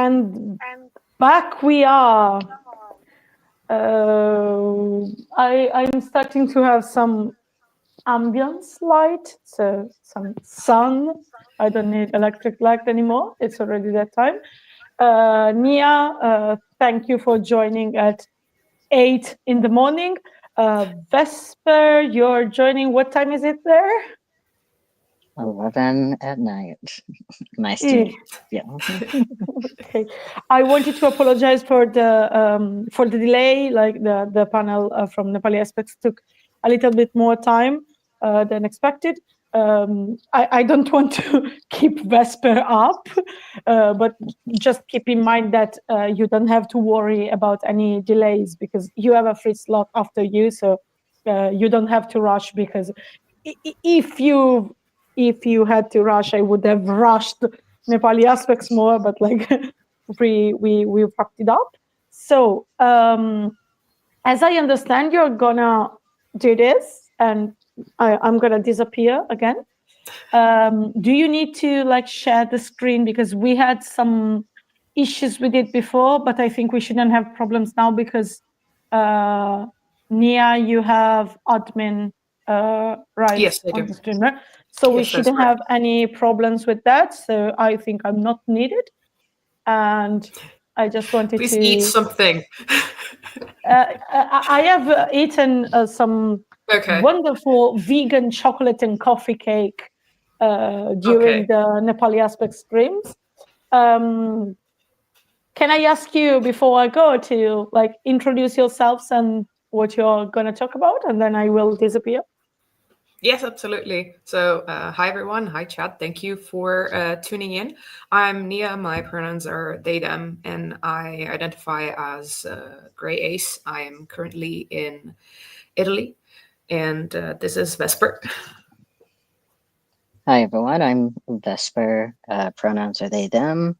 And back we are. I'm starting to have some ambience light, so some sun. I don't need electric light anymore. It's already that time. Nia, thank you for joining at 8 in the morning. Vesper, you're joining. What time is it there? 11 at night. Nice to meet you. Yeah. Okay. I wanted to apologize for the delay. Like the panel from Nepali Aspects took a little bit more time than expected. I don't want to keep Vesper up, but just keep in mind that you don't have to worry about any delays because you have a free slot after you, so you don't have to rush. Because if you had to rush, I would have rushed Nepali Aspects more, but like we fucked it up. So as I understand, you're gonna do this, and I'm gonna disappear again. Do you need to like share the screen because we had some issues with it before, but I think we shouldn't have problems now because Nia, you have admin rights Yes, I on do. the stream, right? So we Yes, that's shouldn't have any problems with that. So I think I'm not needed, and I just wanted Please to eat something. I have eaten some Okay. wonderful vegan chocolate and coffee cake during Okay. the Nepali Aspect streams. Can I ask you before I go to like introduce yourselves and what you're going to talk about, and then I will disappear? Yes, absolutely. So, hi everyone. Hi, chat. Thank you for tuning in. I'm Nia. My pronouns are they, them, and I identify as Grey Ace. I am currently in Italy, and this is Vesper. Hi, everyone. I'm Vesper. Pronouns are they, them.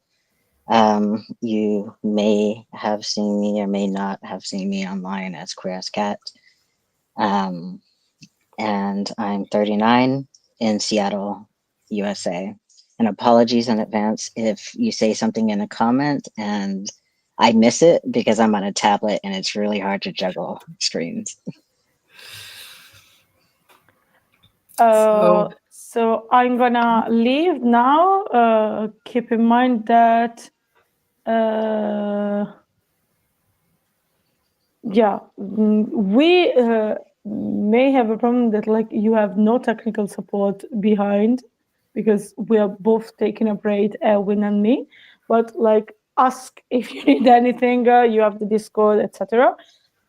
You may have seen me or may not have seen me online as Queer as Cat. And I'm 39 in Seattle, USA. And apologies in advance if you say something in a comment and I miss it because I'm on a tablet and it's really hard to juggle screens. So I'm gonna leave now. Keep in mind that we may have a problem that like you have no technical support behind because we are both taking a break, Erwin and me. But like, ask if you need anything. You have the Discord, etc.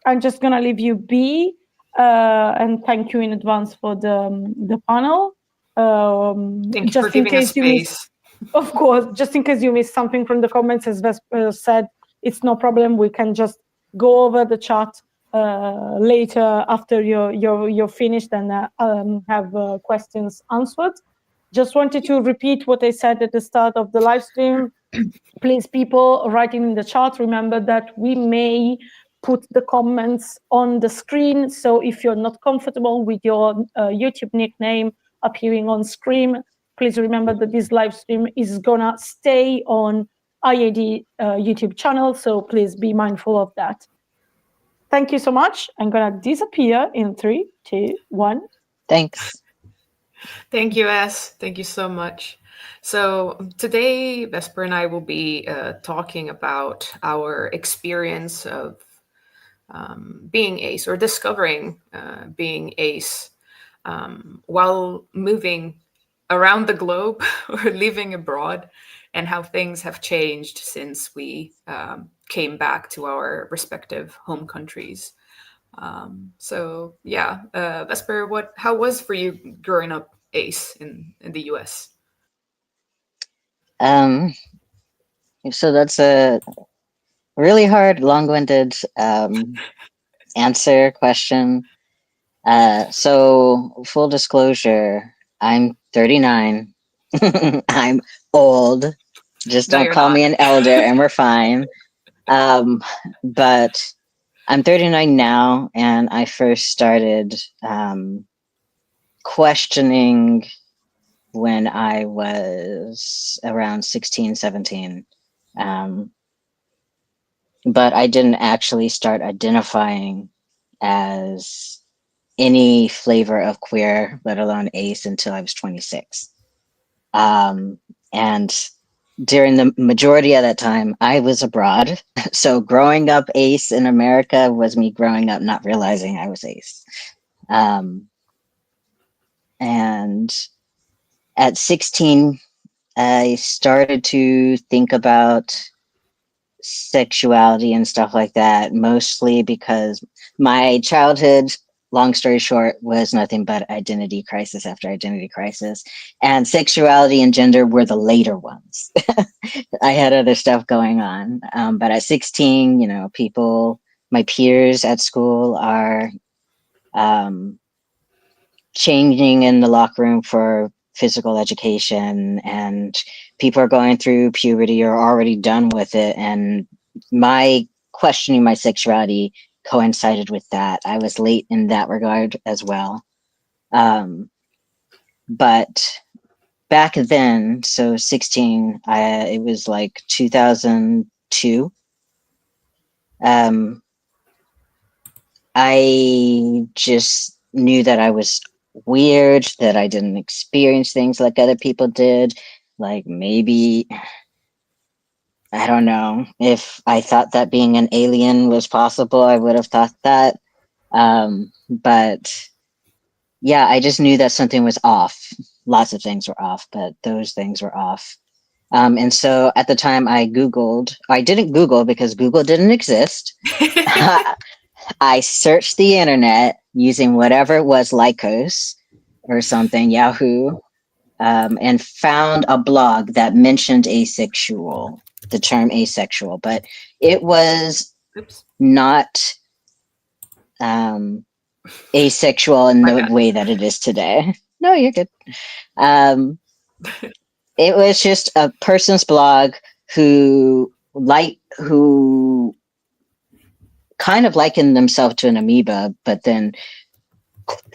I'm just gonna leave you be, and thank you in advance for the panel. Thank you for Just in giving us case you miss, space. of course, just in case you missed something from the comments, as Vesper said, it's no problem. We can just go over the chat later after you're finished and have questions answered. Just wanted to repeat what I said at the start of the live stream. Please, people writing in the chat, remember that we may put the comments on the screen. So if you're not comfortable with your YouTube nickname appearing on screen, please remember that this live stream is gonna stay on IAD YouTube channel. So please be mindful of that. Thank you so much. I'm gonna disappear in 3, 2, 1. Thanks. Thank you, S. Thank you so much. So today, Vesper and I will be talking about our experience of being ace or discovering being ace while moving around the globe or living abroad, and how things have changed since we came back to our respective home countries. So yeah, Vesper, how was for you growing up ace in the US? So that's a really hard, long-winded answer question. So full disclosure, I'm 39. I'm old. Just No, don't you're call not. me an elder and we're fine. But I'm 39 now, and I first started questioning when I was around 16, 17. But I didn't actually start identifying as any flavor of queer, let alone ace, until I was 26. And during the majority of that time, I was abroad. So growing up ace in America was me growing up not realizing I was ace. And at 16, I started to think about sexuality and stuff like that, mostly because my childhood, long story short, was nothing but identity crisis after identity crisis. And sexuality and gender were the later ones. I had other stuff going on. But at 16, people, my peers at school are changing in the locker room for physical education, and people are going through puberty or already done with it. And my questioning my sexuality coincided with that. I was late in that regard as well. But back then, so 16, it was like 2002. I just knew that I was weird, that I didn't experience things like other people did. Like maybe, I don't know, if I thought that being an alien was possible, I would have thought that. But yeah, I just knew that something was off. Lots of things were off, but those things were off. And so at the time I didn't Google because Google didn't exist. I searched the internet using whatever it was, Lycos or something, Yahoo, and found a blog that mentioned asexual, the term asexual, but it was not asexual in the way that it is today. No, you're good. It was just a person's blog who kind of likened themselves to an amoeba, but then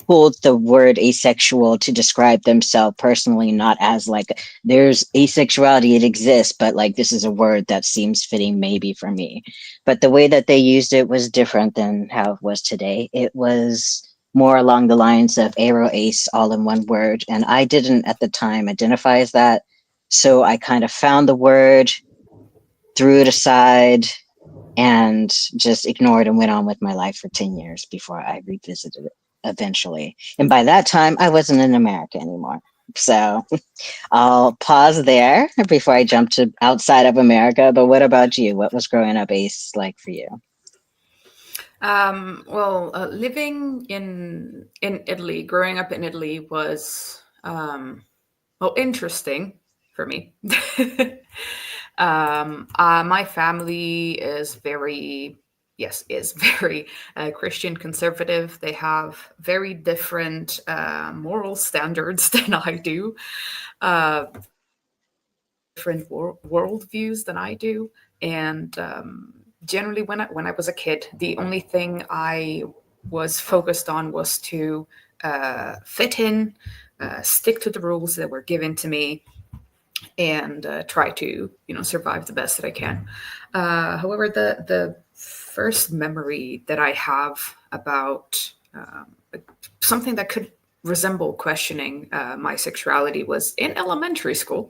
pulled the word asexual to describe themselves personally, not as like there's asexuality, it exists, but like this is a word that seems fitting maybe for me. But the way that they used it was different than how it was today. It was more along the lines of aro ace, all in one word, and I didn't at the time identify as that. So I kind of found the word, threw it aside, and just ignored and went on with my life for 10 years before I revisited it eventually. And by that time, I wasn't in America anymore. So I'll pause there before I jump to outside of America. But what about you? What was growing up ace like for you? Living in Italy, growing up in Italy was interesting for me. My family is very Christian conservative. They have very different moral standards than I do, different worldviews than I do, and generally, when I was a kid, the only thing I was focused on was to fit in, stick to the rules that were given to me, and try to survive the best that I can. However, the first memory that I have about something that could resemble questioning my sexuality was in elementary school.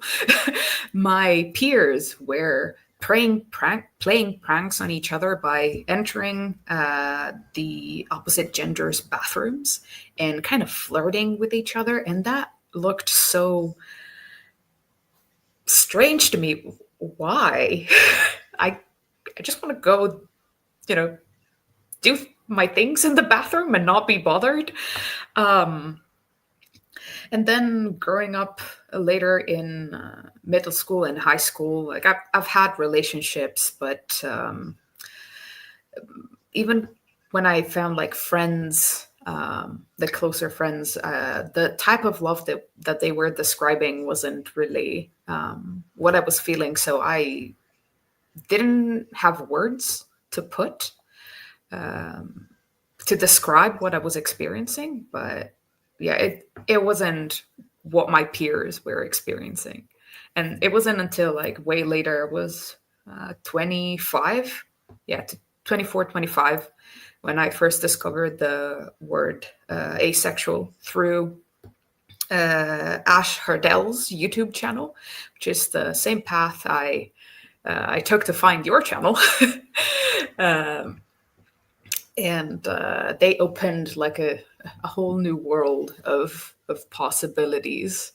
My peers were playing pranks on each other by entering the opposite gender's bathrooms and kind of flirting with each other, and that looked so strange to me. Why? I just want to go, do my things in the bathroom and not be bothered. And then growing up later in middle school and high school, like I've had relationships, but even when I found like friends, the closer friends, the type of love that they were describing wasn't really what I was feeling. So I didn't have words to put to describe what I was experiencing, but yeah, it wasn't what my peers were experiencing. And it wasn't until like way later I was 25, yeah, 24, 25, when I first discovered the word asexual through Ash Hardell's YouTube channel, which is the same path I took to find your channel. And they opened like a whole new world of possibilities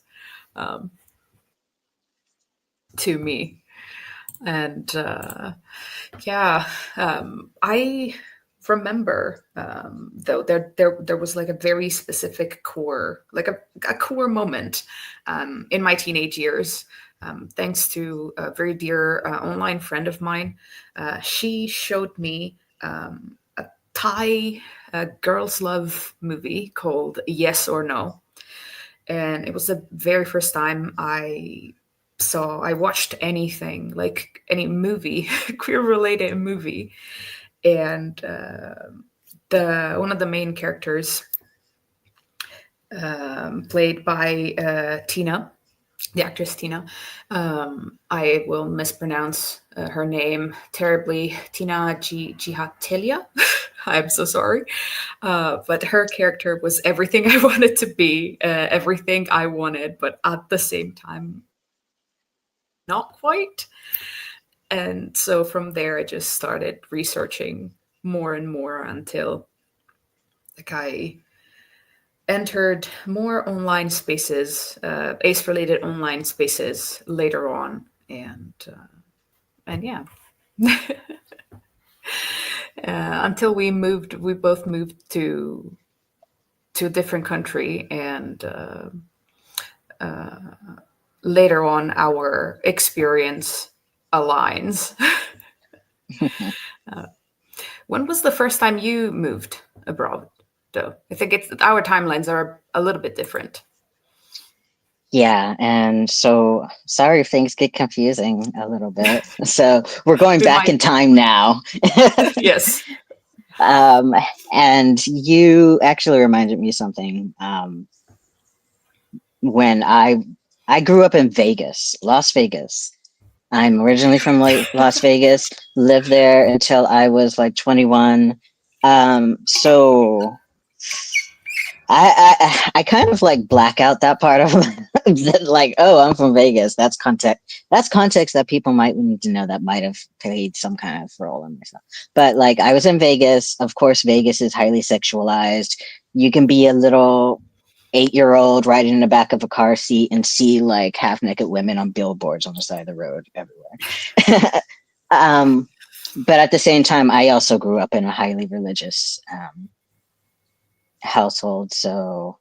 to me. And I remember though there was like a very specific core, like a core moment in my teenage years. Thanks to a very dear online friend of mine, she showed me a Thai girls' love movie called Yes or No, and it was the very first time I watched anything, like any movie, queer related movie, and the one of the main characters, played by Tina, the actress Tina. I will mispronounce her name terribly. Tina Gihatelia. I'm so sorry. But her character was everything I wanted to be, everything I wanted, but at the same time, not quite. And so from there, I just started researching more and more until like I entered more online spaces, ACE-related online spaces later on, and yeah, until we both moved to a different country, and later on, our experience aligns. When was the first time you moved abroad, though? I think our timelines are a little bit different. Yeah, and so sorry if things get confusing a little bit. So we're going back in time now. Yes. And you actually reminded me of something. When I grew up in Vegas, Las Vegas. I'm originally from Las Vegas, lived there until I was like 21. So I kind of like black out that part of like, oh, I'm from Vegas. That's context. That's context that people might need to know that might have played some kind of role in myself. But like, I was in Vegas. Of course, Vegas is highly sexualized. You can be a little 8-year-old riding in the back of a car seat and see like half naked women on billboards on the side of the road everywhere. But at the same time, I also grew up in a highly religious household. So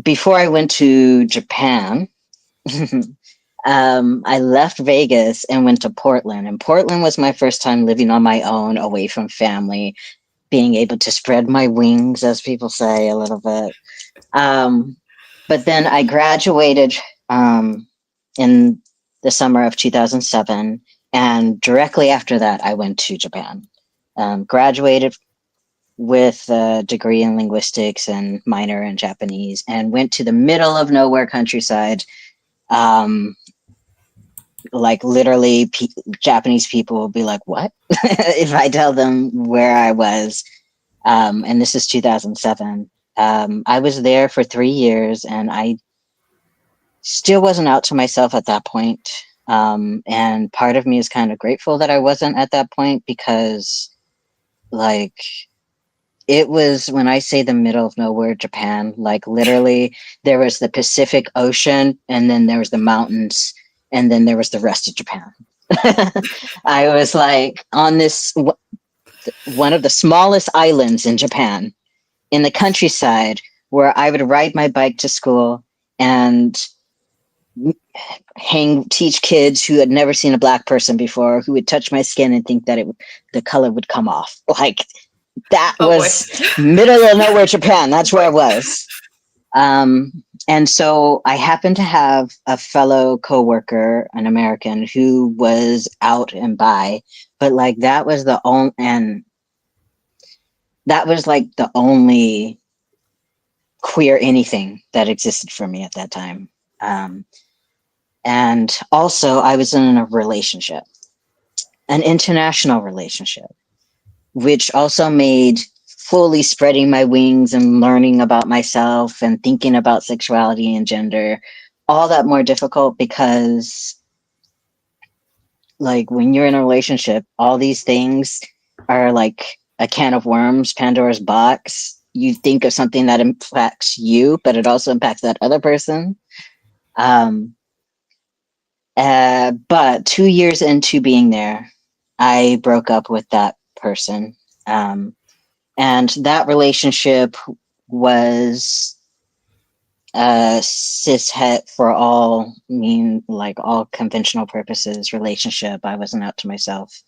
before I went to Japan, I left Vegas and went to Portland. And Portland was my first time living on my own, away from family, being able to spread my wings, as people say, a little bit. But then I graduated in the summer of 2007. And directly after that, I went to Japan. Graduated with a degree in linguistics and minor in Japanese, and went to the middle of nowhere countryside. Like literally Japanese people will be like, what? If I tell them where I was. And this is 2007. I was there for 3 years, and I still wasn't out to myself at that point. And part of me is kind of grateful that I wasn't at that point, because like, it was, when I say the middle of nowhere Japan, like literally there was the Pacific Ocean, and then there was the mountains, and then there was the rest of Japan. I was like on this one of the smallest islands in Japan, in the countryside, where I would ride my bike to school and teach kids who had never seen a black person before, who would touch my skin and think that the color would come off. Like, that was middle of nowhere Japan. That's where I was. And so I happened to have a fellow coworker, an American, who was out and bi, but like that was the only, and that was like the only queer anything that existed for me at that time. And also I was in a relationship. an international relationship, which also made fully spreading my wings and learning about myself and thinking about sexuality and gender all that more difficult, because like when you're in a relationship, all these things are like a can of worms, Pandora's box. You think of something that impacts you, but it also impacts that other person. Um, but 2 years into being there, I broke up with that person. And that relationship was cis het for all like all conventional purposes relationship. I wasn't out to myself.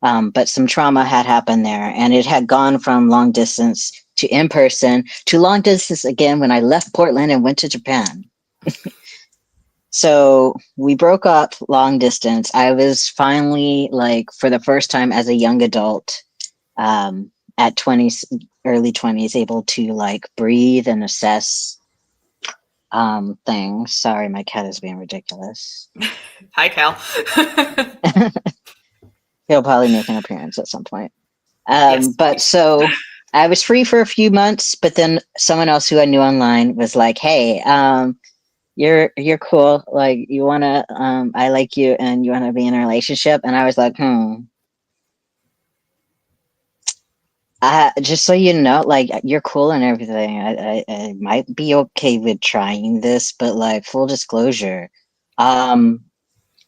But some trauma had happened there, and it had gone from long distance to in person to long distance again when I left Portland and went to Japan. So we broke up long distance. I was finally, like, for the first time as a young adult, at 20s, early 20s, able to like breathe and assess things. Sorry, my cat is being ridiculous. Hi, Cal. He'll probably make an appearance at some point. Yes. But so I was free for a few months, but then someone else who I knew online was like, "Hey, you're cool. Like, you wanna, I like you, and you wanna be in a relationship." And I was like, just so you know, like, you're cool and everything. I might be okay with trying this, but like, full disclosure,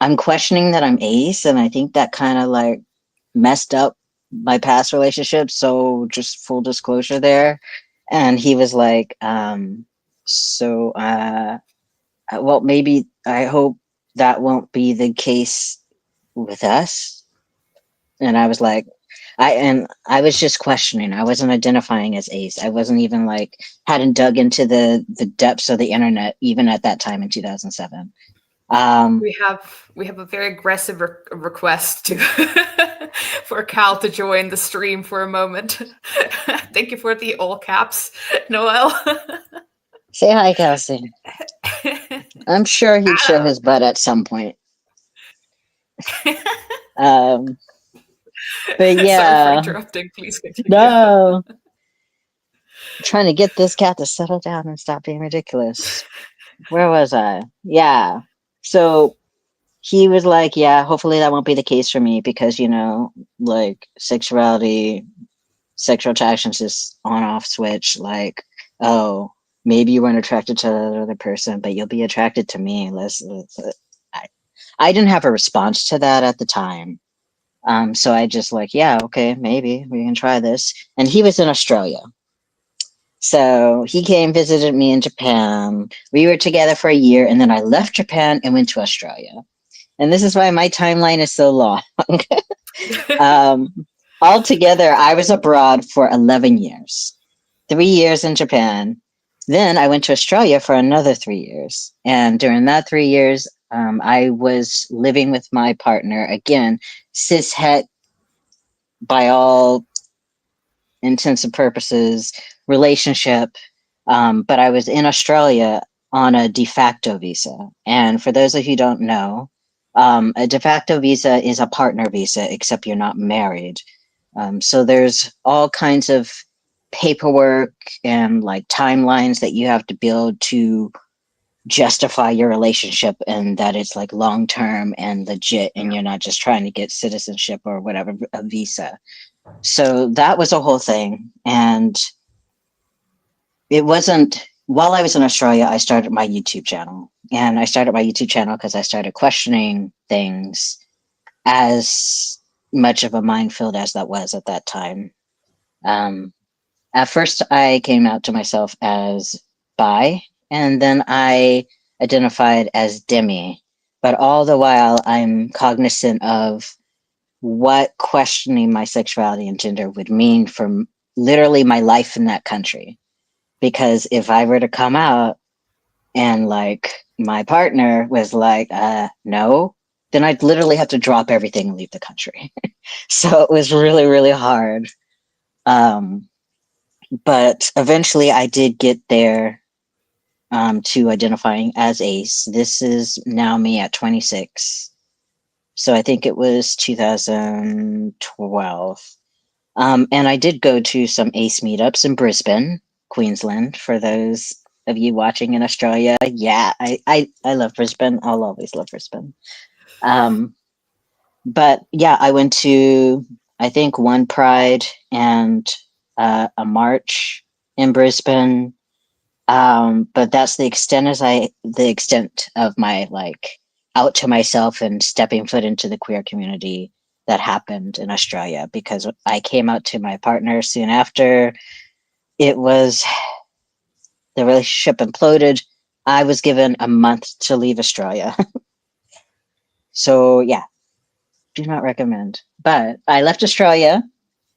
I'm questioning that I'm ace, and I think that kind of like messed up my past relationships. So just full disclosure there. And he was like, so, well, maybe I hope that won't be the case with us. And I was like, I was just questioning. I wasn't identifying as ace. I wasn't even like hadn't dug into the depths of the internet even at that time in 2007. We have a very aggressive request to for Cal to join the stream for a moment. Thank you for the all caps, Noel. Say hi, Kelsey. I'm sure he'd show his butt at some point. But yeah. Sorry for interrupting. Please continue. No. I'm trying to get this cat to settle down and stop being ridiculous. Where was I? Yeah. So he was like, yeah, hopefully that won't be the case for me, because, you know, like sexuality, sexual attraction's just on off switch. Like, oh, maybe you weren't attracted to the other person, but you'll be attracted to me. I didn't have a response to that at the time. So I just like, yeah, okay, maybe we can try this. And he was in Australia. So he came, visited me in Japan. We were together for a year, and then I left Japan and went to Australia. And this is why my timeline is so long. Altogether, I was abroad for 11 years, 3 years in Japan. Then I went to Australia for another 3 years. And during that 3 years, I was living with my partner, again, cis het by all intents and purposes relationship. But I was in Australia on a de facto visa. And for those of you who don't know, a de facto visa is a partner visa, except you're not married. So there's all kinds of paperwork and like timelines that you have to build to justify your relationship, and that it's like long term and legit, and you're not just trying to get citizenship or whatever, a visa. So that was a whole thing. And it wasn't while I was in Australia, I started my YouTube channel. And I started my YouTube channel because I started questioning things, as much of a minefield as that was at that time. At first, I came out to myself as bi, and then I identified as demi. But all the while, I'm cognizant of what questioning my sexuality and gender would mean for literally my life in that country. Because if I were to come out and like my partner was like, no, then I'd literally have to drop everything and leave the country. So it was really, really hard. But eventually I did get there, to identifying as ace. This is now me at 26. So I think it was 2012. And I did go to some ACE meetups in Brisbane, Queensland, for those of you watching in Australia. Yeah, I love Brisbane. I'll always love Brisbane. But yeah, I went to, I think, one Pride and a march in Brisbane. But that's the extent of my like out to myself and stepping foot into the queer community that happened in Australia, because I came out to my partner soon after. It was, the relationship imploded. I was given a month to leave Australia. So yeah, do not recommend. But I left Australia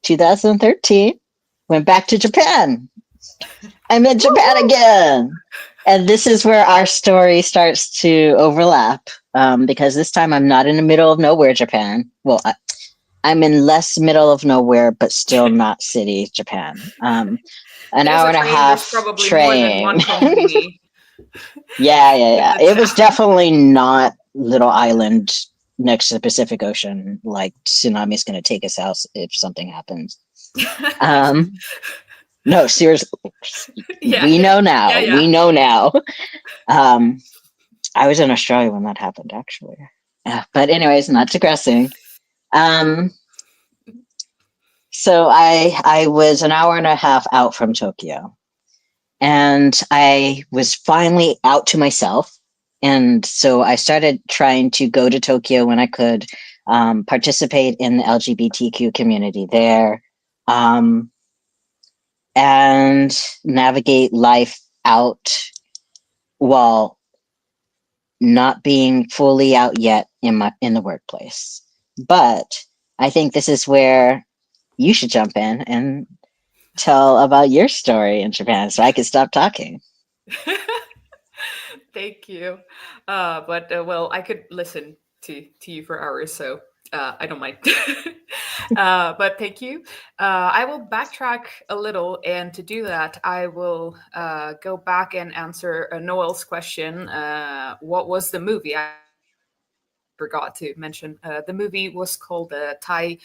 2013, went back to Japan. I'm in Japan again. And this is where our story starts to overlap, because this time I'm not in the middle of nowhere, Japan. Well, I'm in less middle of nowhere, but still not city, Japan. An There's hour a and a train. There's half probably more than train. one kombini Yeah. in the It was town. definitely not little island next to the Pacific Ocean, like tsunami's going to take us out if something happens. No, seriously, Yeah. we know now. Yeah. We know now. I was in Australia when that happened, actually. But anyways, not digressing. So I was an hour and a half out from Tokyo, and I was finally out to myself. And so I started trying to go to Tokyo when I could, participate in the LGBTQ community there, and navigate life out while not being fully out yet in the workplace. But I think this is where you should jump in and tell about your story in Japan so I can stop talking. Thank you. But well, I could listen to you for hours, so I don't mind. But thank you. I will backtrack a little, and to do that, I will go back and answer Noel's question. What was the movie? I forgot to mention. The movie was called the Thai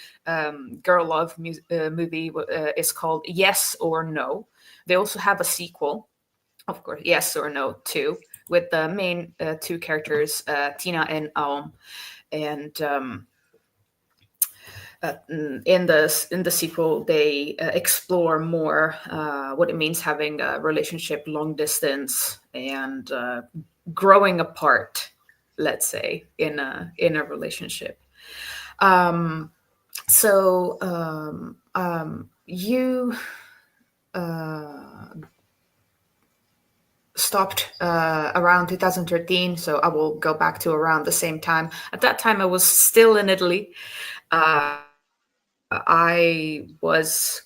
girl love movie. Is called Yes or No. They also have a sequel, of course, Yes or No 2, with the main two characters, Tina and Aom. And in the sequel, they explore more what it means having a relationship long distance and growing apart, let's say, in a relationship. You stopped around 2013, so I will go back to around the same time. At that time, I was still in Italy. I was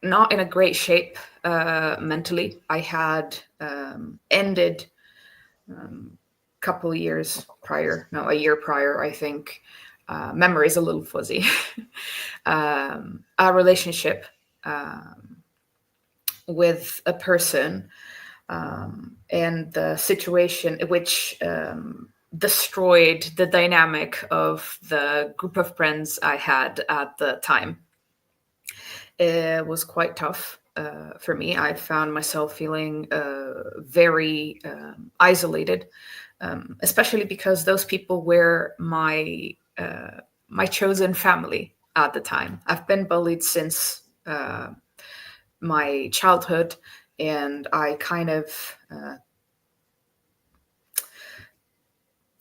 not in a great shape mentally. I had ended couple years prior, no, a year prior, I think. Memory is a little fuzzy. A relationship with a person, and the situation which destroyed the dynamic of the group of friends I had at the time. It was quite tough for me. I found myself feeling very isolated, especially because those people were my chosen family at the time. I've been bullied since my childhood, and I kind of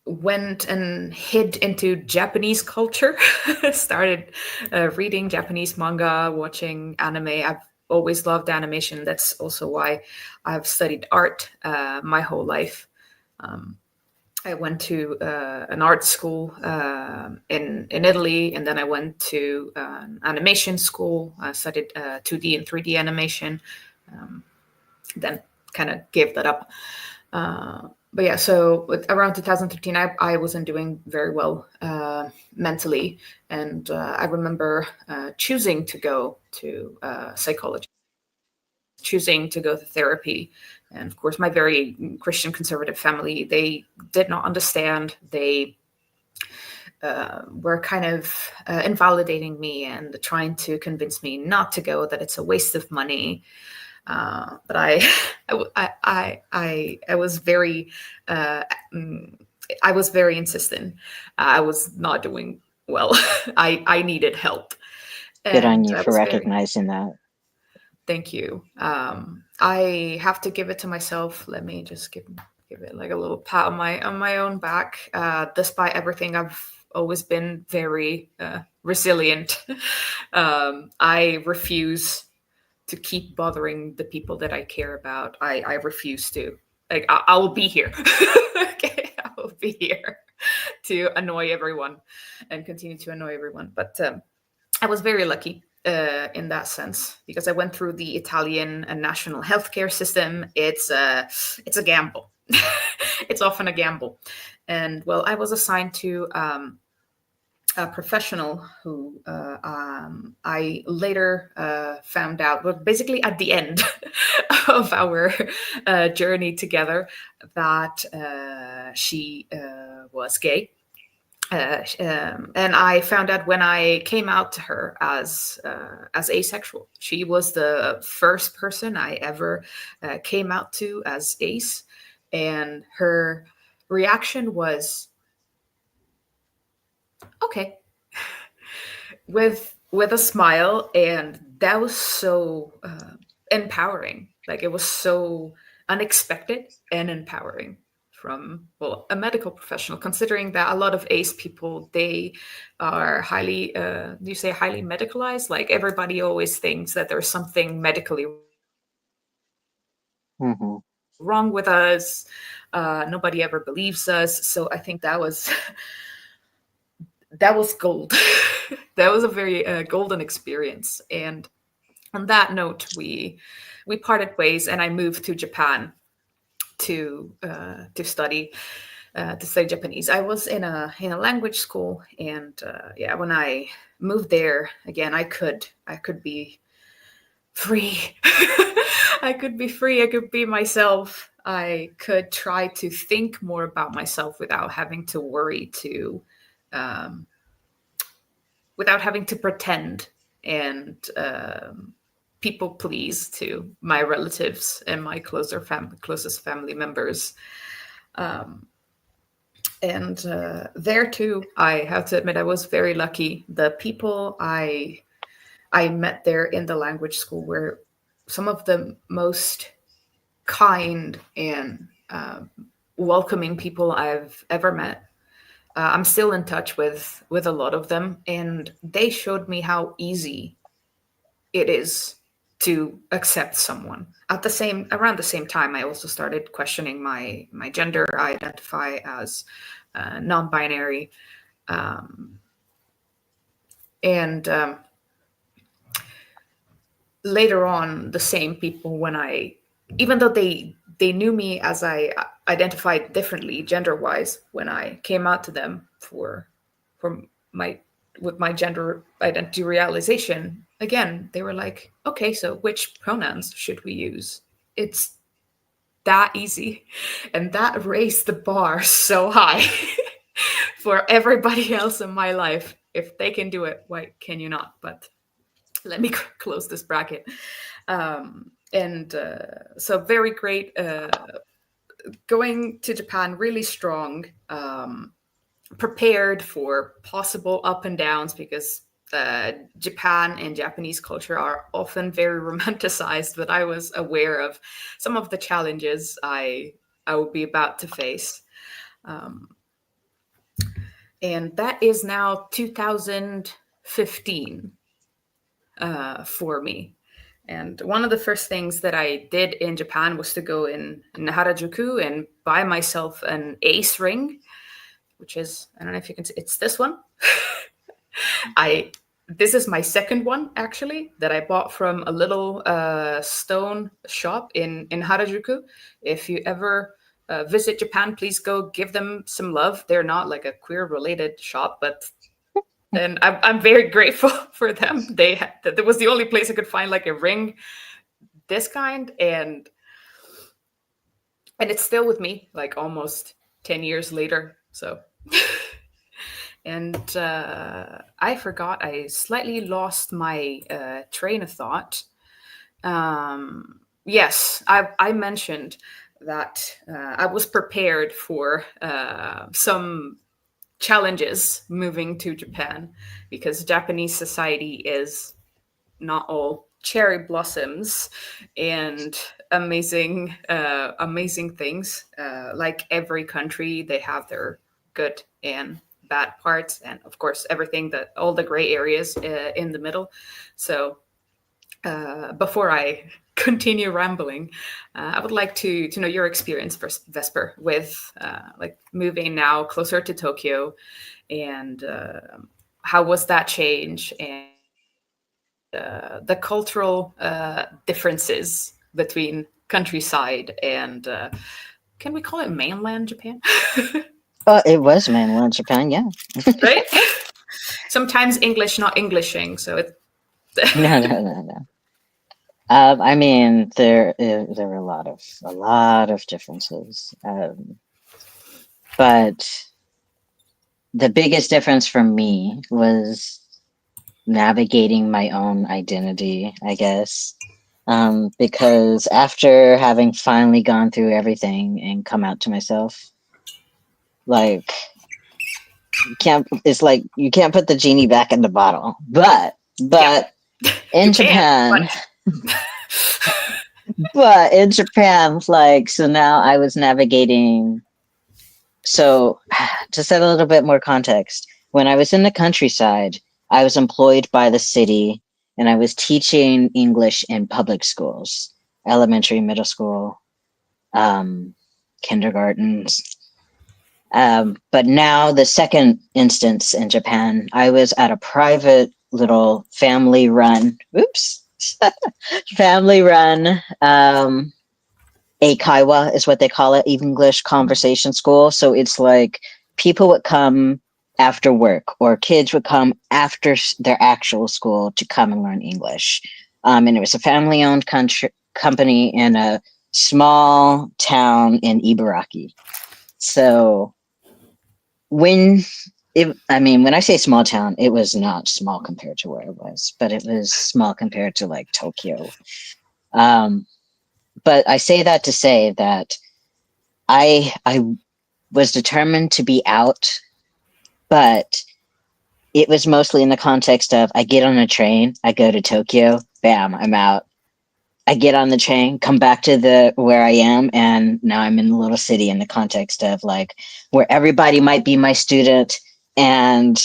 went and hid into Japanese culture. Started reading Japanese manga, watching anime. I've always loved animation. That's also why I've studied art my whole life. I went to an art school in Italy, and then I went to an animation school. I studied 2D and 3D animation. Then kind of gave that up. But yeah, so around 2015, I wasn't doing very well mentally, and I remember choosing to go to psychology, choosing to go to therapy. And of course, my very Christian conservative family, they did not understand. They were kind of invalidating me and trying to convince me not to go, that it's a waste of money. But I was very I was very insistent. I was not doing well. I needed help. Good on you I for was recognizing that. Thank you. I have to give it to myself. Let me just give it like a little pat on my own back. Despite everything, I've always been very resilient. I refuse to keep bothering the people that I care about. I refuse to. Like I will be here. Okay, I will be here to annoy everyone and continue to annoy everyone. But I was very lucky in that sense, because I went through the Italian national healthcare system. It's a gamble. It's often a gamble. And well, I was assigned to a professional who I later found out, well, basically at the end of our journey together, that she was gay. And I found out when I came out to her as asexual. She was the first person I ever came out to as ace, and her reaction was okay, with a smile, and that was so empowering. Like it was so unexpected and empowering from, well, a medical professional, considering that a lot of ace people, they are highly do you say highly medicalized? Like everybody always thinks that there's something medically Hmm. wrong with us. Nobody ever believes us. So I think that was that was gold. That was a very golden experience. And on that note, we parted ways, and I moved to Japan to study Japanese. I was in a language school, and yeah, when I moved there again, I could be free. I could be free. I could be myself. I could try to think more about myself without having to worry to, without having to pretend and people please to my relatives and my closest family members. And there too, I have to admit, I was very lucky. The people I met there in the language school were some of the most kind and welcoming people I've ever met. I'm still in touch with a lot of them, and they showed me how easy it is to accept someone. At the same around the same time, I also started questioning my gender. I identify as non-binary, and later on, the same people, when I, even though they knew me as I identified differently gender-wise, when I came out to them for my with my gender identity realization, again, they were like, okay, so which pronouns should we use? It's that easy. And that raised the bar so high for everybody else in my life. If they can do it, why can you not? But let me close this bracket. And so very great. Going to Japan really strong, prepared for possible up and downs, because Japan and Japanese culture are often very romanticized, but I was aware of some of the challenges I would be about to face. And that is now 2015 for me. And one of the first things that I did in Japan was to go in Harajuku and buy myself an ace ring, which is, I don't know if you can see, it's this one. This is my second one, actually, that I bought from a little stone shop in Harajuku. If you ever visit Japan, please go give them some love. They're not like a queer related shop, but and I'm very grateful for them. That was the only place I could find like a ring this kind, and it's still with me like almost 10 years later. So And I forgot, I slightly lost my train of thought. Yes, I mentioned that I was prepared for some challenges moving to Japan, because Japanese society is not all cherry blossoms and amazing things. Like every country, they have their good and bad parts, and of course everything, that all the gray areas in the middle. So before I continue rambling, I would like to know your experience, first, Vesper, with like moving now closer to Tokyo, and how was that change, and the cultural differences between countryside and can we call it mainland Japan? It was mainland Japan, yeah. Right? Sometimes English not Englishing, so it. No. I mean, there were a lot of differences, but the biggest difference for me was navigating my own identity, I guess. Because after having finally gone through everything and come out to myself, like it's like you can't put the genie back in the bottle. But Yeah. in You can, Japan, but but in Japan, like, so now I was navigating. So to set a little bit more context, when I was in the countryside, I was employed by the city and I was teaching English in public schools, elementary, middle school, kindergartens. But now, the second instance in Japan, I was at a private little family run, family run, Eikaiwa is what they call it, English conversation school. So it's like people would come after work, or kids would come after their actual school to come and learn English. And it was a family owned company in a small town in Ibaraki. So when I say small town, it was not small compared to where I was, but it was small compared to like Tokyo. But I say that to say that I was determined to be out, but it was mostly in the context of I get on a train, I go to Tokyo, bam, I'm out. I get on the train, come back to the where I am, and now I'm in the little city in the context of like where everybody might be my student, and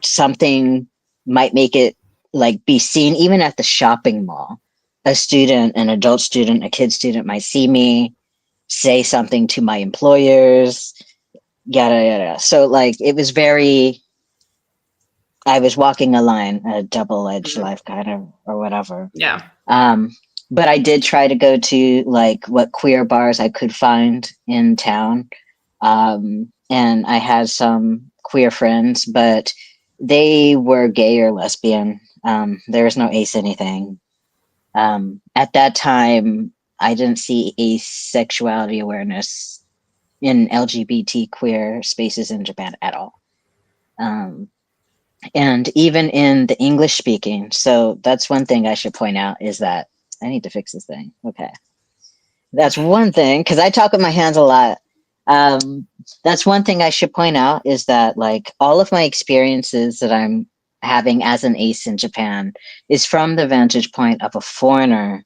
something might make it like be seen even at the shopping mall. A student, an adult student, a kid student might see me, say something to my employers, yada yada. So like it was very, I was walking a line, a double-edged life kind of, or whatever. yeah. But I did try to go to like what queer bars I could find in town. And I had some queer friends, but they were gay or lesbian. There was no ace anything. At that time, I didn't see asexuality awareness in LGBT queer spaces in Japan at all. And even in the English speaking. So that's one thing I should point out is that I need to fix this thing. Okay. That's one thing, because I talk with my hands a lot. That's one thing I should point out is that like all of my experiences that I'm having as an ace in Japan is from the vantage point of a foreigner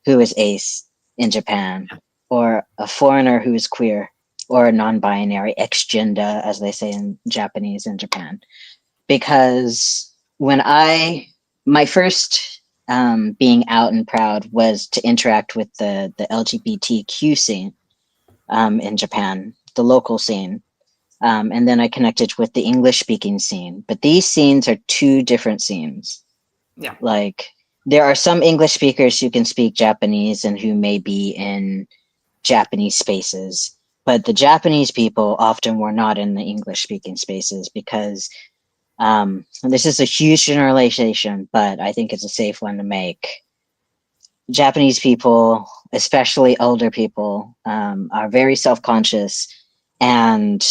who is ace in Japan, or a foreigner who is queer, or a non-binary, ex-gender, as they say in Japanese in Japan. Because my first being out and proud was to interact with the LGBTQ scene in Japan, the local scene. And then I connected with the English speaking scene. But these scenes are two different scenes. Yeah. Like there are some English speakers who can speak Japanese and who may be in Japanese spaces. But the Japanese people often were not in the English speaking spaces because this is a huge generalization, but I think it's a safe one to make. Japanese people, especially older people, are very self-conscious, and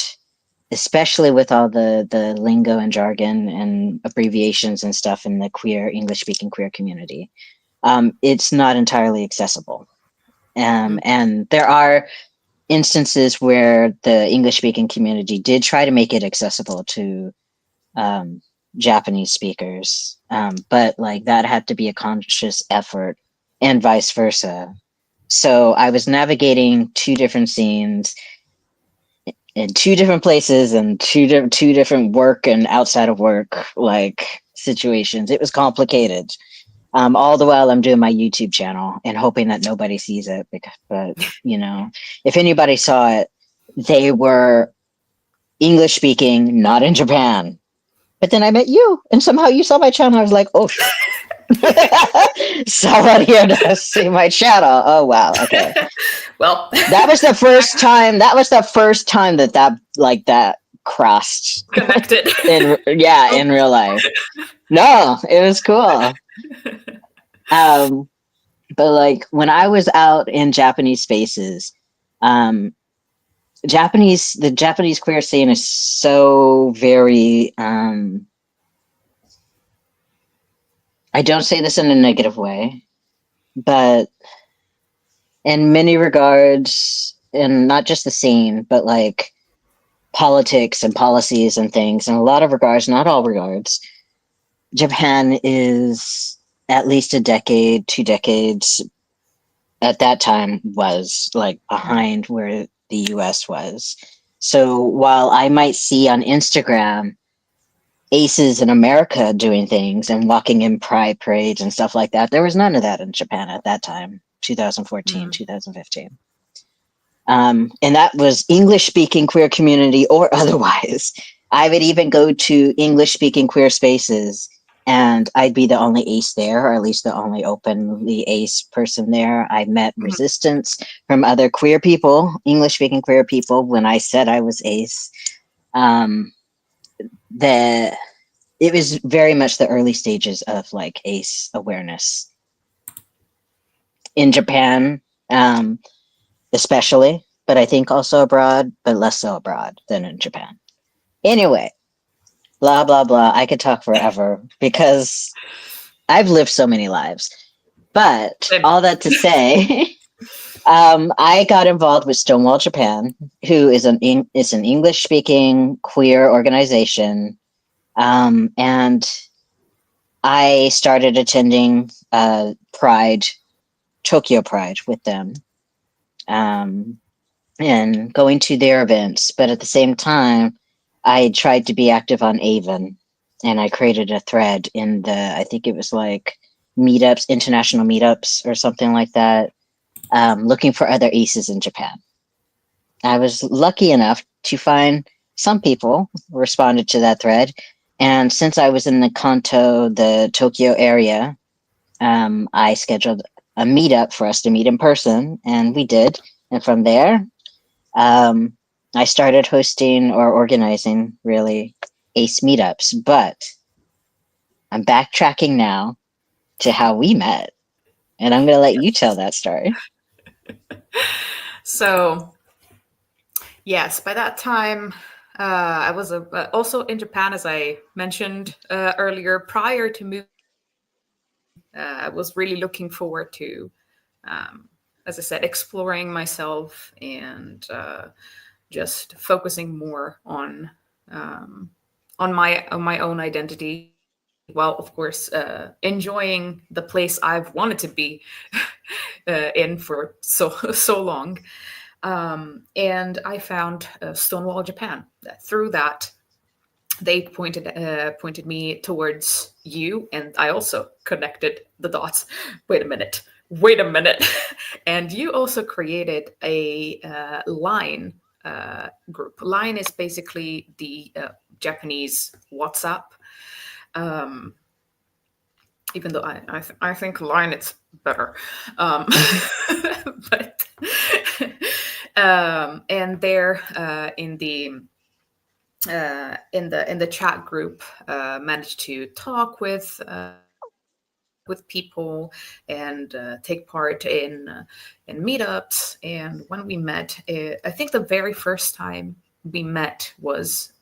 especially with all the lingo and jargon and abbreviations and stuff in the queer English speaking queer community. It's not entirely accessible. And there are instances where the English speaking community did try to make it accessible to Japanese speakers, but like that had to be a conscious effort and vice versa. So I was navigating two different scenes in two different places and two different work and outside of work like situations. It was complicated. All the while I'm doing my YouTube channel and hoping that nobody sees it. But you know, if anybody saw it, they were English speaking, not in Japan. But then I met you, and somehow you saw my channel. I was like, oh, someone here does see my channel. Oh wow, okay. Well, That was the first time. That was the first time that crossed connected. in real life. No, it was cool. But like when I was out in Japanese spaces, the Japanese queer scene is so very. I don't say this in a negative way, but in many regards, and not just the scene, but like politics and policies and things, in a lot of regards, not all regards, Japan is at least a decade, 2 decades at that time was like behind where the US was. So while I might see on Instagram aces in America doing things and walking in pride parades and stuff like that, there was none of that in Japan at that time, 2014, 2015. And that was English speaking queer community or otherwise. I would even go to English speaking queer spaces and I'd be the only ace there, or at least the only openly ace person there. I met resistance from other queer people, English speaking queer people, when I said I was ace. It was very much the early stages of like ace awareness in Japan, especially, but I think also abroad, but less so abroad than in Japan. Anyway, blah, blah, blah. I could talk forever because I've lived so many lives. But all that to say, I got involved with Stonewall Japan, who is an English speaking queer organization. And I started attending Tokyo Pride with them, and going to their events. But at the same time, I tried to be active on Avon, and I created a thread in I think it was like meetups, international meetups or something like that, looking for other aces in Japan. I was lucky enough to find some people responded to that thread. And since I was in the Tokyo area, I scheduled a meetup for us to meet in person, and we did. And from there, I started hosting or organizing really ACE meetups. But I'm backtracking now to how we met, and I'm going to let you tell that story. So, yes, by that time, I was also in Japan, as I mentioned earlier. Prior to moving, I was really looking forward to, as I said, exploring myself and just focusing more on my own identity, while of course enjoying the place I've wanted to be in for so long. And I found Stonewall Japan. Through that, they pointed me towards you, and I also connected the dots. Wait a minute. And you also created a Line group. Line is basically the Japanese WhatsApp. Even though I think Line is better, but and there in the chat group, managed to talk with people and take part in meetups. And when we met, I think the very first time we met was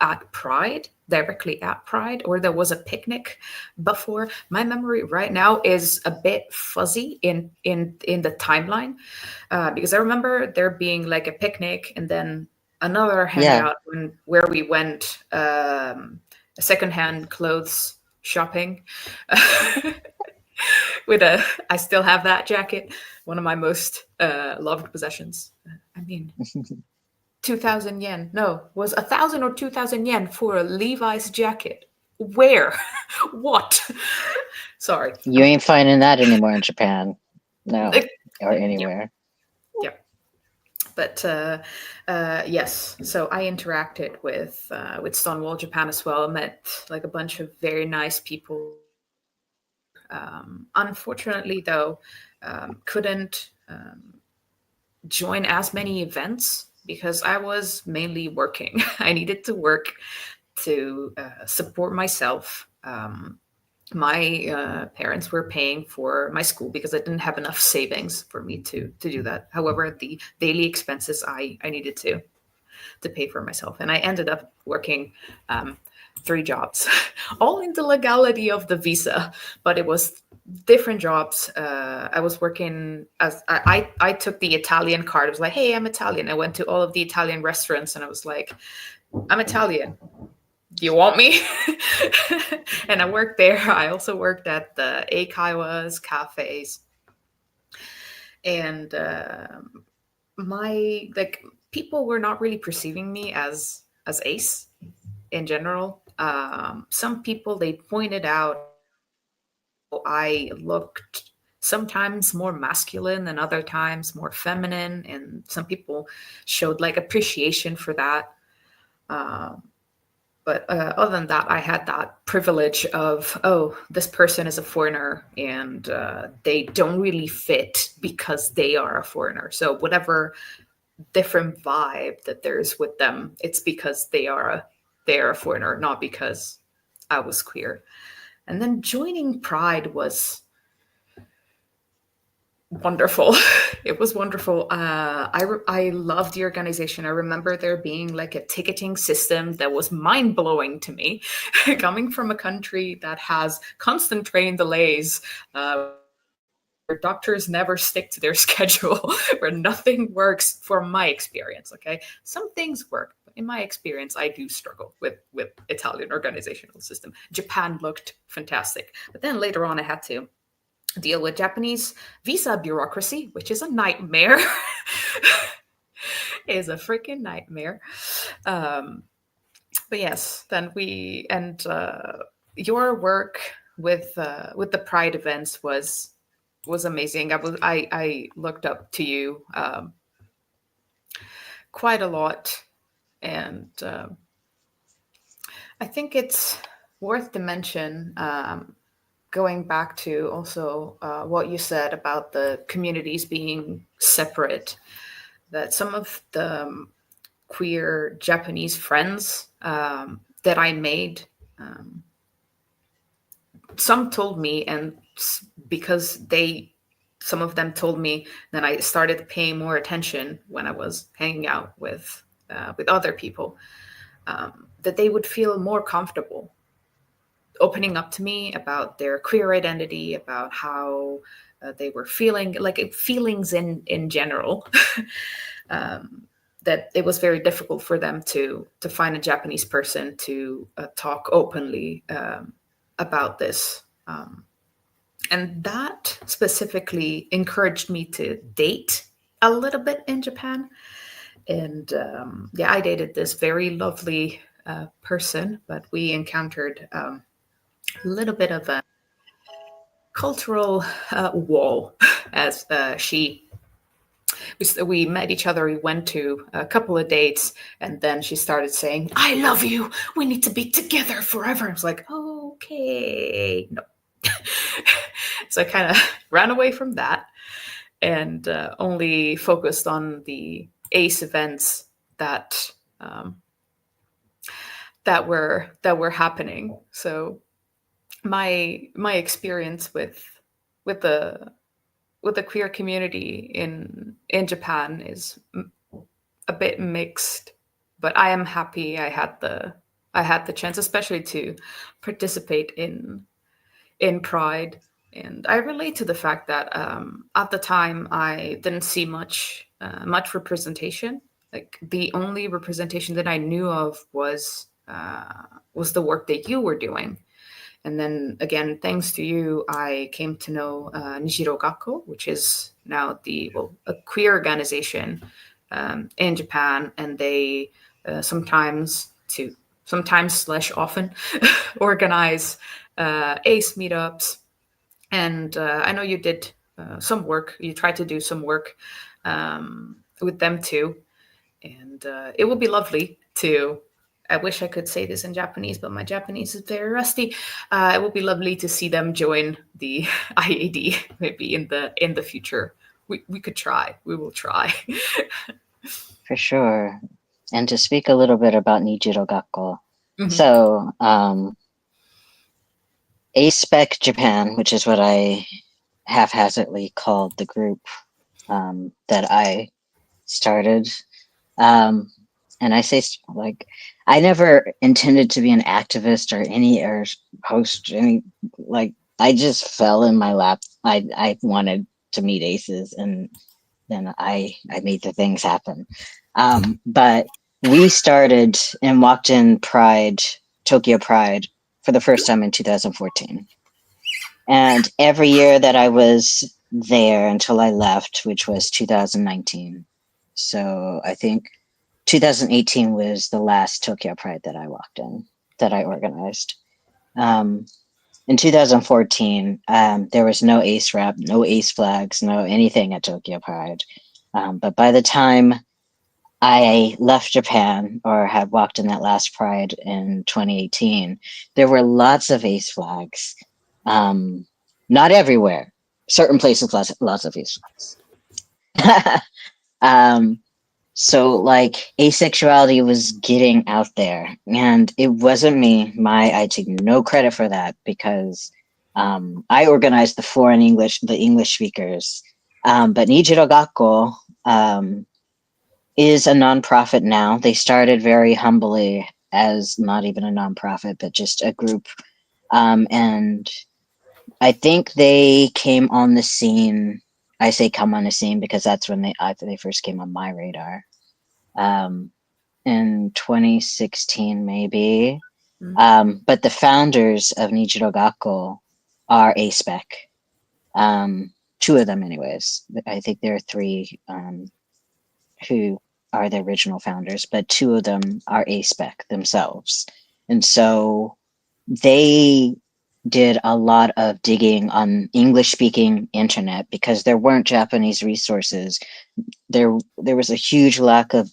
at Pride, directly at Pride, or there was a picnic before. My memory right now is a bit fuzzy in the timeline, because I remember there being like a picnic and then another hangout where we went secondhand clothes shopping. I still have that jacket, one of my most loved possessions. I mean, 2,000 yen. No, was 1,000 or 2,000 yen for a Levi's jacket. Where? What? Sorry. You ain't finding that anymore in Japan. No, or anywhere. Yep. But yes, so I interacted with Stonewall Japan as well. Met like a bunch of very nice people. Unfortunately, though, couldn't join as many events because I was mainly working. I needed to work to support myself. My parents were paying for my school because I didn't have enough savings for me to do that. However, the daily expenses I needed to pay for myself, and I ended up working 3 jobs, all in the legality of the visa, but it was different jobs. I was working as I took the Italian card. I was like, hey, I'm Italian. I went to all of the Italian restaurants and I was like, I'm Italian. Do you want me? And I worked there. I also worked at the eikaiwas, cafes. And people were not really perceiving me as ace in general. Some people, they pointed out I looked sometimes more masculine and other times more feminine, and some people showed like appreciation for that. But other than that, I had that privilege of, oh, this person is a foreigner and they don't really fit because they are a foreigner. So whatever different vibe that there's with them, it's because they are a foreigner, not because I was queer. And then joining Pride was wonderful. It was wonderful. I loved the organization. I remember there being like a ticketing system that was mind-blowing to me, coming from a country that has constant train delays, where doctors never stick to their schedule, where nothing works from my experience. Okay, some things work, but in my experience, I do struggle with Italian organizational system. Japan looked fantastic, but then later on, I had to deal with Japanese visa bureaucracy, which is a nightmare. Is a freaking nightmare. But yes, then your work with the Pride events was amazing. I looked up to you quite a lot, and I think it's worth to mention. Going back to also what you said about the communities being separate, that some of the queer Japanese friends that I made, some told me, and because some of them told me, then I started paying more attention when I was hanging out with other people, that they would feel more comfortable opening up to me about their queer identity, about how they were feeling, like feelings in general, that it was very difficult for them to find a Japanese person to talk openly about this. And that specifically encouraged me to date a little bit in Japan. And I dated this very lovely person, but we encountered a little bit of a cultural wall as we met each other. We went to a couple of dates, and then she started saying, I love you, we need to be together forever. I was like, okay, no. So I kind of ran away from that and only focused on the ACE events that were happening. So my experience with the queer community in Japan is a bit mixed. but I am happy I had the chance, especially to participate in Pride. And I relate to the fact that at the time I didn't see much representation. Like the only representation that I knew of was the work that you were doing. And then again, thanks to you, I came to know Nijiro Gakko, which is now a queer organization in Japan, and they sometimes/often organize ACE meetups. And I know you did some work. You tried to do some work with them too, and it would be lovely to. I wish I could say this in Japanese, but my Japanese is very rusty. It would be lovely to see them join the IAD maybe in the future. We could try. We will try. For sure. And to speak a little bit about Nijiro Gakko. Mhm. So, A-Spec Japan, which is what I haphazardly called the group that I started. And I say, like, I never intended to be an activist or host any, like, I just fell in my lap. I wanted to meet aces, and then I made the things happen. But we started and walked in Tokyo Pride, for the first time in 2014. And every year that I was there until I left, which was 2019. So I think 2018 was the last Tokyo Pride that I walked in, that I organized. In 2014, there was no ACE rep, no ACE flags, no anything at Tokyo Pride. But by the time I left Japan, or had walked in that last Pride in 2018, there were lots of ACE flags. Not everywhere. Certain places, lots of ACE flags. So like asexuality was getting out there, and it wasn't me. I take no credit for that, because I organized the English speakers. But Nijiro Gakko is a nonprofit now. They started very humbly as not even a nonprofit, but just a group. And I think they came on the scene. I say come on the scene because that's when they first came on my radar. In 2016, maybe. But the founders of Nijiro Gakko are A-Spec. Two of them, anyways. I think there are three who are the original founders, but two of them are A-Spec themselves. And so they did a lot of digging on English-speaking internet, because there weren't Japanese resources. There was a huge lack of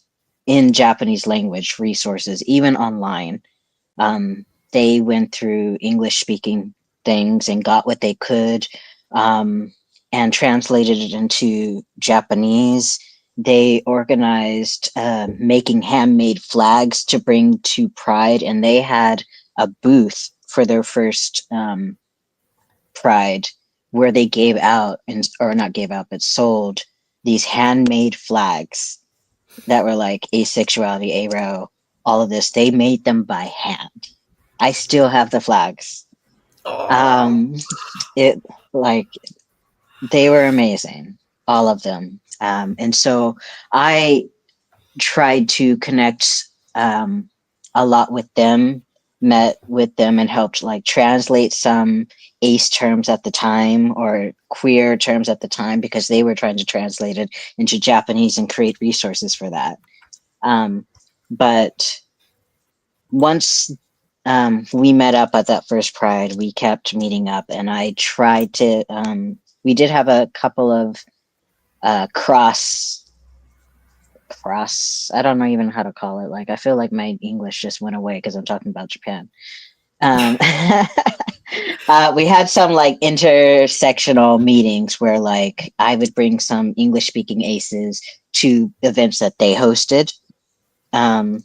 in Japanese language resources, even online. They went through English-speaking things and got what they could, and translated it into Japanese. They organized making handmade flags to bring to Pride, and they had a booth for their first Pride, where they gave out, or not gave out, but sold these handmade flags that were like asexuality, aro, all of this. They made them by hand. I still have the flags. It like they were amazing, all of them. And so I tried to connect a lot with them, met with them, and helped like translate some ACE terms at the time, or queer terms at the time, because they were trying to translate it into Japanese and create resources for that. But once we met up at that first Pride, we kept meeting up, and I tried to, we did have a couple of cross, I don't know even how to call it. Like, I feel like my English just went away because I'm talking about Japan. We had some like intersectional meetings where like I would bring some English speaking aces to events that they hosted. And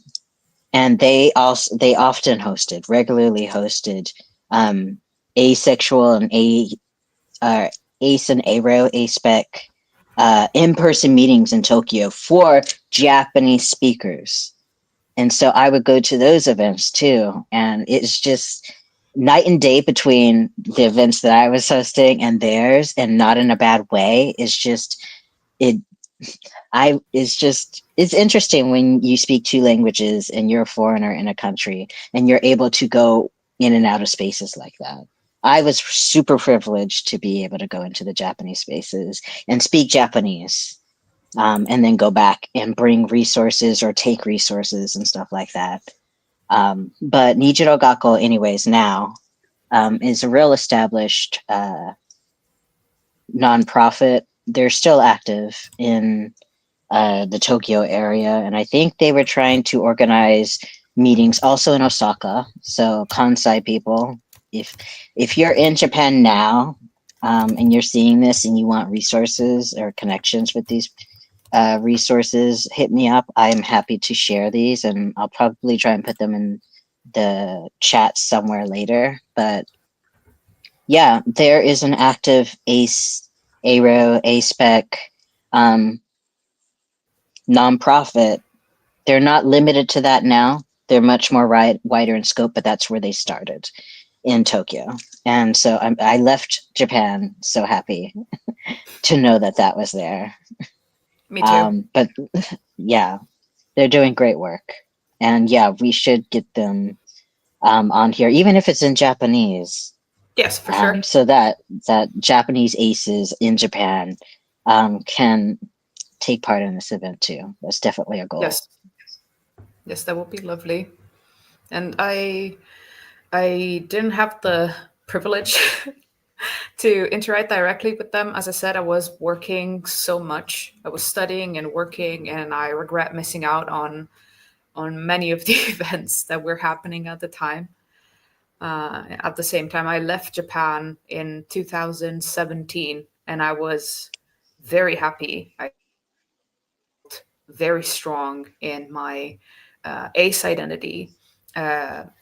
they often regularly hosted asexual and ace and aro, A-Spec in-person meetings in Tokyo for Japanese speakers. And so I would go to those events too. And it's just night and day between the events that I was hosting and theirs, and not in a bad way. It's just, it, it's interesting when you speak two languages and you're a foreigner in a country and you're able to go in and out of spaces like that. I was super privileged to be able to go into the Japanese spaces and speak Japanese, and then go back and bring resources or take resources and stuff like that. But Nijiro Gakko, anyways, now is a real established nonprofit. They're still active in the Tokyo area, and I think they were trying to organize meetings also in Osaka. So Kansai people, if you're in Japan now, and you're seeing this and you want resources or connections with these resources, hit me up. I'm happy to share these, and I'll probably try and put them in the chat somewhere later. But yeah, there is an active ACE, ARO, ASPEC nonprofit. They're not limited to that now. They're much more wider in scope, but that's where they started in Tokyo. And so I left Japan so happy to know that that was there. Me too. But yeah, they're doing great work. And yeah, we should get them on here, even if it's in Japanese. Yes, for sure. So that Japanese aces in Japan can take part in this event too. That's definitely a goal. Yes, that would be lovely. And I didn't have the privilege to interact directly with them. As I said, I was working so much. I was studying and working, and I regret missing out on many of the events that were happening at the time. At the same time, I left Japan in 2017, and I was very happy. I felt very strong in my ACE identity,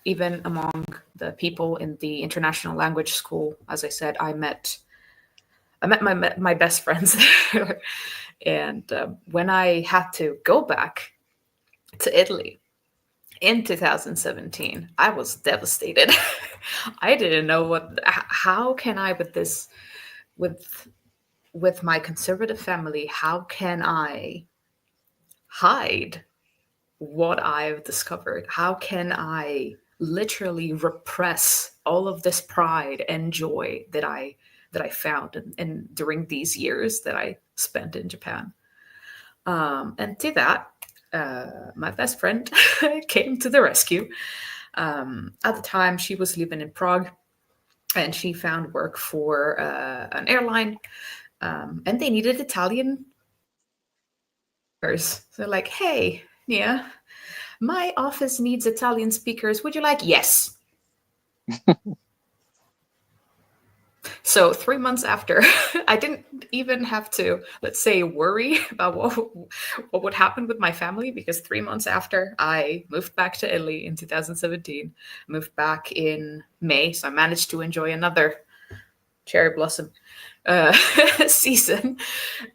even among the people in the international language school. As I said, I met my best friends there, and when I had to go back to Italy in 2017, I was devastated. I didn't know how can I with my conservative family, how can I hide what I've discovered? How can I literally repress all of this pride and joy that I found and during these years that I spent in Japan? And to that, my best friend came to the rescue. At the time, she was living in Prague, and she found work for an airline, and they needed Italian. So like, hey, Nia, my office needs Italian speakers. Would you like? Yes. So 3 months after, I didn't even have to, let's say, worry about what would happen with my family, because 3 months after I moved back to Italy in 2017, moved back in May. So I managed to enjoy another cherry blossom season.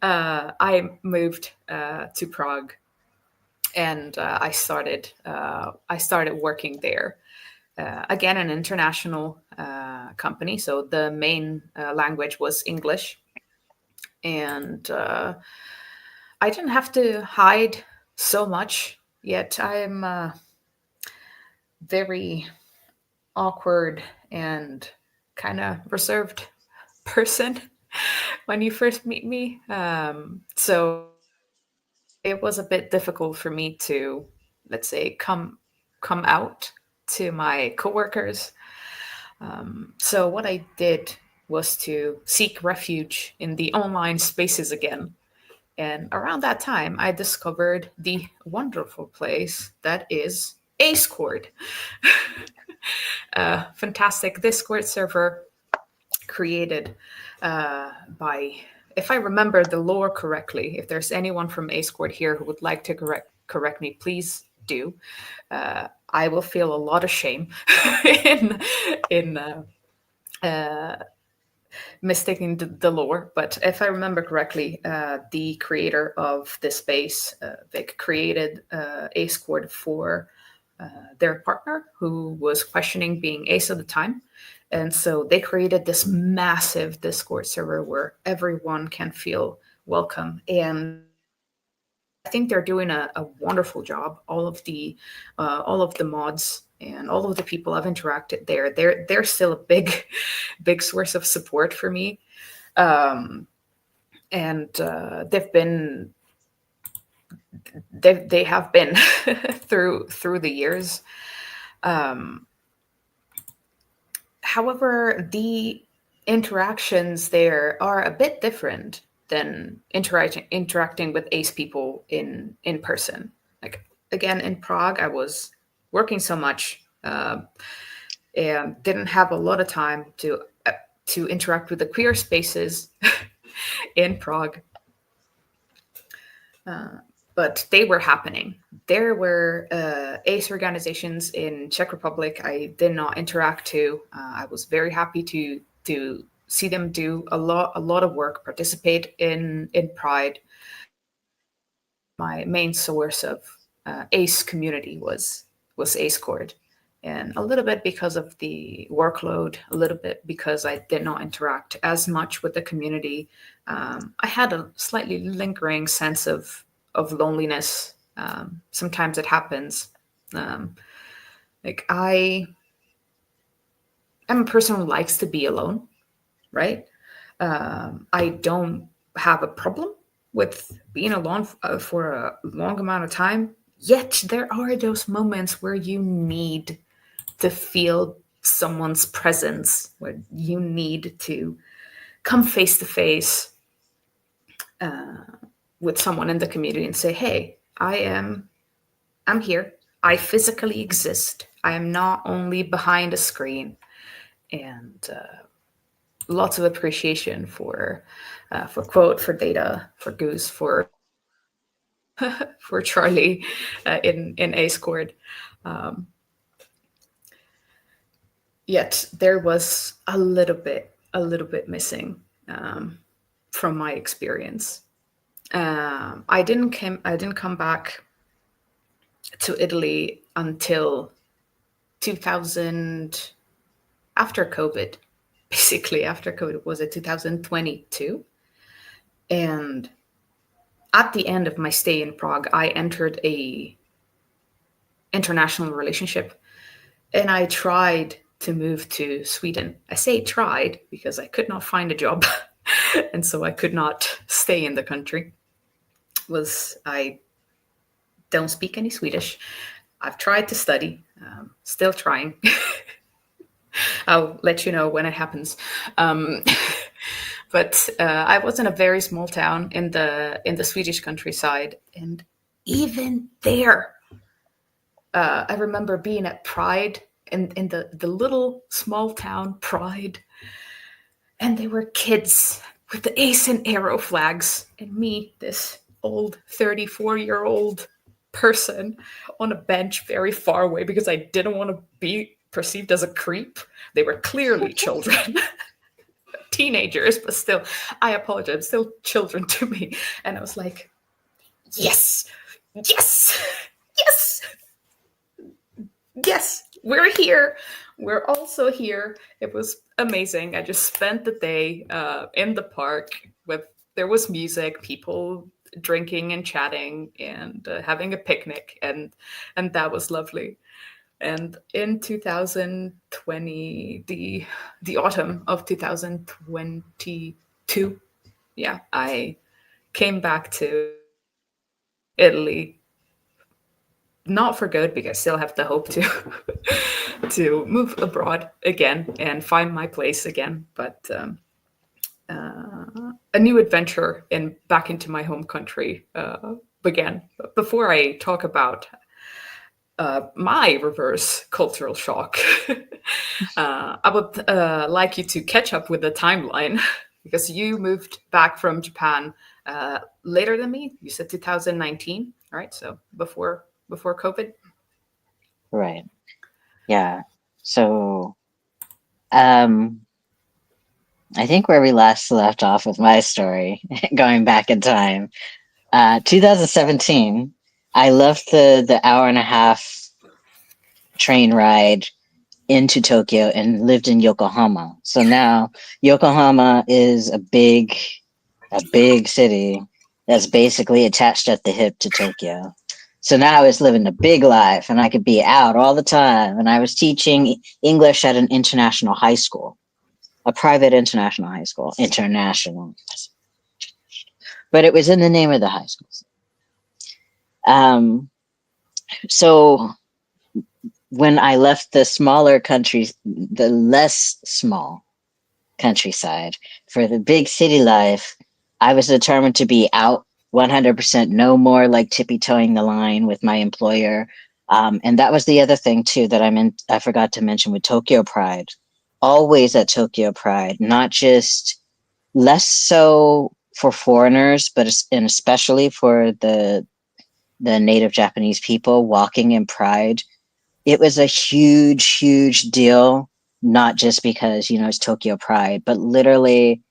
I moved to Prague, and I started working there. Again, an international company, so the main language was English, and I didn't have to hide so much. Yet I'm a very awkward and kind of reserved person when you first meet me. So it was a bit difficult for me to, let's say, come out to my coworkers. So what I did was to seek refuge in the online spaces again. And around that time, I discovered the wonderful place that is Accord, a fantastic Discord server created by, if I remember the lore correctly, if there's anyone from Accord here who would like to correct me, please do. I will feel a lot of shame in mistaking the lore, but if I remember correctly, the creator of this space, Vic, created a squad for their partner who was questioning being ace at the time. And so they created this massive Discord server where everyone can feel welcome. And I think they're doing a wonderful job. All of the mods and all of the people I've interacted there, they're still a big source of support for me. And they have been through the years. However, the interactions there are a bit different than interacting with ace people in person. Like, again, in Prague, I was working so much and didn't have a lot of time to interact with the queer spaces in Prague. But they were happening. There were ace organizations in Czech Republic I did not interact to. I was very happy to see them do a lot of work, participate in Pride. My main source of ace community was AceCord, and a little bit because of the workload, a little bit because I did not interact as much with the community. I had a slightly lingering sense of loneliness. Sometimes it happens. Like, I am a person who likes to be alone, right? I don't have a problem with being alone for a long amount of time. Yet there are those moments where you need to feel someone's presence, where you need to come face to face with someone in the community and say, "Hey, I'm here. I physically exist. I am not only behind a screen." And lots of appreciation for Quote, for Data, for Goose, for Charlie in AceCord. Yet there was a little bit missing from my experience. I didn't come back to Italy until 2000, after COVID. Basically, after COVID, was it 2022? And at the end of my stay in Prague, I entered a international relationship, and I tried to move to Sweden. I say tried because I could not find a job, and so I could not stay in the country. I don't speak any Swedish. I've tried to study, still trying. I'll let you know when it happens. But I was in a very small town in the Swedish countryside, and even there, I remember being at Pride in the little small town Pride, and there were kids with the ace and arrow flags, and me, this old 34-year-old person, on a bench very far away because I didn't want to be perceived as a creep. They were clearly children. Teenagers, but still, I apologize, still children to me. And I was like, yes, we're here. We're also here. It was amazing. I just spent the day in the park there was music, people drinking and chatting and having a picnic, and that was lovely. And in 2020, the autumn of 2022, yeah, I came back to Italy, not for good, because I still have the hope to move abroad again and find my place again, but a new adventure back into my home country began. But before I talk about my reverse cultural shock, I would like you to catch up with the timeline, because you moved back from Japan later than me. You said 2019, right? So before COVID. Right. Yeah. So, um, I think where we last left off with my story, going back in time, 2017, I left the hour and a half train ride into Tokyo and lived in Yokohama. So now Yokohama is a big city that's basically attached at the hip to Tokyo. So now I was living the big life and I could be out all the time. And I was teaching English at an international high school, a private international high school, international. But it was in the name of the high school. So when I left the smaller countries, the less small countryside for the big city life, I was determined to be out 100%, no more like tippy-toeing the line with my employer. And that was the other thing too that I forgot to mention with Tokyo Pride. Always at Tokyo Pride, not just less so for foreigners, but and especially for the native Japanese people walking in Pride. It was a huge, huge deal, not just because, it's Tokyo Pride, but literally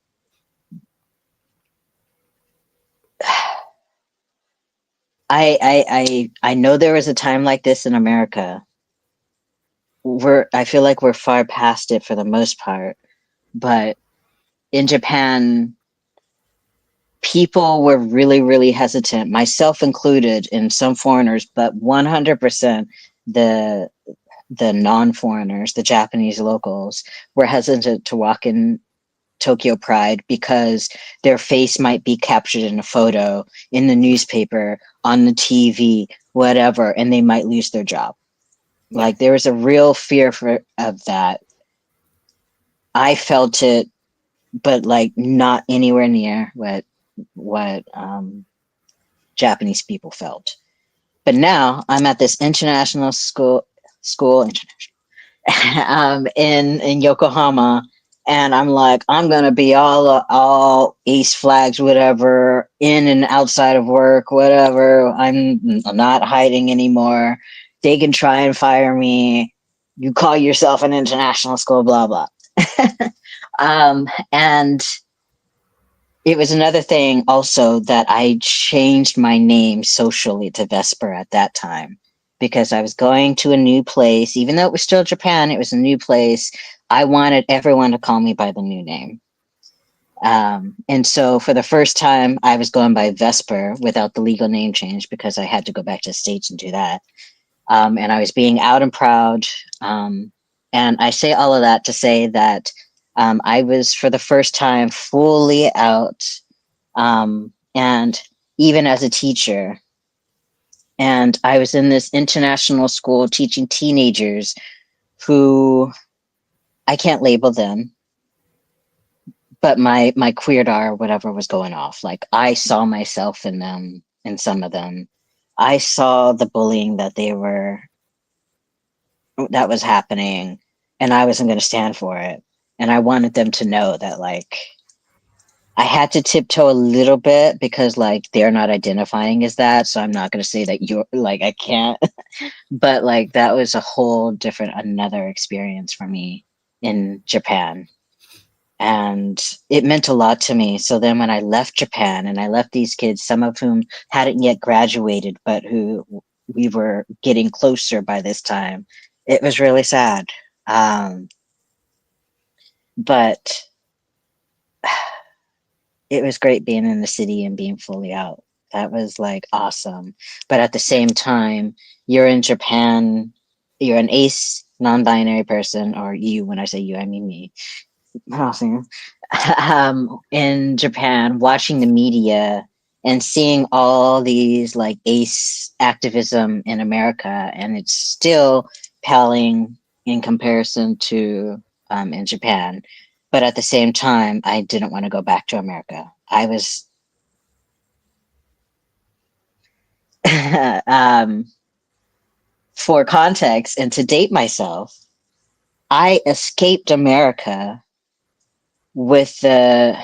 I know there was a time like this in America. I feel like we're far past it for the most part, but in Japan, people were really, really hesitant, myself included, and some foreigners, but 100% the non-foreigners, the Japanese locals, were hesitant to walk in Tokyo Pride because their face might be captured in a photo, in the newspaper, on the TV, whatever, and they might lose their job. Yeah. Like there was a real fear of that. I felt it, but like not anywhere near what Japanese people felt. But now I'm at this international school in Yokohama, and I'm like, I'm gonna be all ace flags, whatever, in and outside of work, whatever. I'm not hiding anymore. They can try and fire me. You call yourself an international school, blah blah. And it was another thing also that I changed my name socially to Vesper at that time because I was going to a new place. Even though it was still Japan, it was a new place. I wanted everyone to call me by the new name. And so for the first time, I was going by Vesper without the legal name change because I had to go back to the States and do that. And I was being out and proud. And I say all of that to say that I was for the first time fully out, and even as a teacher. And I was in this international school teaching teenagers who I can't label them, but my queerdar or whatever was going off. Like I saw myself in them, in some of them. I saw the bullying that was happening, and I wasn't going to stand for it. And I wanted them to know that like I had to tiptoe a little bit because like they're not identifying as that. So I'm not going to say that you're like, I can't, but like that was a whole different, another experience for me in Japan. And it meant a lot to me. So then when I left Japan and I left these kids, some of whom hadn't yet graduated, but who we were getting closer by this time, it was really sad. But it was great being in the city and being fully out. That was like awesome. But at the same time, you're in Japan, you're an ace non-binary person, or you, when I say you, I mean me. In Japan, watching the media and seeing all these like ace activism in America, and it's still paling in comparison to in Japan. But at the same time, I didn't want to go back to America. I was for context and to date myself, I escaped America with the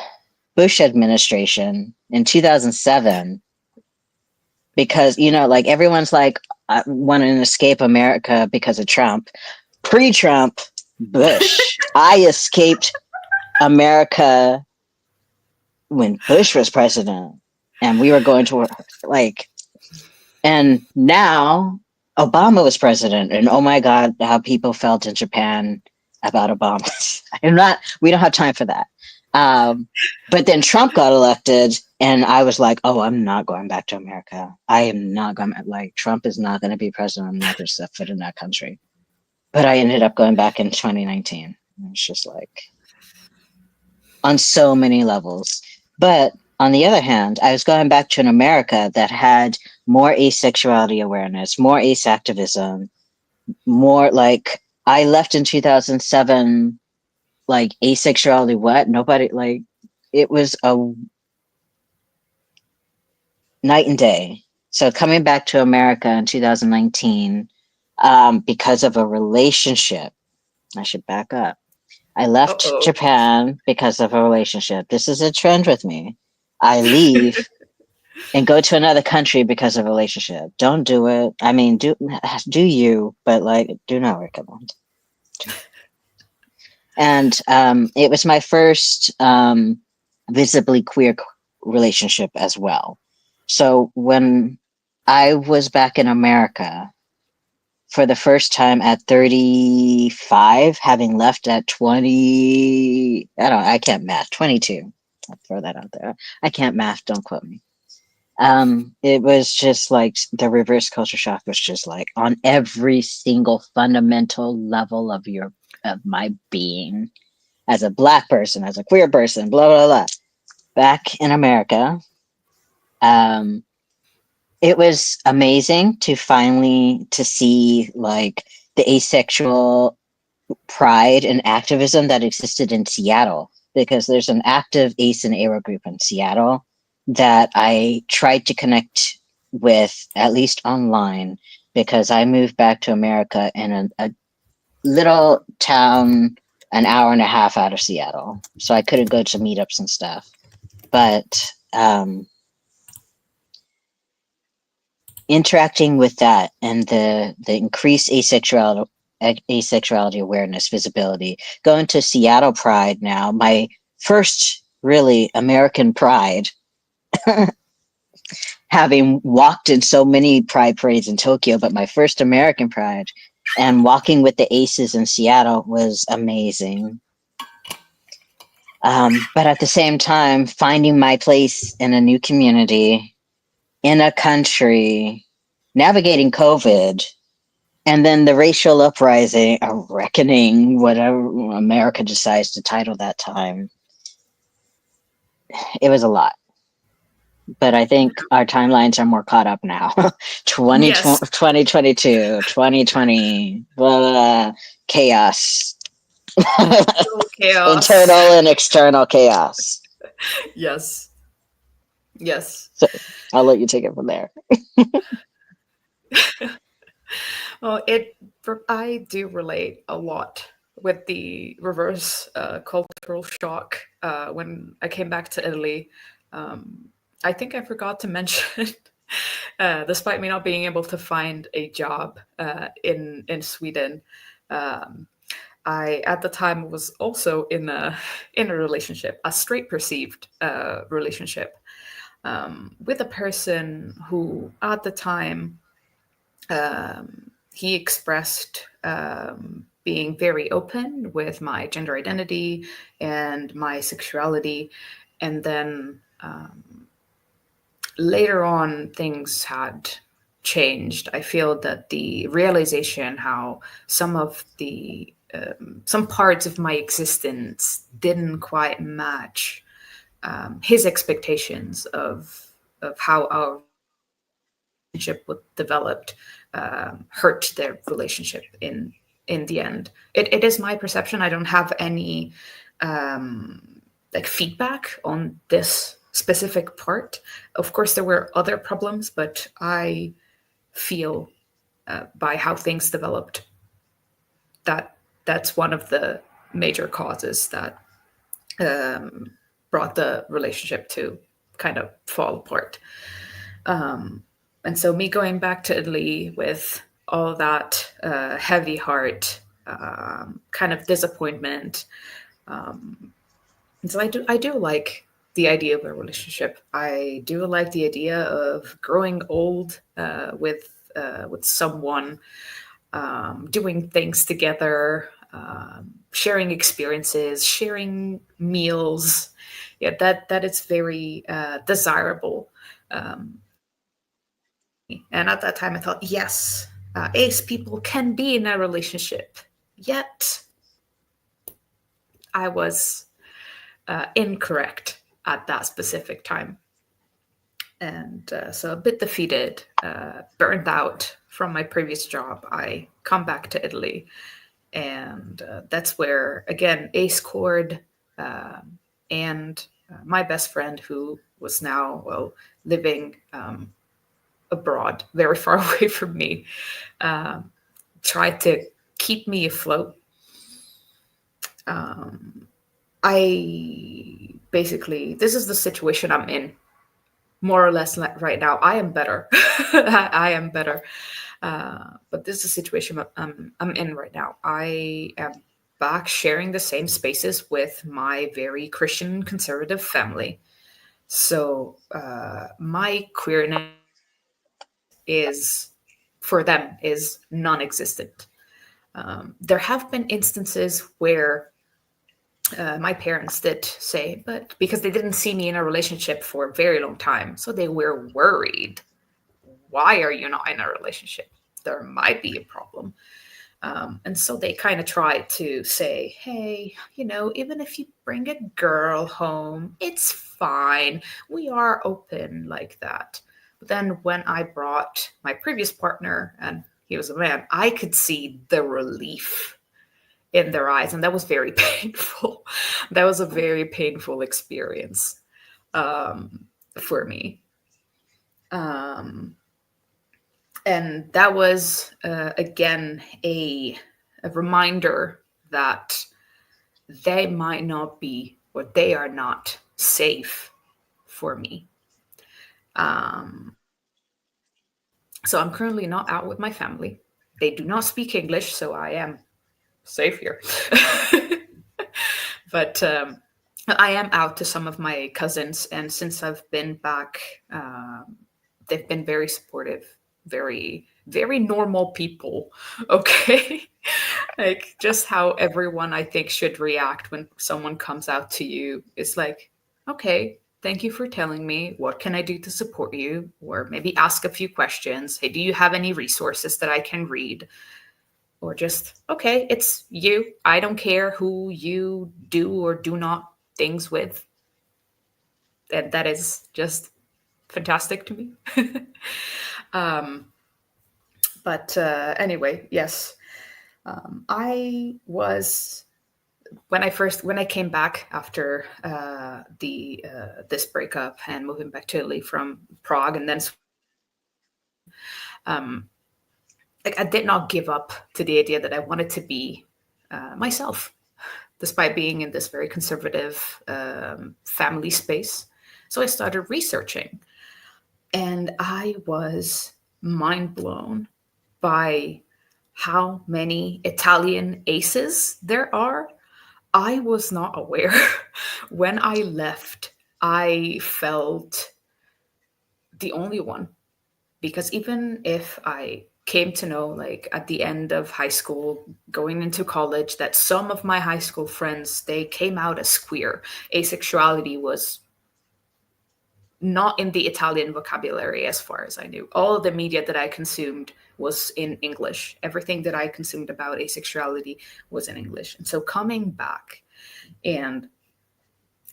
Bush administration in 2007 because, like everyone's like, I want to escape America because of Trump. Pre-Trump, Bush. I escaped America when Bush was president, and we were going to like, and now Obama was president, and oh my God, how people felt in Japan about Obama. We don't have time for that. But then Trump got elected, and I was like, oh, I'm not going back to America. I am not going, like, Trump is not going to be president. I'm not going to step foot in that country. But I ended up going back in 2019. It's just like, on so many levels. But on the other hand, I was going back to an America that had more asexuality awareness, more ace activism, more like I left in 2007, like asexuality, what? Nobody, like, it was a night and day. So coming back to America in 2019, because of a relationship, I should back up. I left Uh-oh. Japan because of a relationship. This is a trend with me. I leave and go to another country because of a relationship. Don't do it. I mean, do you, but like, do not recommend. And it was my first visibly queer relationship as well. So when I was back in America for the first time at 35, having left at 20, I can't math, 22. I'll throw that out there. I can't math, don't quote me. It was just like the reverse culture shock was just like on every single fundamental level of my being as a Black person, as a queer person, blah blah blah. Back in America, it was amazing to finally to see like the asexual pride and activism that existed in Seattle, because there's an active ace and ARA group in Seattle that I tried to connect with, at least online, because I moved back to America in a little town an hour and a half out of Seattle. So I couldn't go to meetups and stuff. But interacting with that and the increased asexuality awareness, visibility, going to Seattle Pride now, my first really American Pride, having walked in so many Pride parades in Tokyo, but my first American Pride and walking with the aces in Seattle was amazing. But at the same time, finding my place in a new community, in a country, navigating COVID, and then the racial uprising, a reckoning, whatever America decides to title that time. It was a lot. But I think our timelines are more caught up now. 2022, 2020, blah, blah, chaos. Chaos. Internal and external chaos. Yes. Yes. So I'll let you take it from there. Well, I do relate a lot with the reverse cultural shock when I came back to Italy. I think I forgot to mention, despite me not being able to find a job in Sweden, I at the time was also in a relationship, a straight perceived relationship, with a person who at the time he expressed being very open with my gender identity and my sexuality, and then later on things had changed. I feel that the realization how some of the some parts of my existence didn't quite match his expectations of how our relationship would developed hurt their relationship in the end. It is my perception. I don't have any like feedback on this specific part. Of course, there were other problems, but I feel by how things developed that that's one of the major causes that brought the relationship to kind of fall apart. And so me going back to Italy with all that heavy heart, kind of disappointment, So I do like the idea of a relationship. I do like the idea of growing old with someone, doing things together, sharing experiences, sharing meals. Yeah, that is very desirable. Um, and at that time, I thought, yes, ace people can be in a relationship. Yet I was incorrect at that specific time. And so a bit defeated, burned out from my previous job, I come back to Italy. And that's where, again, Ace Cord and my best friend, who was now, well, living abroad, very far away from me, tried to keep me afloat. I basically, this is the situation I'm in, more or less right now. I am better. I am better. But this is a situation I'm in right now. I am back sharing the same spaces with my very Christian conservative family. So my queerness is, for them, is non-existent. There have been instances where my parents did say, but because they didn't see me in a relationship for a very long time, so they were worried. Why are you not in a relationship? There might be a problem. And so they kind of tried to say, hey, even if you bring a girl home, it's fine. We are open like that. But then when I brought my previous partner, and he was a man, I could see the relief in their eyes. And that was very painful. That was a very painful experience for me. And that was, again, a reminder that they might not be, or they are not safe for me. So I'm currently not out with my family. They do not speak English, so I am safe here. But I am out to some of my cousins, and since I've been back, they've been very supportive, very, very normal people. Okay. Like just how everyone, I think, should react when someone comes out to you. It's like, okay, thank you for telling me. What can I do to support you? Or maybe ask a few questions. Hey, do you have any resources that I can read? Or just, okay, it's you. I don't care who you do or do not things with. And that is just fantastic to me. But anyway, yes. I was, when I came back after the this breakup and moving back to Italy from Prague, and then like I did not give up to the idea that I wanted to be myself, despite being in this very conservative family space. So I started researching, and I was mind blown by how many Italian aces there are. I was not aware. When I left, I felt the only one, because even if I came to know, like at the end of high school, going into college, that some of my high school friends, they came out as queer. Asexuality was not in the Italian vocabulary as far as I knew. All of the media that I consumed was in English. Everything that I consumed about asexuality was in English. And so coming back and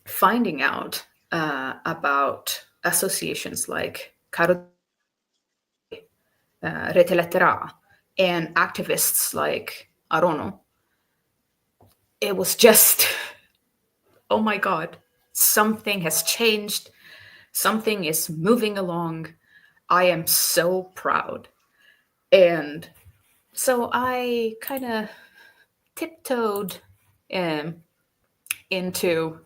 finding out about associations like Caro Rete Lettera and activists like Arono, it was just, oh my God, something has changed. Something is moving along. I am so proud. And so I kind of tiptoed into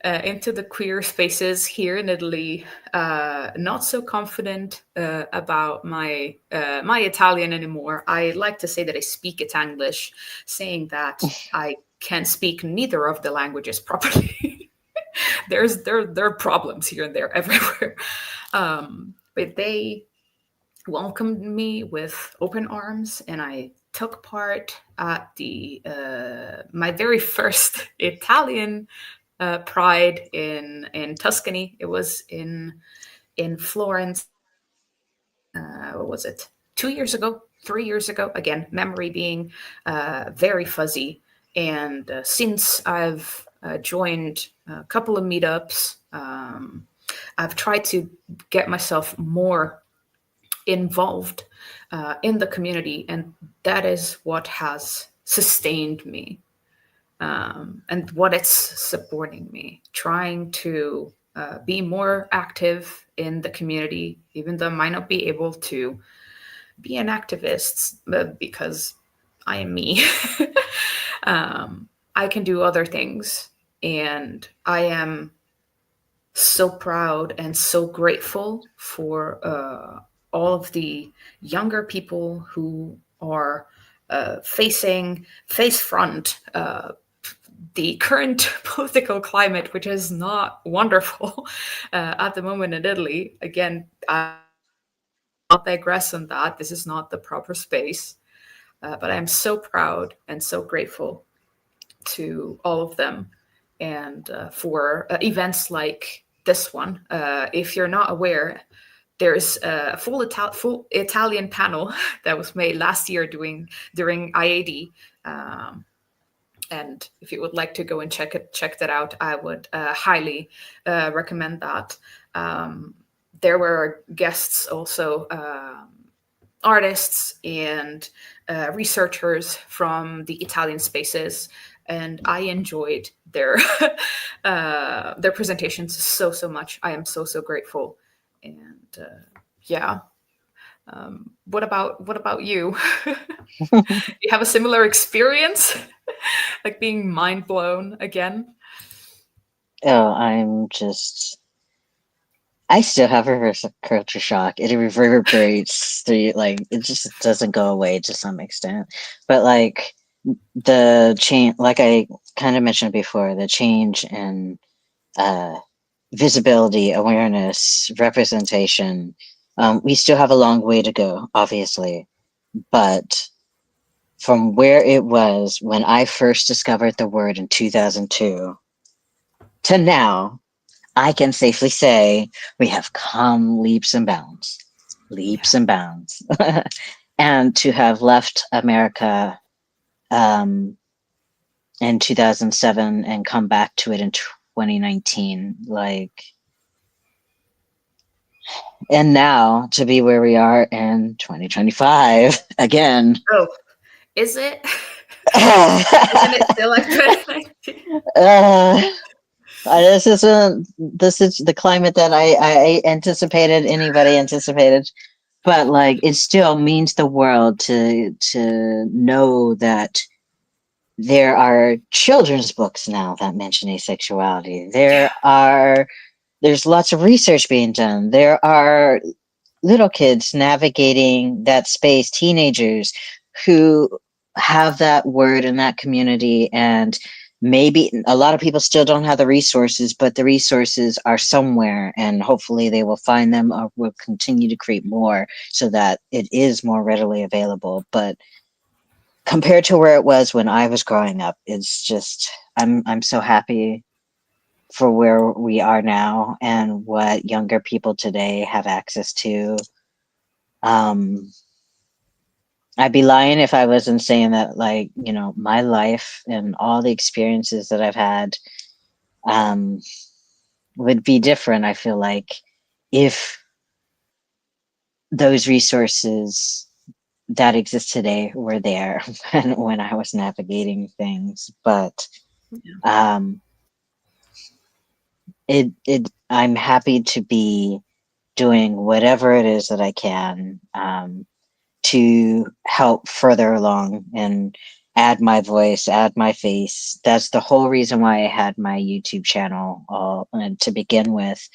into the queer spaces here in Italy, not so confident about my Italian anymore. I like to say that I speak Itanglish, saying that I can speak neither of the languages properly. there are problems here and there everywhere, but they welcomed me with open arms, and I took part at the my very first Italian Pride in Tuscany. It was in Florence. What was it? 2 years ago, 3 years ago. Again, memory being very fuzzy. And since I've joined a couple of meetups, I've tried to get myself more involved in the community, and that is what has sustained me, and what it's supporting me, trying to be more active in the community, even though I might not be able to be an activist because I am me. I can do other things, and I am so proud and so grateful for all of the younger people who are face front the current political climate, which is not wonderful at the moment in Italy. Again, I will not digress on that. This is not the proper space, but I'm so proud and so grateful to all of them, and for events like this one. If you're not aware, there's a full Italian panel that was made last year during IAD. And if you would like to go and check that out, I would highly recommend that. There were guests also, artists and researchers from the Italian spaces, and I enjoyed their their presentations so much. I am so grateful, and yeah. What about you? You have a similar experience, like being mind blown again? Oh, I still have reverse culture shock. It reverberates through, like, it just doesn't go away to some extent. But like the change, like I kind of mentioned before, the change in visibility, awareness, representation. We still have a long way to go, obviously, but from where it was when I first discovered the word in 2002 to now, I can safely say we have come leaps and bounds, leaps and bounds. And to have left America in 2007 and come back to it in 2019, like, and now to be where we are in 2025 again. Oh, is it? Isn't it still like 2019? This is the climate that I anticipated, anybody anticipated, but like it still means the world to know that there are children's books now that mention asexuality. There's lots of research being done. There are little kids navigating that space, teenagers who have that word in that community, and maybe a lot of people still don't have the resources, but the resources are somewhere, and hopefully they will find them or will continue to create more so that it is more readily available. But compared to where it was when I was growing up, it's just I'm so happy for where we are now and what younger people today have access to. I'd be lying if I wasn't saying that, like, you know, my life and all the experiences that I've had would be different, I feel like, if those resources that exist today were there when I was navigating things. But I'm happy to be doing whatever it is that I can to help further along and add my voice, add my face. That's the whole reason why I had my YouTube channel all to begin with,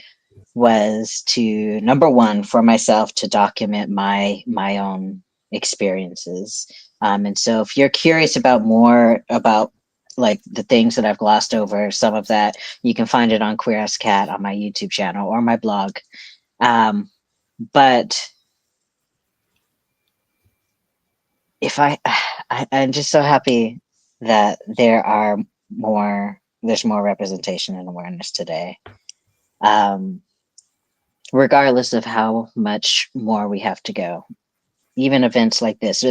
was to, number one, for myself to document my own experiences. And so if you're curious about more about like the things that I've glossed over, some of that, you can find it on Queer as Cat on my YouTube channel or my blog. But if I'm just so happy that there's more representation and awareness today. Regardless of how much more we have to go. Even events like this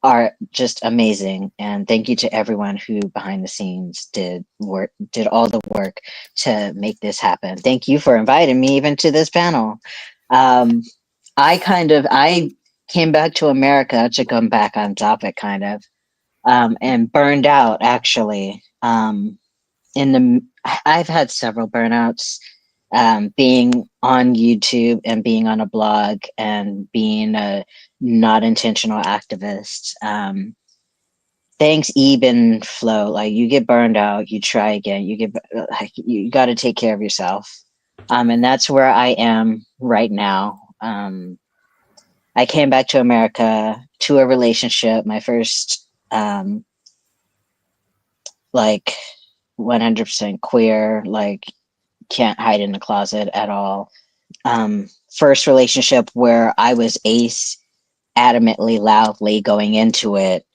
are just amazing. And thank you to everyone who behind the scenes did all the work to make this happen. Thank you for inviting me even to this panel. I came back to America, to come back on topic kind of, and burned out actually. I've had several burnouts, being on YouTube and being on a blog and being a not intentional activist. Things ebb and flow. Like you get burned out, you try again. You got to take care of yourself, and that's where I am right now. I came back to America to a relationship, my first, like 100% queer, like can't hide in the closet at all. First relationship where I was ace, adamantly, loudly going into it.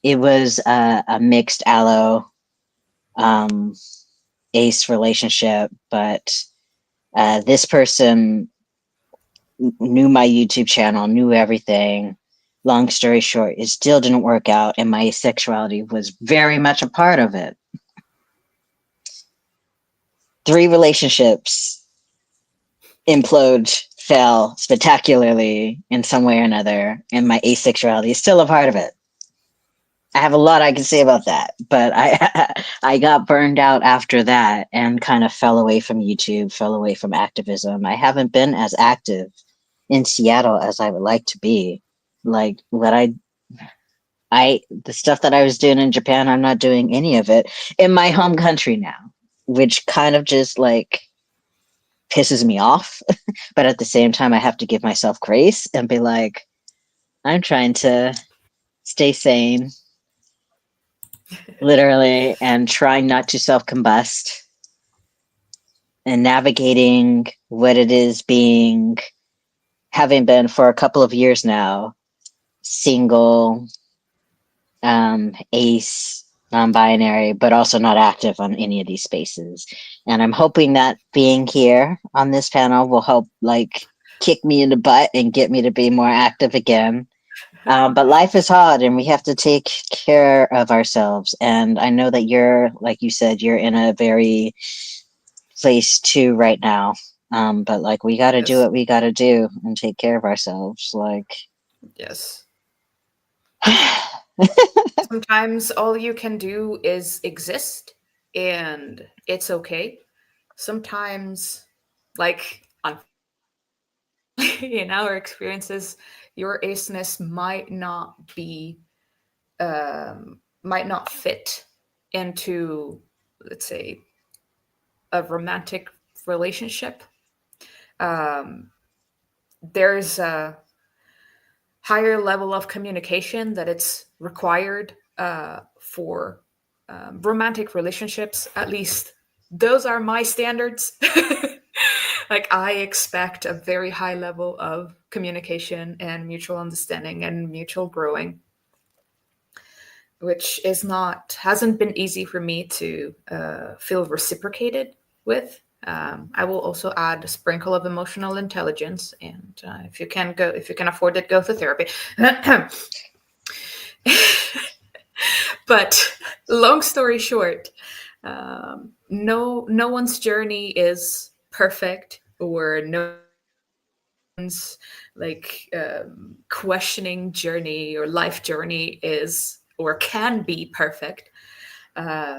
It was a mixed allo ace relationship, but this person knew my YouTube channel, knew everything. Long story short, it still didn't work out, and my asexuality was very much a part of it. 3 relationships implode, fell spectacularly in some way or another, and my asexuality is still a part of it. I have a lot I can say about that, but I got burned out after that and kind of fell away from YouTube, fell away from activism. I haven't been as active in Seattle as I would like to be. Like what the stuff that I was doing in Japan, I'm not doing any of it in my home country now, which kind of just like pisses me off. But at the same time, I have to give myself grace and be like, I'm trying to stay sane, literally, and trying not to self-combust and navigating what it is having been for a couple of years now, single, ace, non-binary, but also not active on any of these spaces. And I'm hoping that being here on this panel will help like kick me in the butt and get me to be more active again. But life is hard and we have to take care of ourselves. And I know that you're, like you said, you're in a very place too right now. But like we got to do what we got to do and take care of ourselves. Like, yes. Sometimes all you can do is exist and it's okay. Sometimes, like in our experiences, your aceness might not fit into, let's say, a romantic relationship. There's a higher level of communication that it's required for romantic relationships. At least those are my standards. Like I expect a very high level of communication and mutual understanding and mutual growing, which hasn't been easy for me to feel reciprocated with. I will also add a sprinkle of emotional intelligence, and if you can afford it, go to therapy. But long story short, no one's journey is perfect, or no one's like questioning journey or life journey is or can be perfect.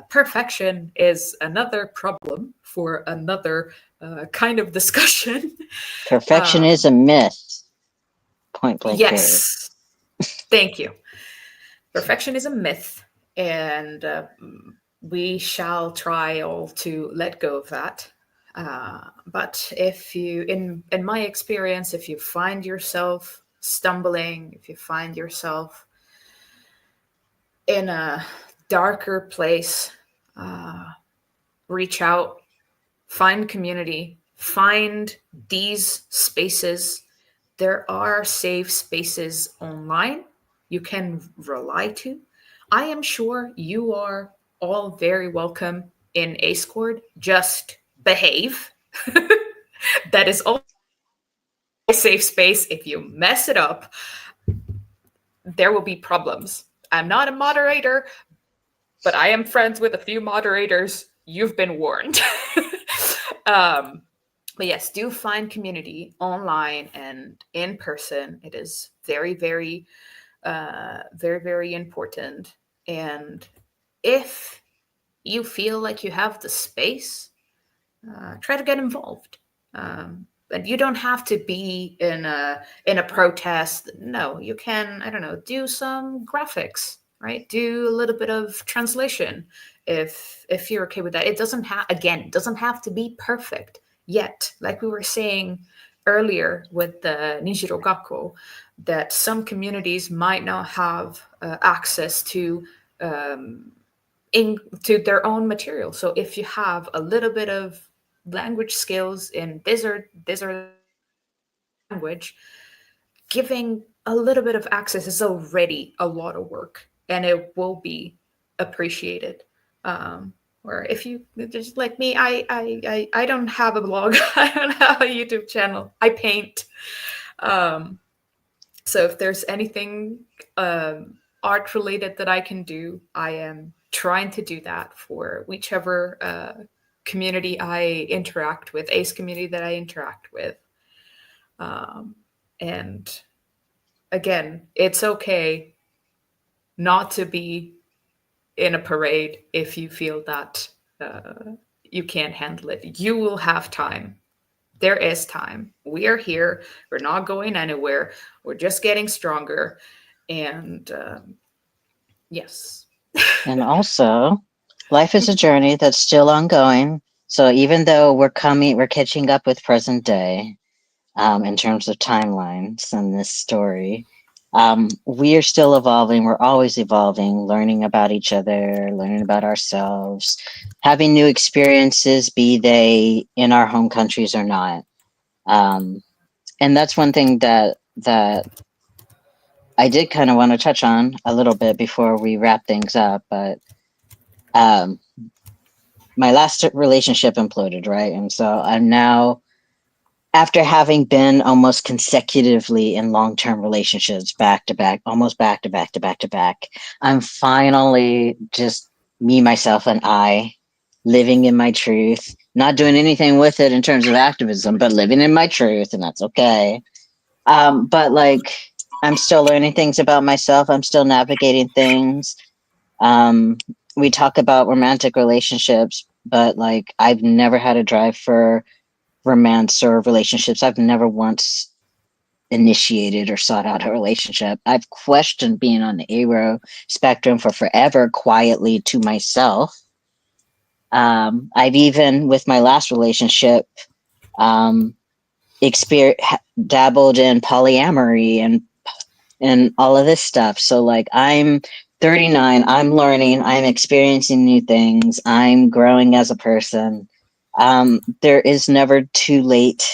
Perfection is another problem for another kind of discussion. perfection is a myth. Point blank. Yes. Thank you. Perfection is a myth, and we shall try all to let go of that. But if you, in my experience, if you find yourself stumbling, if you find yourself in a darker place, reach out, find community, find these spaces. There are safe spaces online you can rely to. I am sure you are all very welcome in Accord. Just behave. That is all a safe space. If you mess it up, there will be problems. I'm not a moderator, but I am friends with a few moderators. You've been warned. But yes, do find community online and in person. It is very, very, very important. And if you feel like you have the space, try to get involved. And you don't have to be in a protest. No, you can, I don't know, do some graphics, right? Do a little bit of translation if you're okay with that. It doesn't have to be perfect yet. Like we were saying earlier with the Nijiro Gakko, that some communities might not have access to to their own material. So if you have a little bit of language skills in this or language, giving a little bit of access is already a lot of work, and it will be appreciated. Or if you just like me, I don't have a blog, I don't have a YouTube channel. I paint. So if there's anything art related that I can do, I am trying to do that for whichever community I interact with, ACE community that I interact with. And again, it's okay not to be in a parade if you feel that you can't handle it. You will have time. There is time. We are here. We're not going anywhere. We're just getting stronger. And yes. And also, life is a journey that's still ongoing. So even though we're catching up with present day in terms of timelines and this story, we are still evolving. We're always evolving, learning about each other, learning about ourselves, having new experiences, be they in our home countries or not. And that's one thing that I did kind of want to touch on a little bit before we wrap things up, but my last relationship imploded, right? And so I'm now, after having been almost consecutively in long-term relationships back to back, almost back to back to back to back, I'm finally just me, myself, and I living in my truth, not doing anything with it in terms of activism, but living in my truth, and that's okay. But like, I'm still learning things about myself. I'm still navigating things. We talk about romantic relationships, but like, I've never had a drive for romance or relationships. I've never once initiated or sought out a relationship. I've questioned being on the ARO spectrum for forever, quietly to myself. I've even, with my last relationship, dabbled in polyamory and all of this stuff. So like, I'm 39, I'm learning, I'm experiencing new things, I'm growing as a person. There is never too late.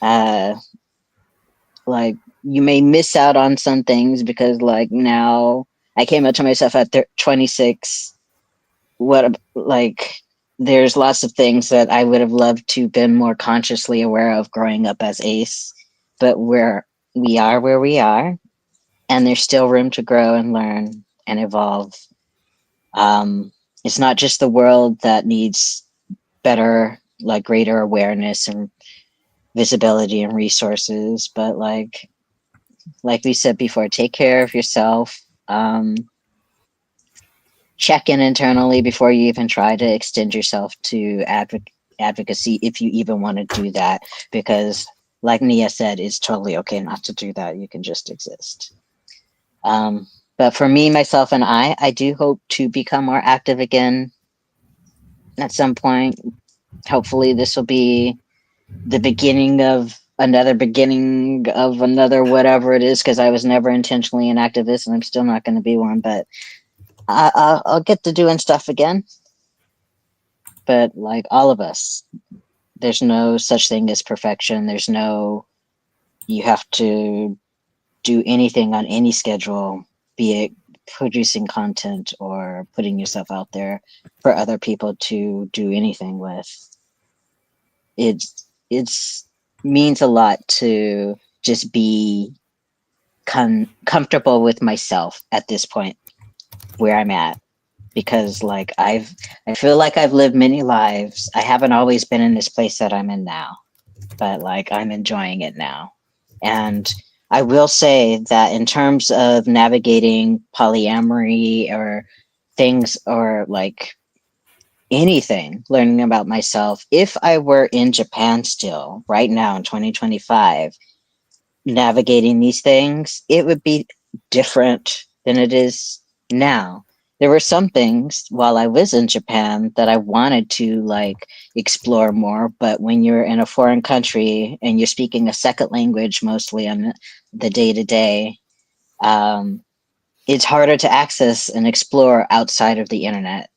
Like, you may miss out on some things because like, now I came up to myself at 26. There's lots of things that I would have loved to been more consciously aware of growing up as ACE, but we are where we are, and there's still room to grow and learn and evolve. It's not just the world that needs better, like greater awareness and visibility and resources, but like we said before, take care of yourself. Check in internally before you even try to extend yourself to advocacy, if you even want to do that, because like Nia said, it's totally okay not to do that. You can just exist. But for me, myself, and I do hope to become more active again at some point. Hopefully, this will be the beginning of another whatever it is, because I was never intentionally an activist and I'm still not going to be one, but I'll get to doing stuff again. But like all of us, there's no such thing as perfection. There's no, you have to do anything on any schedule, be it producing content or putting yourself out there for other people to do anything with. It's means a lot to just be comfortable with myself at this point where I'm at, because like I feel like I've lived many lives. I haven't always been in this place that I'm in now, but like I'm enjoying it now. And I will say that in terms of navigating polyamory or things, or like anything, learning about myself, if I were in Japan still right now in 2025, navigating these things, it would be different than it is now. There were some things while I was in Japan that I wanted to like explore more, but when you're in a foreign country and you're speaking a second language mostly on the day to day, it's harder to access and explore outside of the internet.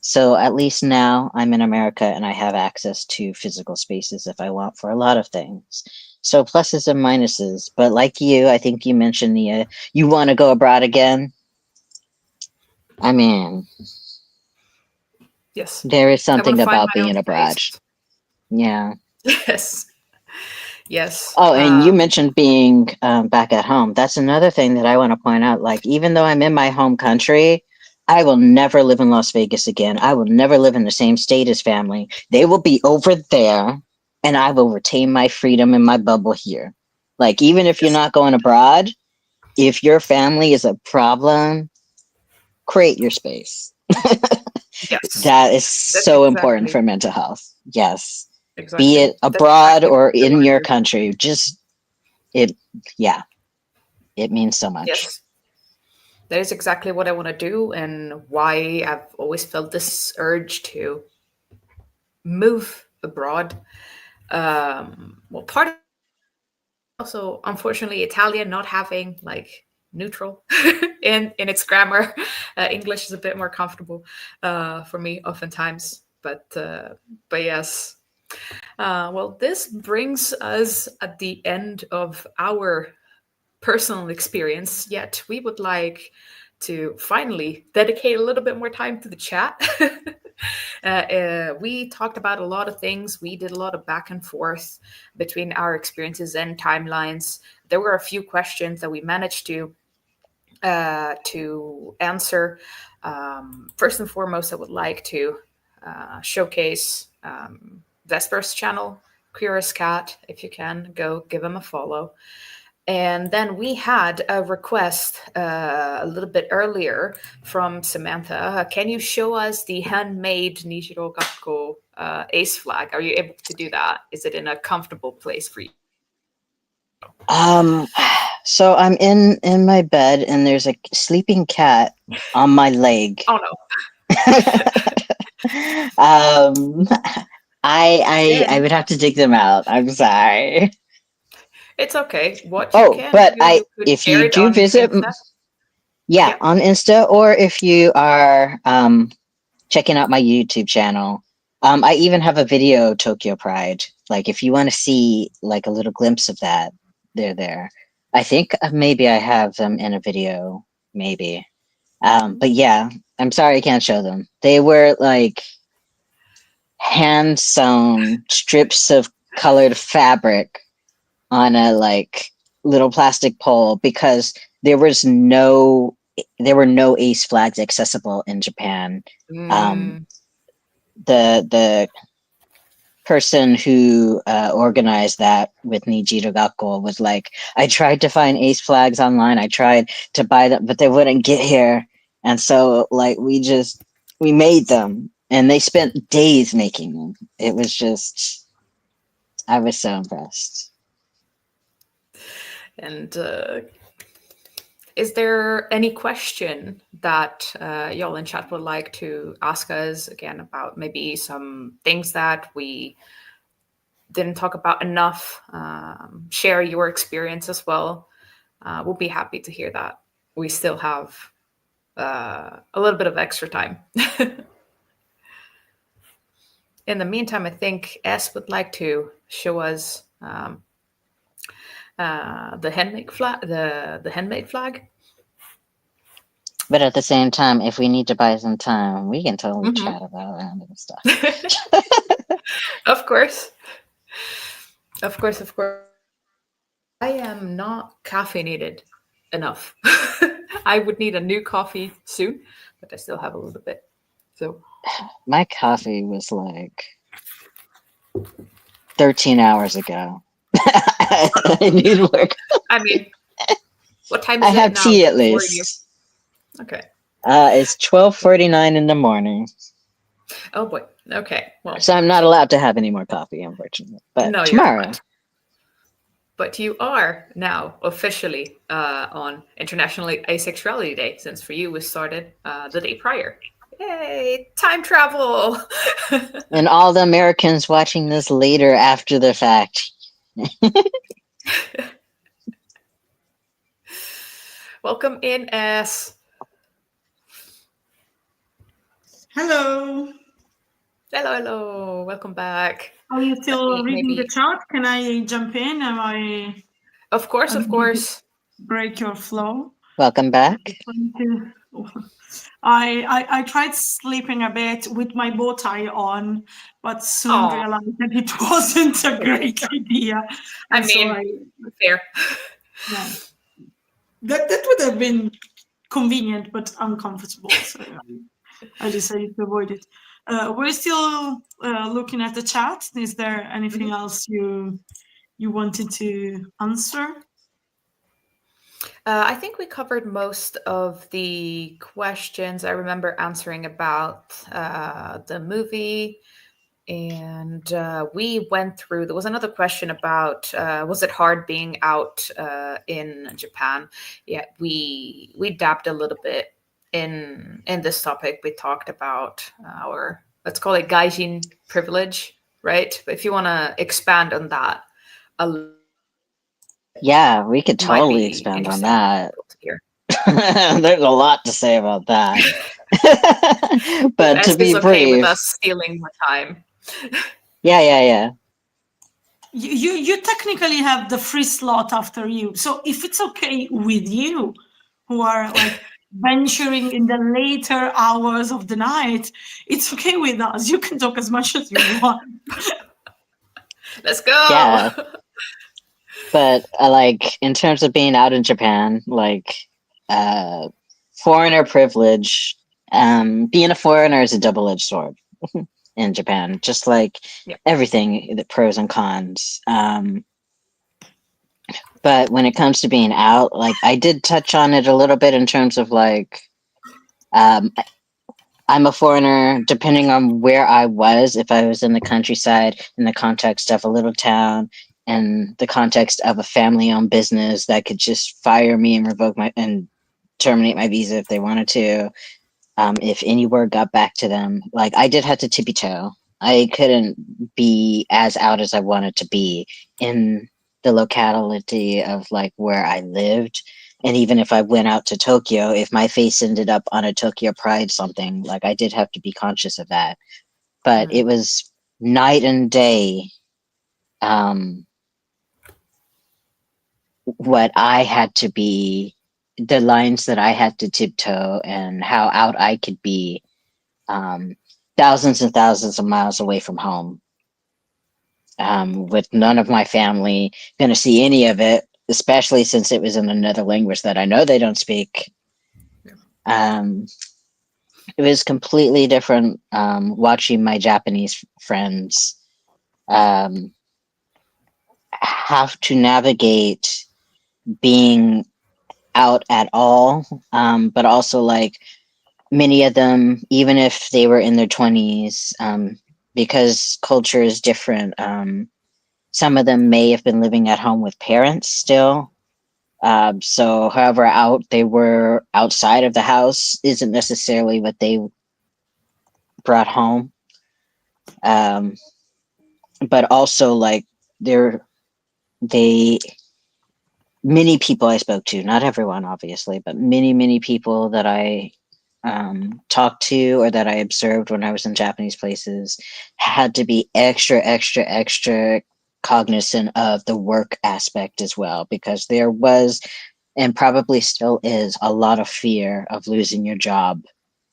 So at least now I'm in America and I have access to physical spaces if I want for a lot of things. So pluses and minuses. But like you, I think you mentioned Nia, you want to go abroad again. I mean, Yes. there is I want something to find about my own being abroad. space. Yeah. Yes. Yes. Oh, and you mentioned being back at home. That's another thing that I want to point out. Like, even though I'm in my home country, I will never live in Las Vegas again. I will never live in the same state as family. They will be over there, and I will retain my freedom and my bubble here. Like, even if you're not going abroad, if your family is a problem, create your space. Yes. That is That's so important exactly for mental health. Yes. Be exactly. it That's abroad exactly what or I in want your to do. country, just it, yeah, it means so much. Yes. That is exactly what I want to do, and why I've always felt this urge to move abroad. Well, part of also, unfortunately, Italian not having like neutral in its grammar. English is a bit more comfortable for me oftentimes, but yes. Well, this brings us at the end of our personal experience, yet we would like to finally dedicate a little bit more time to the chat. We talked about a lot of things. We did a lot of back and forth between our experiences and timelines. There were a few questions that we managed to answer. First and foremost, I would like to showcase Vesper's channel, Queer as Cat. If you can, go give him a follow. And then we had a request a little bit earlier from Samantha. Can you show us the handmade Nishiro Gakko ace flag? Are you able to do that? Is it in a comfortable place for you? Um, so I'm in my bed and there's a sleeping cat on my leg. Oh no. um, I would have to dig them out. I'm sorry. It's okay. What you Oh, can but do, you could if share you it do on visit, Insta. yeah, Yeah. on Insta, or if you are checking out my YouTube channel, I even have a video Tokyo Pride. Like, if you want to see like a little glimpse of that, they're there. I think maybe I have them in a video, maybe. But yeah, I'm sorry I can't show them. They were like hand sewn strips of colored fabric on a like little plastic pole, because there were no ace flags accessible in Japan. Um, Mm, the person who organized that with Nijiro Gakko was like, I tried to find ace flags online. I tried to buy them, but they wouldn't get here. And so like we made them, and they spent days making them. It was just, I was so impressed. and Is there any question that y'all in chat would like to ask us again about maybe some things that we didn't talk about enough? Share your experience as well. We'll be happy to hear that. We still have a little bit of extra time. In the meantime, I think S would like to show us the handmade flag. The handmade flag. But at the same time, if we need to buy some time, we can totally chat about random stuff. Of course. Of course, of course. I am not caffeinated enough. I would need a new coffee soon, but I still have a little bit. So my coffee was like 13 hours ago. I need work. I mean, what time is I it have now tea at for least. you? Okay. It's 12:49 in the morning. Oh boy. Okay. Well, So I'm not allowed to have any more coffee, unfortunately. But no, tomorrow. you're not. But you are now officially on International Asexuality Day, since for you it started the day prior. Yay! Time travel! And all the Americans watching this later after the fact. Welcome in, S. Hello. Hello, hello. Welcome back. Are you still reading maybe- the chat? Can I jump in? Am I? Of course, of course. Break your flow. Welcome back. I tried sleeping a bit with my bow tie on, but soon realized that it wasn't a great idea. I mean, fair. Yeah. That would have been convenient but uncomfortable, so I decided to avoid it. We're still looking at the chat. Is there anything else you wanted to answer? I think we covered most of the questions. I remember answering about the movie, and we went through. There was another question about was it hard being out in Japan? Yeah, we dabbed a little bit in this topic. We talked about our, let's call it gaijin privilege, right? If you want to expand on that a little. Yeah, we could totally expand on that. There's a lot to say about that. But to be okay brief, with us stealing more time. Yeah. You technically have the free slot after you. So if it's okay with you, who are like venturing in the later hours of the night, it's okay with us. You can talk as much as you want. Let's go. Yeah. But like in terms of being out in Japan, like foreigner privilege, being a foreigner is a double-edged sword in Japan, just like everything, the pros and cons. But when it comes to being out, like I did touch on it a little bit in terms of like I'm a foreigner depending on where I was. If I was in the countryside, in the context of a little town, in the context of a family-owned business that could just fire me and revoke my and terminate my visa if they wanted to. If any word got back to them, like I did have to tippy toe. I couldn't be as out as I wanted to be in the locality of like where I lived. And even if I went out to Tokyo, if my face ended up on a Tokyo Pride something, like I did have to be conscious of that. But it was night and day. What I had to be, the lines that I had to tiptoe, and how out I could be, thousands and thousands of miles away from home, with none of my family going to see any of it, especially since it was in another language that I know they don't speak. It was completely different watching my Japanese friends have to navigate being out at all, but also like many of them, even if they were in their 20s, because culture is different, some of them may have been living at home with parents still, So however out they were outside of the house isn't necessarily what they brought home. But also like they many people I spoke to, not everyone obviously, but many people that I talked to or that I observed when I was in Japanese places had to be extra cognizant of the work aspect as well, because there was and probably still is a lot of fear of losing your job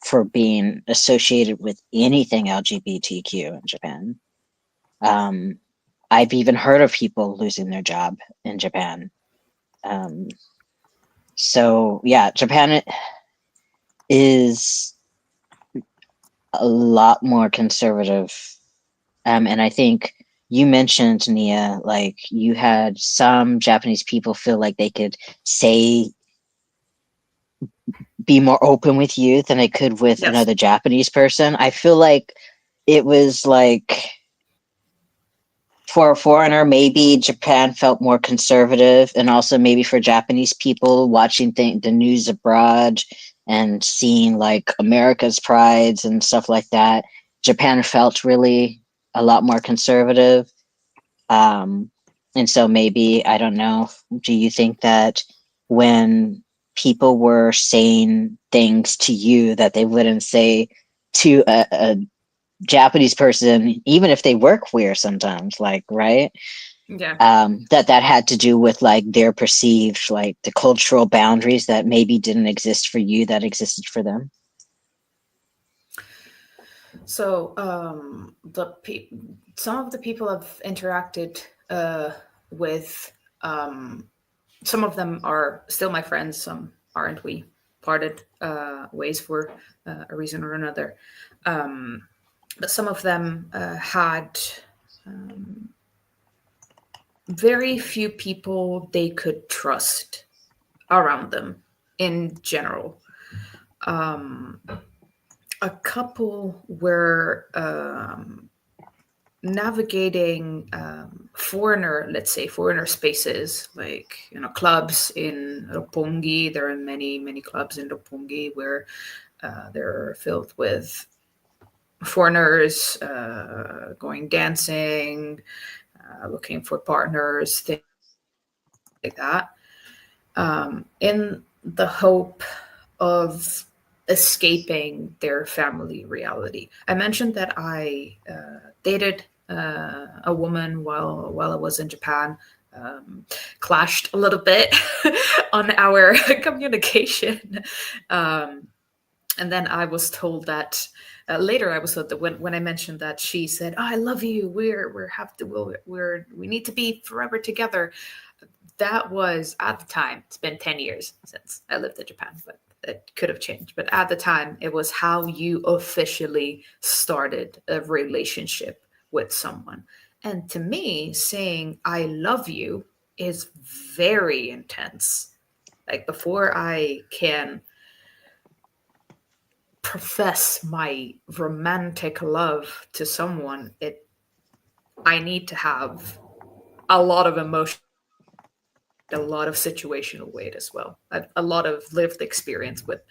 for being associated with anything LGBTQ in Japan. I've even heard of people losing their job in Japan. So yeah, Japan is a lot more conservative. And I think you mentioned, Nia, like you had some Japanese people feel like they could be more open with you than they could with Yes. another Japanese person. I feel like it was like for a foreigner, maybe Japan felt more conservative, and also maybe for Japanese people watching the news abroad and seeing like America's prides and stuff like that, Japan felt really a lot more conservative. And so maybe, I don't know, do you think that when people were saying things to you that they wouldn't say to a Japanese person, even if they were queer sometimes, like, right? Yeah. That had to do with like their perceived, like the cultural boundaries that maybe didn't exist for you that existed for them? So some of the people I've interacted with, some of them are still my friends, some aren't. We parted ways for a reason or another. But some of them had very few people they could trust around them in general. A couple were navigating let's say foreigner spaces, like clubs in Roppongi. There are many clubs in Roppongi where they're filled with foreigners going dancing, looking for partners, things like that, in the hope of escaping their family reality. I mentioned that I dated a woman while I was in Japan. Clashed a little bit on our communication, and then I was told that later. I was told that when I mentioned that, she said, "Oh, I love you. We need to be forever together." That was at the time. It's been 10 years since I lived in Japan, but it could have changed. But at the time, it was how you officially started a relationship with someone. And to me, saying I love you is very intense. Like, before I can profess my romantic love to someone, I need to have a lot of emotion, a lot of situational weight as well, a lot of lived experience with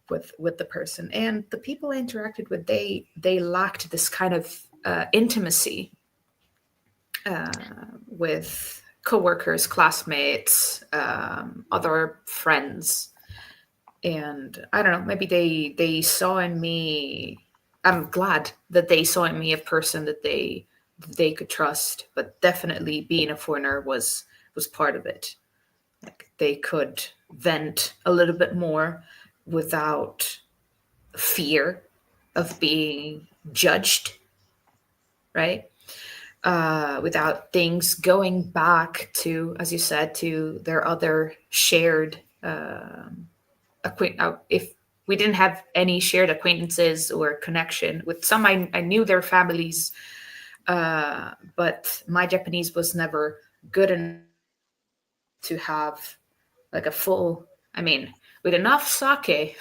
the person. And the people I interacted with, they lacked this kind of intimacy with coworkers, classmates, other friends. And I don't know, maybe they saw in me, I'm glad that they saw in me a person that they could trust. But definitely being a foreigner was part of it. Like, they could vent a little bit more without fear of being judged, right? Without things going back to, as you said, to their other shared if we didn't have any shared acquaintances or connection with some. I knew their families, but my Japanese was never good enough to have like a full, I mean, with enough sake.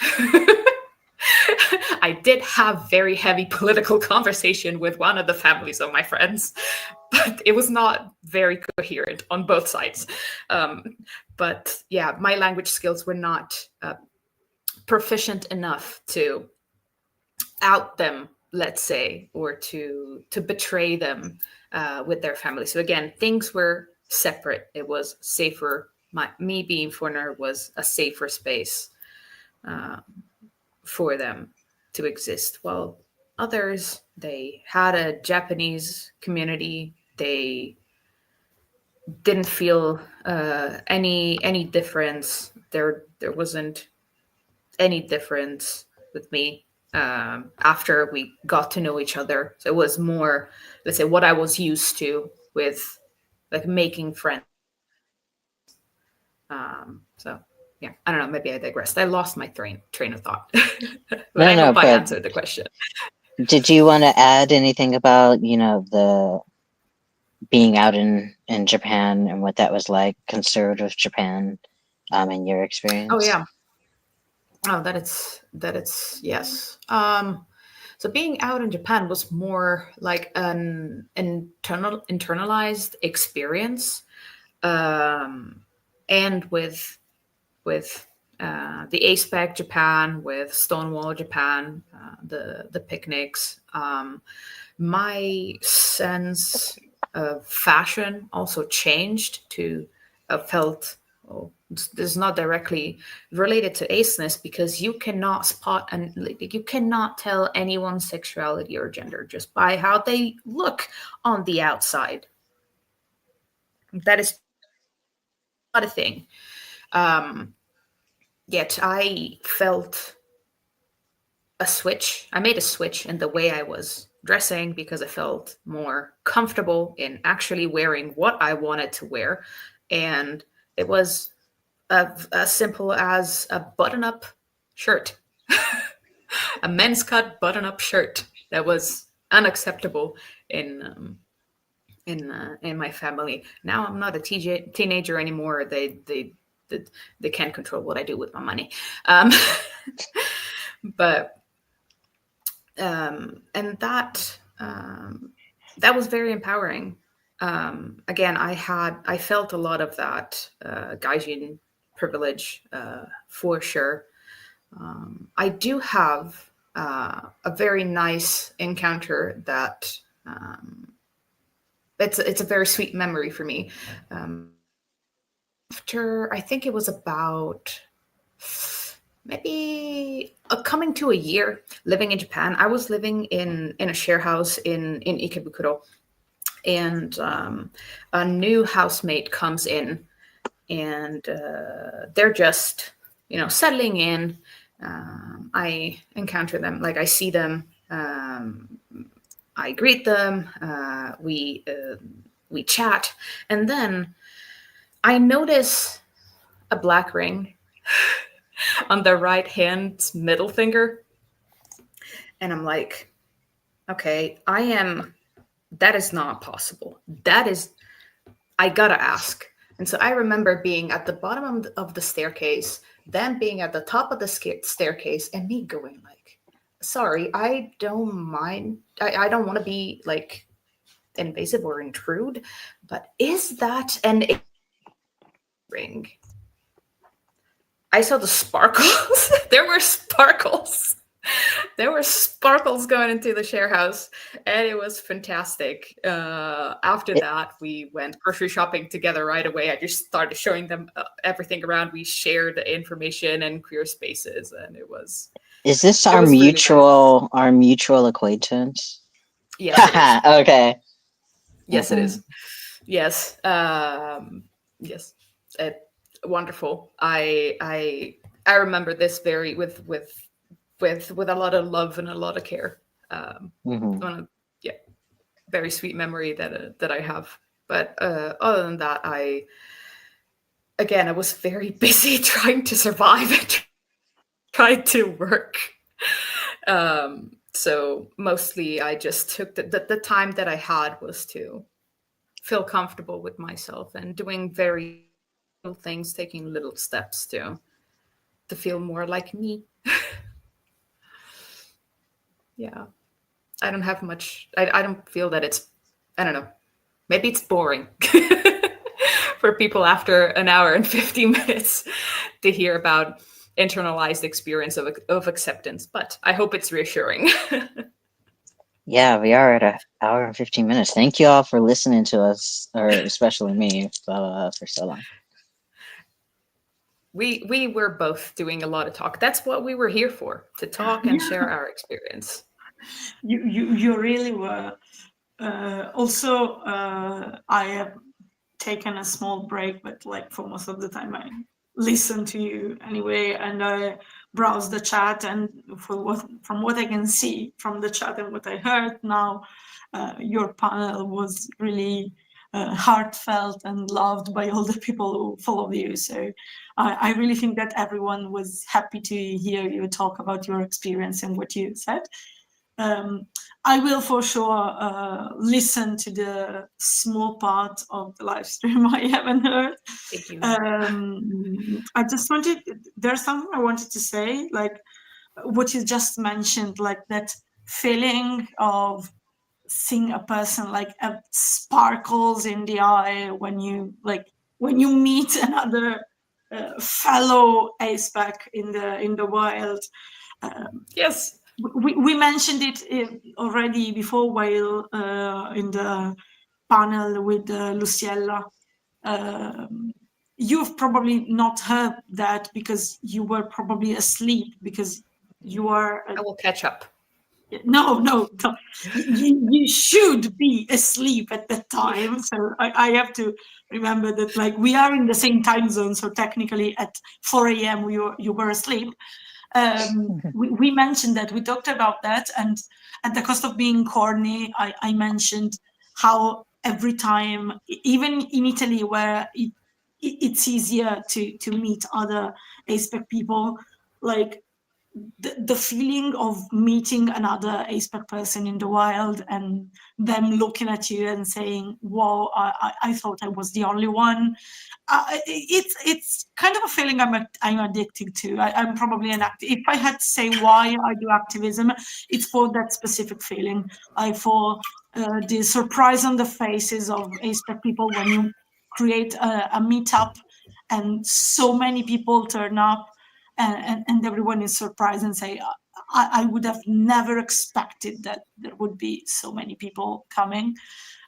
I did have very heavy political conversation with one of the families of my friends, it was not very coherent on both sides. But yeah, my language skills were not proficient enough to out them, let's say, or to betray them with their family. So again, things were separate. It was safer. Me being foreigner was a safer space for them to exist. While others, they had a Japanese community. They didn't feel any difference. There wasn't any difference with me after we got to know each other. So it was more, let's say, what I was used to with like making friends. So yeah, I don't know. Maybe I digressed. I lost my train of thought, but No, I no, hope I but answered the question. did you want to add anything about, the being out in Japan and what that was like, conservative Japan, in your Oh experience? yeah. Oh, that it's yes. So being out in Japan was more like an internalized experience, and with the ASPEC Japan, with Stonewall Japan, the picnics. My sense of fashion also changed to felt. Well, this is not directly related to aceness because you cannot spot and like, you cannot tell anyone's sexuality or gender just by how they look on the outside. That is not a thing. Um, Yet I felt a switch. I made a switch in the way I was dressing because I felt more comfortable in actually wearing what I wanted to wear. And it was as simple as a button up shirt, a men's cut button up shirt that was unacceptable in. In my family. Now I'm not a teenager anymore. They can't control what I do with my money. But and that was very empowering. Again, I felt a lot of that gaijin privilege for sure. I do have a very nice encounter that it's a very sweet memory for me. After I think it was about maybe coming to a year living in Japan. I was living in a share house in Ikebukuro, and a new housemate comes in, and they're just settling in. I encounter them, like I see them. I greet them. We chat, and then I notice a black ring on the right hand's middle finger. And I'm like, okay, that is not possible. I gotta ask. And so I remember being at the bottom of the staircase, then being at the top of the staircase, and me going like, sorry, I don't mind. I don't want to be like invasive or intrude, but is that an ring? I saw the sparkles. There were sparkles. There were sparkles going into the share house, and it was fantastic. After that, we went grocery shopping together right away. I just started showing them everything around. We shared information and queer spaces, and it was. Is this It was really nice. our mutual acquaintance? Yes, it is. Okay. Yes, it is. Yes. Yes. Wonderful. I remember this very with a lot of love and a lot of care. One of, yeah, very sweet memory that I have. But other than that, I was very busy trying to survive and trying to work. So mostly I just took the time that I had was to feel comfortable with myself and doing very little things, taking little steps to feel more like me. Yeah. I don't have much. I don't feel that it's. I don't know. maybe it's boring for people after an hour and 50 minutes to hear about internalized experience of acceptance, but I hope it's reassuring. Yeah, we are at an hour and 15 minutes. Thank you all for listening to us, or especially me, for so long. We were both doing a lot of talk. That's what we were here for, to talk and share our experience. You really were. Also, I have taken a small break, but like for most of the time I listen to you anyway, and I browse the chat, and from what I can see from the chat and what I heard now, your panel was really heartfelt and loved by all the people who follow you. So I really think that everyone was happy to hear you talk about your experience and what you said. I will for sure listen to the small part of the live stream I haven't heard. Thank you. I just wanted, there's something I wanted to say, like what you just mentioned, like that feeling of seeing a person like sparkles in the eye when you meet another fellow ASPEC in the wild. Yes. We mentioned it already before while in the panel with Luciella. You've probably not heard that because you were probably asleep, because you are. I will catch up. No. You should be asleep at that time. So I have to remember that, like, we are in the same time zone. So technically at 4 a.m. you were asleep. We mentioned that, we talked about that, and at the cost of being corny, I mentioned how every time, even in Italy, where it's easier to meet other ASPEC people, like the feeling of meeting another ASPEC person in the wild and them looking at you and saying, "Whoa, I thought I was the only one." It's kind of a feeling I'm addicted to. I'm probably an if I had to say why I do activism, it's for that specific feeling. For the surprise on the faces of ASPEC people when you create a meetup and so many people turn up, and everyone is surprised and say, I would have never expected that there would be so many people coming.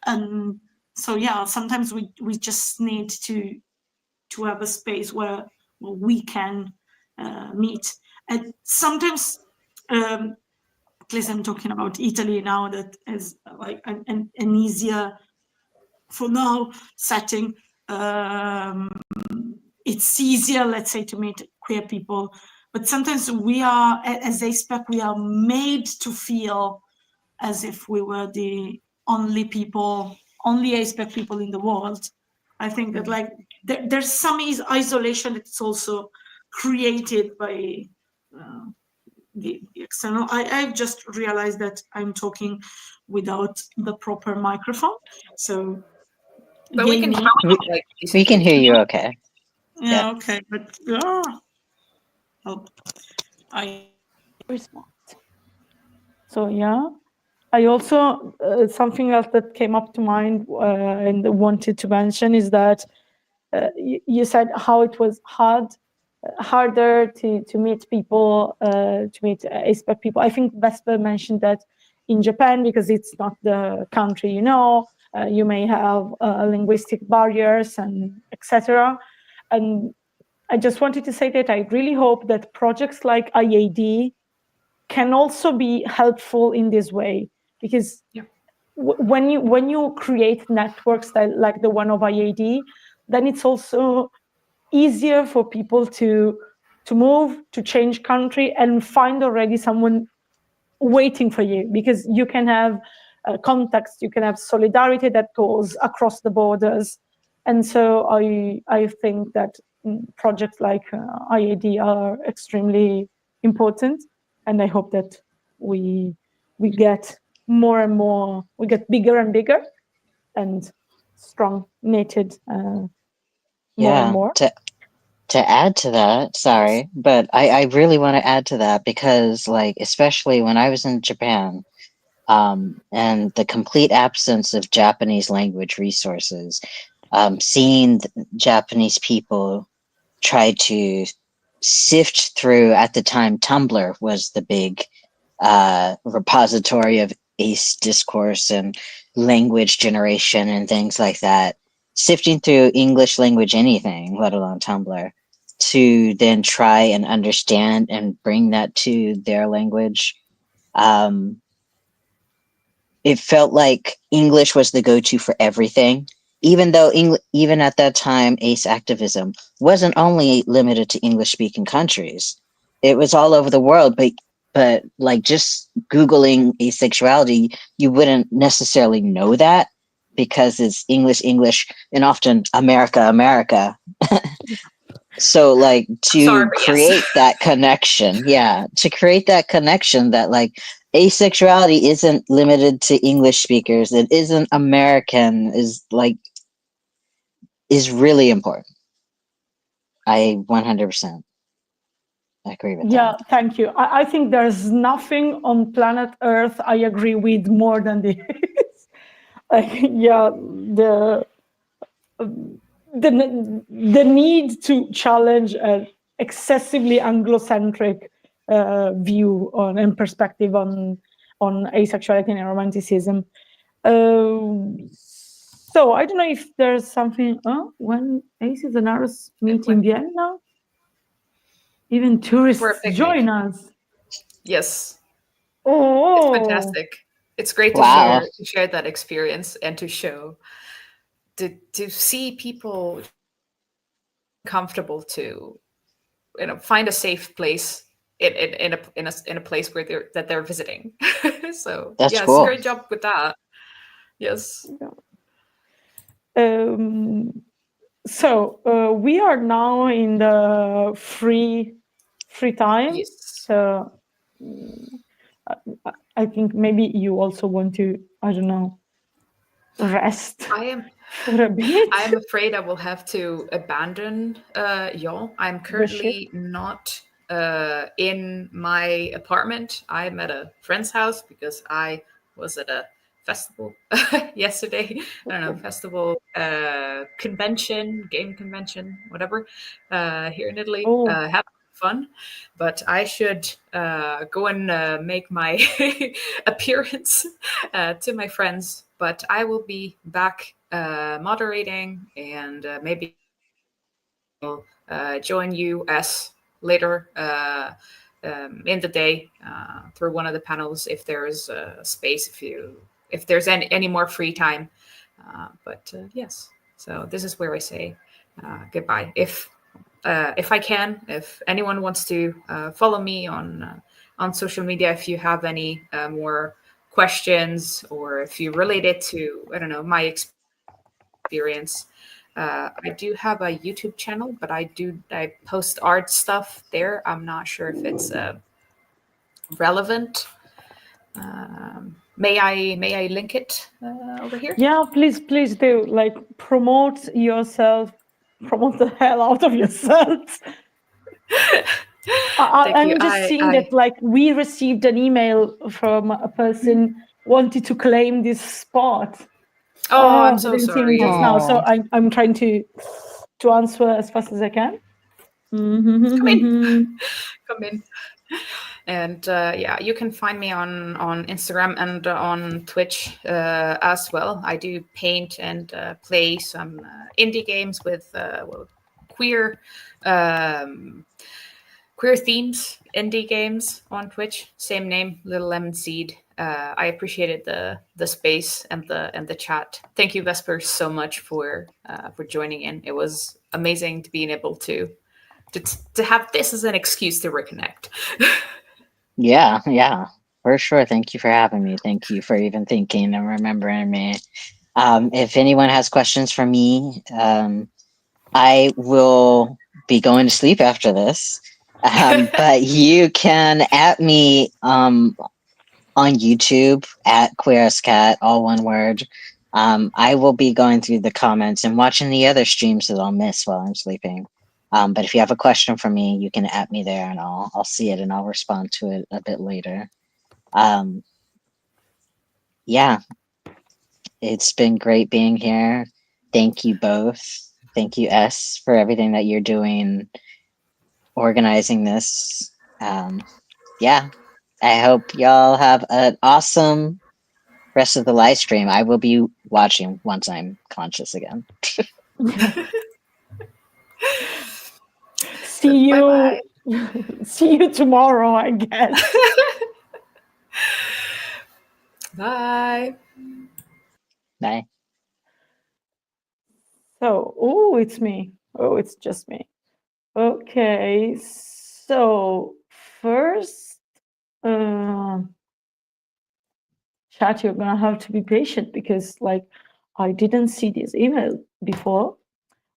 And so yeah, sometimes we just need to have a space where we can meet. And sometimes, at least I'm talking about Italy now, that is like an easier for now setting. It's easier, let's say, to meet queer people, but sometimes we are, as ASPEC, we are made to feel as if we were the only ASPEC people in the world. I think that, like, there's some isolation that's also created by the external. I've just realized that I'm talking without the proper microphone, so But we can hear you, like, We can hear you okay. yeah. Okay, but I respond. So yeah, I also something else that came up to mind and wanted to mention is that you said how it was harder to meet people, to meet ASPEC people. I think Vesper mentioned that in Japan, because it's not the country you may have linguistic barriers and etc. And I just wanted to say that I really hope that projects like IAD can also be helpful in this way, because when you create networks like the one of IAD, then it's also easier for people to move, to change country, and find already someone waiting for you, because you can have context, you can have solidarity that goes across the borders. And so I think that projects like IAD are extremely important, and I hope that we get more and more, we get bigger and bigger and strong, knitted more and more. To add to that, sorry, but I really want to add to that, because, like, especially when I was in Japan, and the complete absence of Japanese language resources. Seeing Japanese people try to sift through, at the time, Tumblr was the big repository of ace discourse and language generation and things like that. Sifting through English language anything, let alone Tumblr, to then try and understand and bring that to their language. It felt like English was the go-to for everything, even though even at that time, ace activism wasn't only limited to English-speaking countries. It was all over the world, but like just Googling asexuality, you wouldn't necessarily know that because it's English, English, and often America, America. So like Sorry, to but create yes. that connection, to create that connection that like asexuality isn't limited to English speakers, it isn't American, is really important. I 100% agree with Yeah, that. thank you. I think there's nothing on planet Earth I agree with more than this. Like, yeah, the need to challenge an excessively Anglo-centric view on and perspective on asexuality and romanticism. So I don't know if there's something. When aces and arrows meet in Vienna, even For a tourists picnic. join us. Yes. It's Oh, fantastic. It's great to Wow. share that experience and to show to see people just feeling comfortable to find a safe place in a place where they're visiting. So That's yes, cool. great job with that. Yes. so we are now in the free time. Yes. So I think maybe you also want to, I don't know, rest I am for a bit. I am afraid I will have to abandon y'all. I'm The ship. currently not in my apartment. I'm at a friend's house because I was at a festival yesterday. I don't know, festival, convention, game convention, whatever, here in Italy. Oh, Have fun, but I should go and make my appearance to my friends. But I will be back moderating, and maybe I'll join you as later in the day through one of the panels if there is space, if there's any more free time. But yes, so this is where I say goodbye. If I can, if anyone wants to follow me on social media, if you have any more questions, or if you relate it to, I don't know, my experience. I do have a YouTube channel, but I post art stuff there. I'm not sure if it's relevant. May I link it over here? yeah, please do. Like, promote yourself, promote the hell out of yourself. Thank you. I'm just seeing that, like, we received an email from a person wanted to claim this spot. Oh, I'm I so didn't see it just sorry. now, so Oh, I'm trying to answer as fast as I can. Come in. Come in. And yeah, you can find me on Instagram and on Twitch as well. I do paint and play some indie games with queer queer themes, indie games on Twitch. Same name, Little Lemon Seed. I appreciated the space and the chat. Thank you, Vesper, so much for joining in. It was amazing to being able to have this as an excuse to reconnect. yeah, for sure. Thank you for having me. Thank you for even thinking and remembering me. If anyone has questions for me, I will be going to sleep after this. But you can at me on YouTube at Queer as Cat, all one word. I will be going through the comments and watching the other streams that I'll miss while I'm sleeping. But if you have a question for me, you can at me there, and I'll see it and I'll respond to it a bit later. Um, Yeah, it's been great being here. Thank you both. Thank you, S, for everything that you're doing, organizing this. Yeah, I hope y'all have an awesome rest of the live stream. I will be watching once I'm conscious again. See Bye-bye. you. See you tomorrow, I guess. Bye. Bye. So, oh, it's me. Oh, it's just me. Okay, so first, chat, you're gonna have to be patient because, like, I didn't see this email before,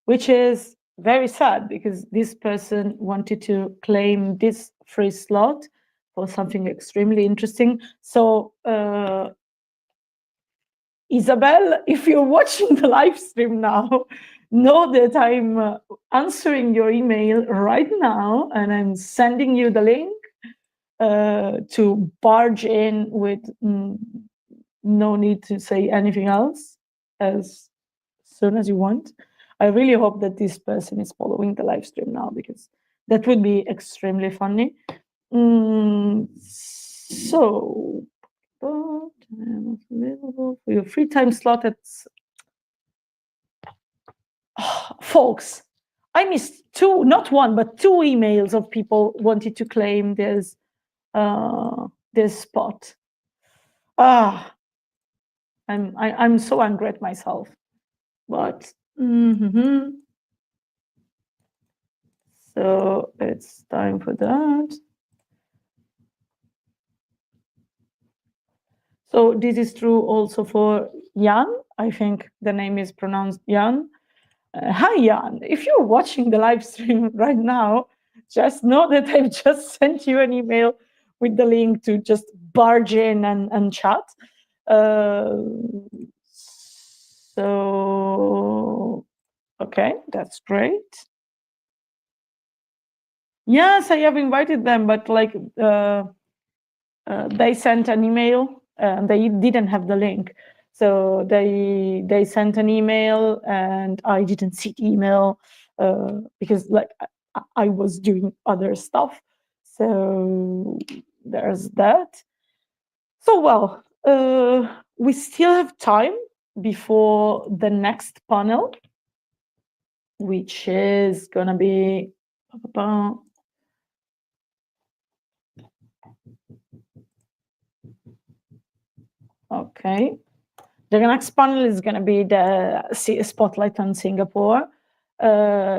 which is very sad because this person wanted to claim this free slot for something extremely interesting. So, Isabel, if you're watching the live stream now, know that I'm answering your email right now and I'm sending you the link to barge in with no need to say anything else as soon as you want. I really hope that this person is following the live stream now because that would be extremely funny. So, but I'm available for your free time slot at folks. I missed two, not one, but two emails of people wanted to claim this spot. I'm so angry at myself, but so it's time for that. So this is true also for Jan. I think the name is pronounced Jan. Hi, Jan. If you're watching the live stream right now, just know that I've just sent you an email with the link to just barge in and chat. So, okay, that's great. Yes, I have invited them, but like they sent an email and they didn't have the link. So they sent an email and I didn't see the email because like I was doing other stuff. So there's that. So well, we still have time before the next panel, which is gonna be okay. The next panel is going to be the spotlight on Singapore.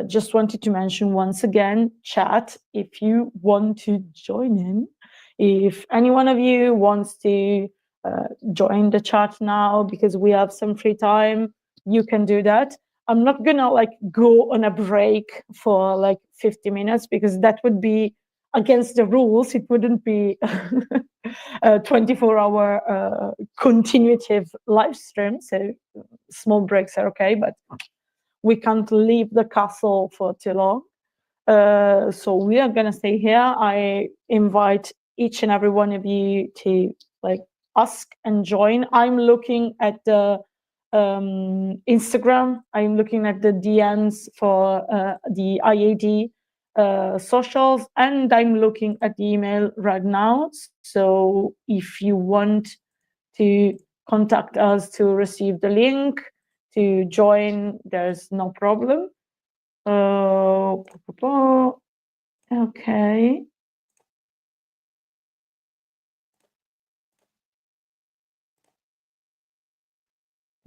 Just wanted to mention once again, chat, if you want to join in, if any one of you wants to join the chat now because we have some free time, you can do that. I'm not gonna like go on a break for like 50 minutes because that would be against the rules. It wouldn't be a 24-hour continuative live stream. So small breaks are okay, but we can't leave the castle for too long. So we are gonna stay here. I invite each and every one of you to like ask and join. I'm looking at the Instagram. I'm looking at the DMs for the IAD socials, and I'm looking at the email right now. So if you want to contact us to receive the link to join, there's no problem. Okay.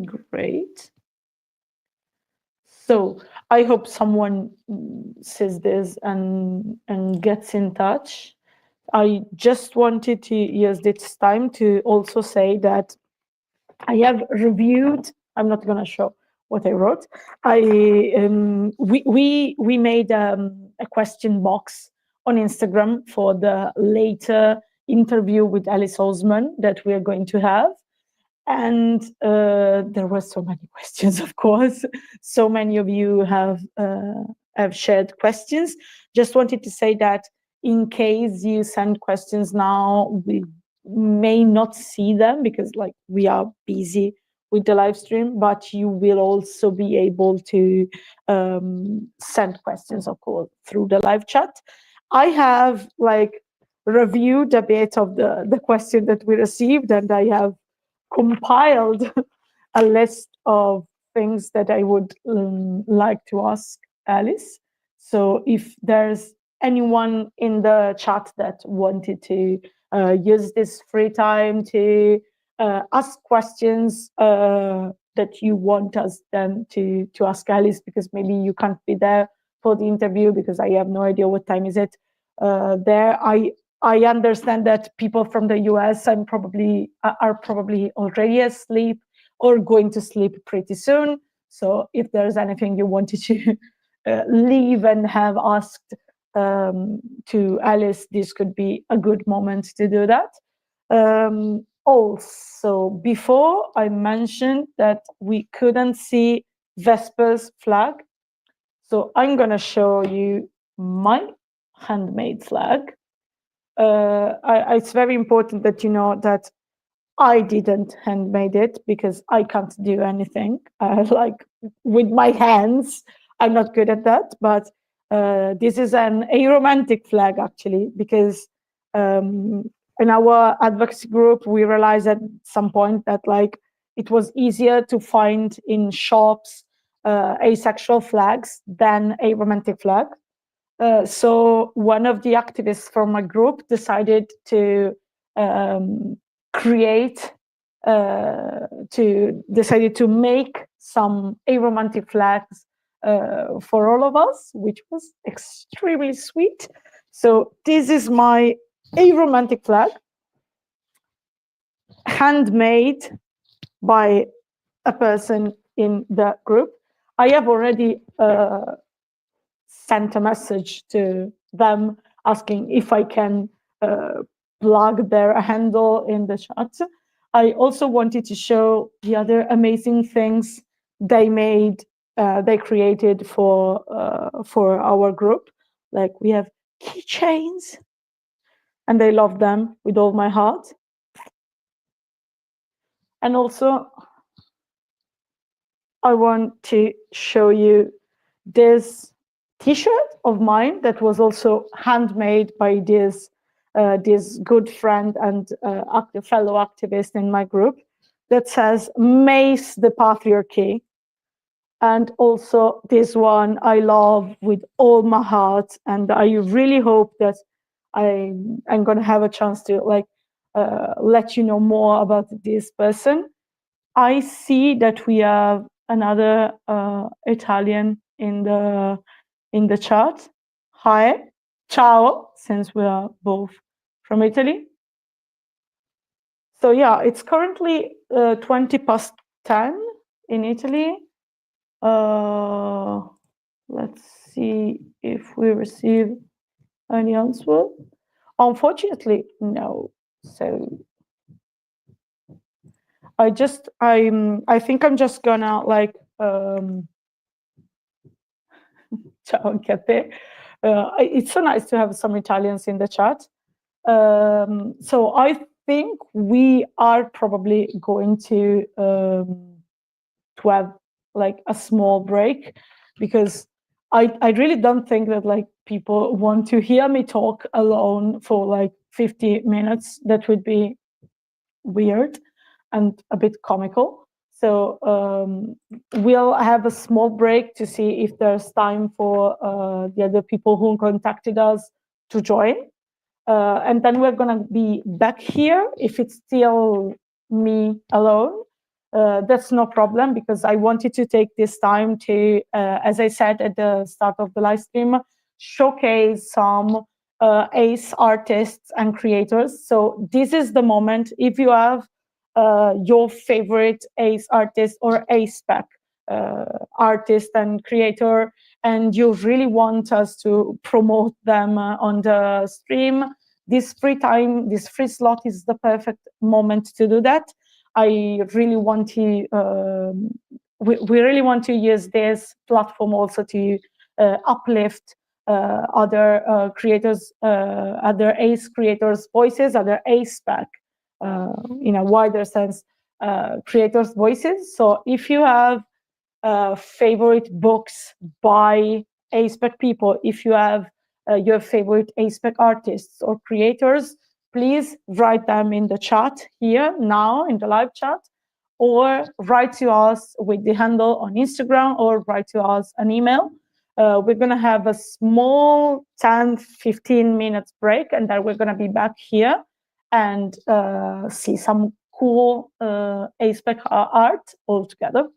Great. So I hope someone sees this and gets in touch. I just wanted to use this time to also say that I have reviewed. I'm not going to show what I wrote. We made a question box on Instagram for the later interview with Alice Osman that we are going to have. And there were so many questions, of course. So many of you have shared questions. Just wanted to say that in case you send questions now, we may not see them because like we are busy with the live stream, but you will also be able to send questions, of course, through the live chat. I have like reviewed a bit of the question that we received, and I have compiled a list of things that I would like to ask Alice. So if there's anyone in the chat that wanted to use this free time to ask questions that you want us then to ask Alice, because maybe you can't be there for the interview because I have no idea what time is it there. I understand that people from the US are probably already asleep or going to sleep pretty soon. So if there's anything you wanted to leave and have asked to Alice, this could be a good moment to do that. Also, before I mentioned that we couldn't see Vesper's flag. So I'm going to show you my handmade flag. It's very important that you know that I didn't handmade it because I can't do anything like with my hands. I'm not good at that. But this is an aromantic flag actually, because in our advocacy group we realized at some point that like it was easier to find in shops asexual flags than aromantic flag. So one of the activists from my group decided to decided to make some aromantic flags for all of us, which was extremely sweet. So this is my aromantic flag, handmade by a person in the group. I have already sent a message to them asking if I can plug their handle in the chat. I also wanted to show the other amazing things they made, they created for our group. Like we have keychains, and I love them with all my heart. And also, I want to show you this T-shirt of mine that was also handmade by this good friend and fellow activist in my group, that says "Mace the Patriarchy." And also this one I love with all my heart, and I really hope that I'm going to have a chance to like let you know more about this person. I see that we have another Italian in the chat. Hi, ciao, since we are both from Italy. So yeah, it's currently 10:20 in Italy. Let's see if we receive any answer. Unfortunately, no. So I think I'm just gonna like ciao anche a te. It's so nice to have some Italians in the chat. So I think we are probably going to have like a small break, because I really don't think that like people want to hear me talk alone for like 50 minutes. That would be weird and a bit comical. So we'll have a small break to see if there's time for the other people who contacted us to join. And then we're going to be back here. If it's still me alone, that's no problem, because I wanted to take this time to, as I said at the start of the live stream, showcase some ACE artists and creators. So this is the moment. If you have your favorite ACE artist or ACE spec artist and creator, and you really want us to promote them on the stream, this free time, this free slot is the perfect moment to do that. I really want to, we really want to use this platform also to uplift other creators, other ACE creators' voices, other ACE spec in a wider sense, creators' voices. So if you have favorite books by ASPEC people, if you have your favorite ASPEC artists or creators, please write them in the chat here now, in the live chat, or write to us with the handle on Instagram, or write to us an email. We're going to have a small 10-15 minutes break, and then we're going to be back here and see some cool ASPEC art all together.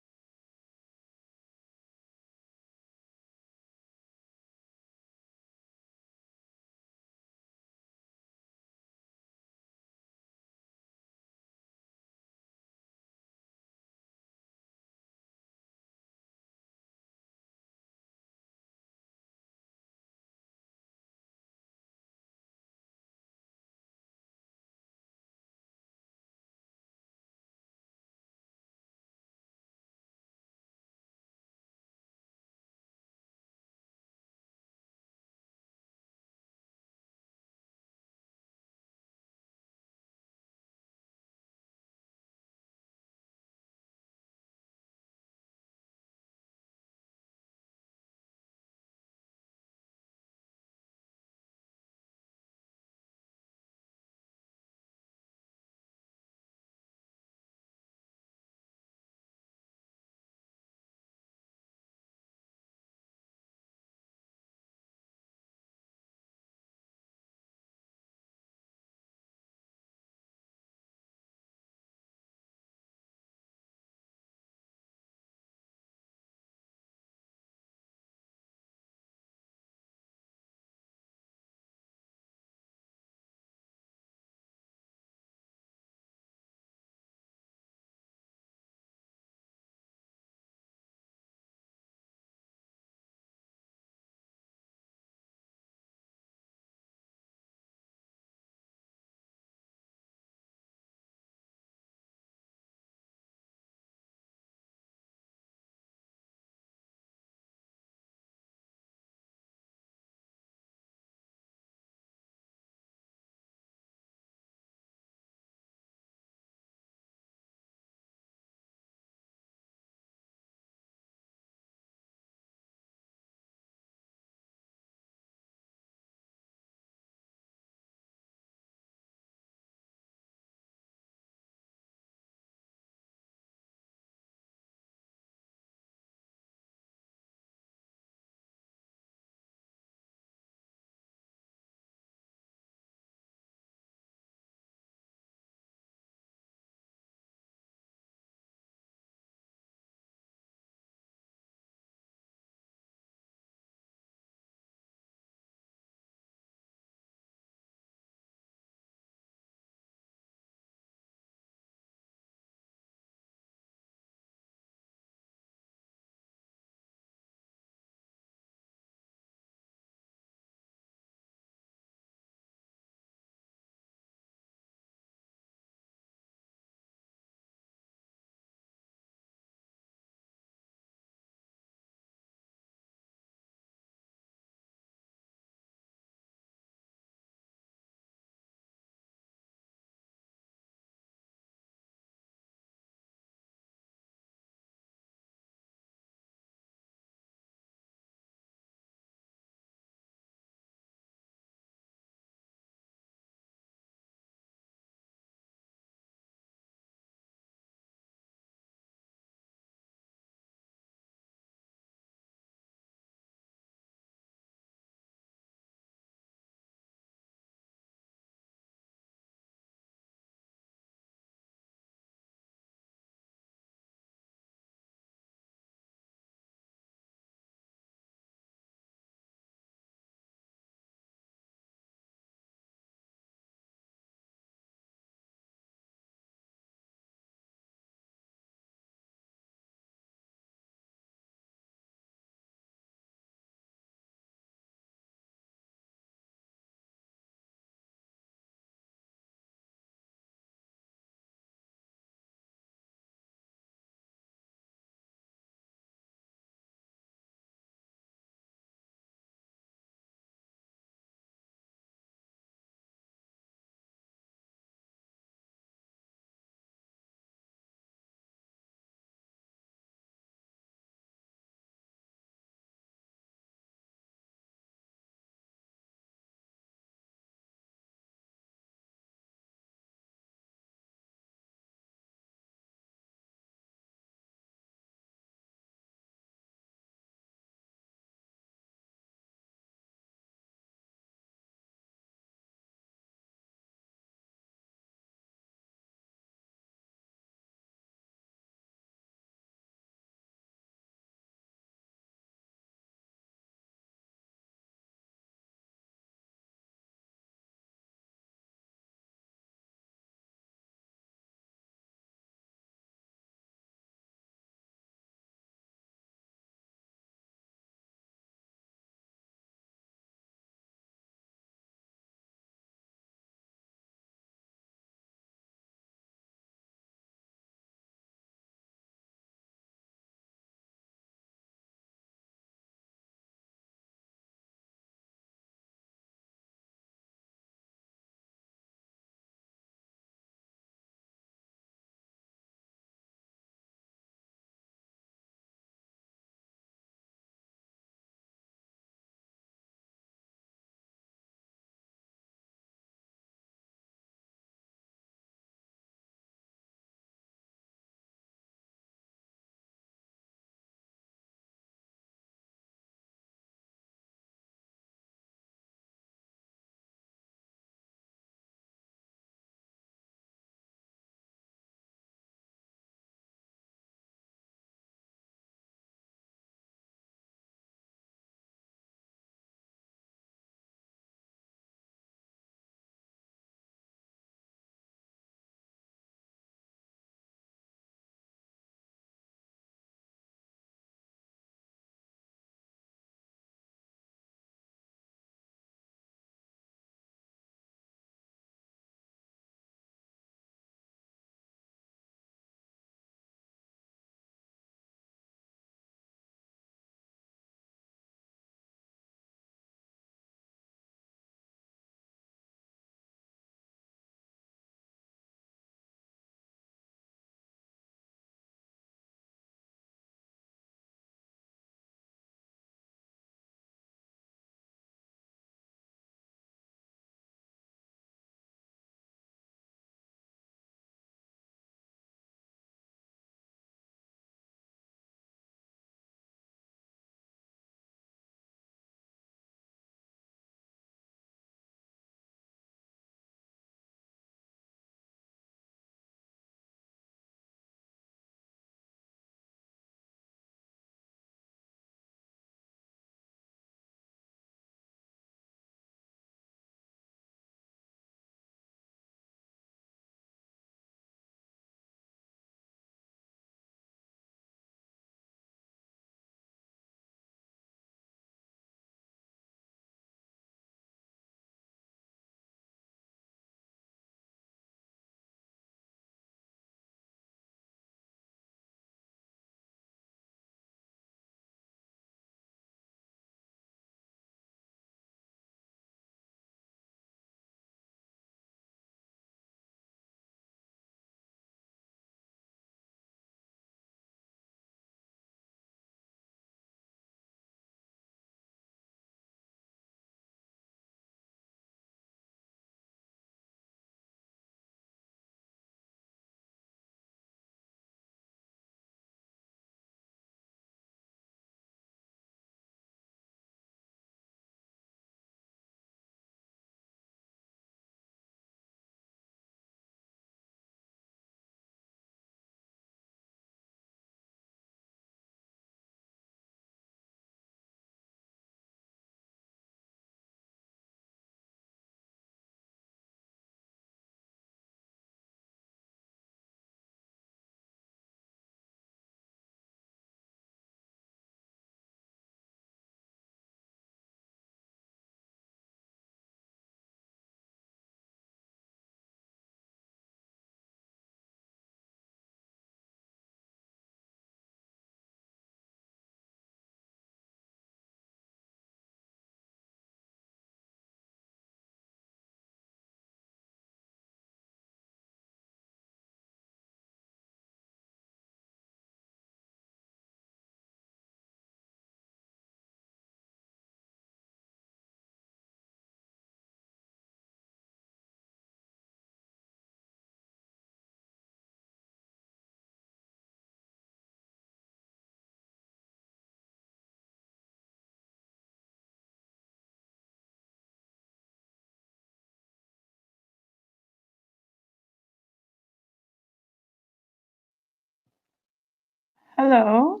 Hello.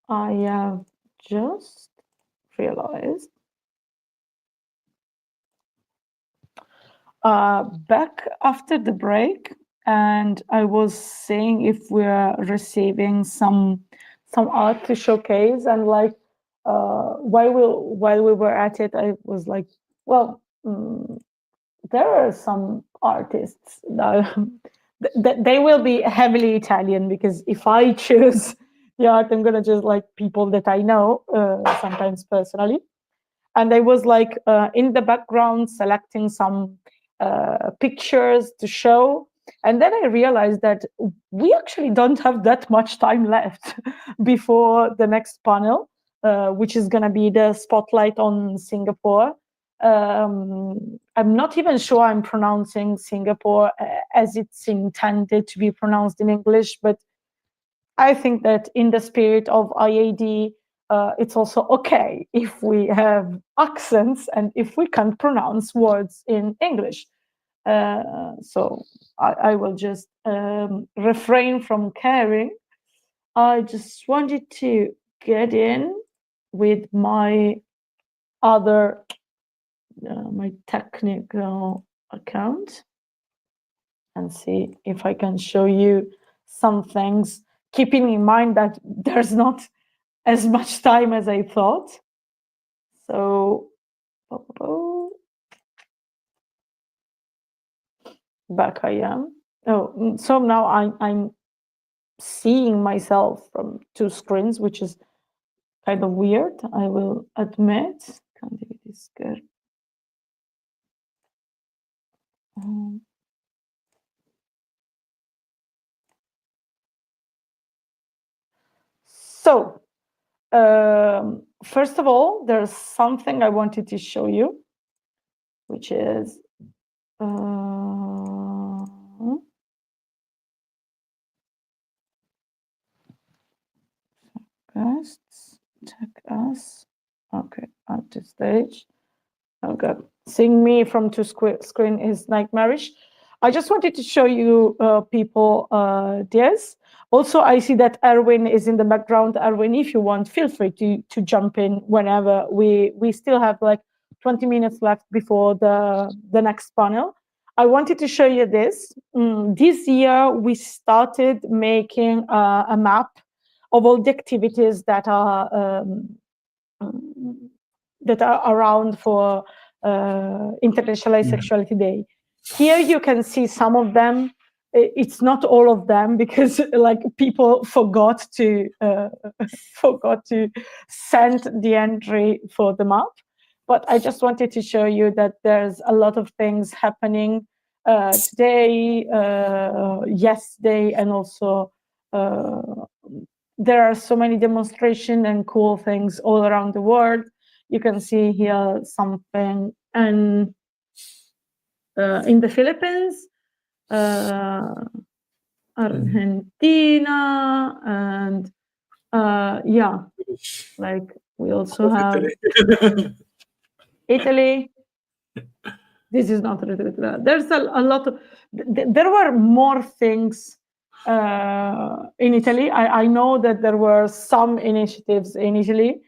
I have just realized back after the break, and I was saying if we're receiving some art to showcase, and like while we were at it, I was like, well, there are some artists that they will be heavily Italian, because if I choose the art, I'm gonna choose like people that I know sometimes personally. And I was like in the background selecting some pictures to show. And then I realized that we actually don't have that much time left before the next panel, which is going to be the spotlight on Singapore. I'm not even sure I'm pronouncing Singapore as it's intended to be pronounced in English, but I think that in the spirit of IAD, it's also okay if we have accents and if we can pronounce words in English. So I will just refrain from caring. I just wanted to get in with my other, my technical account and see if I can show you some things, keeping in mind that there's not as much time as I thought. So back I am. Oh, so now I'm seeing myself from two screens, which is kind of weird, I will admit. Can't do this good. So first of all, there's something I wanted to show you, which is guests, check us. Okay, up to stage. Okay, seeing me from two screen is nightmarish. I just wanted to show you people this. Also, I see that Erwin is in the background. Erwin, if you want, feel free to jump in whenever. We still have like 20 minutes left before the next panel. I wanted to show you this. This year, we started making a map of all the activities that are around for International Sexuality Day. Here you can see some of them. It's not all of them, because like people forgot to send the entry for the map. But I just wanted to show you that there's a lot of things happening today, yesterday, and also there are so many demonstrations and cool things all around the world. You can see here something in the Philippines, Argentina, and yeah, like we also have Italy. This is not related to that. There's a lot of, there were more things in Italy. I know that there were some initiatives in Italy.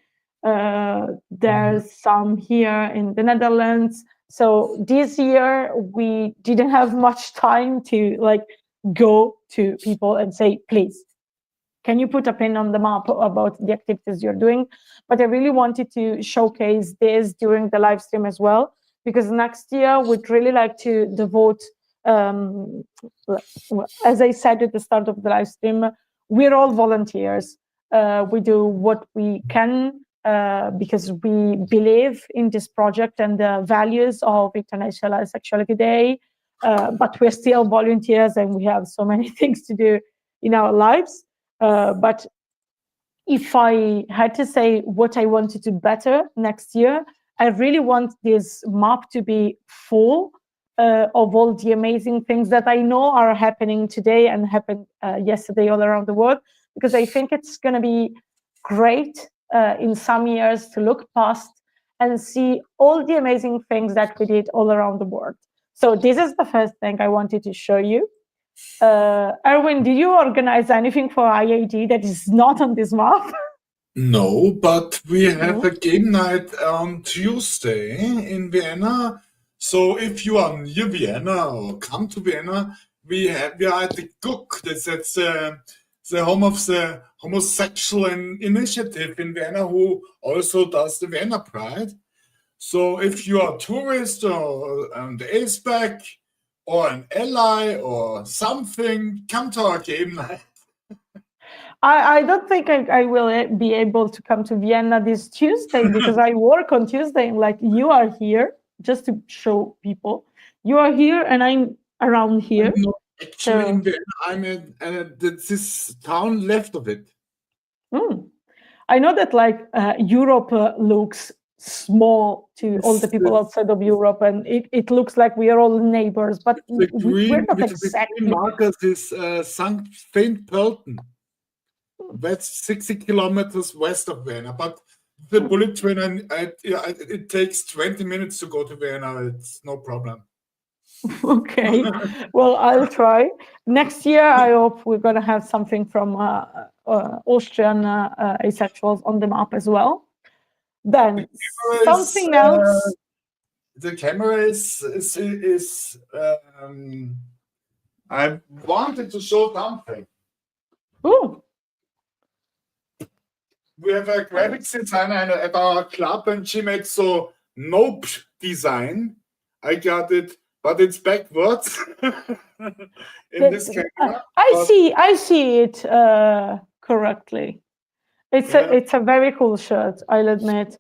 There's some here in the Netherlands. So this year we didn't have much time to like go to people and say, please, can you put a pin on the map about the activities you're doing? But I really wanted to showcase this during the live stream as well, because next year we'd really like to devote, as I said at the start of the live stream, we're all volunteers. We do what we can because we believe in this project and the values of International Sexuality Day, but we're still volunteers and we have so many things to do in our lives. But if I had to say what I want to do better next year, I really want this map to be full of all the amazing things that I know are happening today and happened yesterday all around the world, because I think it's going to be great in some years to look past and see all the amazing things that we did all around the world. So this is the first thing I wanted to show you. Erwin, did you organize anything for IAD that is not on this map? No, but we have a game night on Tuesday in Vienna. So if you are near Vienna or come to Vienna, we are at the Guck. That's the home of the homosexual initiative in Vienna, who also does the Vienna Pride. So if you are a tourist or the ASPAC or an ally or something, come to our game night. I don't think I will be able to come to Vienna this Tuesday because I work on Tuesday. Like, you are here, just to show people. You are here and I'm around here. I'm not actually in Vienna. I'm in this town left of it. I know that Europe looks small to all the people outside of Europe, and it looks like we are all neighbors, but the green we're not with exactly. The green markers is St. Pölten. That's 60 kilometers west of Vienna, but the bullet train, it takes 20 minutes to go to Vienna. It's no problem. Okay, well, I'll try. Next year, I hope we're going to have something from Austrian asexuals on the map as well. Then something else. The camera is I wanted to show something. Ooh. We have a graphics designer at our club, and she made so nope design. I got it, but it's backwards in this camera. I see it correctly. It's a very cool shirt, I'll admit.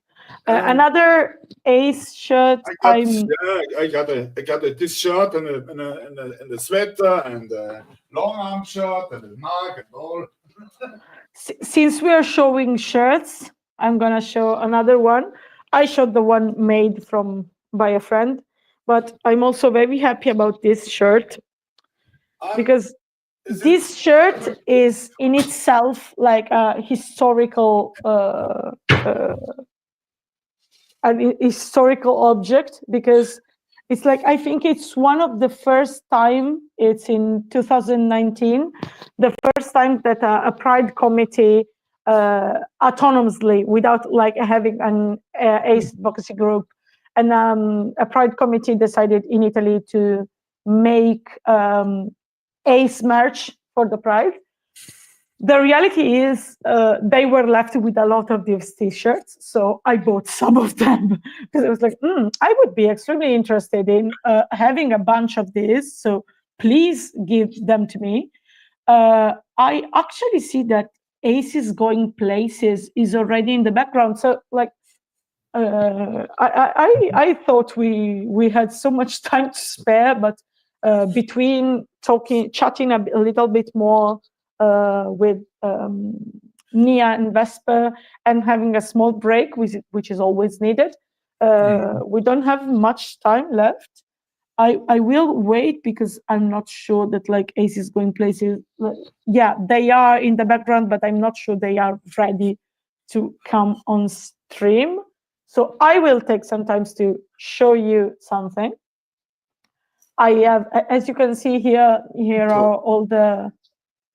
Another Ace shirt. I got this shirt and a sweater and a long arm shirt and a mug and all. Since we are showing shirts, I'm gonna show another one. I showed the one made by a friend, but I'm also very happy about this shirt because this shirt is in itself like a historical object, because it's like, I think it's one of the first time, it's in 2019, the first time that a Pride committee autonomously, without like having an ACE advocacy group, and a Pride committee decided in Italy to make ACE merch for the Pride. The reality is they were left with a lot of these t-shirts, so I bought some of them because I was like, I would be extremely interested in having a bunch of these, so please give them to me. I actually see that ACE is going places is already in the background, so like I thought we had so much time to spare, but between chatting a little bit more with Nia and Vesper and having a small break, which is always needed, we don't have much time left. I will wait because I'm not sure that like ACE is going places. Yeah, they are in the background, but I'm not sure they are ready to come on stream. So I will take some time to show you something. I have, as you can see here are all the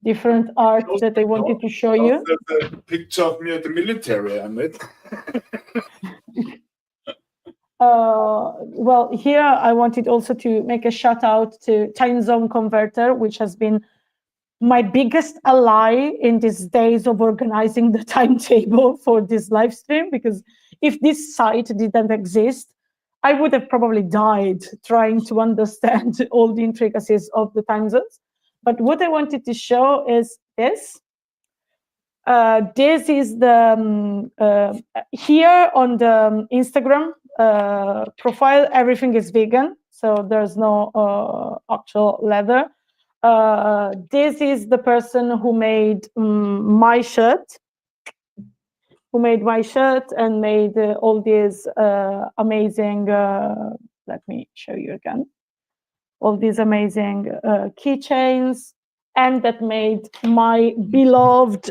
different art that I wanted to show you. The picture of me at the military, I made. Well, here I wanted also to make a shout out to Time Zone Converter, which has been my biggest ally in these days of organizing the timetable for this live stream, because if this site didn't exist, I would have probably died trying to understand all the intricacies of the time zones. But what I wanted to show is this. This is the here on the Instagram profile, everything is vegan, so there's no actual leather. This is the person who made my shirt, and made all these amazing, let me show you again, all these amazing keychains, and that made my beloved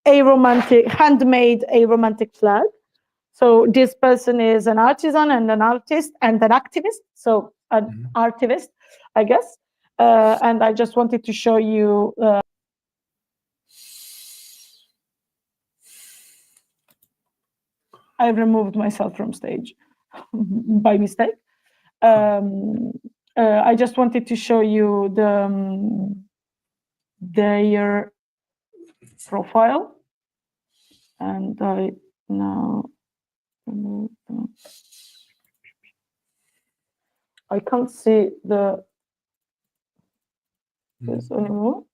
handmade aromantic flag. So this person is an artisan and an artist and an activist. So an artivist, I guess. And I just wanted to show you. I removed myself from stage by mistake. I just wanted to show you their profile, and I now remove them. I can't see this anymore.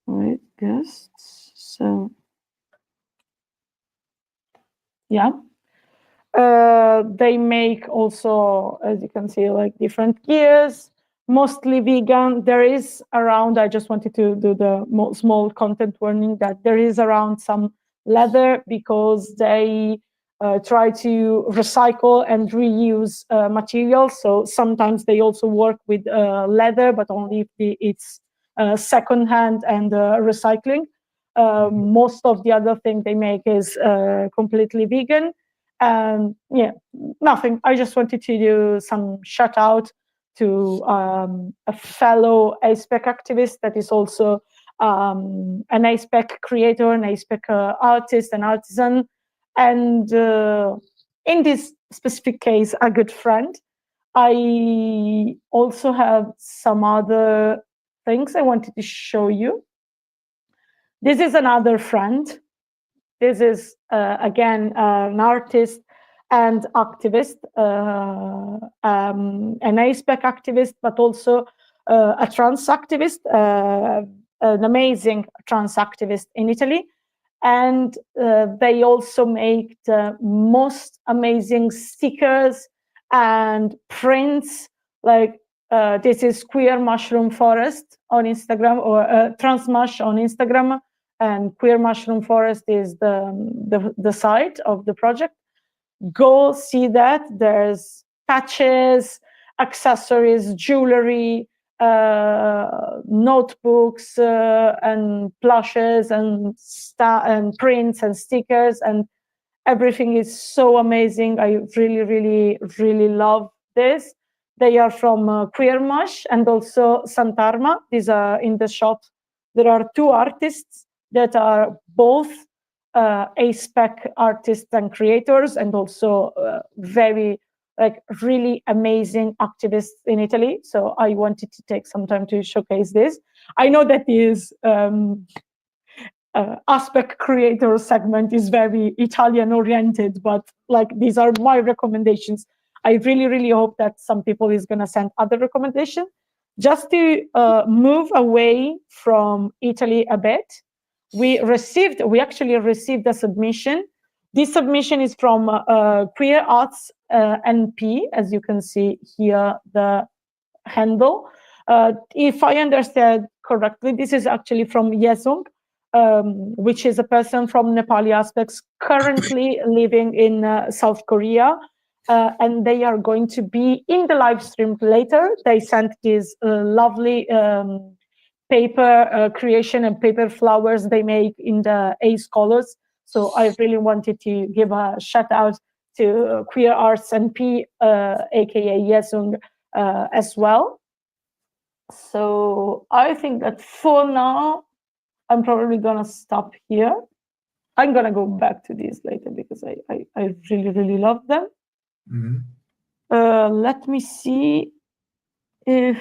Wait, guests. So yeah. They make also, as you can see, like different gears, mostly vegan. There is around, I just wanted to do the small content warning that there is around some leather because they try to recycle and reuse materials. So sometimes they also work with leather, but only if it's secondhand and recycling. Most of the other thing they make is completely vegan. Yeah, nothing. I just wanted to do some shout out to a fellow ASPEC activist that is also an ASPEC creator, an ASPEC artist, and artisan, and in this specific case, a good friend. I also have some other things I wanted to show you. This is another friend. This is, again, an artist and activist, an ASPEC activist, but also a trans activist, an amazing trans activist in Italy. And they also make the most amazing stickers and prints. Like this is Queer Mushroom Forest on Instagram, or Trans Mush on Instagram. And Queer Mushroom Forest is the site of the project. Go see that. There's patches, accessories, jewelry, notebooks, and plushes, and prints and stickers, and everything is so amazing. I really, really, really love this. They are from Queer Mush and also Santarma. These are in the shop. There are two artists that are both ASPEC artists and creators, and also very, like, really amazing activists in Italy. So I wanted to take some time to showcase this. I know that is ASPEC creator segment is very Italian oriented, but like these are my recommendations. I really, really hope that some people is going to send other recommendations. Just to move away from Italy a bit, we actually received a submission. This submission is from Queer Arts NP, as you can see here, the handle. If I understand correctly, this is actually from Yesung, which is a person from Nepali aspects currently living in South Korea. And they are going to be in the live stream later. They sent this lovely paper creation and paper flowers they make in the Ace colors. So I really wanted to give a shout out to Queer Arts NP, aka Yesung, as well. So I think that for now, I'm probably gonna stop here. I'm gonna go back to these later because I really, really love them. Let me see if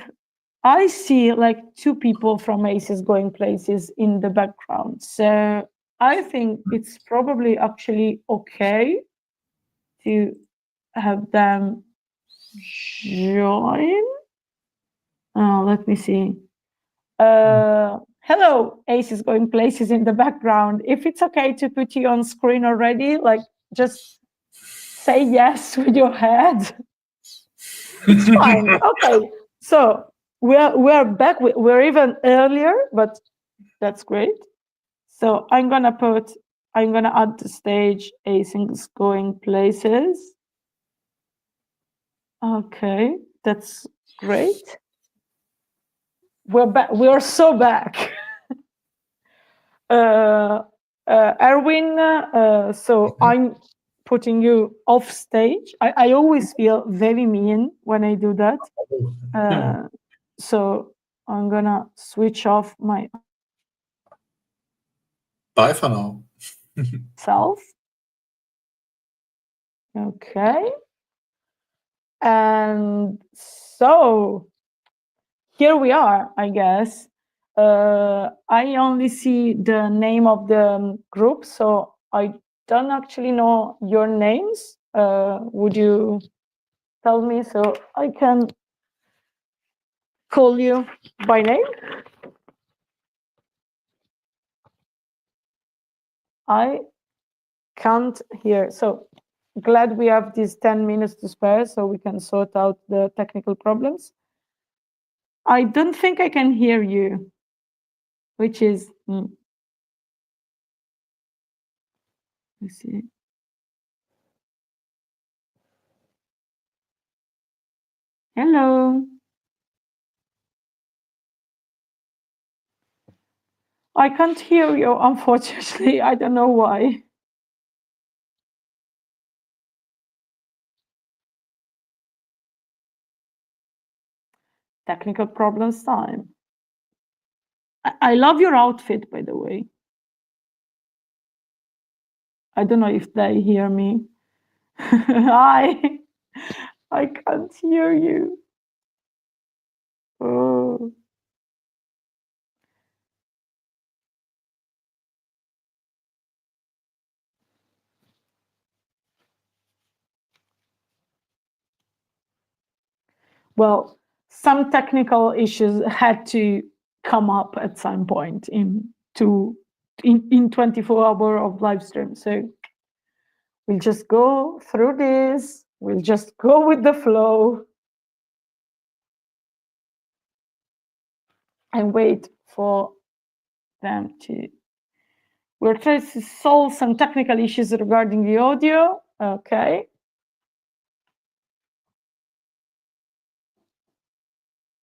I see like two people from Aces Going Places in the background. So I think it's probably actually okay to have them join. Let me see. Hello, Aces Going Places in the background. If it's okay to put you on screen already, like just say yes with your head. It's fine. Okay. So we're back. We're even earlier, but that's great. So I'm gonna add the stage Aces Going Places. Okay, that's great. We're back. We are so back. Erwin, so I'm putting you off stage. I always feel very mean when I do that. So I'm gonna switch off my Bye for now. self. Okay. And so here we are, I guess. I only see the name of the group, so I don't actually know your names. Would you tell me so I can call you by name? I can't hear. So glad we have these 10 minutes to spare so we can sort out the technical problems. I don't think I can hear you, which is, let's see. Hello. I can't hear you, unfortunately. I don't know why. Technical problems time. I love your outfit, by the way. I don't know if they hear me. Hi. I can't hear you. Oh. Well, some technical issues had to come up at some point in 24 hours of live stream. So we'll just go through this. We'll just go with the flow and wait for them to. We're trying to solve some technical issues regarding the audio. Okay.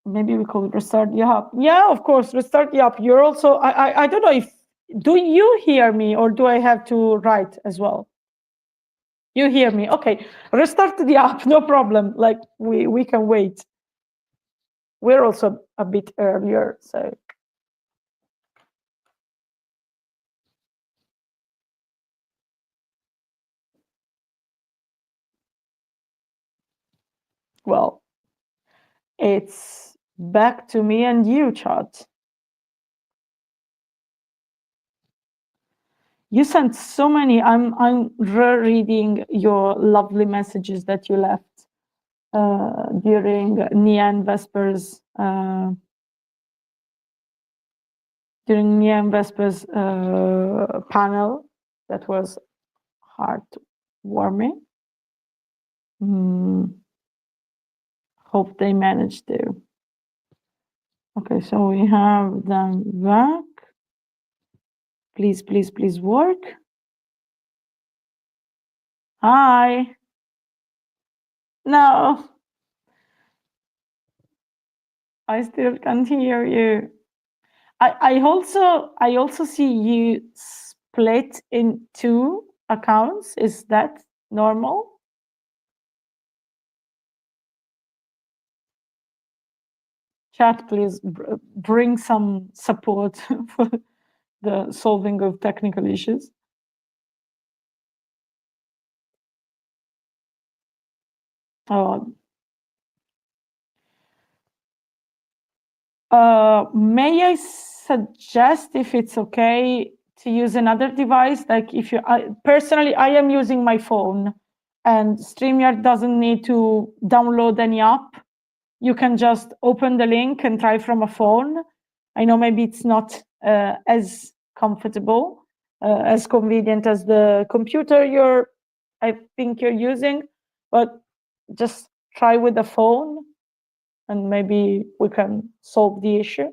Maybe we could restart the app. Yeah, of course, restart the app. You're also, I don't know if, do you hear me or do I have to write as well? You hear me? Okay, restart the app, no problem. Like we can wait. We're also a bit earlier, so. Well, it's back to me and you, chat. You sent so many. I'm rereading your lovely messages that you left during Nia and Vespers panel. That was heartwarming. Hope they managed to. Okay, so we have them back. Please, please, please work. Hi. No. I still can't hear you. I also see you split in 2 accounts. Is that normal? Chat, please bring some support for the solving of technical issues. May I suggest, if it's okay, to use another device? Like if you, personally, I am using my phone and StreamYard doesn't need to download any app. You can just open the link and try from a phone. I know maybe it's not as comfortable, as convenient as the computer I think you're using, but just try with the phone and maybe we can solve the issue.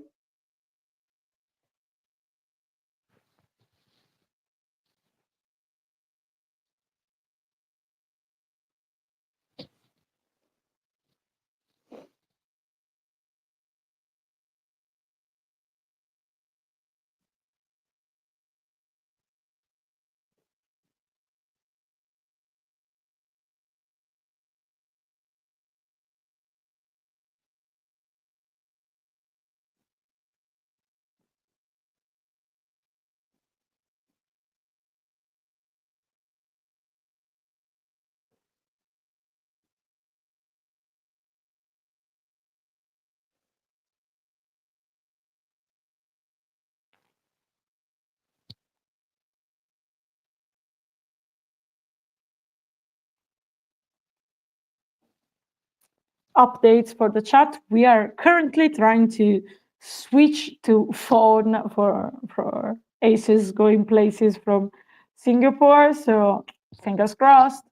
updates for the chat. We are currently trying to switch to phone for aces going places from Singapore. So fingers crossed.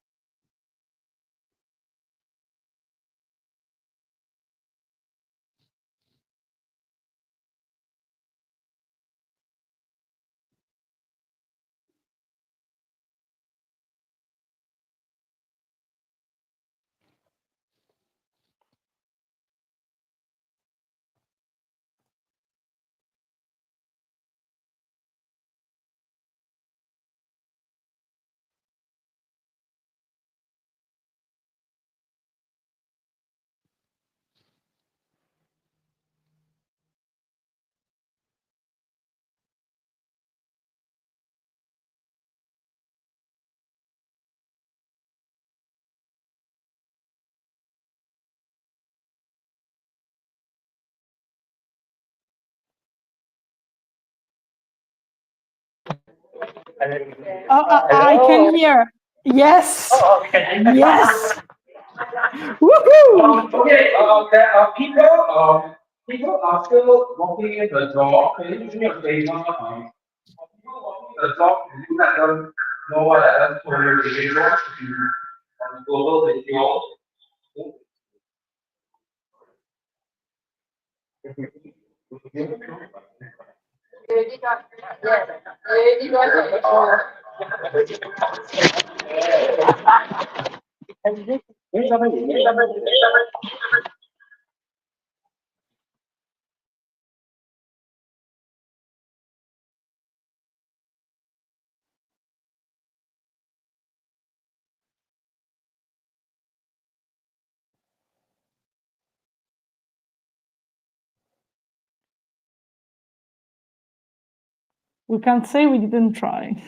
I can hear. Yes. Oh, okay. Yes. Woohoo! Okay, people are still walking in the door. Can you do me a favor? People walking in the door, can you let them know what I told you video on global video? We can't say we didn't try.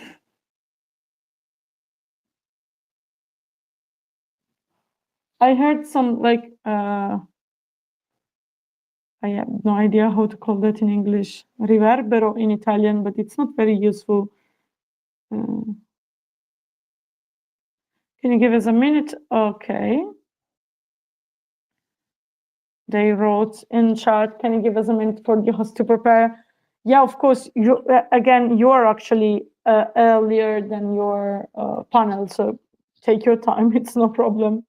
I heard some like I have no idea how to call that in English. Riverbero in Italian, but it's not very useful. Can you give us a minute? Okay. They wrote in chat, can you give us a minute for the host to prepare? Yeah, of course. You again, you are actually earlier than your panel, so take your time. It's no problem.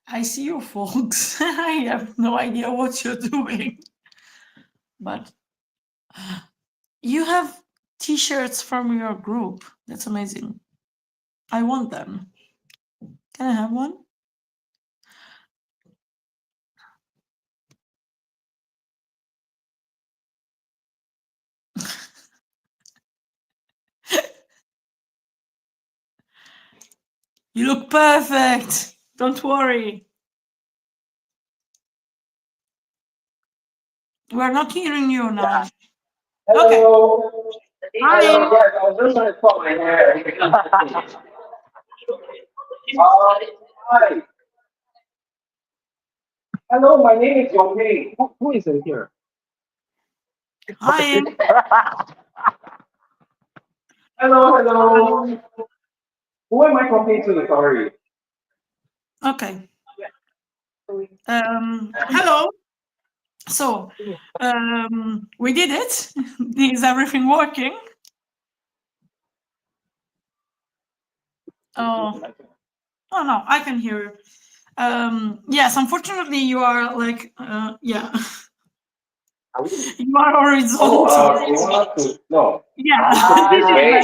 I see you, folks. I have no idea what you're doing, but you have T-shirts from your group. That's amazing. I want them. Can I have one? You look perfect. Don't worry. We're not hearing you now. Hello. Hi. Hello. Yes, I was just trying to cut my hair. Hi. Hello, my name is Yong Hei. Who is in here? Hi. Hello, hello. Who am I talking to? Sorry. Okay. Hello. So, we did it. Is everything working? Oh, no, I can hear you. Yes, unfortunately, you are like, yeah, you are horizontal. Oh, you want to? No. Yeah, This way.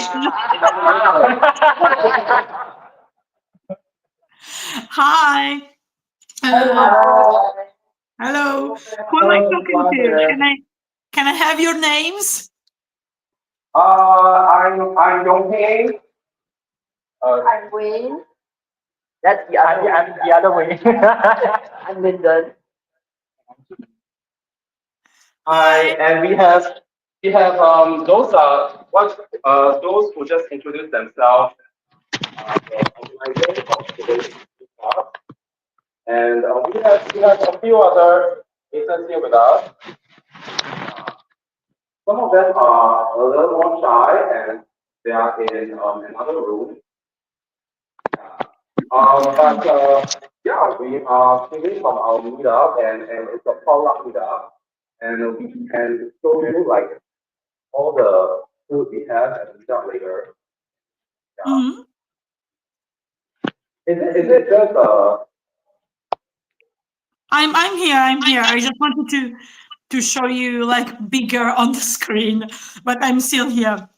Hi. Hello. Hello. Who am I talking to? Can I have your names? I'm Yong Hei. I'm Wayne. I'm the other way. I'm Lyndon. Hi, and we have those are what those who just introduced themselves. The organizers of today's talk. And we have a few other interns here with us. Some of them are a little more shy and they are in another room. But yeah, we are speaking from our meetup and it's a follow-up meetup. And we can show you like all the food we have at the meetup later. Yeah. Mm-hmm. Is it just I'm here. I just wanted to show you like bigger on the screen, but I'm still here.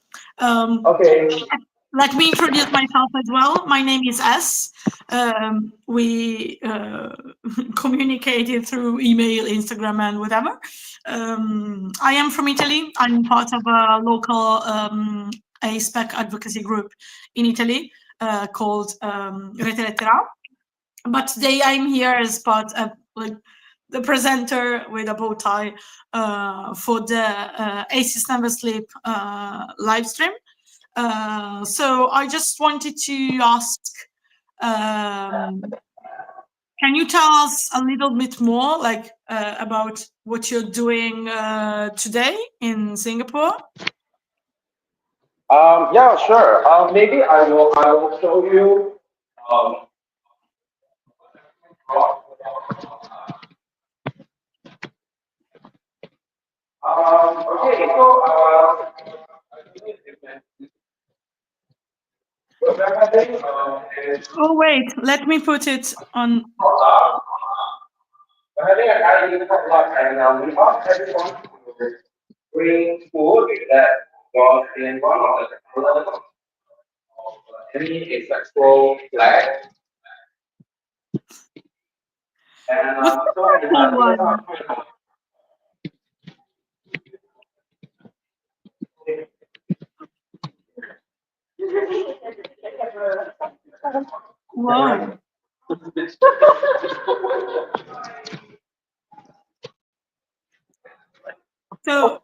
okay? Let me introduce myself as well. My name is S. We communicated through email, Instagram, and whatever. I am from Italy. I'm part of a local ASPEC advocacy group in Italy called Rete Lettera. But today I'm here as part of like the presenter with a bow tie for the ACES Never Sleep live stream. So I just wanted to ask, can you tell us a little bit more like about what you're doing today in Singapore? Yeah, sure. Maybe I will show you. Okay, so Oh wait, let me put it on. we're having an IAD potluck, and we asked everyone to bring food that was in one of the colors of any asexual flag. And What's the so purple one? Wow. So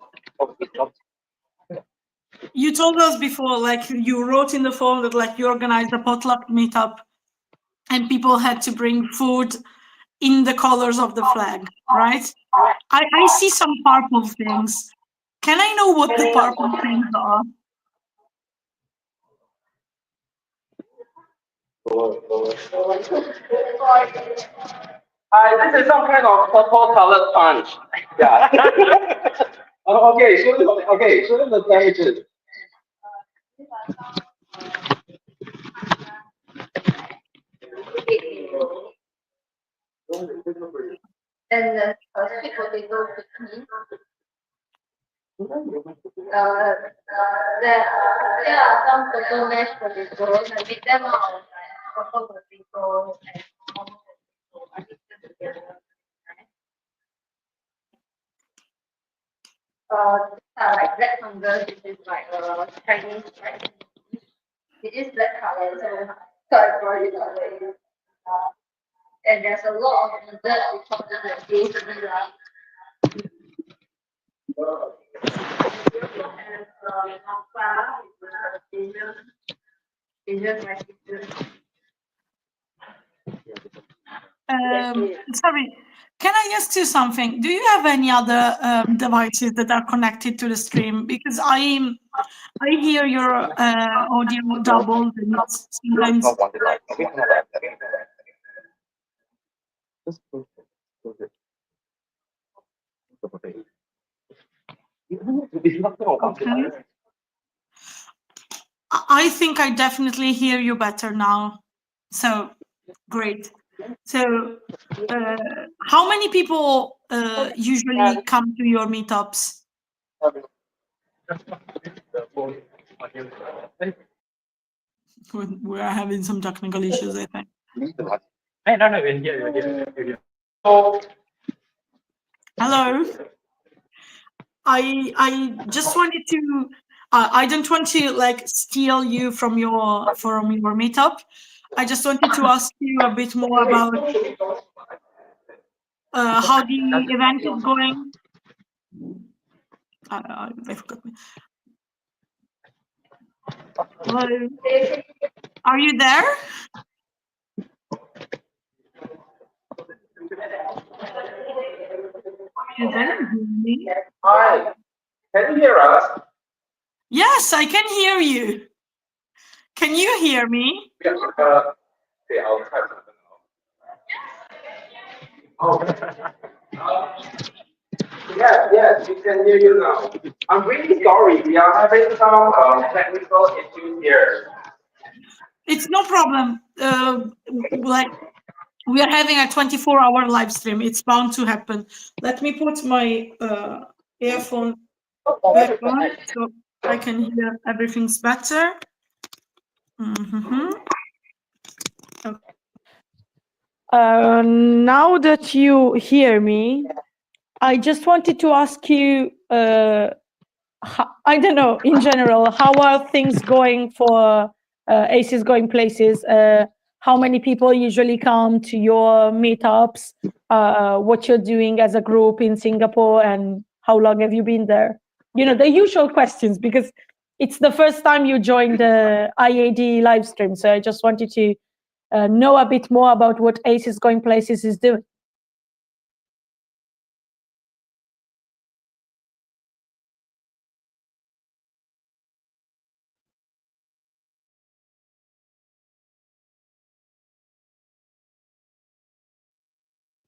you told us before, like you wrote in the form that like you organized a potluck meetup and people had to bring food in the colors of the flag, right? I see some purple things. Can I know what the purple things are? This is some kind of purple colored punch. Yeah. Okay, show them the damages. And then sweet potato picnic. There are some photo mashed potatoes. I made them out of like purple potatoes and normal potato. I mix them together. These are like black fungus, which is like Chinese rice. It is black color, so I brought it out there. And there's a lot of dessert because of the taste we like. And Napa is Asian rice. Sorry, can I ask you something? Do you have any other devices that are connected to the stream? Because I hear your audio doubled and it's sometimes. Okay. I think I definitely hear you better now. So great. So how many people usually come to your meetups? We're having some technical issues, I think. Hello. I just wanted to. I don't want to like steal you from your meetup. I just wanted to ask you a bit more about how the event is going. I forgot. Hello. Are you there? You there? Hi, can you hear us? Yes, I can hear you. Can you hear me? Okay, I'll try something else. Yes, we can hear you now. I'm really sorry, we are having some technical issues here. It's no problem. Like we are having a 24-hour live stream. It's bound to happen. Let me put my earphone back on so I can hear everything's better. Okay. Now that you hear me, I just wanted to ask you, I don't know, in general, how are things going for ACES Going Places? How many people usually come to your meetups? What you're doing as a group in Singapore, and how long have you been there? You know, the usual questions, because it's the first time you joined the IAD live stream. So I just wanted to know a bit more about what ACES Going Places is doing.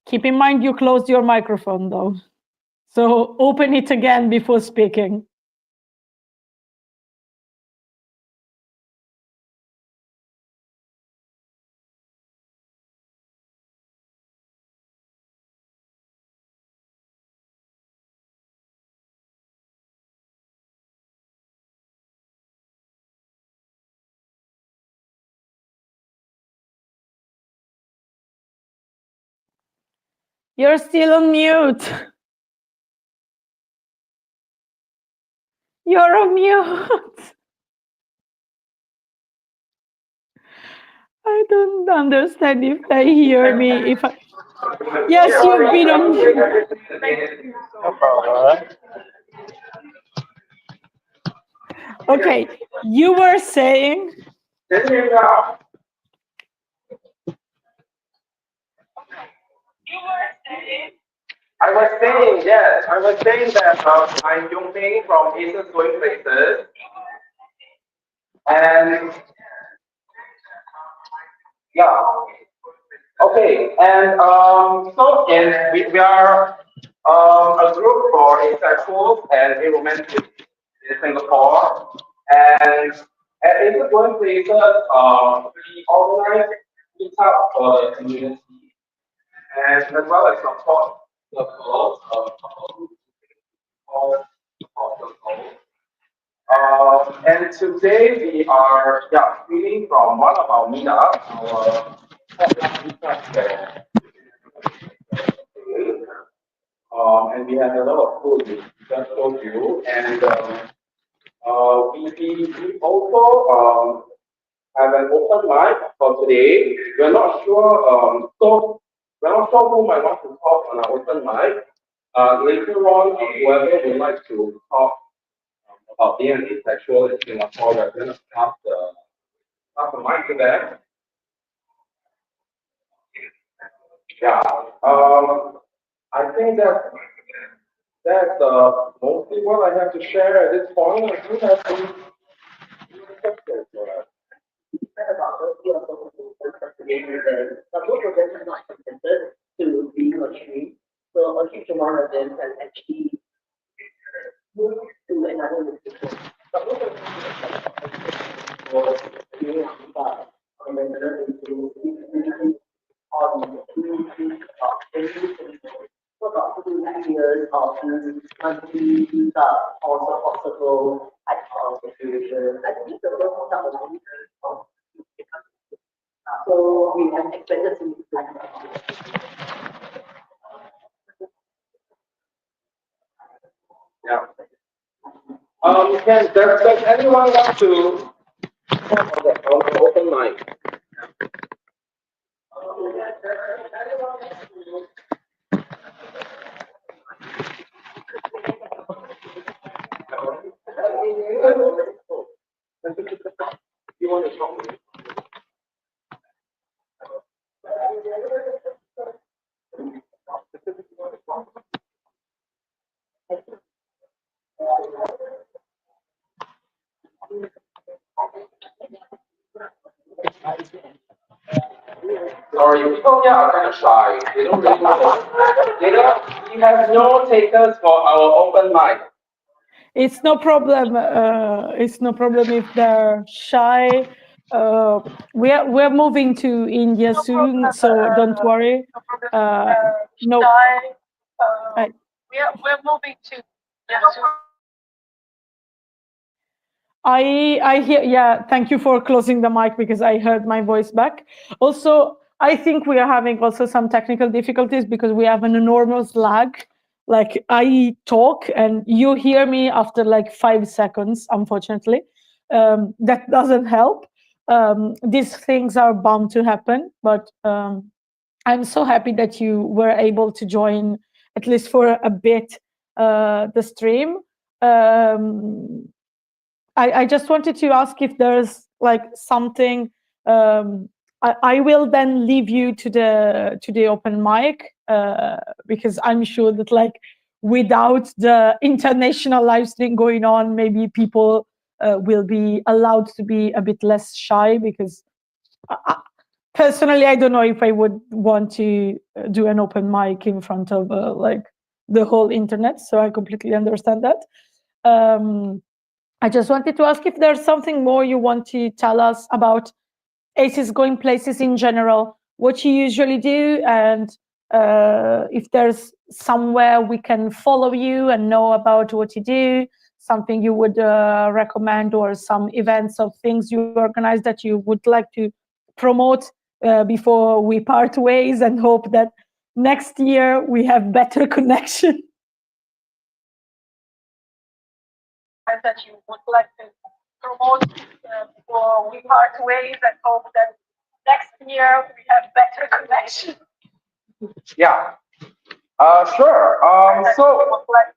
Keep in mind you closed your microphone though. So open it again before speaking. You're still on mute. You're on mute. I don't understand if they hear me. If I... Yes, you've been on mute. No problem. Okay, you were saying. Can you hear me now? I was saying, yes, I was saying that I'm Yongping from ACES Going Places. And yeah, okay, and we are a group for insightful and romantic in Singapore. And at ACES Going Places, we organize meetup for the community. and as well as support the cause of the cause. And today we are streaming from one of our meetups, our and we have a lot of food we just showed you, and we also have an open mic for today. We're not sure, we're not sure who might want to talk on our open mic. Later on, whoever would like to talk about being asexual in Singapore, we're going to pass the mic to them. Yeah, I think that's mostly what I have to share at this point. I do have some questions for us. But most of them are not consented to be on stream. So a huge amount of them has actually moved to another location. But most of them was doing and then another is on for about 2 years of monthly also possible situation. I think the first one so we have expanded to Yeah. Does anyone want to talk on the open mic? You want to talk? Sorry, people here are kind of shy. They don't really know. We have no takers for our open mic. It's no problem. It's no problem if they're shy. We're moving to India soon, so don't worry. No. We're moving to India soon. I hear, yeah, thank you for closing the mic because I heard my voice back. Also, I think we are having also some technical difficulties because we have an enormous lag. Like I talk and you hear me after like 5 seconds, unfortunately. That doesn't help. These things are bound to happen, but I'm so happy that you were able to join at least for a bit the stream. I just wanted to ask if there's like something. I will then leave you to the open mic because I'm sure that like without the international live stream going on, maybe people will be allowed to be a bit less shy because personally, I don't know if I would want to do an open mic in front of like the whole internet. So I completely understand that. I just wanted to ask if there's something more you want to tell us about ACES Going Places in general, what you usually do, and if there's somewhere we can follow you and know about what you do, something you would recommend, or some events or things you organize that you would like to promote before we part ways and hope that next year we have better connection. That you would like to promote before we part ways and hope that next year we have better connection. Yeah. Sure. So would like to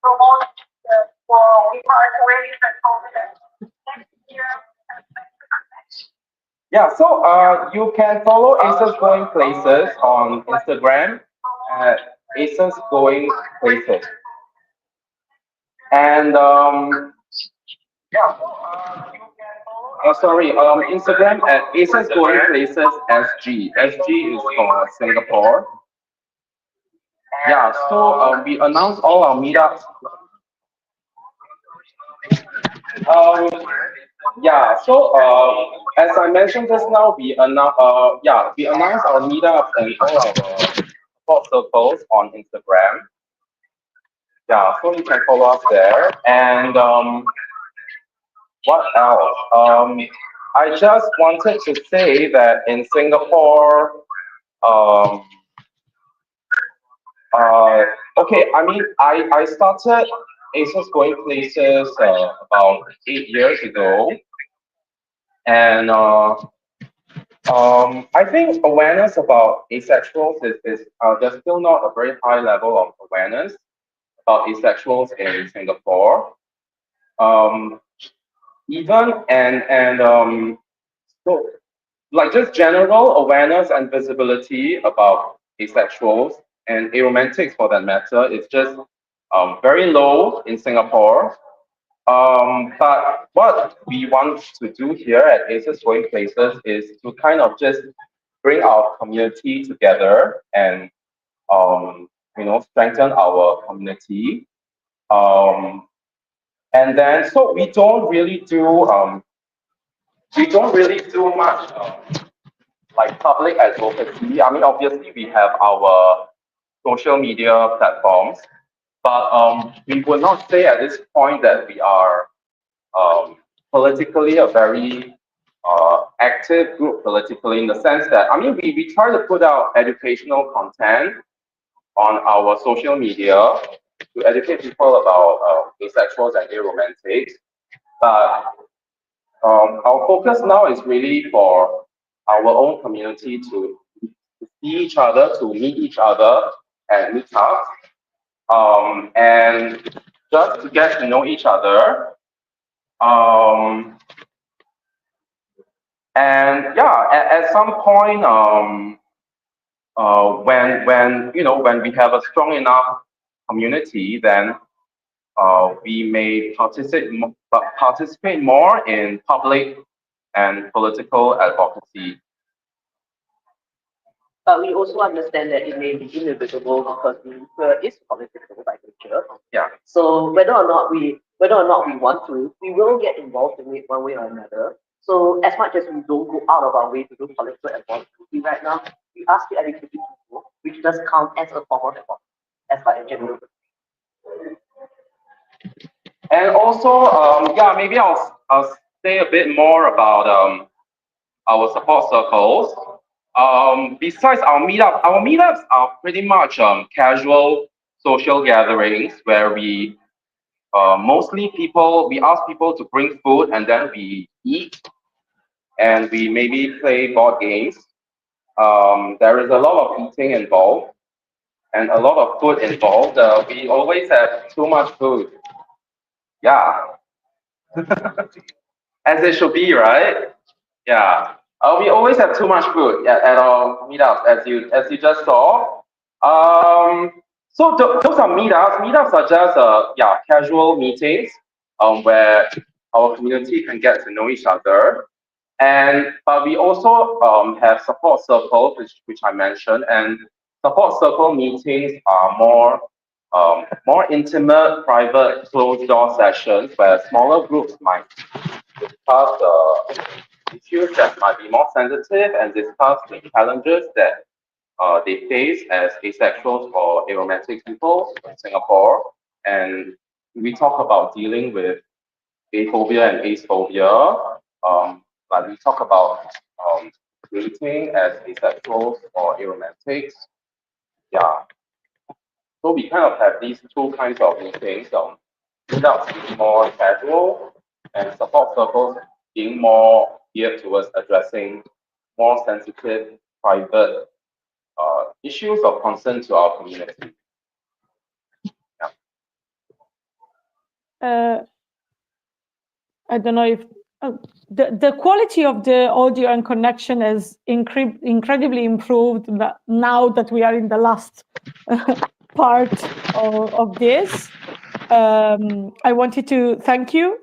promote before we part ways and hope that next year we have better connection. yeah, so you can follow ACES Going Places on Instagram at ACES Going Places. And Instagram at ACES Going Places SG. SG is for Singapore. Yeah, so we announce all our meetups. Yeah, so as I mentioned just now, we announce our meetups and all our support circles on Instagram. Yeah, so you can follow us there. And what else? I just wanted to say that in Singapore, okay, I mean, I started ASOS Going Places about 8 years ago. And I think awareness about asexuals is there's still not a very high level of awareness about asexuals in Singapore. So like just general awareness and visibility about asexuals and aromantics for that matter is just very low in Singapore. But what we want to do here at ASOS Going Places is to kind of just bring our community together and strengthen our community. And then so we don't really do much like public advocacy. I mean, obviously we have our social media platforms, but we would not say at this point that we are politically a very active group politically, in the sense that, I mean, we try to put out educational content on our social media to educate people about asexuals and aromantics. But our focus now is really for our own community to see each other, to meet each other at meetups, and just to get to know each other. And yeah, at some point, when we have a strong enough community, then we may participate more in public and political advocacy. But we also understand that it may be inevitable because nature is political by nature. Yeah. So whether or not we want to, we will get involved in it one way or another. So as much as we don't go out of our way to do political advocacy right now, we ask to educate people, which does count as a form of advocacy, as like a general. And also, yeah, maybe I'll say a bit more about our support circles. Besides our meetups are pretty much casual social gatherings where we we ask people to bring food and then we eat and we maybe play board games. There is a lot of eating involved and a lot of food involved. We always have too much food. Yeah. As it should be, right? Yeah. We always have too much food at our meetups, as you just saw. So those are meetups. Meetups are just casual meetings where our community can get to know each other. But we also have support circles, which I mentioned, and support circle meetings are more intimate, private, closed door sessions where smaller groups might discuss issues that might be more sensitive and discuss the challenges that they face as asexuals or aromantic people in Singapore. And we talk about dealing with aphobia and acephobia. Like we talk about dating as asexuals or aromantics. Yeah. So we kind of have these two kinds of meetings. Meetups being more casual and support circles being more geared towards addressing more sensitive, private issues of concern to our community. I don't know if the quality of the audio and connection is incredibly improved now that we are in the last part of this. I wanted to thank you.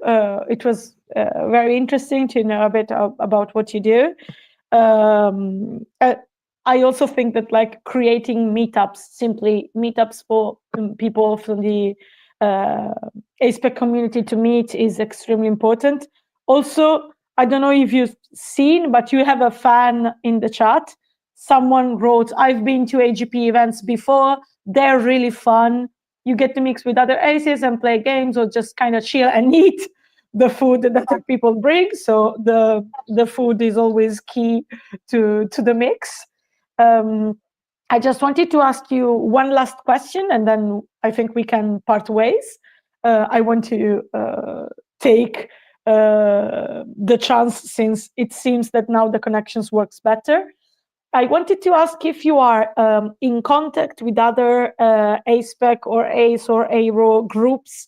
It was very interesting to know a bit about what you do. I also think that like creating meetups for people from the ASPEC community to meet is extremely important. Also, I don't know if you've seen, but you have a fan in the chat. someone wrote, I've been to AGP events before, they're really fun. You get to mix with other aces and play games or just kind of chill and eat the food that people bring. So the food is always key to the mix. I just wanted to ask you one last question, and then I think we can part ways. I want to take the chance, since it seems that now the connections works better. I wanted to ask if you are in contact with other ASPEC or ACE or ARO groups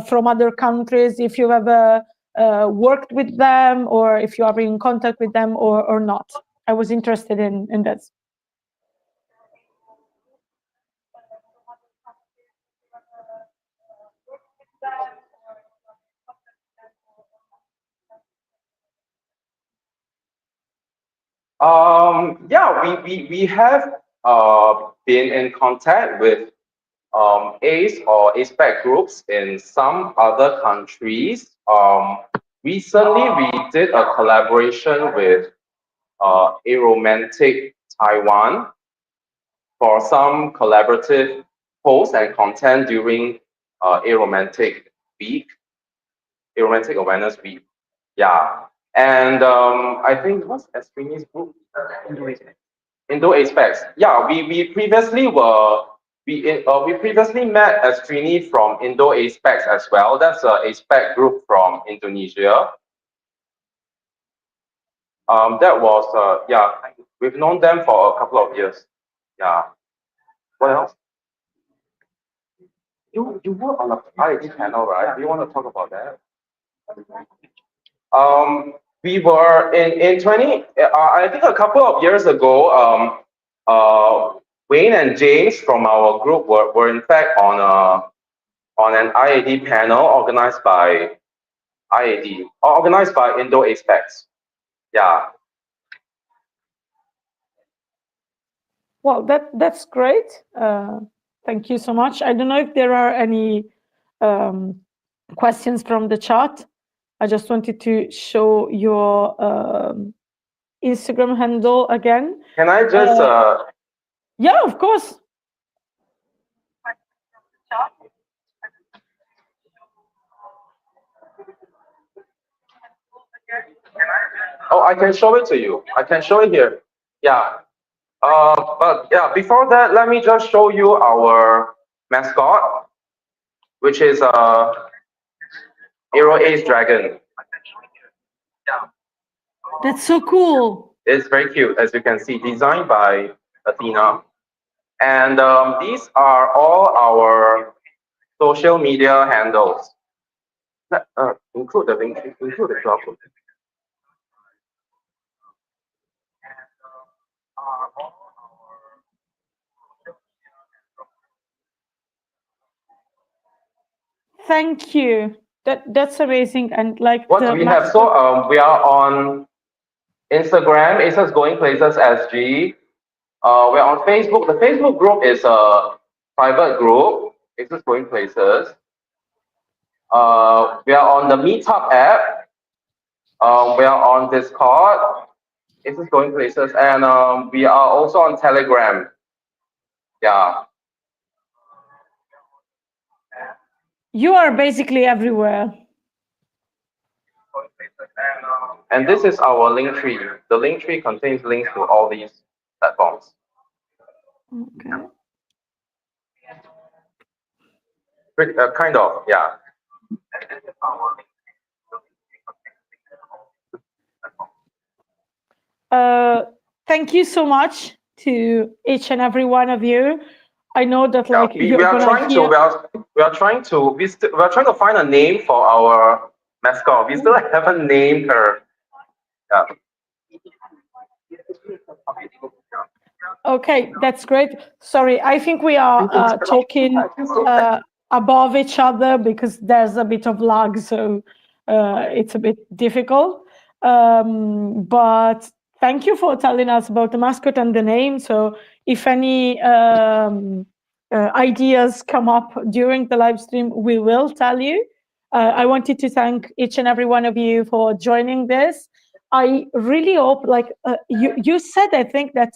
from other countries, if you've ever worked with them, or if you are in contact with them or not. I was interested in this. Yeah, we have been in contact with ACE or ASPEC groups in some other countries. Recently, we did a collaboration with Aromantic Taiwan for some collaborative posts and content during Aromantic Week, Aromantic Awareness Week. Yeah, and I think what's Esprini's group? Indo ASPECs. Yeah, we previously were we previously met Esprini from Indo ASPECs as well. That's a ASPEC group from Indonesia. That was yeah, we've known them for a couple of years. Yeah. What else? You were on the IAD panel, right? Do you want to talk about that? We were in 20. I think a couple of years ago. Wayne and James from our group were in fact on an IAD panel organized by IAD, organized by Indo ASPECs. Yeah. Well, that's great. Thank you so much. I don't know if there are any questions from the chat. I just wanted to show your Instagram handle again. Can I just? Yeah, of course. Oh, I can show it to you. I can show it here. Yeah. But yeah, before that, let me just show you our mascot, which is Aero Ace Dragon. That's so cool. It's very cute, as you can see, designed by Athena. And these are all our social media handles. Include the link, include the job. Thank you. That's amazing. And like what we have, so we are on Instagram, ASUS Going Places SG. We're on Facebook. The Facebook group is a private group, ASUS Going Places. We are on the Meetup app. We are on Discord, ASUS Going Places, and we are also on Telegram. Yeah. You are basically everywhere. And this is our link tree. The link tree contains links to all these platforms. Okay. Kind of, yeah. Thank you so much to each and every one of you. I know that like we are trying to find a name for our mascot. We still haven't named her. Yeah. Okay, that's great. Sorry, I think we are talking above each other because there's a bit of lag, so it's a bit difficult. But thank you for telling us about the mascot and the name. So if any ideas come up during the live stream, we will tell you. I wanted to thank each and every one of you for joining this. I really hope, like you said, I think that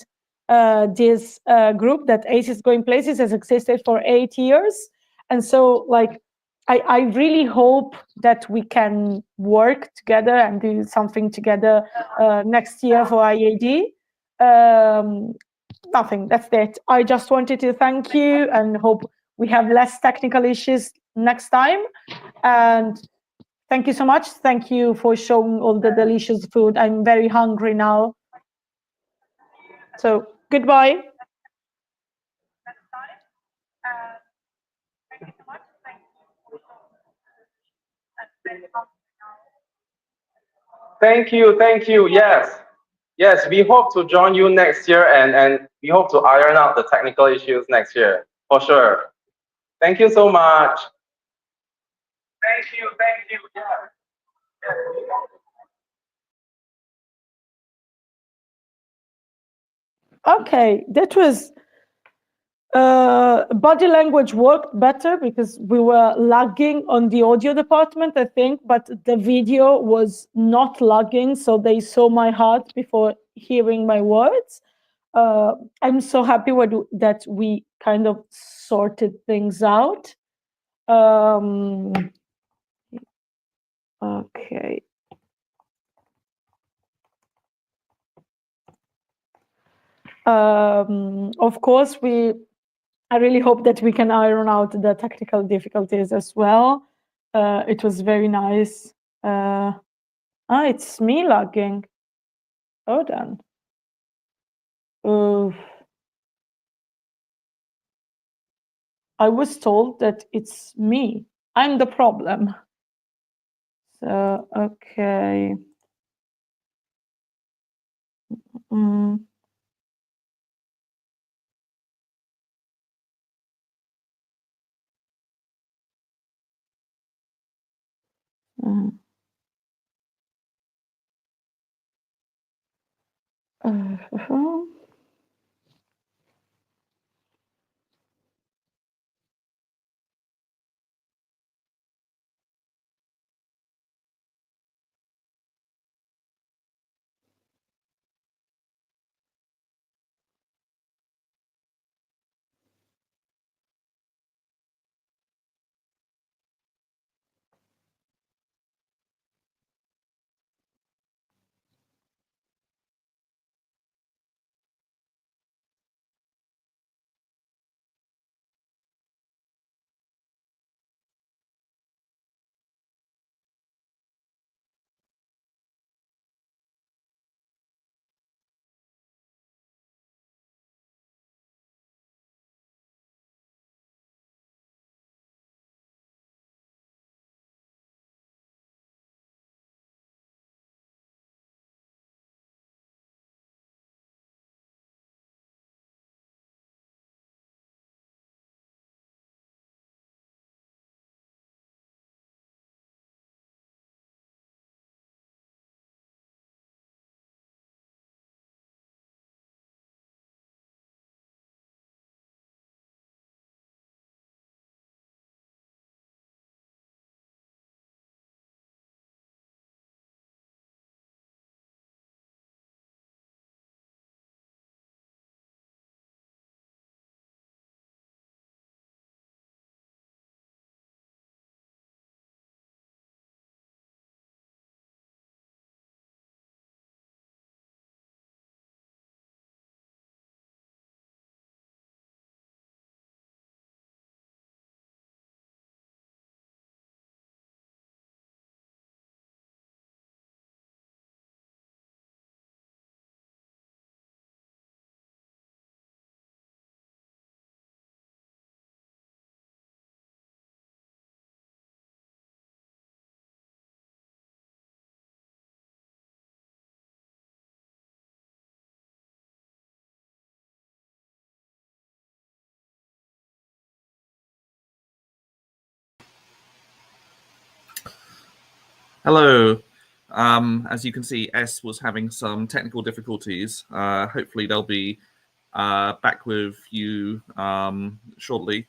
this group that ACES Going Places has existed for 8 years. And so like, I really hope that we can work together and do something together next year for IAD. Nothing, that's it. I just wanted to thank you and hope we have less technical issues next time. And thank you so much. Thank you for showing all the delicious food. I'm very hungry now. So goodbye. Thank you. Yes, we hope to join you next year, and we hope to iron out the technical issues next year, for sure. Thank you so much. Thank you. Okay, that was body language worked better because we were lagging on the audio department, I think, but the video was not lagging, so they saw my heart before hearing my words. I'm so happy that we kind of sorted things out. Okay. Of course, I really hope that we can iron out the technical difficulties as well. It was very nice. It's me lagging. Hold on. I was told that it's me. I'm the problem. So, okay. Hello. As you can see, S was having some technical difficulties. Hopefully they'll be back with you shortly.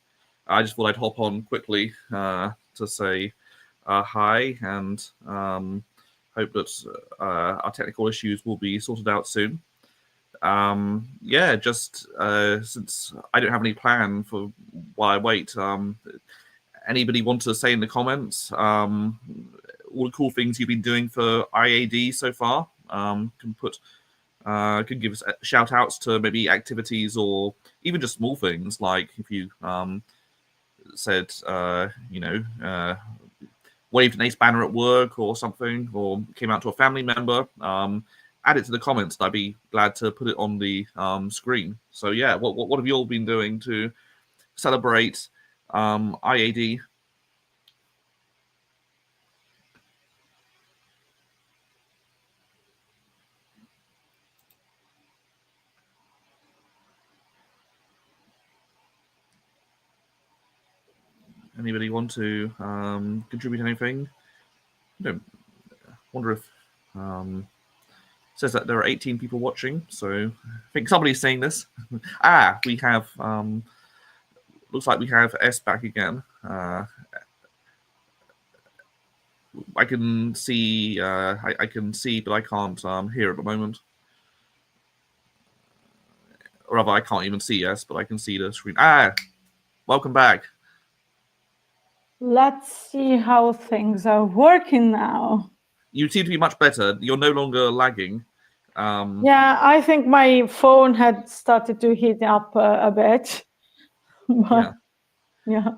I just thought I'd hop on quickly to say hi and hope that our technical issues will be sorted out soon. yeah, just since I don't have any plan for while I wait, anybody want to say in the comments all the cool things you've been doing for IAD so far? Can give us shout outs to maybe activities or even just small things, like if you said waved an ace banner at work or something, or came out to a family member, add it to the comments. I'd be glad to put it on the screen. So yeah, what have you all been doing to celebrate IAD? Anybody want to contribute anything? I don't wonder if it says that there are 18 people watching, so I think somebody's saying this. We have looks like we have S back again. I can see I can see, but I can't hear at the moment. Or rather, I can't even see S, but I can see the screen. Welcome back. Let's see how things are working now. You seem to be much better. You're no longer lagging. Yeah, I think my phone had started to heat up a bit. But, yeah.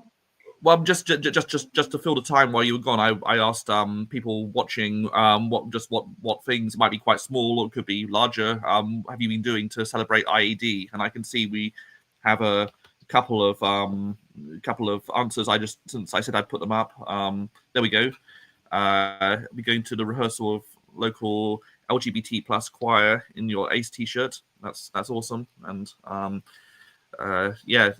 Well, just to fill the time while you were gone, I asked people watching what things might be quite small or could be larger. Have you been doing to celebrate IAD? And I can see we have a couple of answers. Since I said I'd put them up. There we go. We're going to the rehearsal of local LGBT plus choir in your ACE t-shirt. That's awesome. And yeah,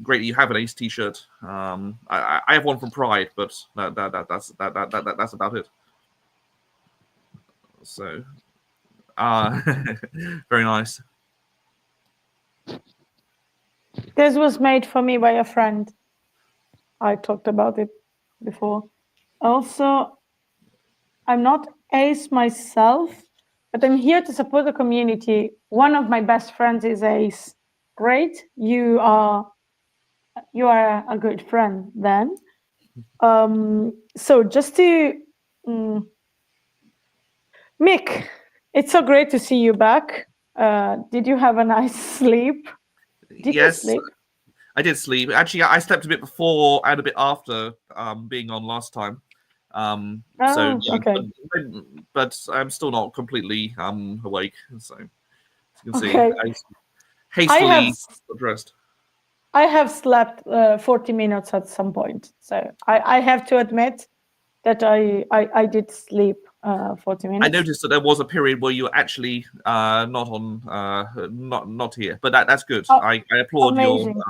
great that you have an ACE t-shirt. I have one from Pride, but that's about it. So very nice. This was made for me by a friend. I talked about it before. Also, I'm not ACE myself, but I'm here to support the community. One of my best friends is ACE. Great, you are a good friend then. So just to Mick, it's so great to see you back. Did you have a nice sleep? Did you sleep? I did sleep. Actually, I slept a bit before and a bit after being on last time. So yeah, okay. But I'm still not completely awake. So as you can see, Okay. I hastily dressed. I have slept 40 minutes at some point. So I have to admit that I did sleep 40 minutes. I noticed that there was a period where you were actually not on, not here, but that's good. I applaud amazing.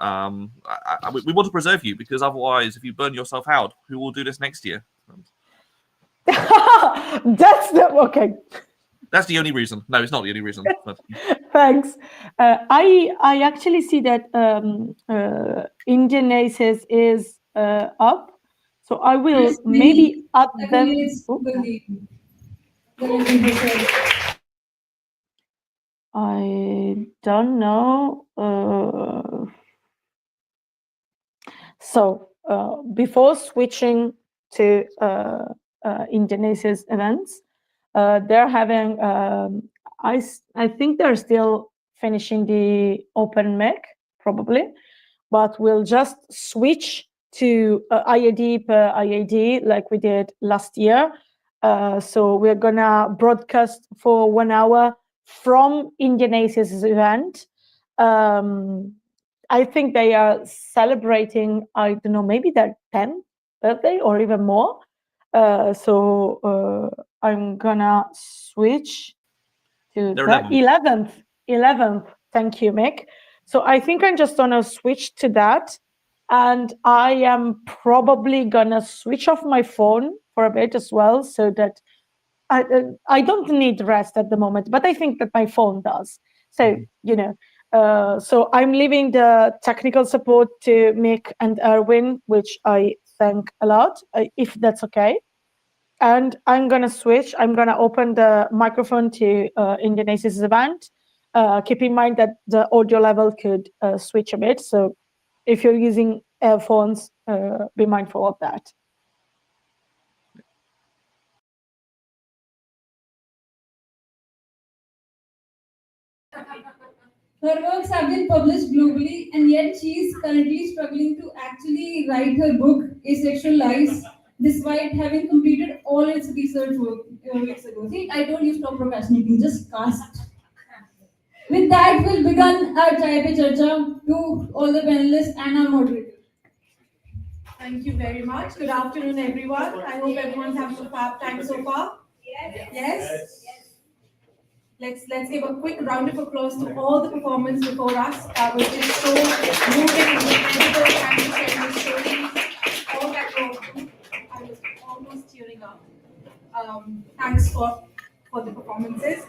we want to preserve you, because otherwise, if you burn yourself out, who will do this next year? That's okay. That's the only reason. No, it's not the only reason. But... Thanks. I actually see that Indian Aces is up, so I will maybe add them. I don't know. So before switching to Indonesia's events, they're having. I think they're still finishing the open mic probably, but we'll just switch to IAD per IAD like we did last year. So we're gonna broadcast for 1 hour from Indonesia's event. I think they are celebrating, I don't know, maybe their 10th birthday or even more. So I'm gonna switch to the 11th. Thank you, Mick. So I think I'm just gonna switch to that. And I am probably gonna switch off my phone for a bit as well, so that I don't need rest at the moment, but I think that my phone does. So, you know, so I'm leaving the technical support to Mick and Erwin, which I thank a lot, if that's okay. And I'm going to switch. I'm going to open the microphone to Indonesia's event. Keep in mind that the audio level could switch a bit. So if you're using earphones, be mindful of that. Her works have been published globally, and yet she is currently struggling to actually write her book, Asexual Lives, despite having completed all its research work weeks ago. See, I told you stop procrastinating, just cast. With that, we'll begin our Chai Pe Charcha to all the panelists and our moderator. Thank you very much. Good afternoon, everyone. I hope everyone's having a fab time so far. Yes? Let's give a quick round of applause to all the performers before us. That was just so moving and incredible. Thank you for sharing the stories. All that were, I was almost tearing up. Thanks for the performances.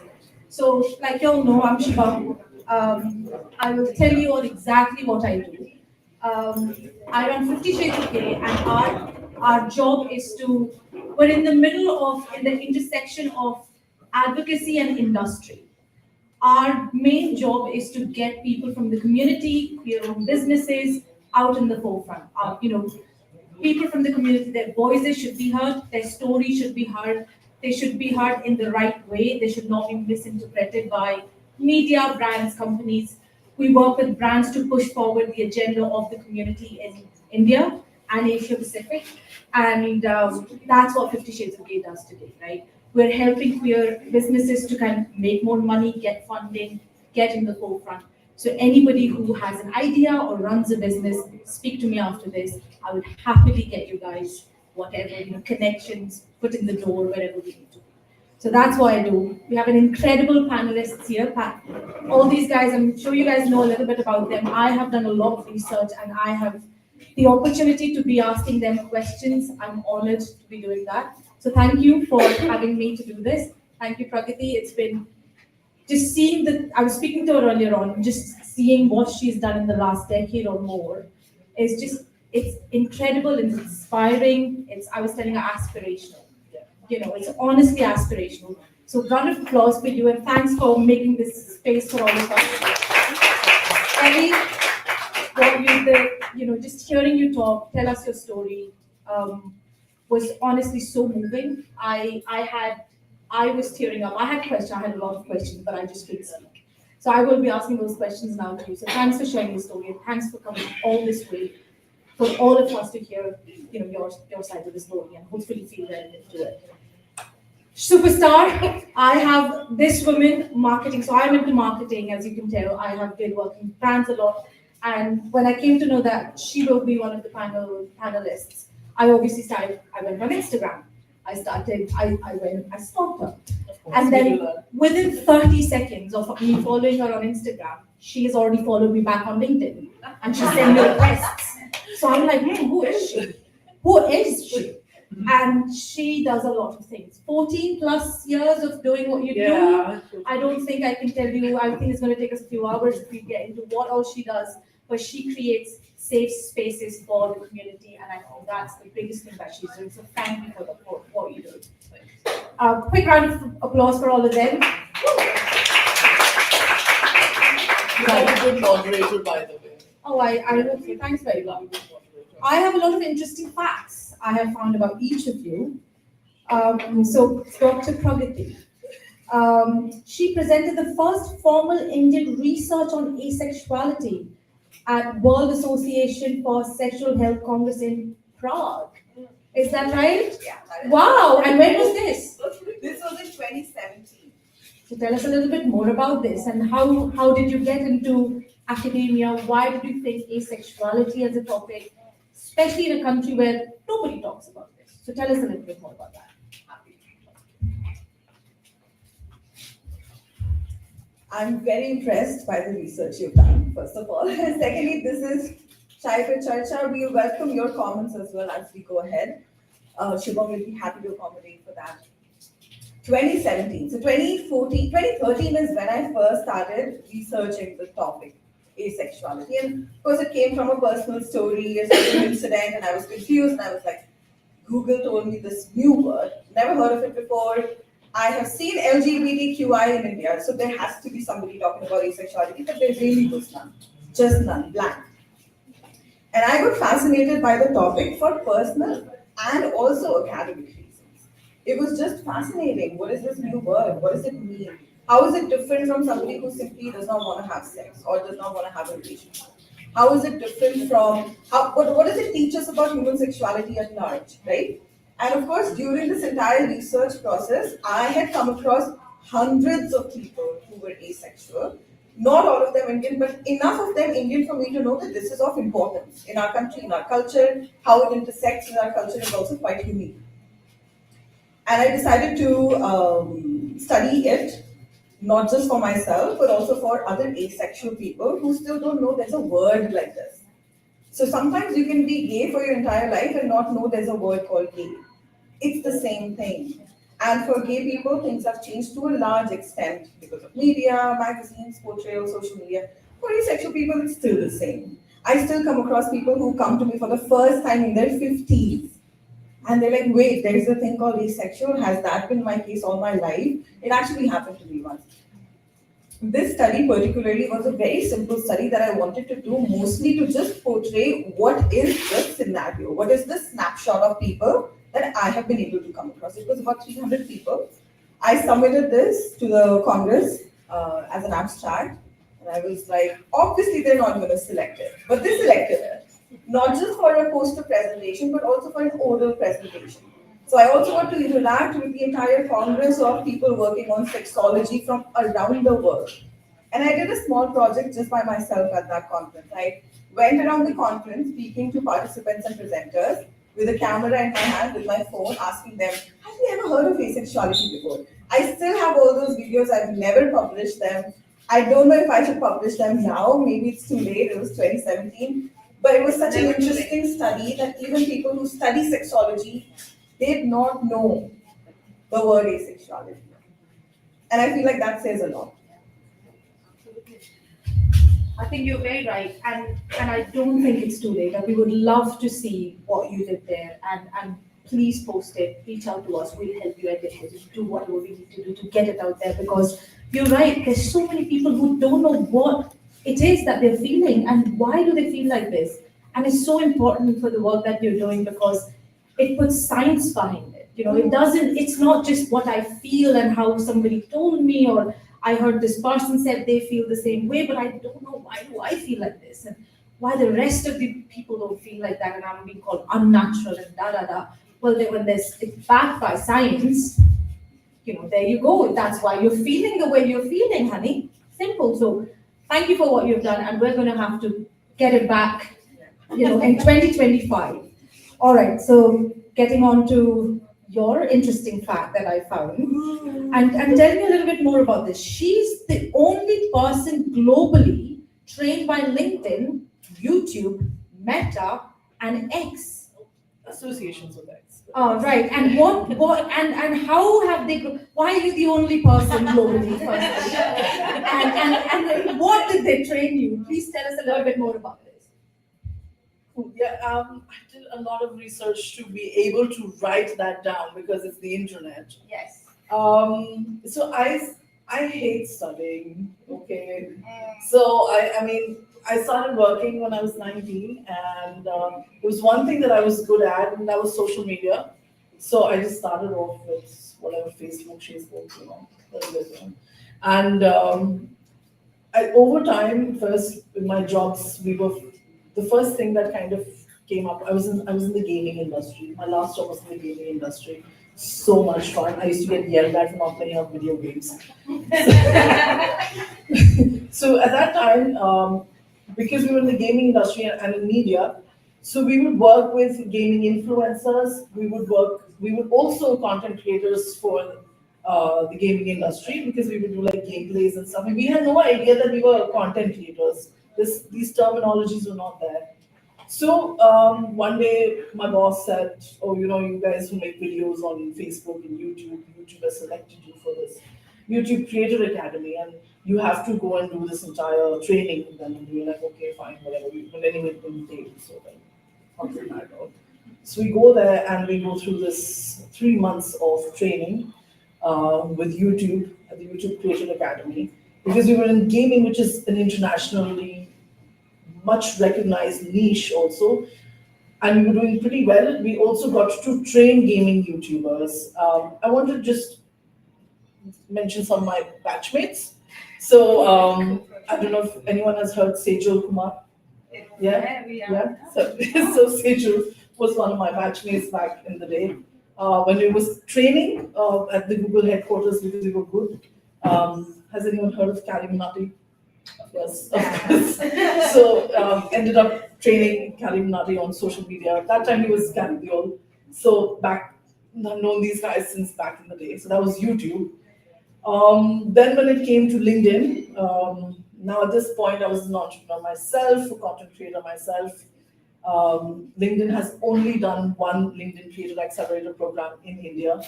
So, like you all know, I'm Shiva. I will tell you all exactly what I do. I run 50 Shades of Grey, and our job is we're in the intersection of advocacy and industry. Our main job is to get people from the community, queer-owned businesses, out in the forefront. People from the community, their voices should be heard, their stories should be heard, they should be heard in the right way, they should not be misinterpreted by media, brands, companies. We work with brands to push forward the agenda of the community in India and Asia Pacific, and that's what 50 Shades of Grey does today, right? We're helping queer businesses to kind of make more money, get funding, get in the forefront. So anybody who has an idea or runs a business, speak to me after this. I would happily get you guys whatever, connections, put in the door wherever we need to. So that's what I do. We have an incredible panelists here. All these guys, I'm sure you guys know a little bit about them. I have done a lot of research and I have the opportunity to be asking them questions. I'm honored to be doing that. So thank you for having me to do this. Thank you, Pragati. It's been just seeing I was speaking to her earlier on, just seeing what she's done in the last decade or more it's incredible, it's inspiring, I was telling her, aspirational. It's honestly aspirational. So round of applause for you, and thanks for making this space for all of us. Ellie, just hearing you talk, tell us your story, was honestly so moving. I was tearing up. I had questions. I had a lot of questions, but I just couldn't speak. So I will be asking those questions now too. So thanks for sharing your story, and thanks for coming all this way for all of us to hear, your side of the story, and hopefully feel relevant to it. Superstar, I have this woman marketing. So I'm into marketing, as you can tell. I have been working with brands a lot, and when I came to know that she will be one of the panelists, I went on Instagram. I stalked her. And then within 30 seconds of me following her on Instagram, she has already followed me back on LinkedIn. And she's sending me requests. So I'm like, who is she? Who is she? And she does a lot of things. 14 plus years of doing what you do. I don't think I can tell you. I think it's going to take us a few hours if we get into what all she does. But she creates safe spaces for the community, and I think that's the biggest thing that she's doing. So thank you for what you do. Quick round of applause for all of them. You are a good moderator, by the way. Oh, I hope so. Thanks very much. I have a lot of interesting facts I have found about each of you. So Dr. Pragati, she presented the first formal Indian research on asexuality at World Association for Sexual Health Congress in Prague. Is that right? Yeah. Wow, and when was this? This was in 2017. So tell us a little bit more about this, and how did you get into academia? Why did you think asexuality as a topic, especially in a country where nobody talks about this? So tell us a little bit more about that. I'm very impressed by the research you've done, first of all. Secondly, this is Chai Pe Charcha. We welcome your comments as well as we go ahead. Shiva will be happy to accommodate for that. 2017. So 2013 is when I first started researching the topic, asexuality. And of course, it came from a personal story, a certain incident, and I was confused, and I was like, Google told me this new word. never heard of it before. I have seen LGBTQI in India, so there has to be somebody talking about asexuality, but there really was none. Just none, blank. And I got fascinated by the topic for personal and also academic reasons. It was just fascinating. What is this new word? What does it mean? How is it different from somebody who simply does not want to have sex or does not want to have a relationship? How is it different from what does it teach us about human sexuality at large, right? And of course, during this entire research process, I had come across hundreds of people who were asexual. Not all of them Indian, but enough of them Indian for me to know that this is of importance in our country, in our culture. How it intersects with our culture is also quite unique. And I decided to study it, not just for myself, but also for other asexual people who still don't know there's a word like this. So sometimes you can be gay for your entire life and not know there's a word called gay. It's the same thing. And for gay people, things have changed to a large extent because of media, magazines, portrayal, social media. For asexual people, it's still the same. I still come across people who come to me for the first time in their 50s. And they're like, wait, there's a thing called asexual. Has that been my case all my life? It actually happened to me once. This study particularly was a very simple study that I wanted to do mostly to just portray what is the scenario, what is the snapshot of people that I have been able to come across. It was about 300 people. I submitted this to the Congress as an abstract, and I was like, obviously they're not going to select it, but they selected it. Not just for a poster presentation, but also for an oral presentation. So I also got to interact with the entire Congress of people working on sexology from around the world. And I did a small project just by myself at that conference. I went around the conference speaking to participants and presenters with a camera in my hand with my phone, asking them, have you ever heard of asexuality before? I still have all those videos, I've never published them. I don't know if I should publish them now, maybe it's too late, it was 2017. But it was such an interesting study that even people who study sexology did not know the word asexuality. And I feel like that says a lot. I think you're very right, and I don't think it's too late. And we would love to see what you did there, and please post it. Reach out to us. We'll help you edit it. Do whatever we need to do to get it out there, because you're right. There's so many people who don't know what it is that they're feeling and why do they feel like this. And it's so important for the work that you're doing because it puts science behind it. You know, it doesn't. It's not just what I feel and how somebody told me or I heard this person said they feel the same way, but I don't know why do I feel like this and why the rest of the people don't feel like that and I'm being called unnatural and da. Well, when it's backed by science, you know, there you go. That's why you're feeling the way you're feeling, honey. Simple. So thank you for what you've done, and we're going to have to get it back, you know, in 2025. All right. So getting on to your interesting fact that I found, and tell me a little bit more about this. She's the only person globally trained by LinkedIn, YouTube, Meta, and X. Associations with X. Oh, right. And and how have they? Why are you the only person globally? First? And what did they train you? Please tell us a little bit more about this. Yeah, I did a lot of research to be able to write that down because it's the internet. Yes. So I hate studying. Okay, so I mean I started working when I was 19, and it was one thing that I was good at, and that was social media. So I just started off with whatever Facebook, you know, and over time, first in my jobs, the first thing that kind of came up. I was in the gaming industry. My last job was in the gaming industry. So much fun. I used to get yelled at for not playing on video games. So at that time, because we were in the gaming industry and in media, so we would work with gaming influencers. We would also content creators for the gaming industry because we would do like gameplays and stuff. And we had no idea that we were content creators. These terminologies were not there. So one day my boss said, "Oh, you know, you guys who make videos on Facebook and YouTube has selected you for this YouTube Creator Academy, and you have to go and do this entire training." And then we were like, "Okay, fine, whatever." But anyway, it didn't take, so then, okay, so we go there and we go through this 3 months of training with YouTube at the YouTube Creator Academy, because we were in gaming, which is an internationally much recognized niche also, and we were doing pretty well. We also got to train gaming YouTubers. I want to just mention some of my batchmates. So I don't know if anyone has heard Sejal Kumar. Yeah. So, so Sejal was one of my batchmates back in the day. When we was training at the Google headquarters because we were good. Has anyone heard of Karim Nati? Yes, of course. So ended up training Karim Nati on social media. At that time he was Karim Diol. So back, I've known these guys since back in the day. So that was YouTube. Then when it came to LinkedIn, now at this point I was an entrepreneur myself, a content creator myself. LinkedIn has only done one LinkedIn Creator Accelerator program in India,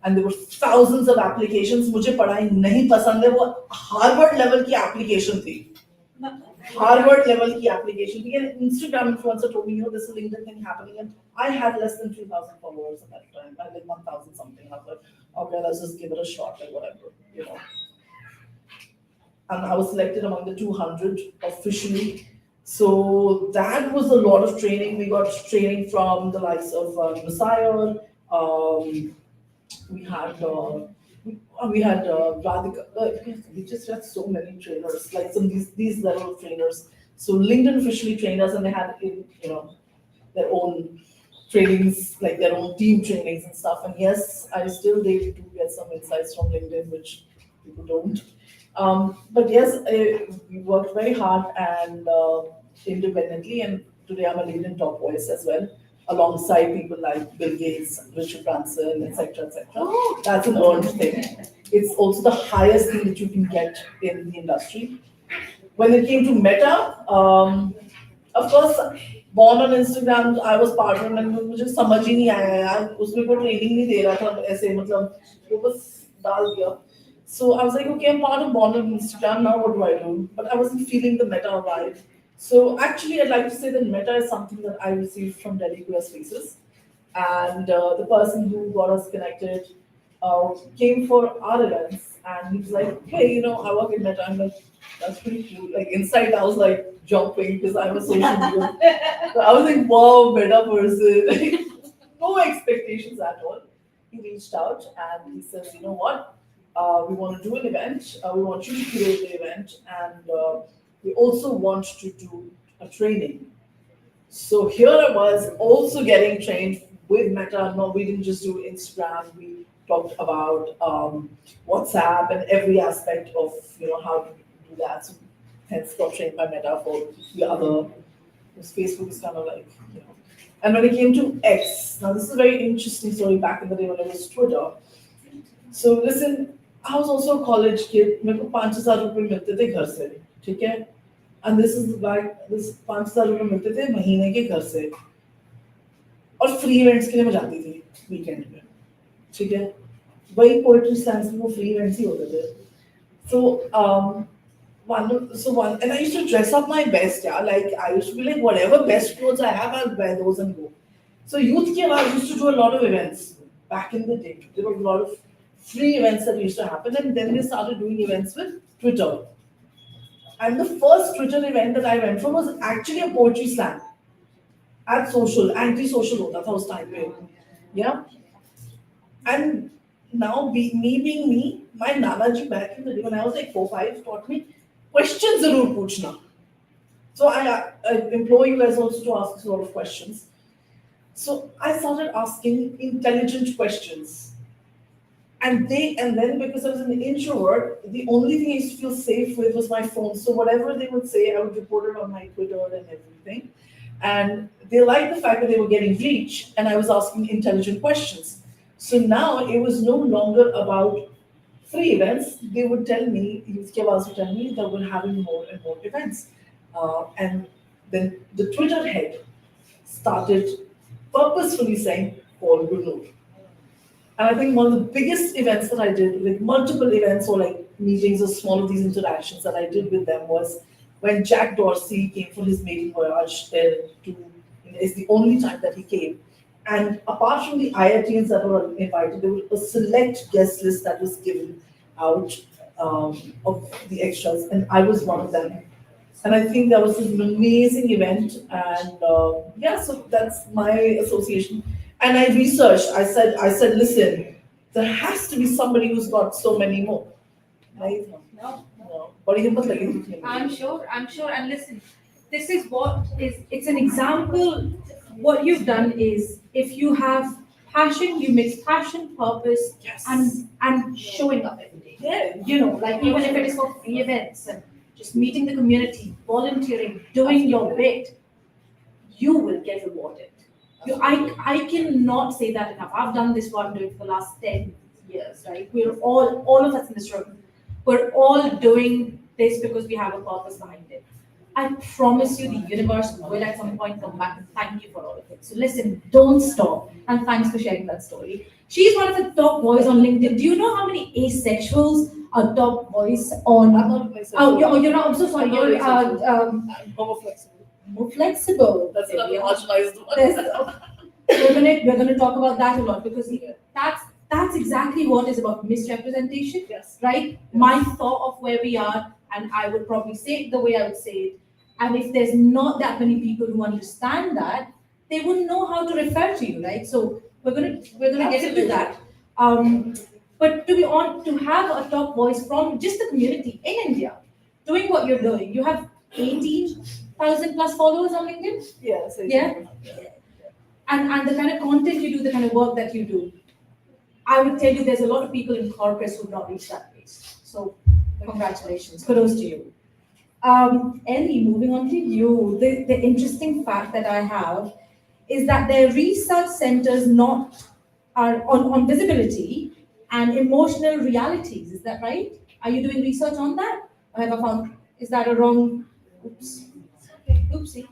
and there were thousands of applications. मुझे पढ़ाई नहीं पसंद है, वो Harvard level की application थी. Harvard level की application थी. An Instagram influencer told me, you know, this is LinkedIn thing happening, and I had less than 3,000 followers at that time. I had like 1,000 something. I was like, okay, let's just give it a shot, like whatever, you know. And I was selected among the 200 officially. So that was a lot of training. We got training from the likes of Messiah. We had Radhika. We just had so many trainers, like some these level of trainers. So LinkedIn officially trained us, and they had their own trainings, like their own team trainings and stuff. And yes, I still do get some insights from LinkedIn, which people don't. But yes, we worked very hard and independently, and today I'm a LinkedIn top voice as well, alongside people like Bill Gates, Richard Branson, etc., etc. That's an earned thing. It's also the highest thing that you can get in the industry. When it came to Meta, of course, born on Instagram, I was part of it, and मुझे समझ ही नहीं आया यार, उसमें कोई training नहीं दे रहा था ऐसे, मतलब वो बस डाल दिया. So I was like, okay, I'm part of Born on Instagram, now what do I do? But I wasn't feeling the Meta vibe. So actually, I'd like to say that Meta is something that I received from Delhi QS Spaces. And the person who got us connected came for our events. And he was like, hey, I work in Meta. I'm like, that's pretty cool. Like inside, I was like jumping because I was social media. So I was like, wow, Meta person. No expectations at all. He reached out and he says, you know what? We want to do an event. We want you to create the event, and we also want to do a training. So here I was also getting trained with Meta. No, we didn't just do Instagram. We talked about WhatsApp and every aspect of how to do that. So hence got trained by Meta for the other. Because Facebook is kind of like And when it came to X, now this is a very interesting story. Back in the day when it was Twitter. So listen. I was also a college kid. मेरे को 5,000 रुपए मिलते थे घर से, ठीक है? And this is like this 5,000 रुपए मिलते थे महीने के घर से. और free events के लिए मैं जाती थी weekend में, ठीक है? वही poetry slams में वो free events ही होते थे. So and I used to dress up my best, yeah. Like I used to be like whatever best clothes I have, I'll wear those and go. So youth के बाद used to do a lot of events back in the day. There were a lot of free events that used to happen, and then they started doing events with Twitter. And the first Twitter event that I went for was actually a poetry slam at social, anti-social hota tha us time pe. Yeah. And now me being me, my Nanaji back in the day when I was like 4-5 taught me questions zarur puchna. So I implore you guys also to ask a lot of questions. So I started asking intelligent questions. And then because I was an introvert, the only thing I used to feel safe with was my phone. So whatever they would say, I would report it on my Twitter and everything. And they liked the fact that they were getting reach, and I was asking intelligent questions. So now it was no longer about free events. They would tell me, Youth Kewaz would tell me that we're having more and more events. And then the Twitter head started purposefully saying, Paul Gurnur. And I think one of the biggest events that I did, like multiple events or like meetings or small of these interactions that I did with them was when Jack Dorsey came for his maiden voyage there it's the only time that he came. And apart from the IITs that were invited, there was a select guest list that was given out of the extras, and I was one of them. And I think that was an amazing event. And yeah, so that's my association. And I researched. I said, listen, there has to be somebody who's got so many more. Right? No. No. बड़ी हिम्मत लगी थी मुझे। I'm sure. And listen, this is it's an example. What you've done is, if you have passion, you mix passion, purpose, Yes. and showing up every day. Yeah. You know, like even if it is for free events and just meeting the community, volunteering, doing your bit, you will get rewarded. I cannot say that enough. I've done this one doing for the last 10 years, right? We're all of us in this room, we're all doing this because we have a purpose behind it. I promise you the universe will at some point come back and thank you for all of it. So listen, don't stop. And thanks for sharing that story. She's one of the top boys on LinkedIn. Do you know how many asexuals are top boys on? I'm not asexual. Oh, you're not. I'm so sorry. I'm You're not asexual. I'm more flexible. more flexible. That's another marginalized one. We're gonna talk about that a lot, because that's exactly what is about misrepresentation. Yes. Right? My thought of where we are, and I would probably say it the way I would say it. And if there's not that many people who understand that, they wouldn't know how to refer to you, right? So we're gonna get into that. But to have a top voice from just the community in India, doing what you're doing, you have 18,000 plus followers on LinkedIn. Yeah. So Yeah. And the kind of content you do, the kind of work that you do, I would tell you there's a lot of people in corporates who've not reached that place. So congratulations, kudos to you. Ellie, moving on to you, the interesting fact that I have is that their research centers are on visibility and emotional realities. Is that right? Are you doing research on that? Or have I found, is that a wrong? Oops. Oopsie.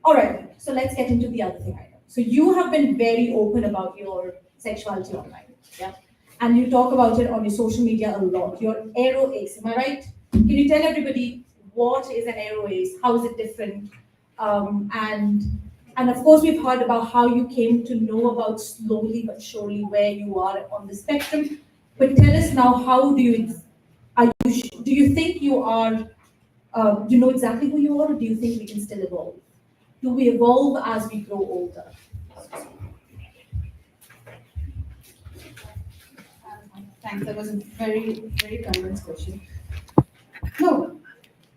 All right, so let's get into the other thing I know. So you have been very open about your sexuality online, yeah? And you talk about it on your social media a lot. You're aero ace, am I right? Can you tell everybody what is an aero ace? How is it different? And of course, we've heard about how you came to know about slowly but surely where you are on the spectrum. But tell us now, how do you think you are? You know exactly who you are, or do you think we can still evolve? Do we evolve as we grow older? Thanks. That was a very, very condensed question. No,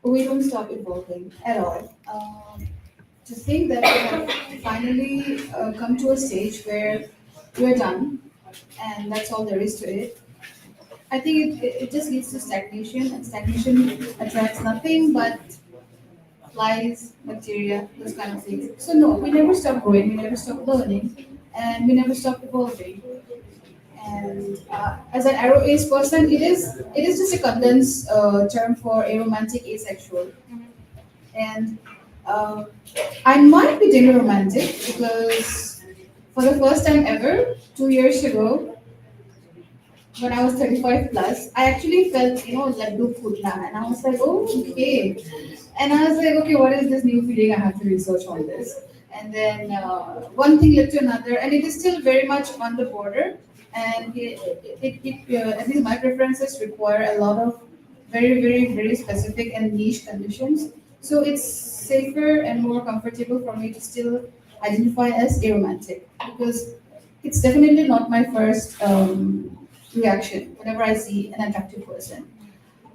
we don't stop evolving at all. To think that we have finally come to a stage where we're done and that's all there is to it, I think it just leads to stagnation, and stagnation attracts nothing but flies, bacteria, those kind of things. So no, we never stop growing, we never stop learning, and we never stop evolving. And as an aero ace person, it is just a condensed term for aromantic asexual. And I might be dating romantic because for the first time ever, 2 years ago, when I was 35 plus, I actually felt, laddu phutna, and I was like, oh, okay. And I was like, okay, what is this new feeling? I have to research on this. And then one thing led to another, and it is still very much on the border. And at least my preferences require a lot of very, very, very specific and niche conditions. So it's safer and more comfortable for me to still identify as aromantic, because it's definitely not my first reaction whenever I see an attractive person.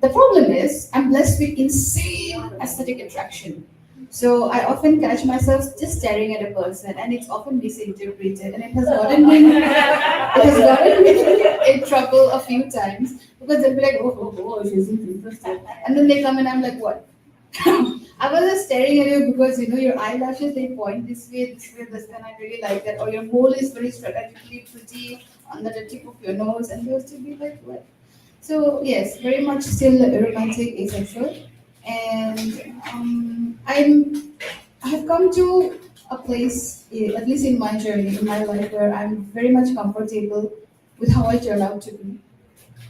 The problem is I'm blessed with insane aesthetic attraction. So I often catch myself just staring at a person, and it's often misinterpreted, and it has gotten me in trouble a few times, because they'll be like, oh, she's interested, and then they come and I'm like, what? I was just staring at you because your eyelashes, they point this way, and I really like that, or your mole is very strategically pretty under the tip of your nose, and they'll still be like, what? So yes, very much still romantic, asexual, and I have come to a place, at least in my journey, in my life, where I'm very much comfortable with how I turn out to be.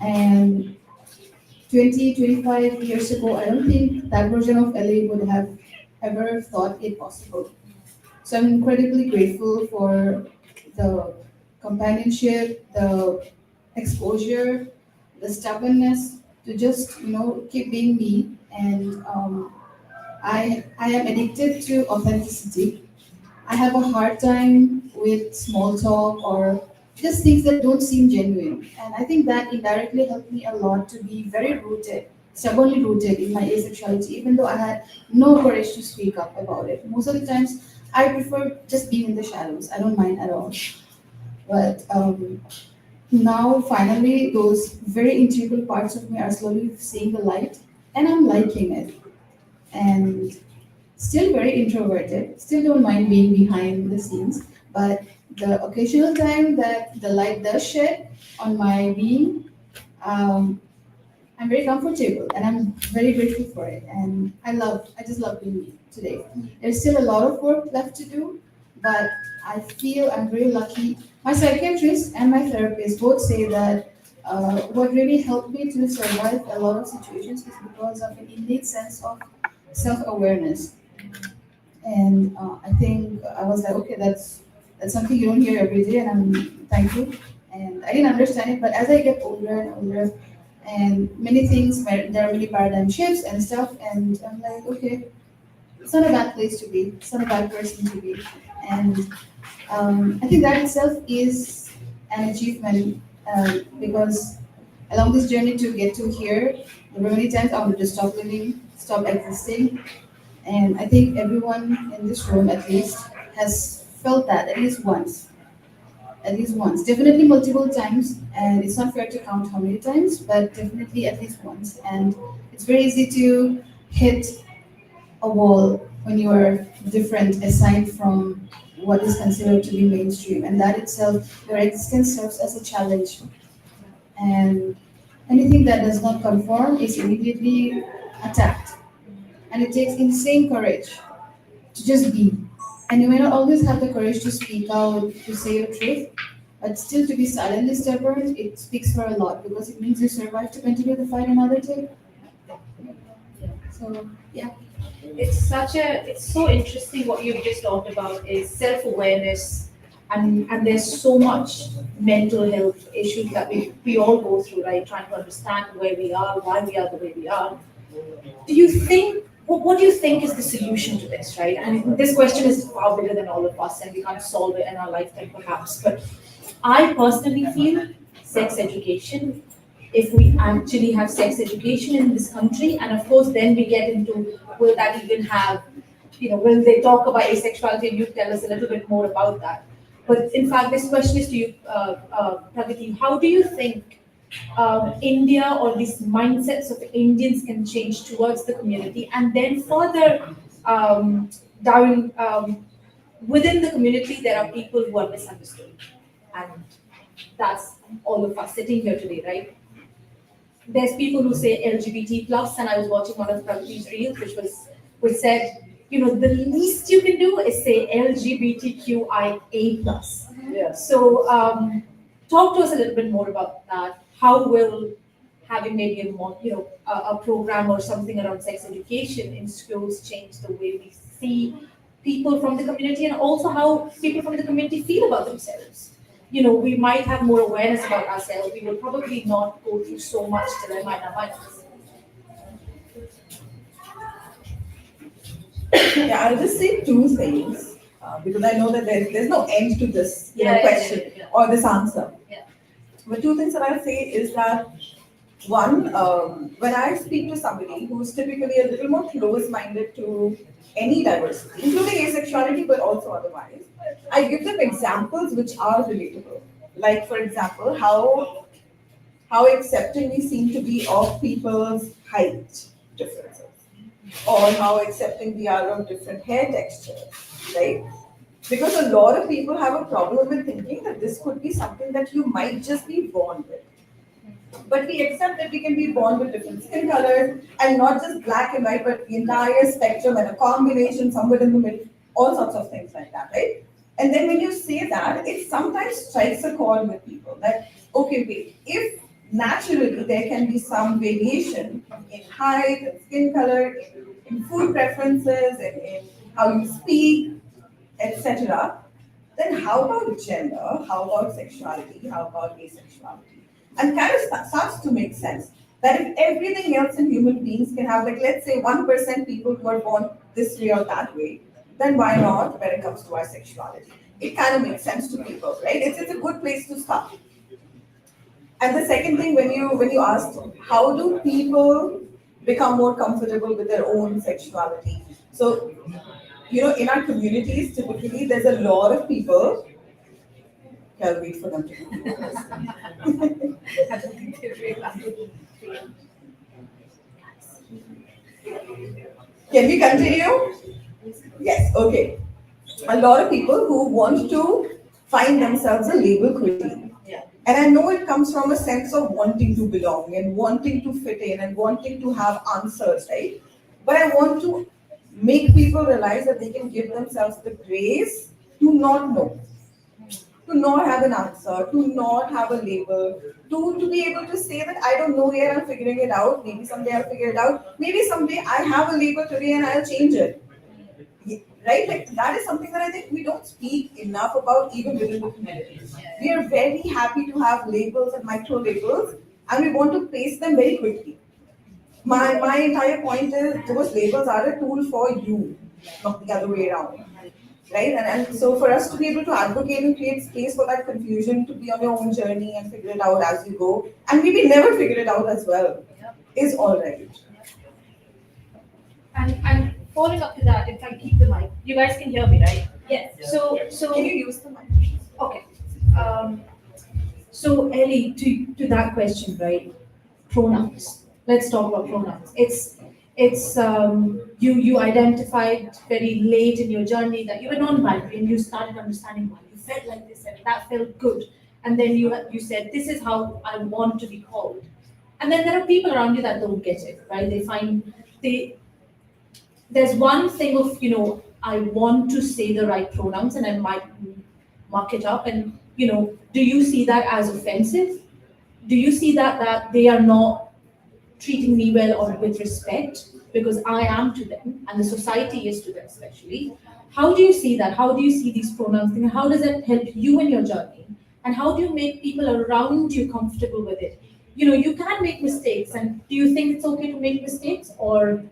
And 25 years ago, I don't think that version of Ellie would have ever thought it possible. So I'm incredibly grateful for the companionship, the exposure, the stubbornness to just keep being me. And I am addicted to authenticity. I have a hard time with small talk or just things that don't seem genuine. And I think that indirectly helped me a lot to be very rooted, stubbornly rooted in my asexuality, even though I had no courage to speak up about it. Most of the times, I prefer just being in the shadows. I don't mind at all. But now, finally, those very integral parts of me are slowly seeing the light, and I'm liking it. And still very introverted, still don't mind being behind the scenes, but the occasional time that the light does shed on my being, um, I'm very comfortable and I'm very grateful for it. And I just love being me today. There's still a lot of work left to do, but I feel I'm very lucky. My psychiatrist and my therapist both say that what really helped me to survive a lot of situations is because of an innate sense of self-awareness. And I think I was like, okay, that's something you don't hear every day, and I'm thankful. And I didn't understand it, but as I get older and older, and many things, there are many paradigm shifts and stuff, and I'm like, okay, it's not a bad place to be. It's not a bad person to be, and I think that itself is an achievement because along this journey to get to here, there were many times I wanted to stop living, stop existing, and I think everyone in this room at least has felt that at least once. At least once. Definitely multiple times, and it's not fair to count how many times, but definitely at least once. And it's very easy to hit a wall when you are different aside from what is considered to be mainstream. And that itself, your existence serves as a challenge. And anything that does not conform is immediately attacked. And it takes insane courage to just be. And you may not always have the courage to speak out, to say your truth, but still to be silently stubborn, it speaks for a lot because it means you survive to continue the fight another day. So, yeah. It's so interesting what you've just talked about is self-awareness, and there's so much mental health issues that we all go through, right? Trying to understand where we are, why we are the way we are. Do you think what do you think is the solution to this, right? And this question is far bigger than all of us, and we can't solve it in our lifetime perhaps. But I personally feel sex education, if we actually have sex education in this country, and of course then we get into will that even have, will they talk about asexuality, and you tell us a little bit more about that. But in fact, this question is to you, Pragati. How do you think India or these mindsets of Indians can change towards the community, and then further down within the community, there are people who are misunderstood, and that's all of us sitting here today, right? There's people who say LGBT plus, and I was watching one of Pragati's reels, which said, the least you can do is say LGBTQIA plus. Yeah. So talk to us a little bit more about that. How will having maybe a more, a program or something around sex education in schools change the way we see people from the community, and also how people from the community feel about themselves? We might have more awareness about ourselves. We will probably not go through so much dilemma in our minds. Yeah, I'll just say two things because I know that there's no end to this question or this answer. Yeah. But two things that I'll say is that one, when I speak to somebody who's typically a little more close-minded to any diversity, including asexuality, but also otherwise, I give them examples which are relatable. Like, for example, how accepting we seem to be of people's height differences, or how accepting we are of different hair textures, right? Because a lot of people have a problem with thinking that this could be something that you might just be born with. But we accept that we can be born with different skin colors and not just black and white, but the entire spectrum and a combination somewhere in the middle, all sorts of things like that, right? And then when you say that, it sometimes strikes a chord with people that, okay, wait, if naturally there can be some variation in height, in skin color, in food preferences, and in how you speak, etc., then how about gender? How about sexuality? How about asexuality? And kind of starts to make sense that if everything else in human beings can have, like, let's say 1% people who are born this way or that way, then why not when it comes to our sexuality? It kind of makes sense to people, right? It's a good place to start. And the second thing, when you asked how do people become more comfortable with their own sexuality, so in our communities, typically there's a lot of people. Okay, I'll wait for them to do Can we continue? Yes, okay. A lot of people who want to find themselves a label quickly. And I know it comes from a sense of wanting to belong and wanting to fit in and wanting to have answers, right? But I want to make people realize that they can give themselves the grace to not know, to not have an answer, to not have a label, to be able to say that I don't know yet, I'm figuring it out. Maybe someday I'll figure it out. Maybe someday I have a label today and I'll change it. Right? Like that is something that I think we don't speak enough about even within the community. We are very happy to have labels and micro labels and we want to paste them very quickly. My entire point is those labels are a tool for you, not the other way around. Right? And so for us to be able to advocate and create space for that confusion, to be on your own journey and figure it out as you go, and maybe never figure it out as well, is all right. And following up to that, if I keep the mic, you guys can hear me, right? Yes. So Can you use the mic? okay. So Ellie, to that question, right? Pronouns. Let's talk about pronouns. It's you identified very late in your journey that you were non-binary and you started understanding why you felt like this and that felt good, and then you said this is how I want to be called, and then there are people around you that don't get it, right? They find there's one thing of I want to say the right pronouns and I might muck it up, and do you see that as offensive? Do you see that they are not treating me well or with respect because I am to them and the society is to them especially? How do you see that? How do you see these pronouns thing? How does that help you in your journey? And how do you make people around you comfortable with it? You can make mistakes, and do you think it's okay to make mistakes, or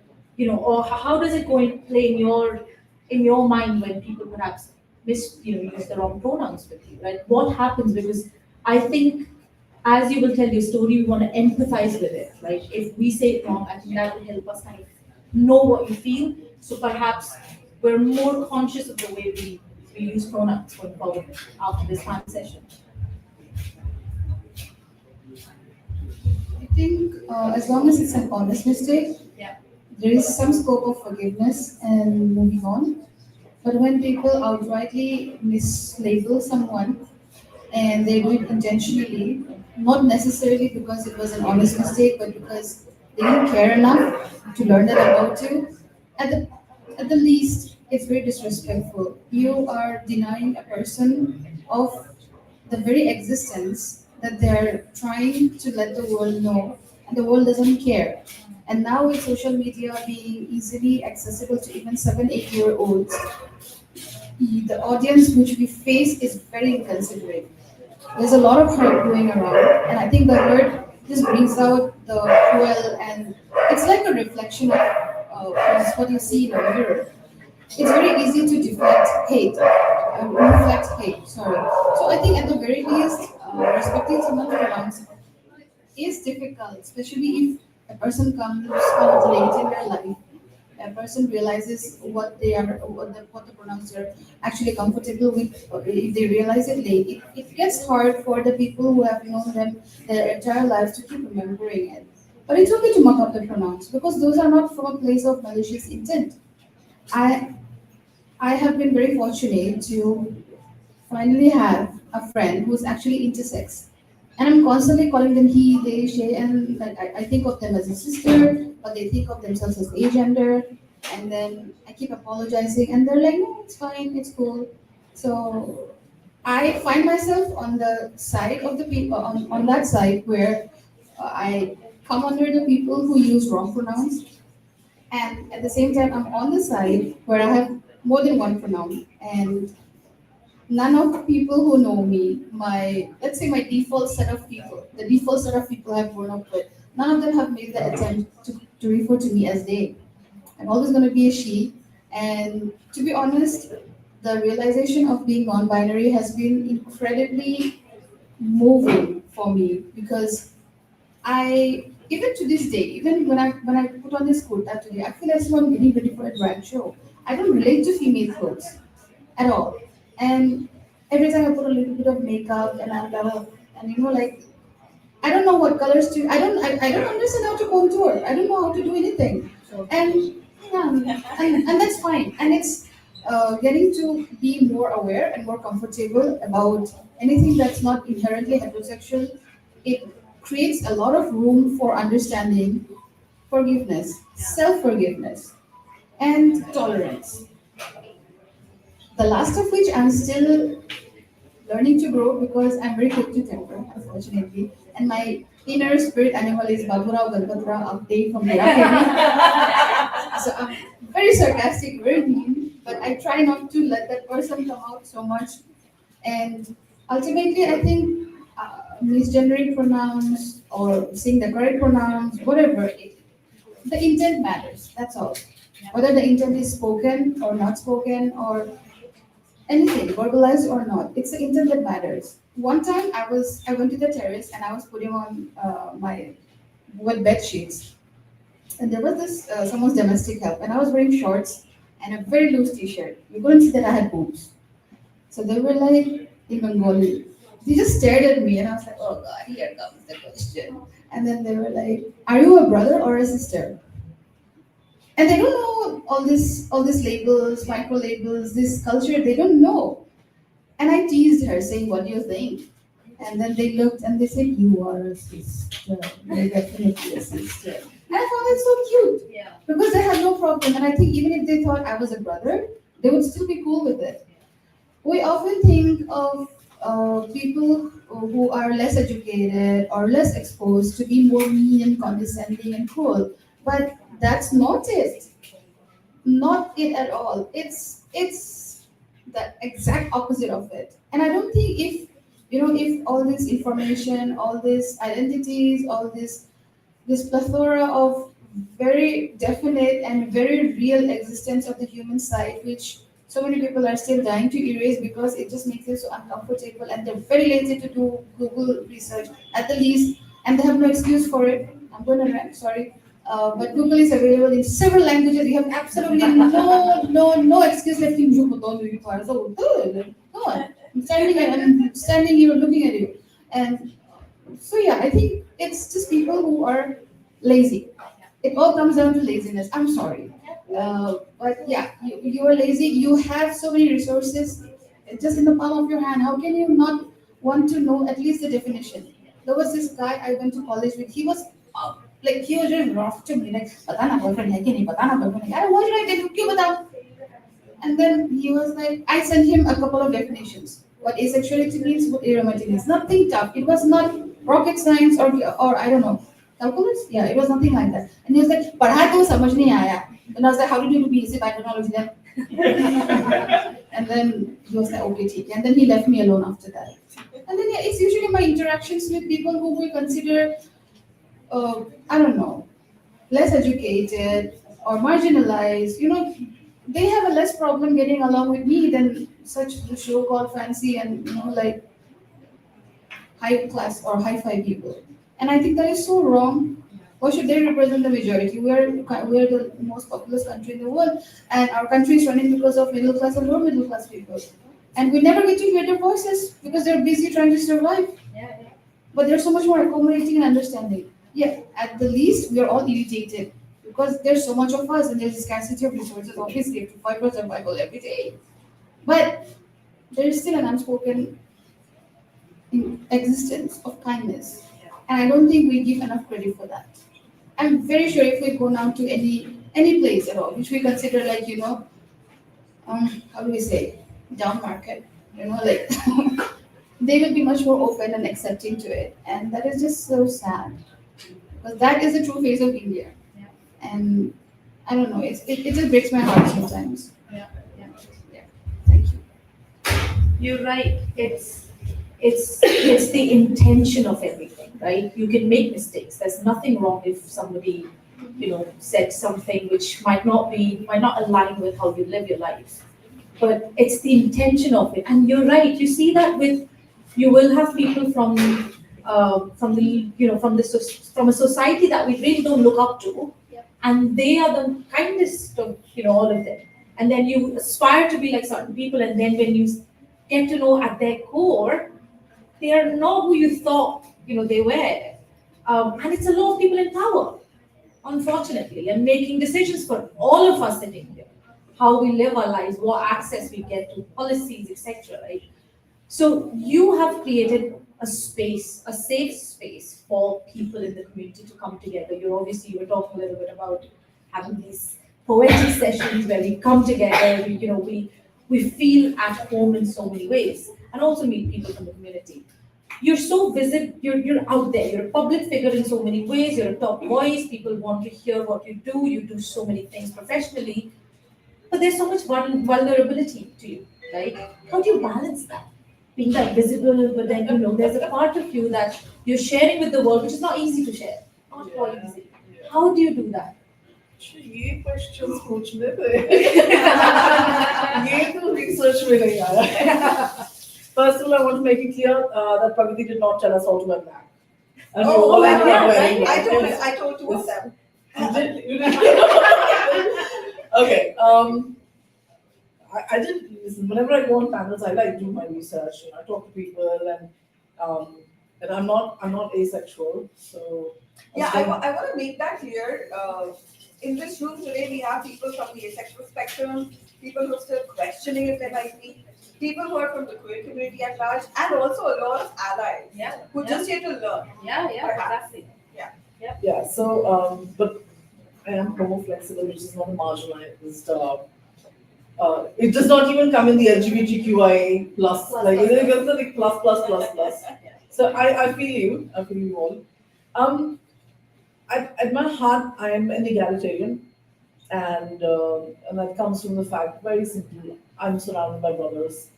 or how does it go and play in your mind when people perhaps use the wrong pronouns with you, right? What happens? Because I think as you will tell your story, we want to empathize with it, right? If we say it wrong, I think that will help us kind of know what you feel. So perhaps we're more conscious of the way we use pronouns going forward after this panel session. I think as long as it's an honest mistake, Yeah. there is some scope of forgiveness and moving on. But when people outrightly mislabel someone and they do it intentionally, not necessarily because it was an honest mistake, but because they didn't care enough to learn that about you, at the at the least, it's very disrespectful. You are denying a person of the very existence that they're trying to let the world know, and the world doesn't care. And now with social media being easily accessible to even 7, 8 year olds, the audience which we face is very inconsiderate. There's a lot of hurt going around, and I think the hurt just brings out the cruel, and it's like a reflection of what you see in a mirror. It's very easy to reflect hate. Sorry. So I think at the very least, respecting someone's pronouns is difficult, especially if a person comes late in their life. A person realizes what the pronouns they're actually comfortable with. Or if they realize it late, it gets hard for the people who have known them their entire lives to keep remembering it. But it's okay to muck up the pronouns because those are not from a place of malicious intent. I I have been very fortunate to finally have a friend who's actually intersex. And I'm constantly calling them he, they, she, and like I think of them as a sister, but they think of themselves as agender. And then I keep apologizing, and they're like, no, it's fine, it's cool. So I find myself on the side of the people, on that side where I come under the people who use wrong pronouns, and at the same time, I'm on the side where I have more than one pronoun. And none of the people who know me, let's say my default set of people, the default set of people I've grown up with, none of them have made the attempt to refer to me as they. I'm always going to be a she. And to be honest, the realization of being non-binary has been incredibly moving for me because even to this day, even when I put on this kurta today, I feel as though I'm getting ready for a drag show. I don't relate to female clothes at all. And every time I put a little bit of makeup and I'm and like I don't know what colors to. I don't understand how to contour. I don't know how to do anything. And yeah, and that's fine. And it's getting to be more aware and more comfortable about anything that's not inherently heterosexual. It creates a lot of room for understanding, forgiveness, self-forgiveness, and tolerance. The last of which I'm still learning to grow because I'm very quick to temper, unfortunately. And my inner spirit animal is Babura Galbatra update from Hirakini. So I'm very sarcastic, very mean, but I try not to let that person come out so much. And ultimately, I think misgendering pronouns or saying the correct pronouns, whatever, the intent matters. That's all. Whether the intent is spoken or not spoken or anything, verbalized or not, it's the intent that matters. One time I went to the terrace and I was putting on my bed sheets, and there was this someone's domestic help, and I was wearing shorts and a very loose t-shirt. You couldn't see that I had boobs. So they were like in Bengali. They just stared at me and I was like, oh god, here comes the question. And then they were like, are you a brother or a sister? And they don't know all these labels, micro labels, this culture, they don't know. And I teased her, saying, what do you think? And then they looked and they said, you are a sister. You're definitely a sister. And I found it so cute. Yeah. Because they had no problem. And I think even if they thought I was a brother, they would still be cool with it. We often think of people who are less educated or less exposed to be more mean and condescending and cruel. But that's not it. Not it at all. It's the exact opposite of it. And I don't think if all this information, all these identities, all this plethora of very definite and very real existence of the human side, which so many people are still dying to erase because it just makes them so uncomfortable and they're very lazy to do Google research at the least, and they have no excuse for it. I'm going to rant, sorry. But Google is available in several languages. You have absolutely no excuse left in Google. So good. Go on. I'm standing here looking at you. And so yeah, I think it's just people who are lazy. It all comes down to laziness. I'm sorry. But yeah, you are lazy. You have so many resources just in the palm of your hand. How can you not want to know at least the definition? There was this guy I went to college with. He was he was very rough to me, like, "Pata na boyfriend hai ki nahi, pata na boyfriend hai." Why should I tell you? Kyun batao? And then he was like, I sent him a couple of definitions. What asexuality means, what aromatic means. Nothing tough. It was not rocket science or I don't know, calculus? Yeah, it was nothing like that. And he was like, "Padha to samajh nahi aaya." And I was like, how did you do BSc biotechnology then? And then he was like, okay, take. And then he left me alone after that. And then yeah, it's usually my interactions with people who we consider, I don't know, less educated or marginalized. They have a less problem getting along with me than such show called fancy and high class or high five people. And I think that is so wrong. Why should they represent the majority? We are the most populous country in the world, and our country is running because of middle class and lower middle class people. And we never get to hear their voices because they're busy trying to survive. But they're so much more accommodating and understanding. Yeah, at the least, we are all irritated because there's so much of us and there's a scarcity of resources. Obviously, you have to fight for survival every day. But there is still an unspoken existence of kindness. And I don't think we give enough credit for that. I'm very sure if we go now to any place at all, which we consider how do we say, down market, they will be much more open and accepting to it. And that is just so sad. Because that is the true face of India. And I don't know, it just breaks my heart sometimes. Yeah. Thank you. You're right. It's the intention of everything, right? You can make mistakes. There's nothing wrong if somebody, said something which might not align with how you live your life. But it's the intention of it. And you're right. You see that with you will have people from the from a society that we really don't look up to, and they are the kindest of all of them. And then you aspire to be like certain people, and then when you get to know at their core, they are not who you thought they were. And it's a lot of people in power, unfortunately, and making decisions for all of us sitting here, how we live our lives, what access we get to policies, etc. Right? So you have created a space, a safe space for people in the community to come together. You were talking a little bit about having these poetry sessions where we come together. We feel at home in so many ways, and also meet people from the community. You're so visible. You're out there. You're a public figure in so many ways. You're a top voice. People want to hear what you do. You do so many things professionally, but there's so much vulnerability to you, right? How do you balance that? Being that visible, but then there's a part of you that you're sharing with the world, which is not easy to share. Not at all easy. How do you do that? ये questions पूछने थे ये तो research में नहीं आया First of all, I want to make it clear that Pragati did not tell us how to wear black. And we all ended up wearing black. I told two of them. You did? Okay. I did listen. Whenever I go on panels, I like do my research. I talk to people, and I'm not asexual. So yeah, I want to make that clear. In this room today, we have people from the asexual spectrum, people who are still questioning if they might be, people who are from the queer community at large, and also a lot of allies who just here to learn. Exactly. Yeah. So, but I am homo flexible, which is not a marginalized. It does not even come in the LGBTQIA plus, like it comes like plus. So I feel you. I feel you all. At my heart, I am an egalitarian, and that comes from the fact, very simply, I'm surrounded by brothers,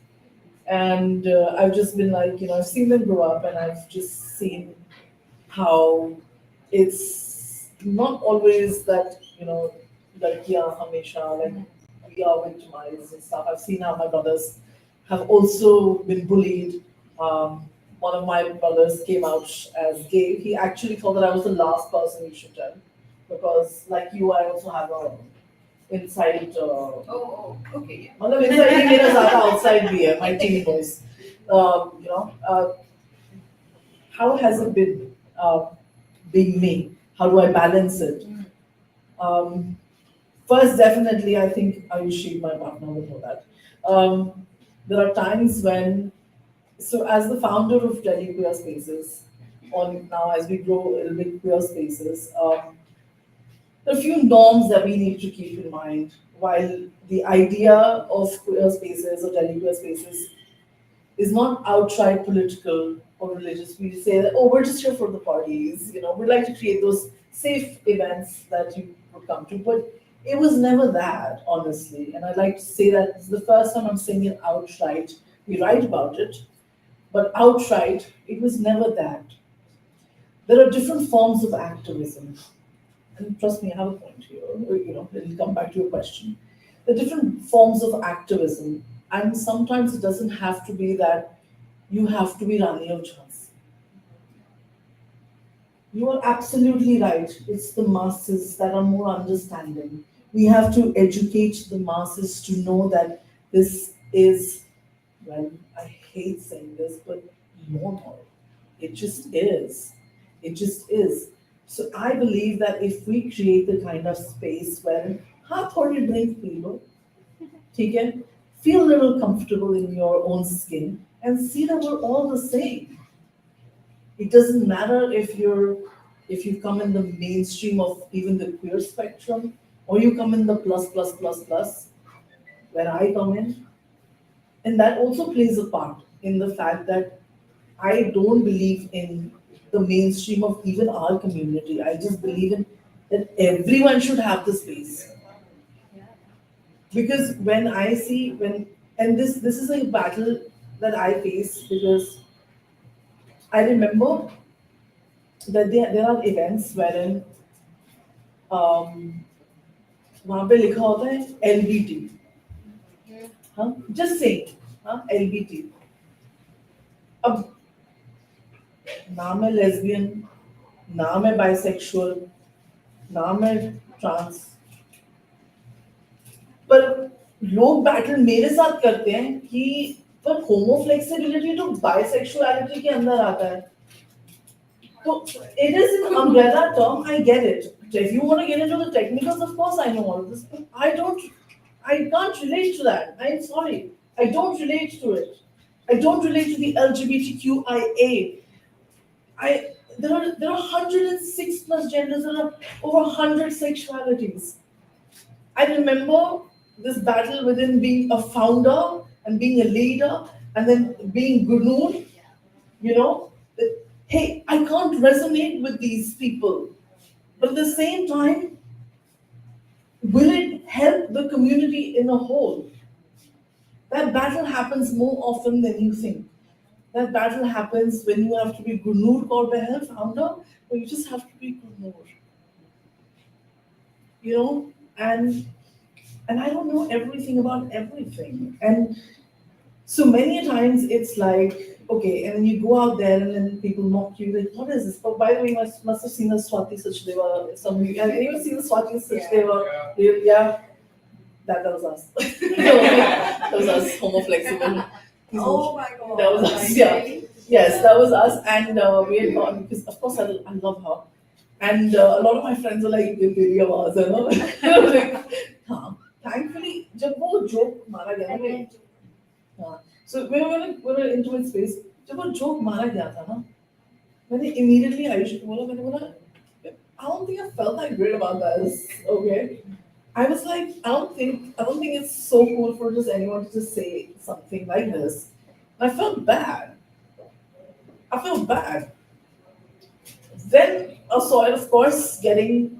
and I've just been like, I've seen them grow up, and I've just seen how it's not always that like hamesha, like we are victimized and stuff. I've seen how my brothers have also been bullied. One of my brothers came out as gay. He actually thought that I was the last person you should tell, because like you, I also have a inside. Okay. मतलब inside ही मेरा ज़्यादा outside भी है. My team knows. How has it been being me? How do I balance it? First, definitely, I think Ayushi, my partner, would know that. There are times when, so as the founder of Delhi Queer Spaces, or now as we grow a little bit queer spaces, there are a few norms that we need to keep in mind. While the idea of queer spaces or Delhi Queer Spaces is not outright political or religious, we say that, oh, we're just here for the parties. We'd like to create those safe events that you would come to, but it was never that, honestly. And I'd like to say that it's the first time I'm saying it outright. We write about it, but outright, it was never that. There are different forms of activism. And trust me, I have a point here. It'll come back to your question. There are different forms of activism, and sometimes it doesn't have to be that you have to be Rani of Jhansi. You are absolutely right. It's the masses that are more understanding. We have to educate the masses to know that this is, well, I hate saying this, but normal. It just is. It just is. So I believe that if we create the kind of space where half or you drink people, feel a little comfortable in your own skin and see that we're all the same. It doesn't matter if you come in the mainstream of even the queer spectrum, or you come in the plus, where I come in. And that also plays a part in the fact that I don't believe in the mainstream of even our community. I just believe in that everyone should have the space. Because when I see and this is a battle that I face, because I remember that there are events wherein वहाँ पे लिखा होता है LBT, हाँ, just saying, हाँ, LBT. अब नाम है लेस्बियन, नाम है बाइसेक्सुअल, नाम है ट्रांस, पर लोग बैटल मेरे साथ करते हैं कि पर होमोफ्लेक्सिबिलिटी तो बाइसेक्सुअलिटी के अंदर आता है. So it is an umbrella term. I get it. If you want to get into the technicals, of course I know all of this, but I can't relate to that. I'm sorry. I don't relate to it. I don't relate to the LGBTQIA. There are 106 plus genders. There are over 100 sexualities. I remember this battle within being a founder and being a leader and then being Gunur, you know. Hey, I can't resonate with these people. But at the same time, will it help the community in a whole? That battle happens more often than you think. That battle happens when you have to be Gunur Korbeher founder, or you just have to be Gunur. You know, and I don't know everything about everything. And so many a times it's like, okay, and then you go out there and then people mock you, like, what is this? Oh, by the way, you must have seen the Swati Sachdeva. Some of you, have anyone seen the Swati Sachdeva? Yeah. That was us. That was us, homoflexible. Oh my God. That was us, yeah. Yes, that was us. And we had gone, because of course I love her. And a lot of my friends were like, "Baby, आवाज़ है ना?" I was like, हाँ. Thankfully, जब वो joke मारा गया ना, हाँ. So we were in an intimate space. जब वो joke मारा गया था ना, मैंने immediately आयुष को बोला, मैंने बोला, I don't think I felt that great about this. Okay. I was like, I don't think it's so cool for just anyone to just say something like this. I felt bad. Then I saw it, of course, getting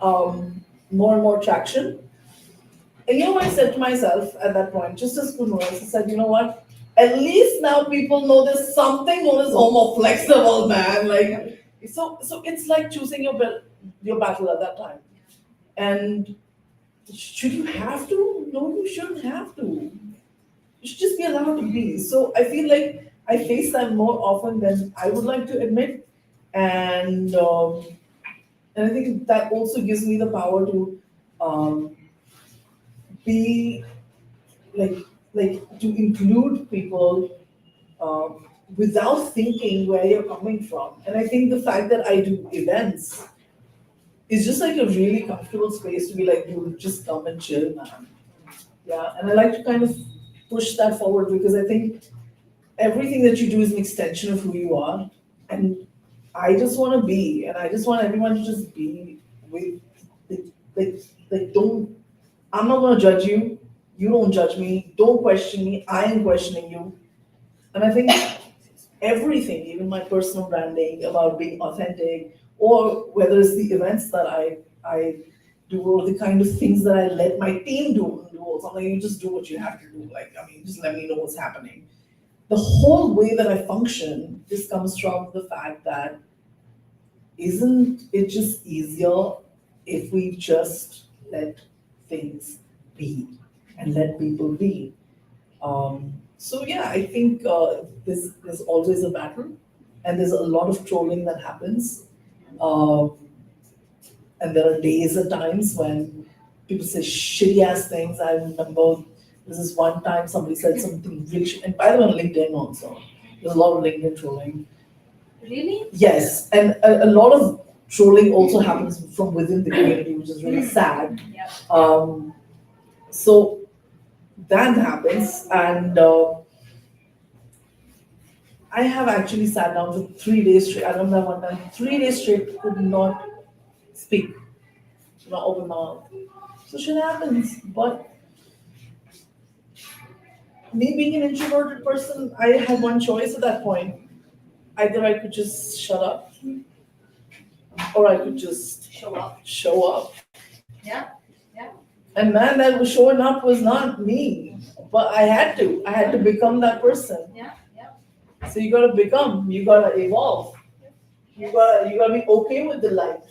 more and more traction. And you know what I said to myself at that point, just as good noise, I said, you know what? At least now people know there's something known as homoflexible, man. Like, so it's like choosing your battle at that time. And should you have to? No, you shouldn't have to. You should just be allowed to be. So I feel like I face that more often than I would like to admit. And I think that also gives me the power to be like to include people without thinking where you're coming from. And I think the fact that I do events is just like a really comfortable space to be like, dude, just come and chill, man. Yeah, and I like to kind of push that forward because I think everything that you do is an extension of who you are. And I just want to be, and I just want everyone to just be with, don't, I'm not going to judge you. You don't judge me. Don't question me. I am questioning you. And I think everything, even my personal branding about being authentic, or whether it's the events that I do, or the kind of things that I let my team do, or something, you just do what you have to do. Like, I mean, just let me know what's happening. The whole way that I function just comes from the fact that isn't it just easier if we just let things be and let people be? So yeah, I think there's always a battle, and there's a lot of trolling that happens. And there are days and times when people say shitty ass things. I remember this is one time somebody said something really and by the way on LinkedIn also. There's a lot of LinkedIn trolling. Really? Yes, and a lot of trolling also happens from within the community, which is really sad. Yeah. So that happens, and I have actually sat down for 3 days straight. I remember one time, 3 days straight, could not speak, not open my mouth. So shit happens, but me being an introverted person, I had one choice at that point. Either I could just shut up, or I could just Show up. Show up. Yeah. And man, that was showing up was not me. But I had to become that person. Yeah. So you gotta become, you gotta evolve. You gotta be okay with the life.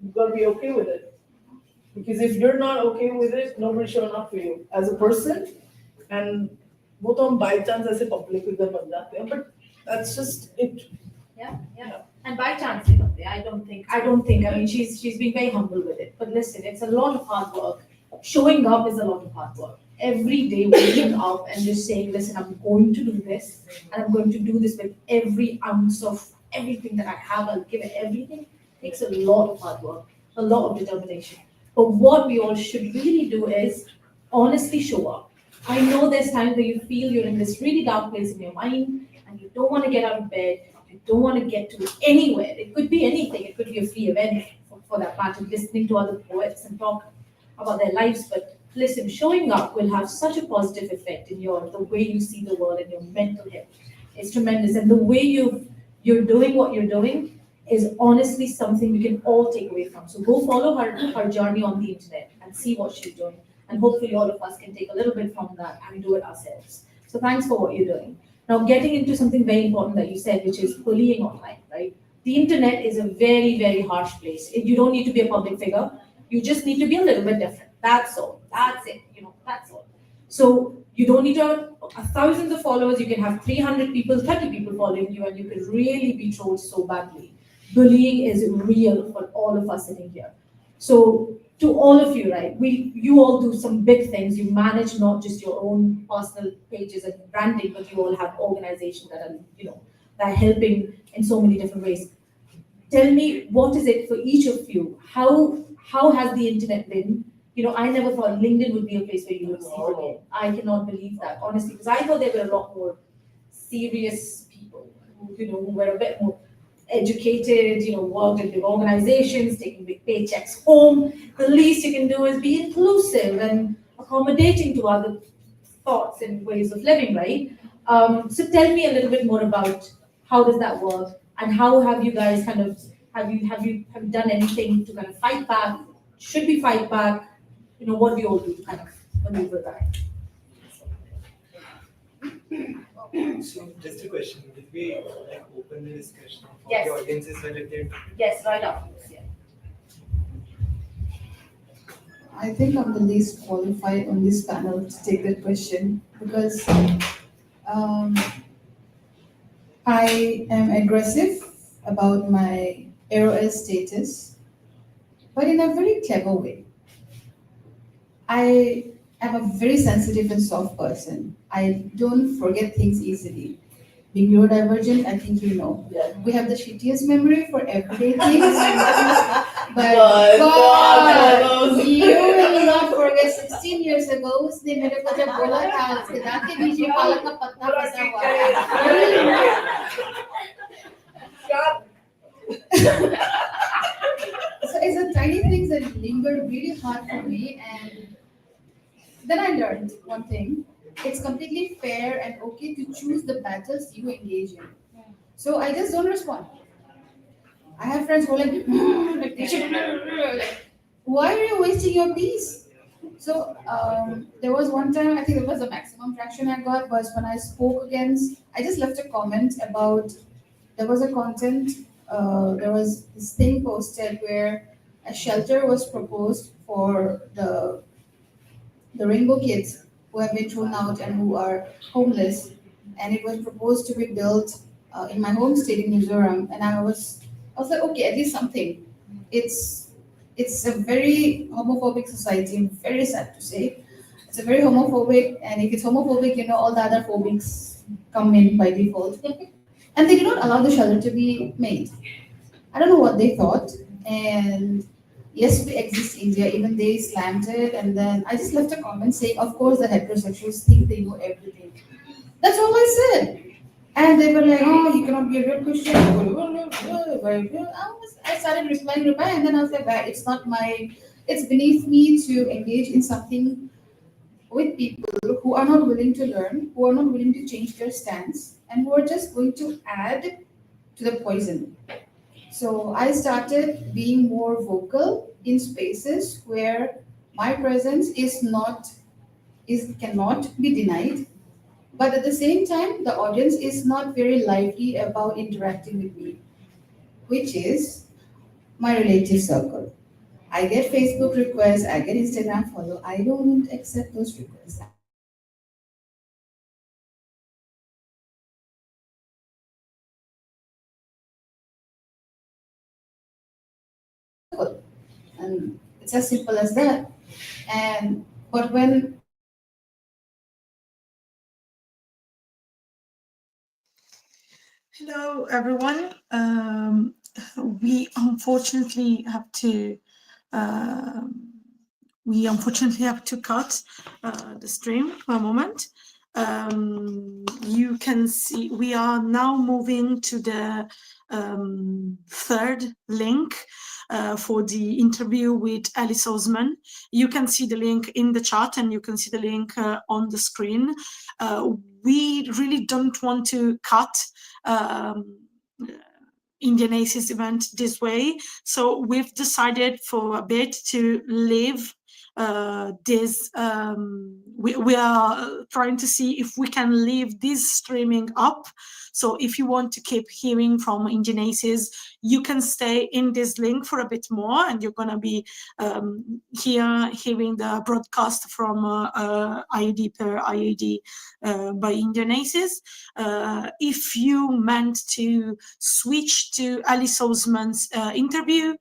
You gotta be okay with it. Because if you're not okay with it, nobody's showing up for you as a person. And वो तो हम by chance ऐसे public figure बन जाते हैं, but that's just it. Yeah. And by chance, I don't think. I mean, she's been very humble with it. But listen, it's a lot of hard work. Showing up is a lot of hard work. Every day waking up and just saying, listen, I'm going to do this, and I'm going to do this with every ounce of everything that I have. I'll give it everything. Takes a lot of hard work, a lot of determination. But what we all should really do is honestly show up. I know there's times where you feel you're in this really dark place in your mind and you don't want to get out of bed, you don't want to get to anywhere. It could be anything, it could be a free event for that matter, listening to other poets and talk about their lives. But listen, showing up will have such a positive effect in the way you see the world and your mental health. It's tremendous. And the way you're doing what you're doing is honestly something we can all take away from. So go follow her journey on the internet and see what she's doing. And hopefully all of us can take a little bit from that and do it ourselves. So thanks for what you're doing. Now getting into something very important that you said, which is bullying online, right? The internet is a very, very harsh place. You don't need to be a public figure. You just need to be a little bit different. That's all. That's it. That's all. So you don't need to have thousands of followers. You can have 300 people, 30 people following you, and you can really be trolled so badly. Bullying is real for all of us sitting here. So to all of you, right? You all do some big things. You manage not just your own personal pages and branding, but you all have organizations that are helping in so many different ways. Tell me, what is it for each of you? How has the internet been? I never thought LinkedIn would be a place where you would see bullying. I cannot believe that, honestly, because I thought there were a lot more serious people who were a bit more educated, worked in big organizations, taking big paychecks home. The least you can do is be inclusive and accommodating to other thoughts and ways of living, right? So tell me a little bit more about how does that work, and how have you guys have you done anything to kind of fight back? Should we fight back? What do you all do to kind of maneuver that? So just a question, did we open the discussion for Yes. the audiences related? Yes, right after this, yeah. I think I'm the least qualified on this panel to take that question because I am aggressive about my AOS status, but in a very clever way. I am a very sensitive and soft person. I don't forget things easily. Being neurodivergent, I think you know. Yeah. We have the shittiest memory for everyday things. But God, you will not forget 16 years ago, उसने मेरे को जब बोला था उसके दांत के बीच में पालक का पत्ता फंसा हुआ है. So it's the tiny things that linger really hard for me, and then I learned one thing. It's completely fair and okay to choose the battles you engage in. So I just don't respond. I have friends who are like, they should, like, why are you wasting your peace? So there was one time, I think it was the maximum traction I got was when I spoke against, I just left a comment about, there was a content, there was this thing posted where a shelter was proposed for the rainbow kids who have been thrown out and who are homeless, and it was proposed to be built in my home state in Mizoram, and I was like, okay, at least something. It's a very homophobic society. I'm very sad to say, it's a very homophobic, and if it's homophobic, all the other phobics come in by default, and they do not allow the shelter to be made. I don't know what they thought, and yes, we exist in India, even they slammed it, and then I just left a comment saying, of course, the heterosexuals think they know everything. That's all I said. And they were like, oh, you cannot be a real Christian. I started replying, and then I was like, well, it's beneath me to engage in something with people who are not willing to learn, who are not willing to change their stance, and who are just going to add to the poison. So I started being more vocal in spaces where my presence is not cannot be denied. But at the same time, the audience is not very lively about interacting with me, which is my relative circle. I get Facebook requests, I get Instagram follow. I don't accept those requests. And it's as simple as that. And but when Hello, everyone. We unfortunately have to cut the stream for a moment. You can see we are now moving to the third link for the interview with Alice Osman. You can see the link in the chat and you can see the link on the screen. We really don't want to cut Indian ACES event this way. So we've decided for a bit to leave this. We are trying to see if we can leave this streaming up. So if you want to keep hearing from Indian ACES, you can stay in this link for a bit more, and you're going to be hearing the broadcast from IAD per IAD by Indian ACES. If you meant to switch to Alice Osman's interview,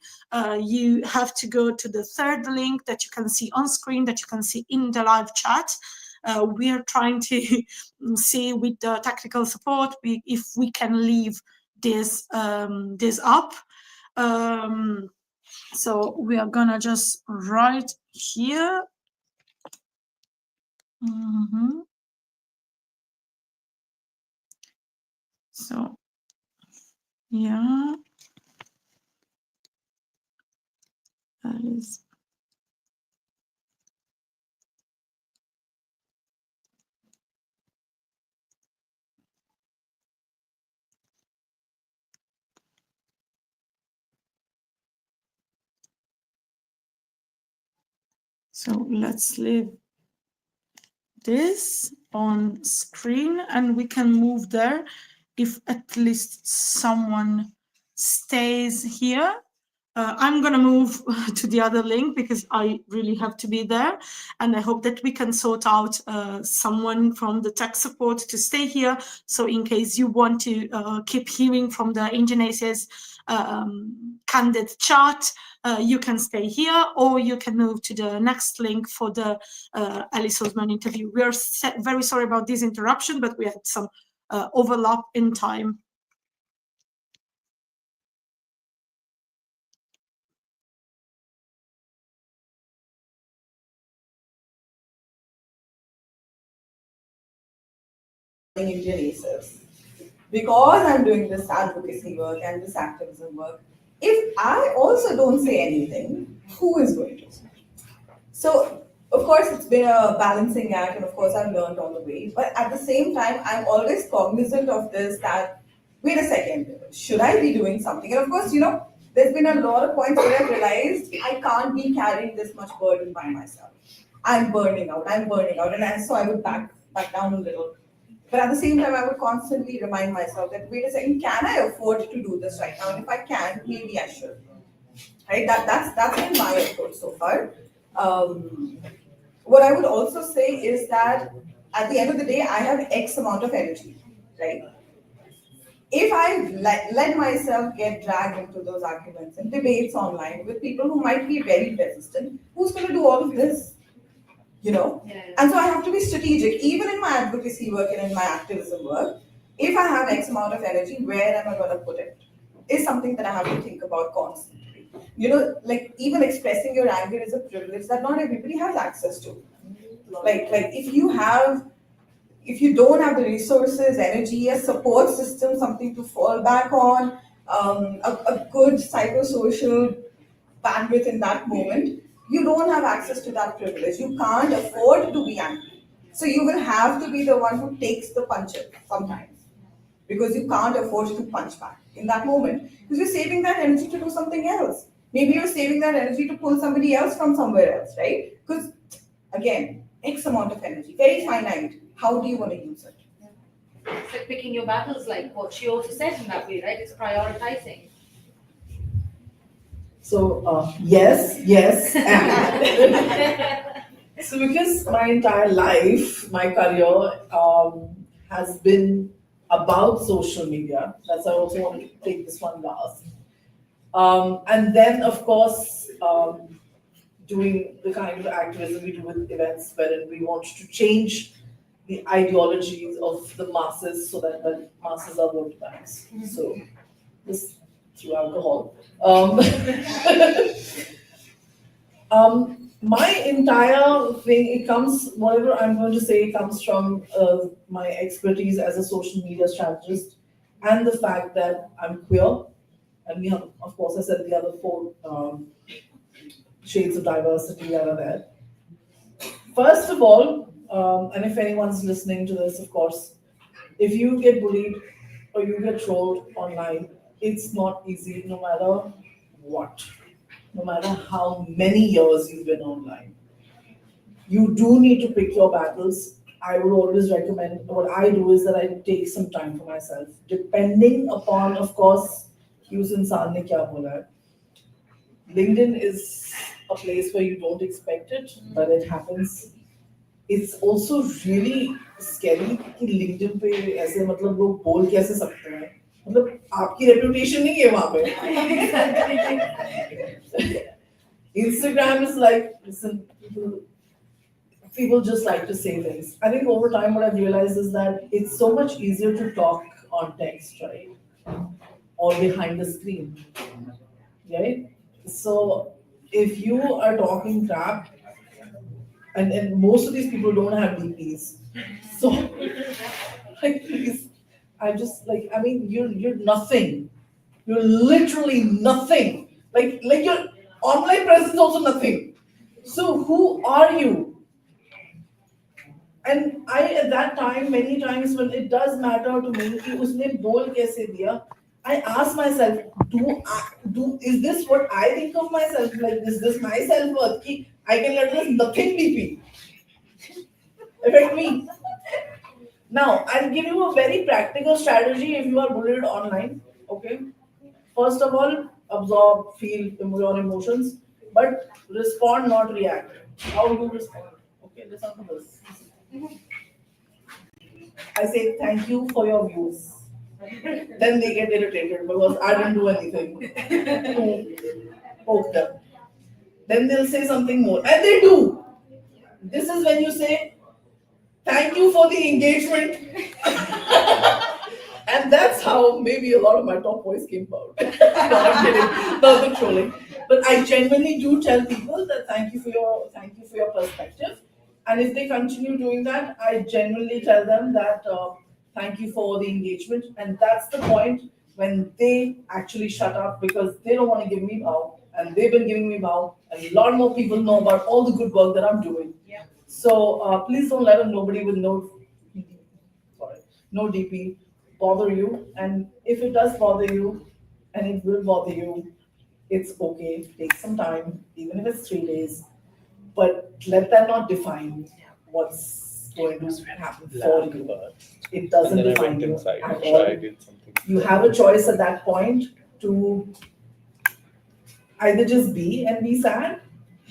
you have to go to the third link that you can see on screen, that you can see in the live chat. We are trying to see with the technical support if we can leave this this up. So we are gonna just write here. So yeah, Alice. So let's leave this on screen and we can move there if at least someone stays here. I'm going to move to the other link because I really have to be there. And I hope that we can sort out someone from the tech support to stay here. So in case you want to keep hearing from the Indian ACES candid chat, you can stay here or you can move to the next link for the Alice Osman interview. We are very sorry about this interruption, but we had some overlap in time. Indian ACES. Because I'm doing this advocacy work and this activism work, if I also don't say anything, who is going to? So, of course, it's been a balancing act, and of course, I've learned on the way. But at the same time, I'm always cognizant of this that, wait a second, should I be doing something? And of course, you know, there's been a lot of points where I've realized I can't be carrying this much burden by myself. I'm burning out, and so I would back down a little. But at the same time, I would constantly remind myself that, wait a second, can I afford to do this right now? And if I can, maybe I should. Right? That's been my approach so far. What I would also say is that at the end of the day, I have X amount of energy, right? If I let myself get dragged into those arguments and debates online with people who might be very resistant, who's going to do all of this? You know? Yeah. And so I have to be strategic, even in my advocacy work and in my activism work. If I have X amount of energy, where am I going to put it? Is something that I have to think about constantly. You know, like even expressing your anger is a privilege that not everybody has access to. Like if you don't have the resources, energy, a support system, something to fall back on, a good psychosocial bandwidth in that moment, you don't have access to that privilege. You can't afford to be angry. So you will have to be the one who takes the punches sometimes because you can't afford to punch back in that moment because you're saving that energy to do something else. Maybe you're saving that energy to pull somebody else from somewhere else, right? Because again, X amount of energy, very finite. How do you want to use it? It's like picking your battles, like what she also said in that way, right? It's prioritizing. So yes, yes, and so because my entire life, my career has been about social media. That's why I also wanted to take this one last. And then, of course, doing the kind of activism we do with events wherein we want to change the ideologies of the masses so that the masses are vote banks. So this through alcohol. My entire thing, it comes, whatever I'm going to say, comes from my expertise as a social media strategist and the fact that I'm queer. And we have, of course, I said the other four shades of diversity that are there. First of all, and if anyone's listening to this, of course, if you get bullied or you get trolled online, it's not easy no matter what, no matter how many years you've been online. You do need to pick your battles. I would always recommend, what I do is that I take some time for myself, depending upon, of course, उस इंसान ने क्या बोला है. LinkedIn is a place where you don't expect it, but it happens. It's also really scary कि LinkedIn पे ऐसे मतलब लोग बोल कैसे सकते हैं. मतलब आपकी reputation नहीं है वहाँ पे. Instagram is like, listen, people just like to say things. I think over time what I've realized is that it's so much easier to talk on text, right? Or behind the screen, right? So if you are talking crap, and most of these people don't have DPs, so like please, I just like, I mean, you're nothing. You're literally nothing. Like your online presence is also nothing. So who are you? And I, at that time, many times when it does matter to me, कि उसने बोल कैसे दिया, I ask myself, is this what I think of myself? Like, is this my self-worth? Ki I can let this nothing DP affect me. Now, I'll give you a very practical strategy if you are bullied online. Okay. First of all, absorb, feel your emotions, but respond, not react. How do you respond? Okay, listen to this. I say thank you for your views. Then they get irritated because I didn't do anything to poke them. Then they'll say something more, and they do. This is when you say thank you for the engagement. And that's how maybe a lot of my top voice came out. No, I'm kidding. Not the trolling. But I genuinely do tell people that thank you for your perspective. And if they continue doing that, I genuinely tell them that thank you for the engagement. And that's the point when they actually shut up because they don't want to give me bow. And they've been giving me bow. And a lot more people know about all the good work that I'm doing. Yeah. So please don't let nobody with no DP bother you. And if it does bother you, and it will bother you, it's okay. Take some time, even if it's 3 days. But let that not define what's going to happen for you. It doesn't define you at all. You have a choice at that point to either just be and be sad,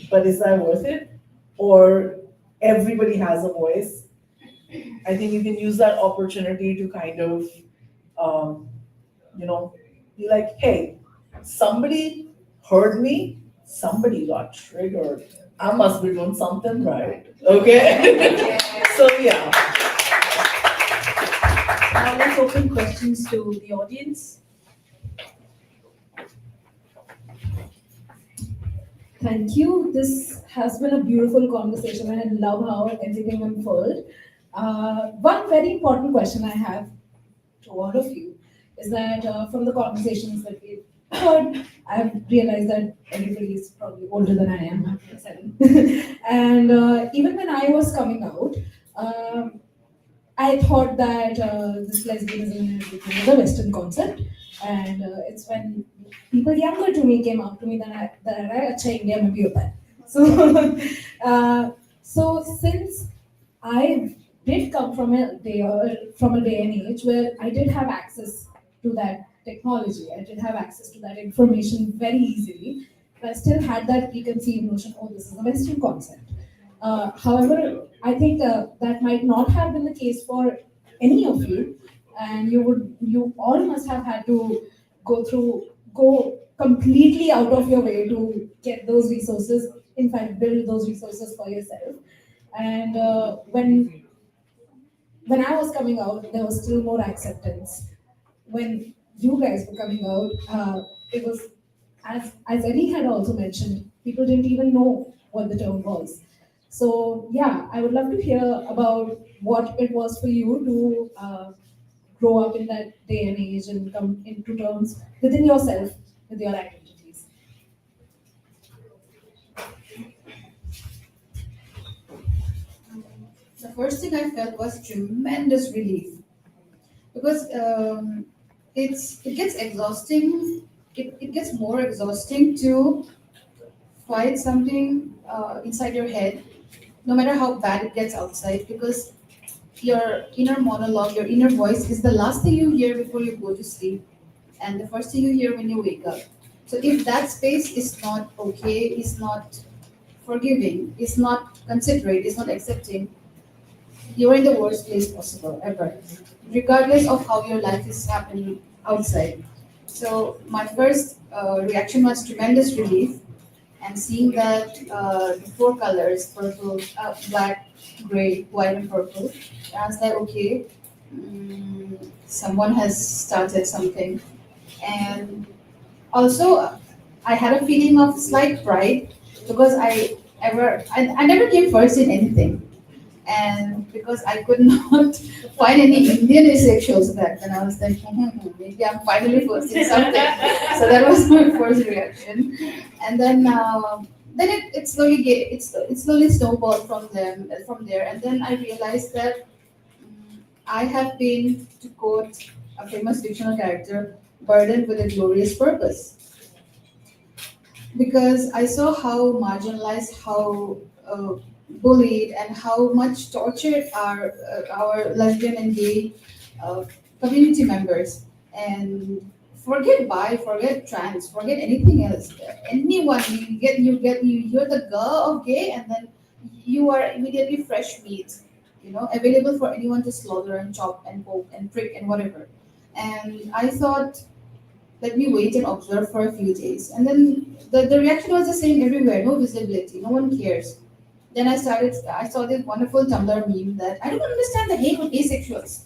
but is that worth it? Or everybody has a voice. I think you can use that opportunity to kind of, be like, hey, somebody heard me, somebody got triggered. I must be doing something right. Okay? So, yeah. Now let's open questions to the audience. Thank you. This has been a beautiful conversation and I love how everything unfolded. One very important question I have to all of you is that from the conversations that we've heard, I've realized that everybody is probably older than I am, I'm 27. And even when I was coming out, I thought that this lesbianism and everything was a Western concept. And it's when people younger to me came out to me that I अच्छा India में भी होता है. So, So since I did come from a day and age where I did have access to that technology, I did have access to that information very easily, but I still had that preconceived notion, oh, this is a Western concept. However, I think that might not have been the case for any of you, and you all must have had to go completely out of your way to get those resources. In fact, build those resources for yourself. And when I was coming out, there was still more acceptance. When you guys were coming out, it was as Eddie had also mentioned, people didn't even know what the term was. So yeah, I would love to hear about what it was for you to grow up in that day and age and come into terms within yourself with your identities. The first thing I felt was tremendous relief because it gets exhausting. It gets more exhausting to fight something inside your head, no matter how bad it gets outside, because your inner monologue, your inner voice is the last thing you hear before you go to sleep and the first thing you hear when you wake up. So if that space is not okay, is not forgiving, is not considerate, is not accepting, you're in the worst place possible ever, regardless of how your life is happening outside. So my first reaction was tremendous relief, and seeing that the four colors, purple, black, gray, white, and purple, I was like, okay, someone has started something. And also, I had a feeling of slight pride because I never came first in anything. And because I could not find any Indian asexuals back then, I was like, maybe I'm finally first in something. So that was my first reaction. And then it slowly it slowly snowballed from there. And then I realized that I have been, to quote a famous fictional character, burdened with a glorious purpose, because I saw how marginalized, how bullied, and how much tortured are our lesbian and gay uh, community members. And forget trans, forget anything else. Anyone you're the girl of gay, and then you are immediately fresh meat, available for anyone to slaughter and chop and poke and prick and whatever. And I thought, let me wait and observe for a few days. And then the reaction was the same everywhere, no visibility, no one cares. Then I saw this wonderful Tumblr meme that I don't understand the hate with asexuals.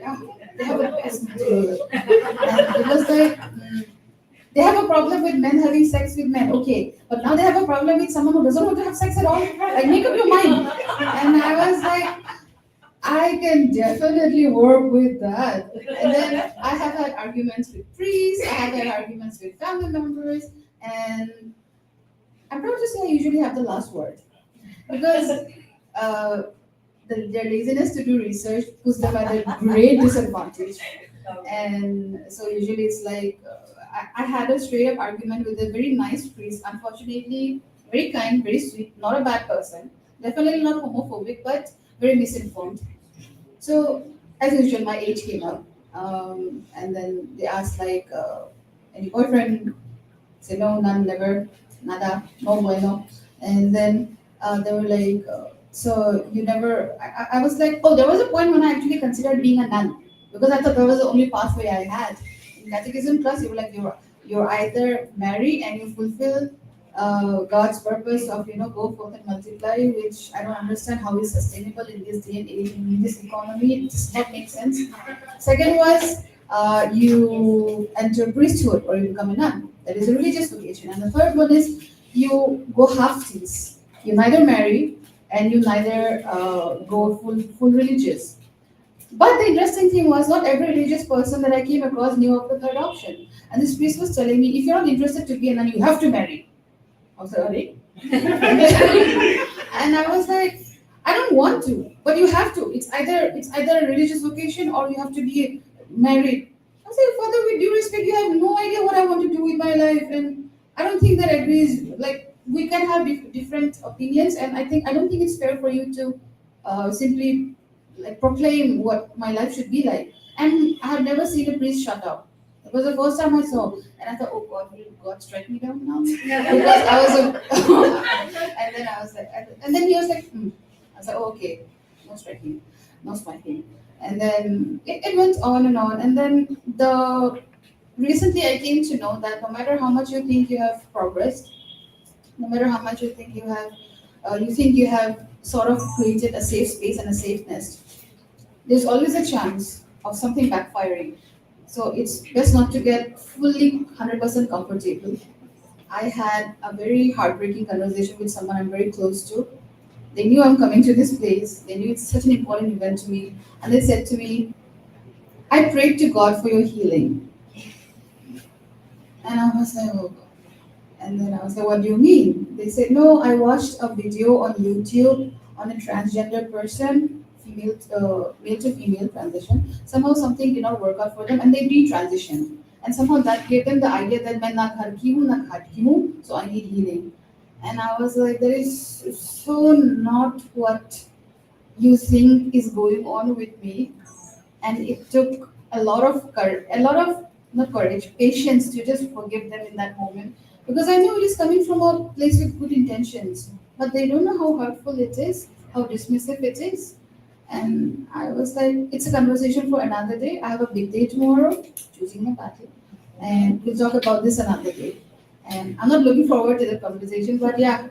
Yeah, they have the best material. And it was like, they have a problem with men having sex with men, okay. But now they have a problem with someone who doesn't want to have sex at all. Like, make up your mind. And I was like, I can definitely work with that. And then I have had arguments with priests, I have had arguments with family members, and I'm proud to say I usually have the last word. Because uh, their laziness to do research puts them at a great disadvantage. And so usually it's like, I had a straight up argument with a very nice priest, unfortunately, very kind, very sweet, not a bad person, definitely not homophobic, but very misinformed. So, as usual, my age came up, and then they asked like, "Any boyfriend?" I said, "No, none, never, nada, no bueno." And then they were like, "So you never?" I was like, "Oh, there was a point when I actually considered being a nun because I thought that was the only pathway I had." In catechism class, you were like, "You're either married and you fulfill God's purpose of go forth and multiply," which I don't understand how is sustainable in this day and age in this economy. It does not make sense. Second was you enter priesthood or you become a nun. That is a religious vocation. And the third one is you go half-teens. You neither marry and you neither go full religious. But the interesting thing was, not every religious person that I came across knew of the third option. And this priest was telling me, if you're not interested to be a nun, you have to marry. I was like, "Sorry." And I was like, I don't want to, but you have to. It's either a religious vocation or you have to be married. I was like, Father, with due respect, you have no idea what I want to do with my life, and I don't think that agrees. Like, we can have different opinions, and I don't think it's fair for you to simply like proclaim what my life should be like. And I have never seen a priest shut up. It was the first time I saw, and I thought, oh God, will God strike me down now? Because I was and then I was like, and then he was like, I was like, oh, okay, no striking, no spiking. And then it went on and on. And then recently I came to know that no matter how much you think you have progressed, no matter how much you think you have sort of created a safe space and a safe nest, there's always a chance of something backfiring. So it's best not to get fully 100% comfortable. I had a very heartbreaking conversation with someone I'm very close to. They knew I'm coming to this place. They knew it's such an important event to me. And they said to me, I prayed to God for your healing. And I was like, oh God. And then I was like, what do you mean? They said, no, I watched a video on YouTube on a transgender person, male to female transition. Somehow something did not work out for them and they detransitioned. And somehow that gave them the idea that main na ghar ki hu, na khat ki hu, so I need healing. And I was like, that is so not what you think is going on with me. And it took a lot of courage, not courage, patience to just forgive them in that moment. Because I know it is coming from a place with good intentions, but they don't know how hurtful it is, how dismissive it is. And I was like, it's a conversation for another day. I have a big day tomorrow, choosing a battle. And we'll talk about this another day. And I'm not looking forward to the conversation, but yeah,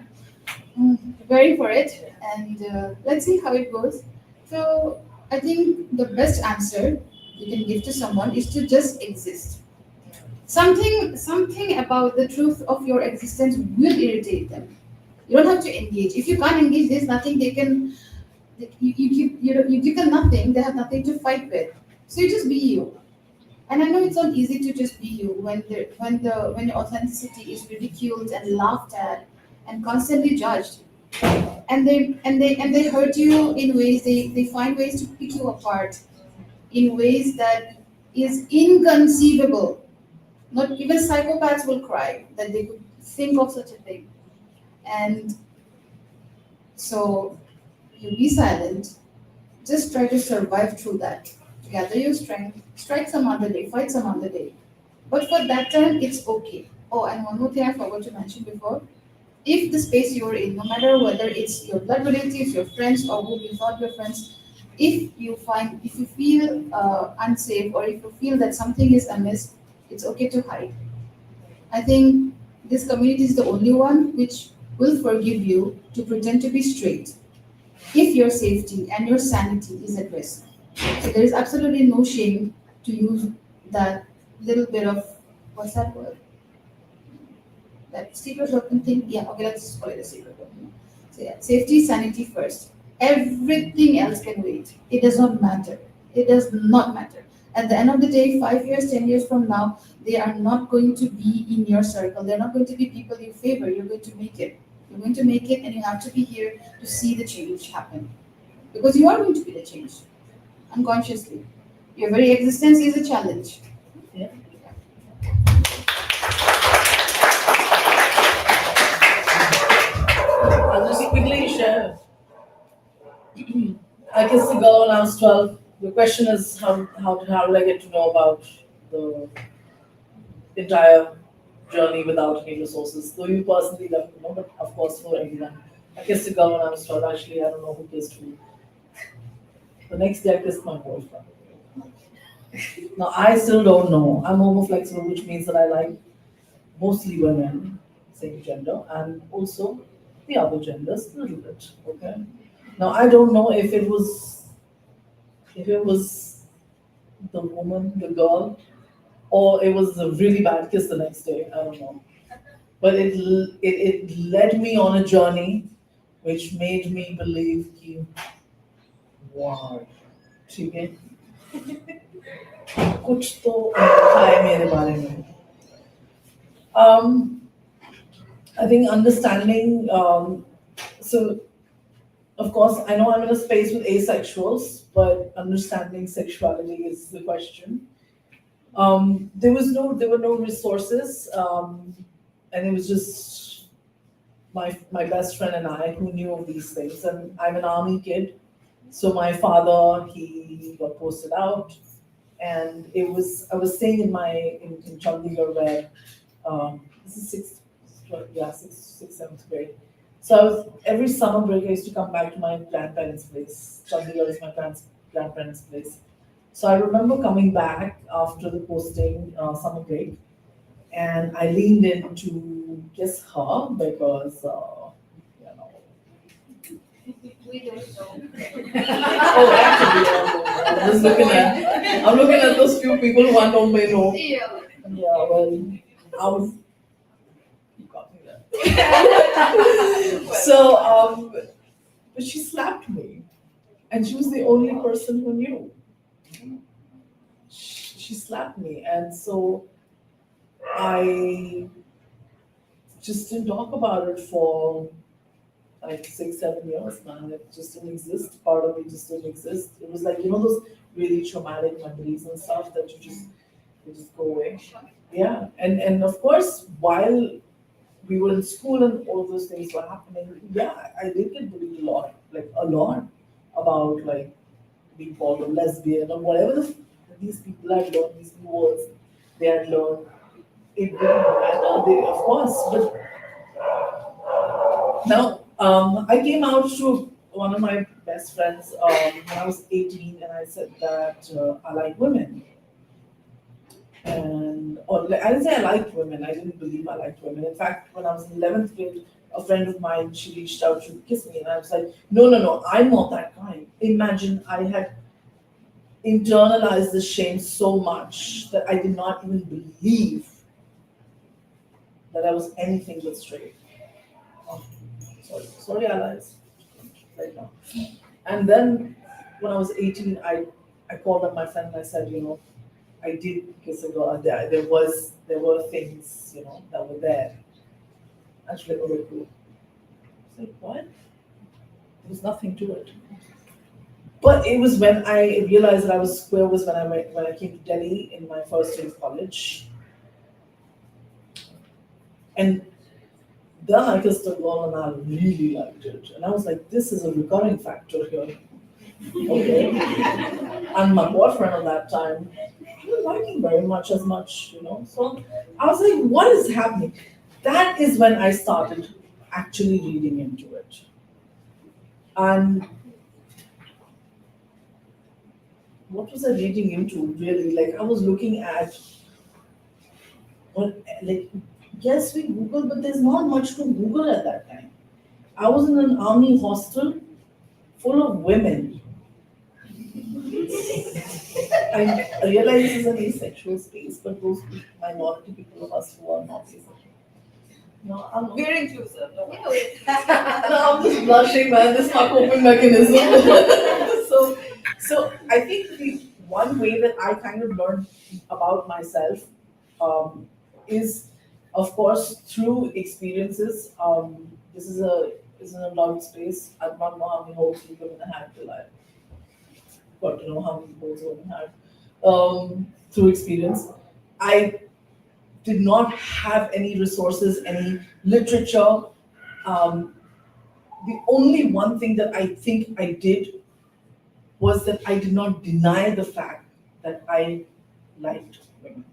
preparing for it. And let's see how it goes. So I think the best answer you can give to someone is to just exist. Something about the truth of your existence will irritate them. You don't have to engage. If you can't engage, there's nothing they can. You give them nothing. They have nothing to fight with. So you just be you. And I know it's not easy to just be you when your authenticity is ridiculed and laughed at and constantly judged. And they hurt you in ways they find ways to pick you apart in ways that is inconceivable. Not even psychopaths will cry that they could think of such a thing. And so you be silent, just try to survive through that. Gather your strength, strike some other day, fight some other day. But for that time, it's okay. Oh, and one more thing I forgot to mention before. If the space you're in, no matter whether it's your blood relatives, your friends, or who you thought were friends, if you feel unsafe or if you feel that something is amiss, it's okay to hide. I think this community is the only one which will forgive you to pretend to be straight if your safety and your sanity is at risk. So there is absolutely no shame to use that little bit of what's that word? That secret weapon thing? Yeah, okay, let's call it a secret weapon. So yeah, safety, sanity first. Everything else can wait. It does not matter. It does not matter. At the end of the day, 5 years, 10 years from now, they are not going to be in your circle. They're not going to be people you favor. You're going to make it. You're going to make it, and you have to be here to see the change happen. Because you are going to be the change, unconsciously. Your very existence is a challenge. Yeah. I'll just quickly share. I kissed a girl when I was 12. The question is how did I get to know about the entire journey without any resources? Though you personally don't know, but of course for everyone. I kissed a girl when I was 12. Actually, I don't know who kissed who. The next day I kissed my boyfriend. Now I still don't know. I'm homoflexible, which means that I like mostly women, same gender, and also the other genders a little bit. Okay. Now I don't know if it was the woman, the girl, or it was a really bad kiss the next day. I don't know. But it led me on a journey which made me believe कि wow, ठीक है कुछ तो अनोखा है मेरे बारे में. I think understanding. So of course, I know I'm in a space with asexuals, but understanding sexuality is the question. There were no resources, and it was just my best friend and I who knew of these things. And I'm an army kid, so my father, he got posted out, and I was staying in Chandigarh where this is seventh grade. So I was every summer break I used to come back to my grandparents' place. Chandigarh is my grandparents' place. So I remember coming back after the posting summer break, and I leaned in to kiss her because We don't know. oh, actually, I'm looking at those few people who I don't may know. Yeah. Yeah, well, I was. You got me there. So, but she slapped me, and she was the only person who knew. She slapped me, and so I just didn't talk about it for like 6, 7 years, man. It just didn't exist. Part of it just didn't exist. It was like, those really traumatic memories and stuff that they just go away. Yeah. And of course, while we were in school and all those things were happening, yeah, I did get bullied a lot about like being called a lesbian or whatever these people had learned, these new words they had learned. It didn't matter, of course, but now, I came out to one of my best friends when I was 18, and I said that I like women. Or I didn't say I liked women. I didn't believe I liked women. In fact, when I was in 11th grade, a friend of mine, she reached out to kiss me, and I was like, no, I'm not that kind. Imagine I had internalized the shame so much that I did not even believe that I was anything but straight. Oh, sorry, allies. Right now. And then when I was 18, I called up my friend and I said, I did kiss a girl. There were things, that were there. Actually, okay, cool. I said, what? There was nothing to it. But it was when I realized that I was square was when I came to Delhi in my first year of college. And then I kissed a girl and I really liked it. And I was like, this is a recurring factor here. Okay. And my boyfriend at that time, he didn't like him very much as much, So I was like, what is happening? That is when I started actually reading into it. And what was I reading into really? Like I was looking at yes, we Google, but there's not much to Google at that time. I was in an army hostel full of women. I realize this is an asexual space, but those minority people of us who are not asexual. No, I'm not. We're inclusive. No, I'm just blushing, man. This is my coping mechanism. so I think the one way that I kind of learned about myself is, of course, through experiences. This is an adult space. I don't know how many holes you women had till I got to know how many holes women had through experience. I did not have any resources, any literature. The only one thing that I think I did was that I did not deny the fact that I liked women.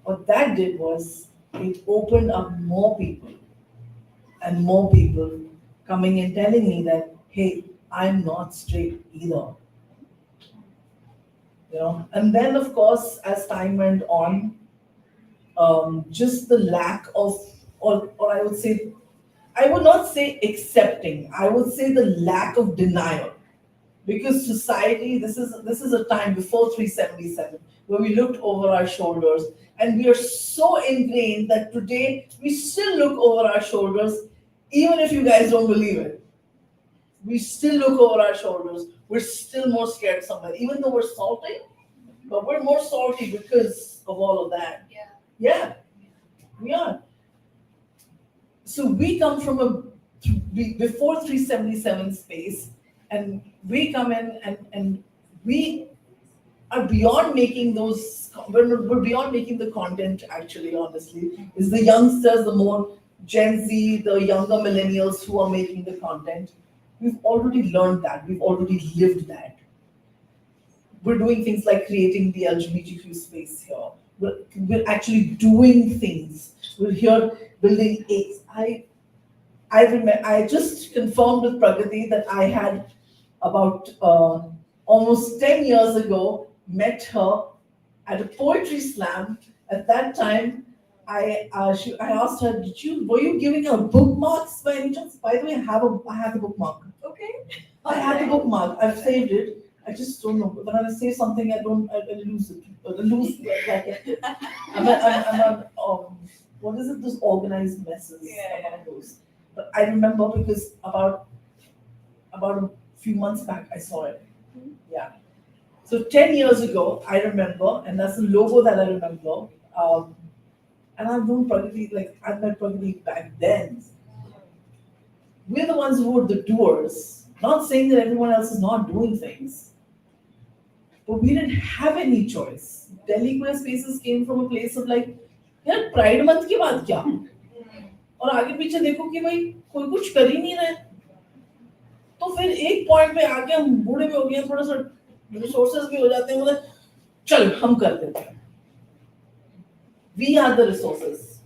What that did was it opened up more people and more people coming and telling me that, hey, I'm not straight either. And then of course, as time went on, just the lack of, or I would say, I would not say accepting, I would say the lack of denial. Because society, this is a time before 377, where we looked over our shoulders, and we are so ingrained that today we still look over our shoulders, even if you guys don't believe it. We still look over our shoulders. We're still more scared somewhere, even though we're salty, but we're more salty because of all of that. Yeah, we are. So we come from before 377 space, and we come in and we are beyond making those, we're beyond making the content actually, honestly. Is the youngsters, the more Gen Z, the younger millennials who are making the content, we've already learned that. We've already lived that. We're doing things like creating the LGBTQ space here. We're actually doing things. We're here building aids. I remember, I just confirmed with Pragati that I had about almost 10 years ago met her at a poetry slam. At that time, I asked her, were you giving her bookmarks by any chance? By the way, I have the bookmark. Okay. I have the bookmark. I've saved it. I just don't know. When I save something, I lose it. I lose like what is it? Those organized messes. Yeah. Those. But I remember because about a few months back, I saw it. Yeah. So 10 years ago, I remember, and that's the logo that I remember. And I've known Pragati, like I've met Pragati back then. We're the ones who were the doers. Not saying that everyone else is not doing things. But we didn't have any choice. Delhi Queer Spaces came from a place of like, यार Pride Month की बात क्या? और आगे पीछे देखो कि भाई कोई कुछ कर ही नहीं रहे. तो फिर एक पॉइंट पे आके हम बूढ़े भी हो गए, थोड़ा सा रिसोर्सेज भी हो जाते हैं, मतलब चल हम कर देते हैं. We are the resources.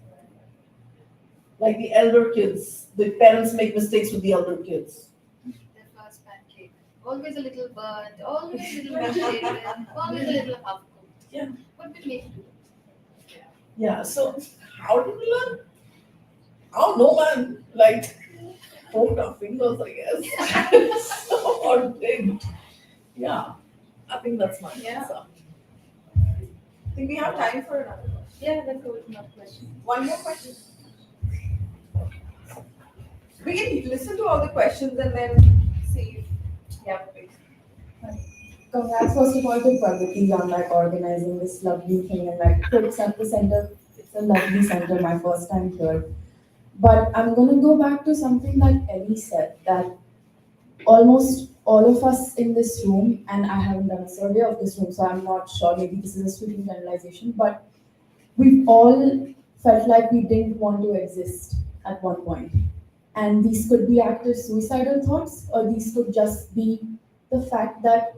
Like the elder kids, the parents make mistakes with the elder kids. The first pancake, always a little burnt, always a little misshapen, always a little half cooked. Yeah. What will make you do? Yeah. So how did we learn? I don't know, man. Like poked our fingers, I guess. Or did. Yeah. I think that's my answer. I think we have time for another question. Yeah, let's go with another question. One more question. We can listen to all the questions and then see. Yeah, please. Congrats first of all to Pragati on like organizing this lovely thing and like it's at the center. It's a lovely center. My first time here, but I'm gonna go back to something that Ellie said that almost all of us in this room, and I haven't done a survey of this room, so I'm not sure. Maybe this is a sweeping generalization, but we've all felt like we didn't want to exist at one point. And these could be active suicidal thoughts, or these could just be the fact that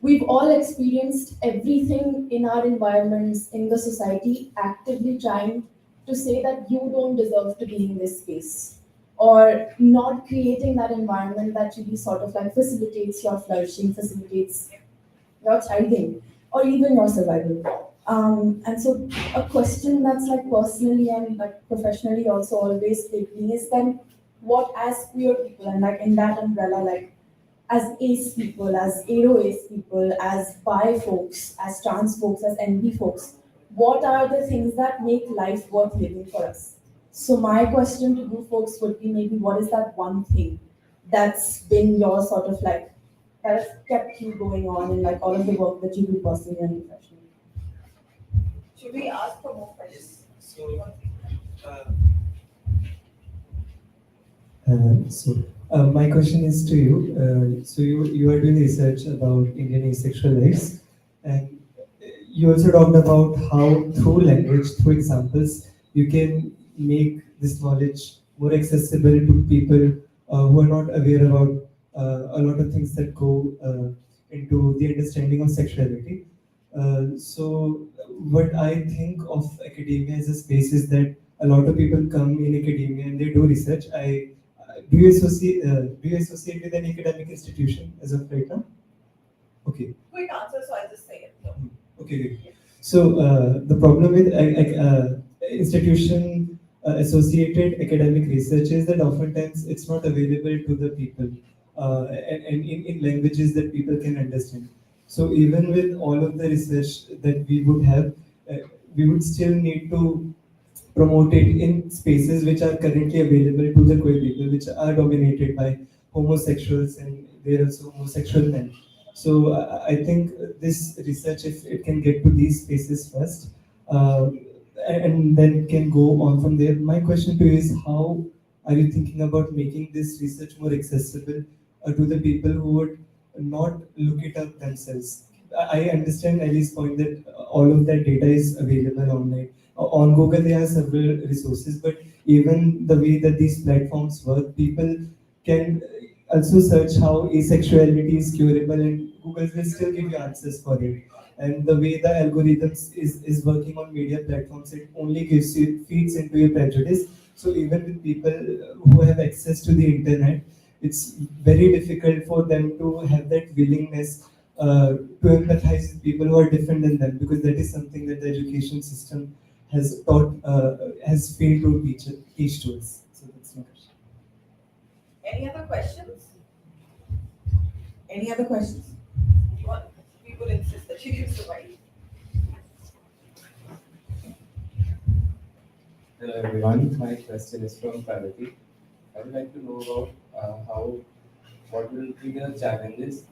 we've all experienced everything in our environments, in the society, actively trying to say that you don't deserve to be in this space, or not creating that environment that really sort of like facilitates your flourishing, facilitates your thriving, or even your survival. And so a question that's like personally and like professionally also always hit me is then what as queer people and like in that umbrella, like as ace people, as aro ace people, as bi folks, as trans folks, as NB folks, what are the things that make life worth living for us? So my question to you folks would be maybe what is that one thing that's been your sort of like that has kept you going on in like all of the work that you do personally and professionally? Should we ask for more questions? My question is to you. So you are doing research about Indian asexual lives, and you also talked about how through language, through examples, you can make this knowledge more accessible to people who are not aware about a lot of things that go into the understanding of sexuality. So what I think of academia as a space is that a lot of people come in academia and they do research. Do you associate with any academic institution as of right now? Okay. Quick answer, so I'll just say it. Okay, good. So the problem with institution associated academic research is that oftentimes it's not available to the people and in languages that people can understand. So even with all of the research that we would have, we would still need to promote it in spaces which are currently available to the queer people, which are dominated by homosexuals and there are also homosexual men. So I think this research, if it can get to these spaces first, and then it can go on from there. My question to you is, how are you thinking about making this research more accessible to the people who would not look it up themselves? I understand Ellie's point that all of that data is available online. On Google, there are several resources, but even the way that these platforms work, people can also search how asexuality is curable, and Google will still give you answers for it. And the way the algorithms is working on media platforms, it only gives you, feeds into your prejudice. So even with people who have access to the internet, it's very difficult for them to have that willingness to empathize with people who are different than them, because that is something that the education system has taught, has failed to teach to us. So that's my question. Any other questions? Any other questions? What? We would insist that you use the mic. Hello everyone, my question is from Pragati. I would like to know about what will be the challenges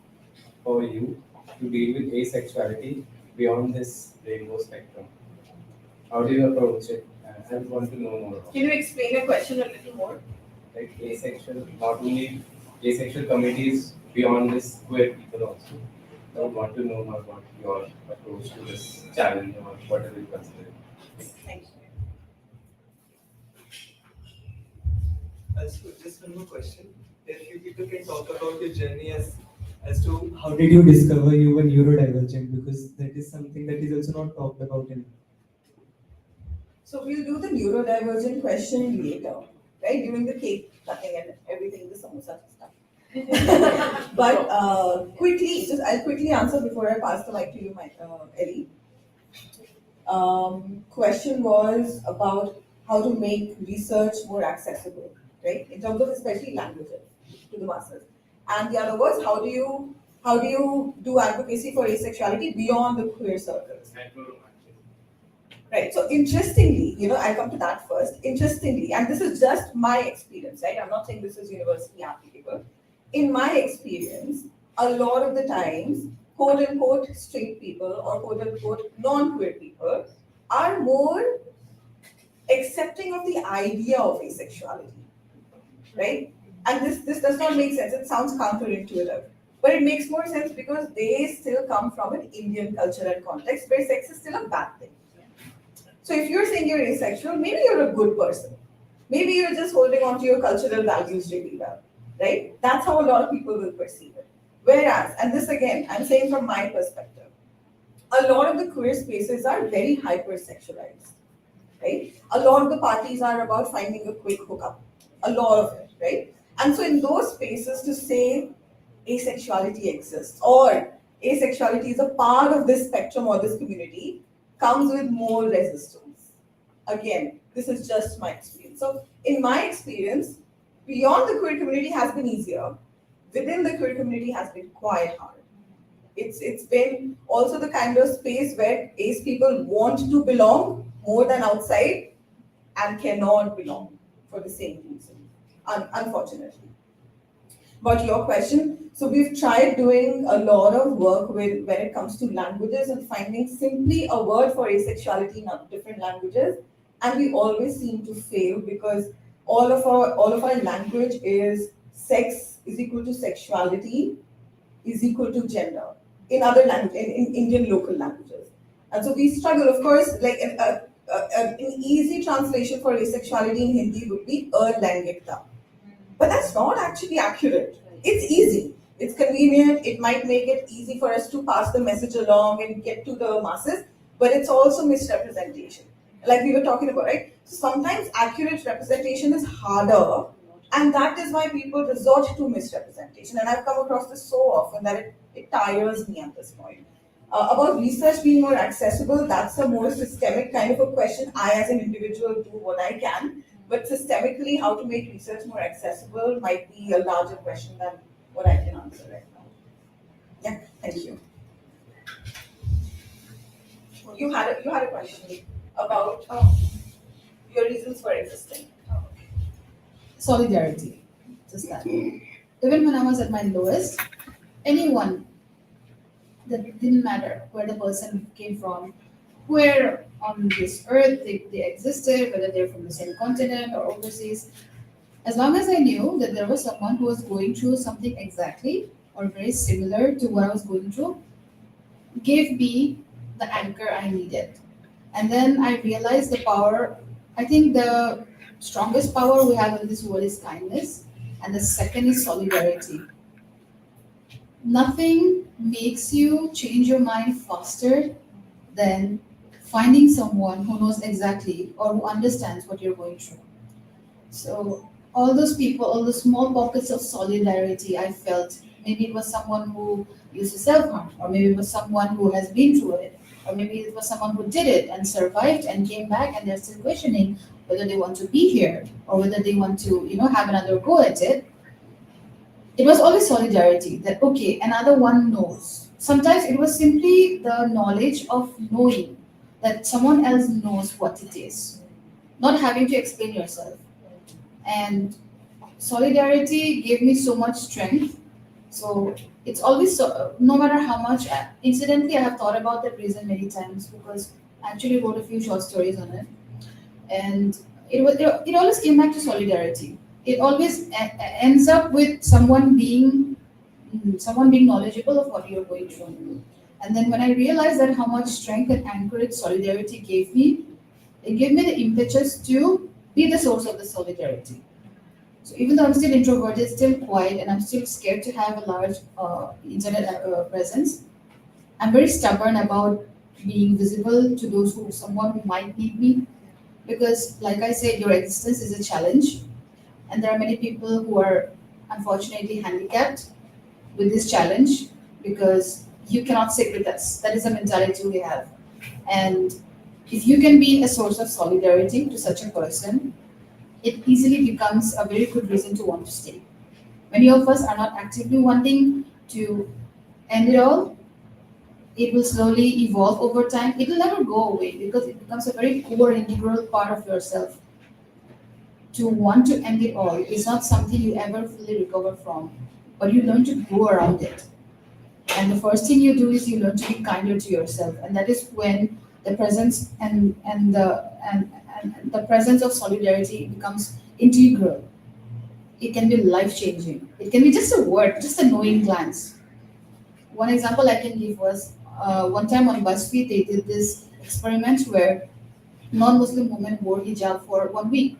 for you to deal with asexuality beyond this rainbow spectrum. How do you approach it? I would want to know more. Can you explain your question a little more? Like asexual, not only asexual communities beyond this queer people also. I would want to know more about your approach to this challenge or whatever you consider. Thank you. Also, just one more question. If you people can talk about your journey as to how did you discover you were neurodivergent, because that is something that is also not talked about enough. So we'll do the neurodivergent question later, right? During the cake cutting and everything, the samosa stuff. But I'll quickly answer before I pass the mic to you, Ellie. Question was about how to make research more accessible, right? In terms of especially languages to the masses. And the other was how do you do advocacy for asexuality beyond the queer circles? Right. So interestingly, I'll come to that first. Interestingly, and this is just my experience, right? I'm not saying this is universally applicable. In my experience, a lot of the times, quote unquote straight people or quote unquote non-queer people are more accepting of the idea of asexuality, right? And this does not make sense. It sounds counterintuitive, but it makes more sense because they still come from an Indian culture and context where sex is still a bad thing. So if you're saying you're asexual, maybe you're a good person. Maybe you're just holding on to your cultural values really well, right? That's how a lot of people will perceive it. Whereas, and this again, I'm saying from my perspective, a lot of the queer spaces are very hypersexualized, right? A lot of the parties are about finding a quick hookup, a lot of it, right? And so in those spaces to say asexuality exists or asexuality is a part of this spectrum or this community comes with more resistance. Again, this is just my experience. So in my experience, beyond the queer community has been easier. Within the queer community has been quite hard. It's been also the kind of space where ace people want to belong more than outside and cannot belong for the same reason, unfortunately. But your question, so we've tried doing a lot of work when it comes to languages and finding simply a word for asexuality in different languages, and we always seem to fail because all of our language is sex is equal to sexuality is equal to gender in other languages, in Indian local languages. And so we struggle, of course, like an easy translation for asexuality in Hindi would be alaingikta. But that's not actually accurate. It's easy. It's convenient. It might make it easy for us to pass the message along and get to the masses, but it's also misrepresentation. Like we were talking about, right? So sometimes accurate representation is harder, and that is why people resort to misrepresentation. And I've come across this so often that it tires me at this point. About research being more accessible, that's a more systemic kind of a question. I, as an individual, do what I can. But systemically, how to make research more accessible might be a larger question than what I can answer right now. Yeah, thank you. You had a question about your reasons for existing. Solidarity, just that. Even when I was at my lowest, anyone, that didn't matter where the person came from, where on this earth they existed, whether they're from the same continent or overseas, as long as I knew that there was someone who was going through something exactly or very similar to what I was going through, gave me the anchor I needed. And then I realized the power. I think the strongest power we have in this world is kindness, and the second is solidarity. Nothing makes you change your mind faster than finding someone who knows exactly or who understands what you're going through. So all those people, all the small pockets of solidarity I felt, maybe it was someone who used to self-harm, or maybe it was someone who has been through it, or maybe it was someone who did it and survived and came back and they're still questioning whether they want to be here or whether they want to, have another go at it. It was always solidarity that, okay, another one knows. Sometimes it was simply the knowledge of knowing that someone else knows what it is, not having to explain yourself. And solidarity gave me so much strength. So it's always so, no matter how much. Incidentally, I have thought about that reason many times because I actually wrote a few short stories on it, and it always came back to solidarity. It always ends up with someone being knowledgeable of what you're going through. And then when I realized that how much strength and anchorage solidarity gave me, it gave me the impetus to be the source of the solidarity. So even though I'm still introverted, still quiet, and I'm still scared to have a large internet presence, I'm very stubborn about being visible to someone who might need me. Because, like I said, your existence is a challenge, and there are many people who are unfortunately handicapped with this challenge because you cannot sit with us. That is the mentality we have. And if you can be a source of solidarity to such a person, it easily becomes a very good reason to want to stay. Many of us are not actively wanting to end it all. It will slowly evolve over time. It will never go away because it becomes a very core, integral part of yourself. To want to end it all is not something you ever fully recover from, but you learn to go around it. And the first thing you do is you learn to be kinder to yourself, and that is when the presence and the presence of solidarity becomes integral. It can be life changing. It can be just a word, just a knowing glance. One example I can give was one time on BuzzFeed they did this experiment where non-Muslim women wore hijab for 1 week,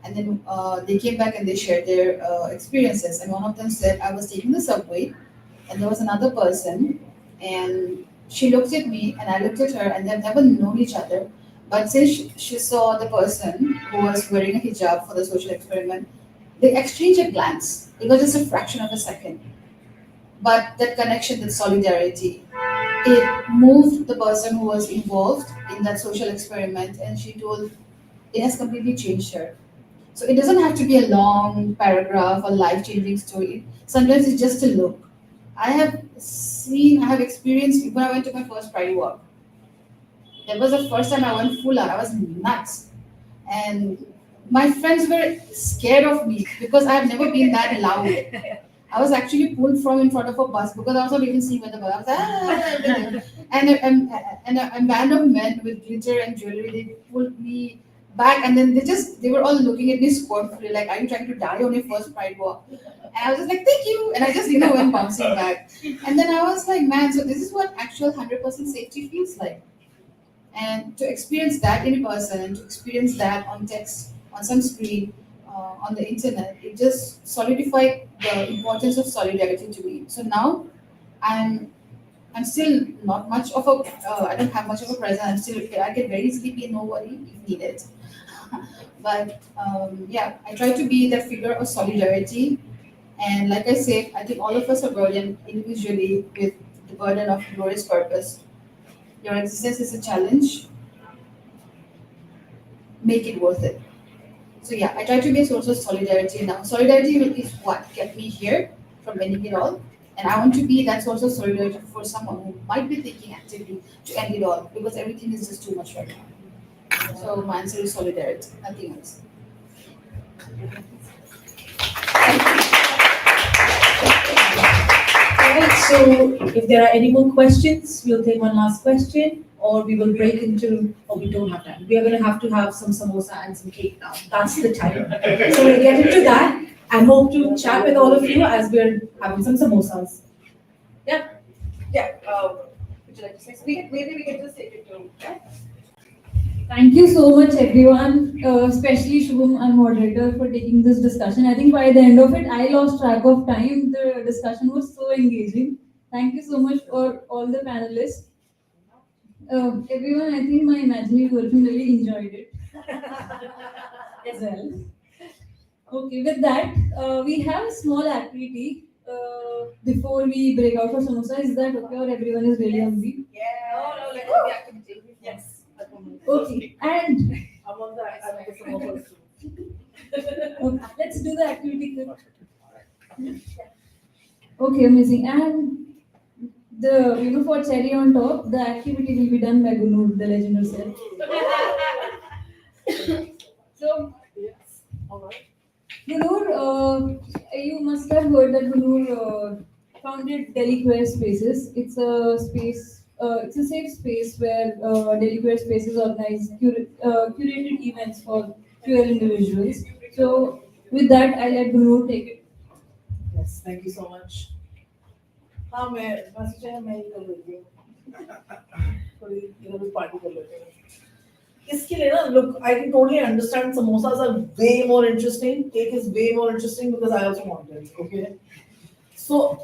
and then they came back and they shared their experiences. And one of them said, "I was taking the subway, and there was another person, and she looked at me, and I looked at her, and they've never known each other. But since she saw the person who was wearing a hijab for the social experiment, they exchanged a glance. It was just a fraction of a second. But that connection, that solidarity, it moved the person who was involved in that social experiment, and she told it has completely changed her. So it doesn't have to be a long paragraph or life-changing story. Sometimes it's just a look. I have experienced when I went to my first Pride walk. That was the first time I went full out. I was nuts. And my friends were scared of me because I have never been that loud. I was actually pulled from in front of a bus because I was not even seeing where the bus was. Everything. And a band of men with glitter and jewelry, they pulled me back, and then they were all looking at me scornfully, like, "Are you trying to die on your first Pride walk?" And I was just like, "Thank you," and I just went bouncing back. And then I was like, "Man, so this is what actual 100% safety feels like." And to experience that in person, to experience that on text, on some screen, on the internet, it just solidified the importance of solidarity to me. So now I'm I'm still not much of a I don't have much of a presence. I can very easily be a nobody if needed. But yeah, I try to be that figure of solidarity. And like I said, I think all of us are burdened individually with the burden of glorious purpose. Your existence is a challenge. Make it worth it. So yeah, I try to be a source of solidarity now. Solidarity is what kept me here from ending it all. And I want to be that source of solidarity for someone who might be thinking actively to end it all because everything is just too much right now. So my answer is solidarity, nothing else. Alright, so if there are any more questions, we'll take one last question, or we will break into, or we don't have time. We are going to have some samosa and some cake now. That's the time. So we'll get into that and hope to chat with all of you as we're having some samosas. Yeah. Yeah. Would you like to say? Maybe we can just take it to. Yeah? Thank you so much, everyone, especially Shubham and moderator, for taking this discussion. I think by the end of it, I lost track of time. The discussion was so engaging. Thank you so much for all the panelists. Everyone, I think my imaginary version really enjoyed it as well. Okay, with that, we have a small activity before we break out for samosa. Is that okay, or everyone is really hungry? No, no, let's do the activity. Yes. Okay, and I'm on the samosas too. okay, let's do the activity quick. Okay, amazing. And for cherry on top, the activity will be done by Gunur, the legend herself. So, Yes. All right. Gunur, you must have heard that Gunur founded Delhi Queer Spaces. It's a space. It's a safe space where Delhi Queer Spaces organize curated events for queer individuals. So, with that, I let Gunur take it. Yes, thank you so much. हाँ मैं सोचा है मैं ही कर लेती हूँ थोड़ी इधर भी पार्टी कर लेते हैं इसके लिए ना look I can totally understand samosas are way more interesting cake is way more interesting because I also want it okay so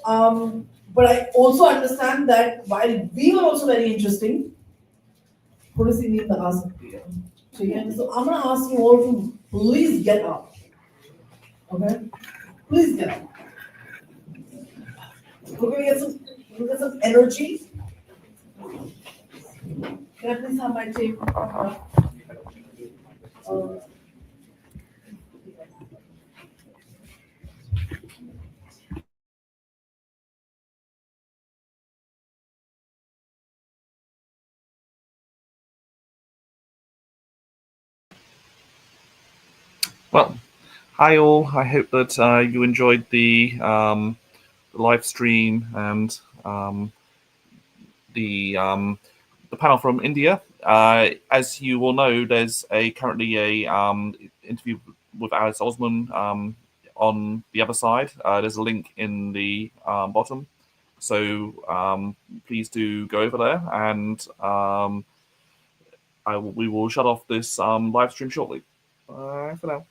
but I also understand that while we were also very interesting थोड़ी सी नींद आ सकती है ठीक है so I'm gonna ask you all to please get up okay please get up we're gonna get some energy. Can I please have my tape? Well, hi all. I hope that you enjoyed the live stream and the panel from India. As you will know, there's currently a interview with Alice Osman on the other side. There's a link in the bottom, so please do go over there, and we will shut off this live stream shortly. Bye for now.